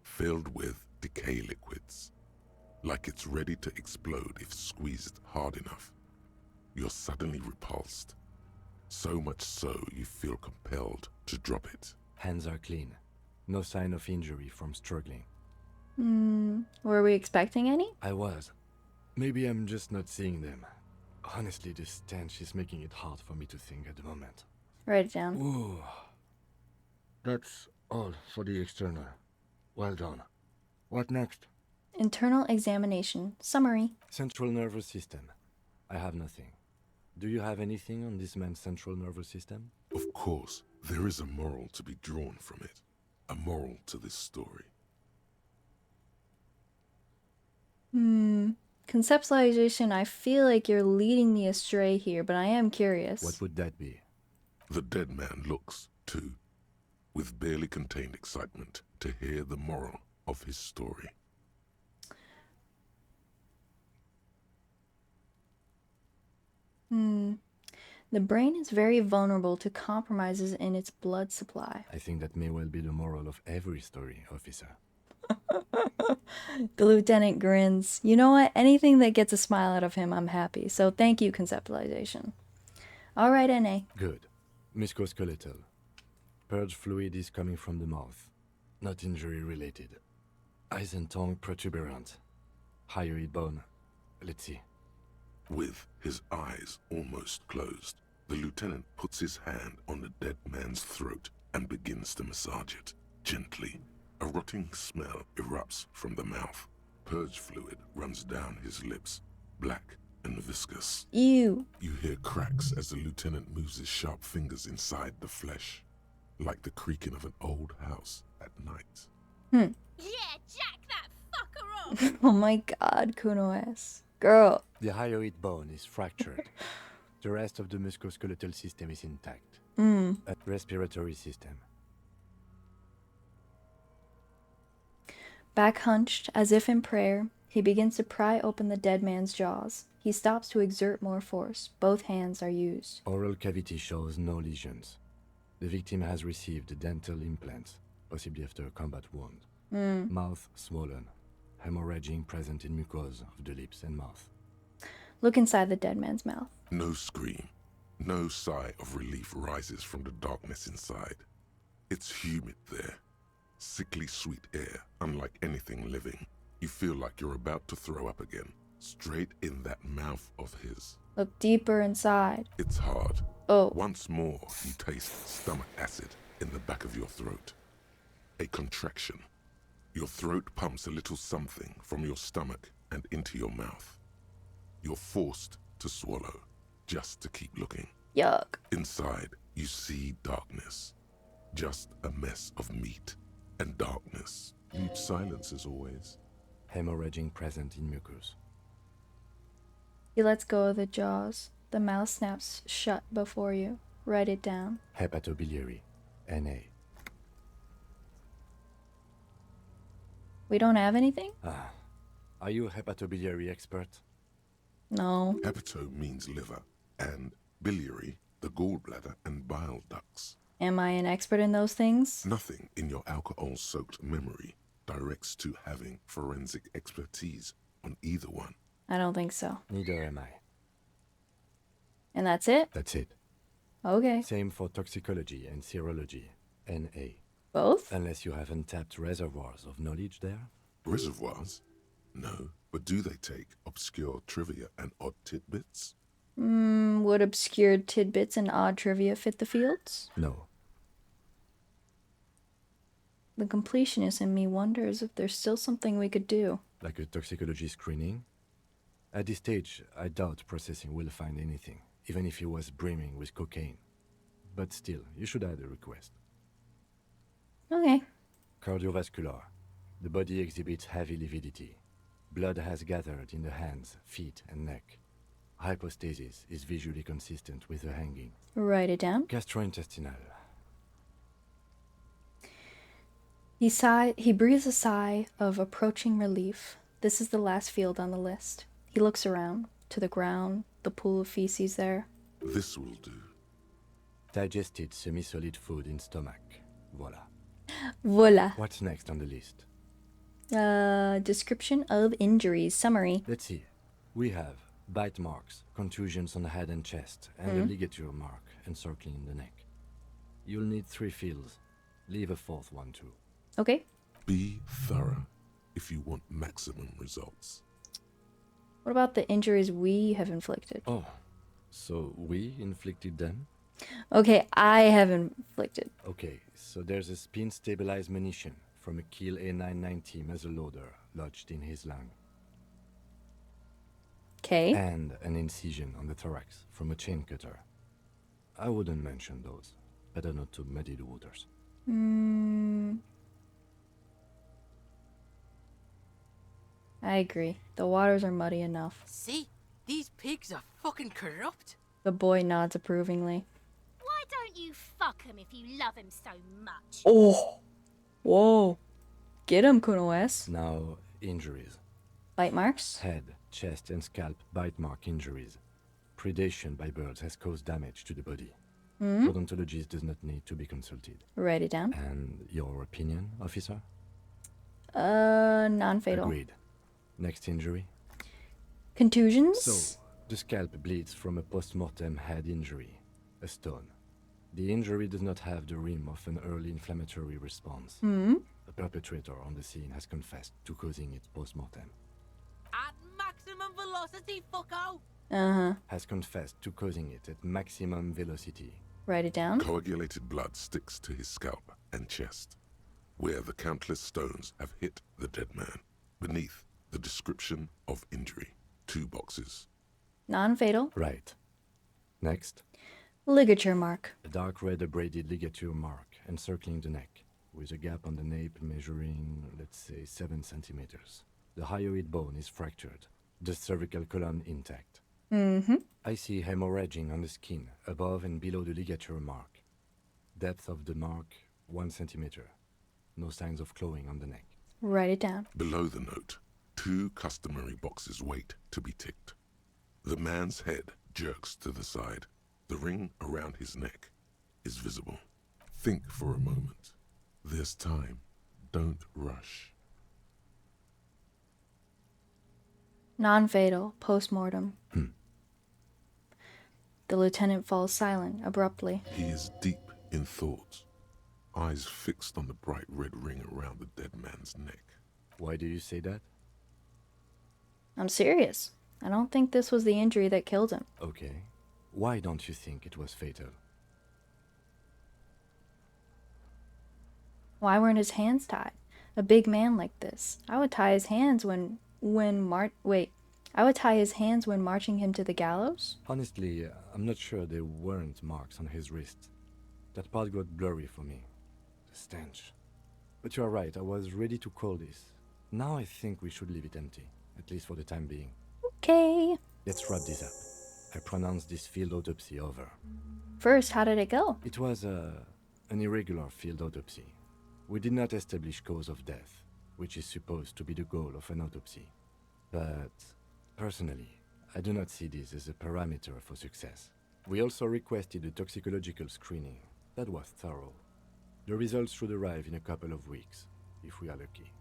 filled with decay liquids, like it's ready to explode if squeezed hard enough. You're suddenly repulsed, so much so you feel compelled to drop it. Hands are clean. No sign of injury from struggling. Were we expecting any? I was. Maybe I'm just not seeing them. Honestly, this stench is making it hard for me to think at the moment. Write it down. Ooh. That's all for the external. Well done. What next? Internal examination. Summary. Central nervous system. I have nothing. Do you have anything on this man's central nervous system? Of course, there is a moral to be drawn from it. A moral to this story. Conceptualization, I feel like you're leading me astray here, but I am curious. What would that be? The dead man looks, too, with barely contained excitement to hear the moral of his story. The brain is very vulnerable to compromises in its blood supply. I think that may well be the moral of every story, officer. The lieutenant grins. You know what? Anything that gets a smile out of him, I'm happy. So thank you, conceptualization. All right, NA. Good. Musculoskeletal. Purge fluid is coming from the mouth. Not injury related. Eyes and tongue protuberant. Hyoid bone. Let's see. With his eyes almost closed, the lieutenant puts his hand on the dead man's throat and begins to massage it, gently. A rotting smell erupts from the mouth. Purge fluid runs down his lips, black and viscous. Ew. You hear cracks as the lieutenant moves his sharp fingers inside the flesh, like the creaking of an old house at night. Yeah, jack that fucker off! Oh my god, Kuno-S. Girl. The hyoid bone is fractured. The rest of the musculoskeletal system is intact. A respiratory system. Back hunched, as if in prayer, he begins to pry open the dead man's jaws. He stops to exert more force. Both hands are used. Oral cavity shows no lesions. The victim has received dental implants, possibly after a combat wound. Mouth swollen. Hemorrhaging present in mucosa of the lips and mouth. Look inside the dead man's mouth. No scream, no sigh of relief rises from the darkness inside. It's humid there. Sickly sweet air, unlike anything living. You feel like you're about to throw up again, straight in that mouth of his. Look deeper inside. It's hard. Oh. Once more, you taste stomach acid in the back of your throat. A contraction. Your throat pumps a little something from your stomach and into your mouth. You're forced to swallow, just to keep looking. Yuck. Inside, you see darkness. Just a mess of meat and darkness. Huge silence as always. Hemorrhaging present in mucus. He lets go of the jaws. The mouth snaps shut before you. Write it down. Hepatobiliary. NA. We don't have anything? Are you a hepatobiliary expert? No. Hepato means liver, and biliary, the gallbladder and bile ducts. Am I an expert in those things? Nothing in your alcohol-soaked memory directs to having forensic expertise on either one. I don't think so. Neither am I. And that's it? That's it. Okay. Same for toxicology and serology. NA. Both? Unless you have untapped reservoirs of knowledge there. Reservoirs? No, but do they take obscure trivia and odd tidbits? Would obscure tidbits and odd trivia fit the fields? No. The completionist in me wonders if there's still something we could do. Like a toxicology screening? At this stage, I doubt processing will find anything, even if he was brimming with cocaine. But still, you should add a request. Okay. Cardiovascular. The body exhibits heavy lividity. Blood has gathered in the hands, feet, and neck. Hypostasis is visually consistent with the hanging. Write it down. Gastrointestinal. He breathes a sigh of approaching relief. This is the last field on the list. He looks around, to the ground, the pool of feces there. This will do. Digested semi-solid food in stomach. Voila. Voila. What's next on the list? Description of injuries. Summary. Let's see. We have bite marks, contusions on the head and chest, and a ligature mark encircling the neck. You'll need 3 fields. Leave a 4th one too. Okay. Be thorough if you want maximum results. What about the injuries we have inflicted? Oh, so we inflicted them? Okay, I have inflicted. Okay, so there's a spin-stabilized munition from a Kiel A990 muzzleloader lodged in his lung. Okay. And an incision on the thorax from a chain cutter. I wouldn't mention those. Better not to muddy the waters. I agree. The waters are muddy enough. See? These pigs are fucking corrupt. The boy nods approvingly. Why don't you fuck him if you love him so much? Oh! Whoa. Get him, Kuno-S. Now, injuries. Bite marks? Head, chest, and scalp bite mark injuries. Predation by birds has caused damage to the body. Odontologist does not need to be consulted. Write it down. And your opinion, officer? Non-fatal. Agreed. Next injury? Contusions? So, the scalp bleeds from a post-mortem head injury, a stone. The injury does not have the rim of an early inflammatory response. Hmm? The perpetrator on the scene has confessed to causing it post-mortem. At maximum velocity, fucko! Uh-huh. Has confessed to causing it at maximum velocity. Write it down. Coagulated blood sticks to his scalp and chest, where the countless stones have hit the dead man. Beneath the description of injury, 2 boxes. Non-fatal. Right. Next. Ligature mark. A dark red abraded ligature mark encircling the neck, with a gap on the nape measuring, let's say, 7 centimeters. The hyoid bone is fractured, the cervical column intact. Mm-hmm. I see hemorrhaging on the skin, above and below the ligature mark. Depth of the mark, 1 centimeter. No signs of clawing on the neck. Write it down. Below the note, 2 customary boxes wait to be ticked. The man's head jerks to the side. The ring around his neck is visible. Think for a moment. There's time. Don't rush. Non-fatal. Post-mortem. The lieutenant falls silent abruptly. He is deep in thought, eyes fixed on the bright red ring around the dead man's neck. Why do you say that? I'm serious. I don't think this was the injury that killed him. Okay. Why don't you think it was fatal? Why weren't his hands tied? A big man like this. I would tie his hands when marching him to the gallows? Honestly, I'm not sure there weren't marks on his wrist. That part got blurry for me. The stench. But you're right, I was ready to call this. Now I think we should leave it empty, at least for the time being. Okay. Let's wrap this up. I pronounce this field autopsy over. First, how did it go? It was an irregular field autopsy. We did not establish cause of death, which is supposed to be the goal of an autopsy. But, personally, I do not see this as a parameter for success. We also requested a toxicological screening. That was thorough. The results should arrive in a couple of weeks, if we are lucky.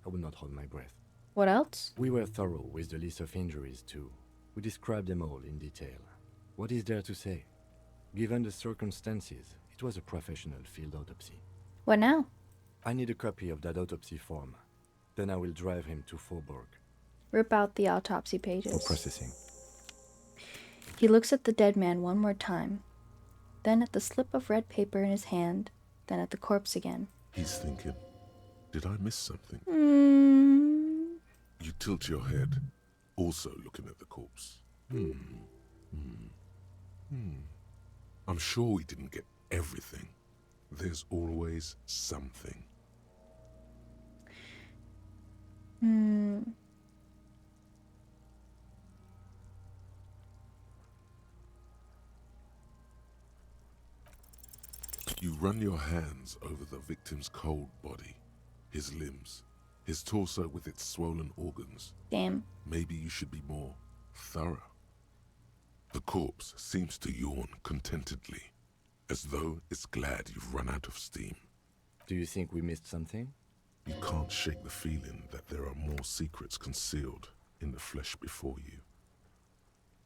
I will not hold my breath. What else? We were thorough with the list of injuries, too. We described them all in detail. What is there to say? Given the circumstances, it was a professional field autopsy. What now? I need a copy of that autopsy form. Then I will drive him to Faubourg. Rip out the autopsy pages. For processing. He looks at the dead man one more time, then at the slip of red paper in his hand, then at the corpse again. He's thinking, did I miss something? You tilt your head, also looking at the corpse. I'm sure we didn't get everything. There's always something. You run your hands over the victim's cold body, his limbs, his torso with its swollen organs. Damn. Maybe you should be more thorough. The corpse seems to yawn contentedly, as though it's glad you've run out of steam. Do you think we missed something? You can't shake the feeling that there are more secrets concealed in the flesh before you.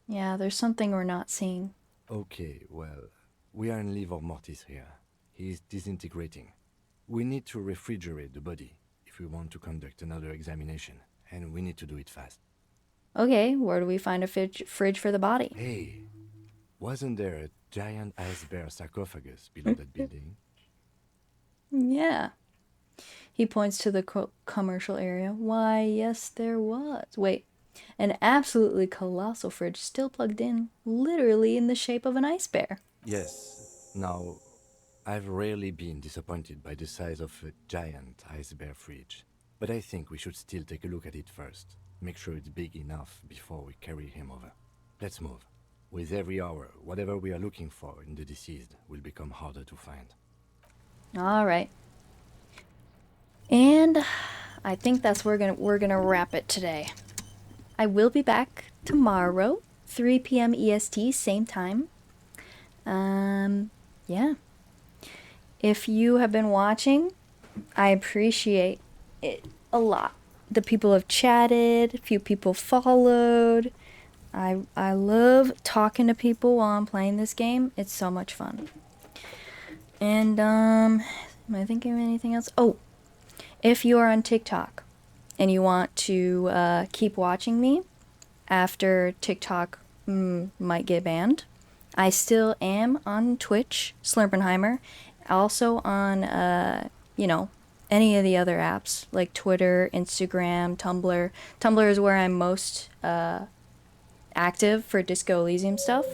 Yeah, there's something we're not seeing. Okay, well, we are in livor mortis here. He is disintegrating. We need to refrigerate the body if we want to conduct another examination, and we need to do it fast. Okay, where do we find a fridge for the body? Hey, wasn't there a giant ice bear sarcophagus below that building? Yeah. He points to the commercial area. Why, yes, there was. Wait, an absolutely colossal fridge still plugged in, literally in the shape of an ice bear. Yes. Now, I've rarely been disappointed by the size of a giant ice bear fridge, but I think we should still take a look at it first. Make sure it's big enough before we carry him over. Let's move. With every hour, whatever we are looking for in the deceased will become harder to find. All right. And I think that's where we're gonna wrap it today. I will be back tomorrow, 3 p.m. EST, same time. Yeah. If you have been watching, I appreciate a lot. The people have chatted, a few people followed. I love talking to people while I'm playing this game. It's so much fun. And am I thinking of anything else? Oh, if you are on TikTok and you want to keep watching me after TikTok might get banned, I still am on Twitch, Slurpenheimer, also on you know, any of the other apps like Twitter, Instagram, Tumblr. Tumblr is where I'm most active for Disco Elysium stuff.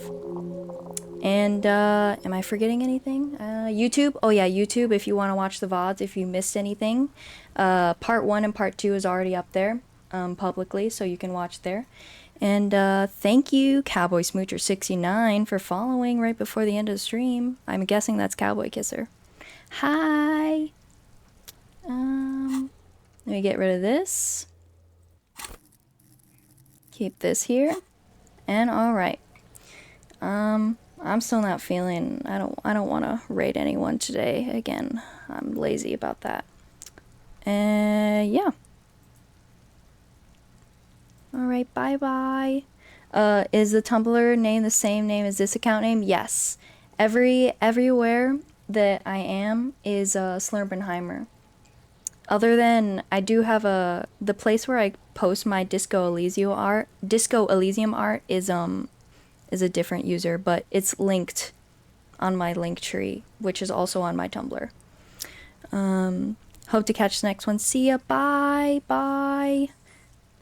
And am I forgetting anything? YouTube. Oh yeah, YouTube. If you want to watch the VODs, if you missed anything, part 1 and part 2 is already up there publicly, so you can watch there. And thank you, Cowboy Smoocher 69, for following right before the end of the stream. I'm guessing that's Cowboy Kisser. Hi. Let me get rid of this. Keep this here. And all right. I'm still not feeling. I don't want to raid anyone today. Again, I'm lazy about that. Yeah. All right. Bye bye. Is the Tumblr name the same name as this account name? Yes. Everywhere that I am is Slurpenheimer. Other than I do have the place where I post my Disco Elysium art is a different user, but it's linked on my link tree, which is also on my Tumblr. Hope to catch the next one. See ya. Bye. Bye.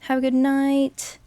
Have a good night.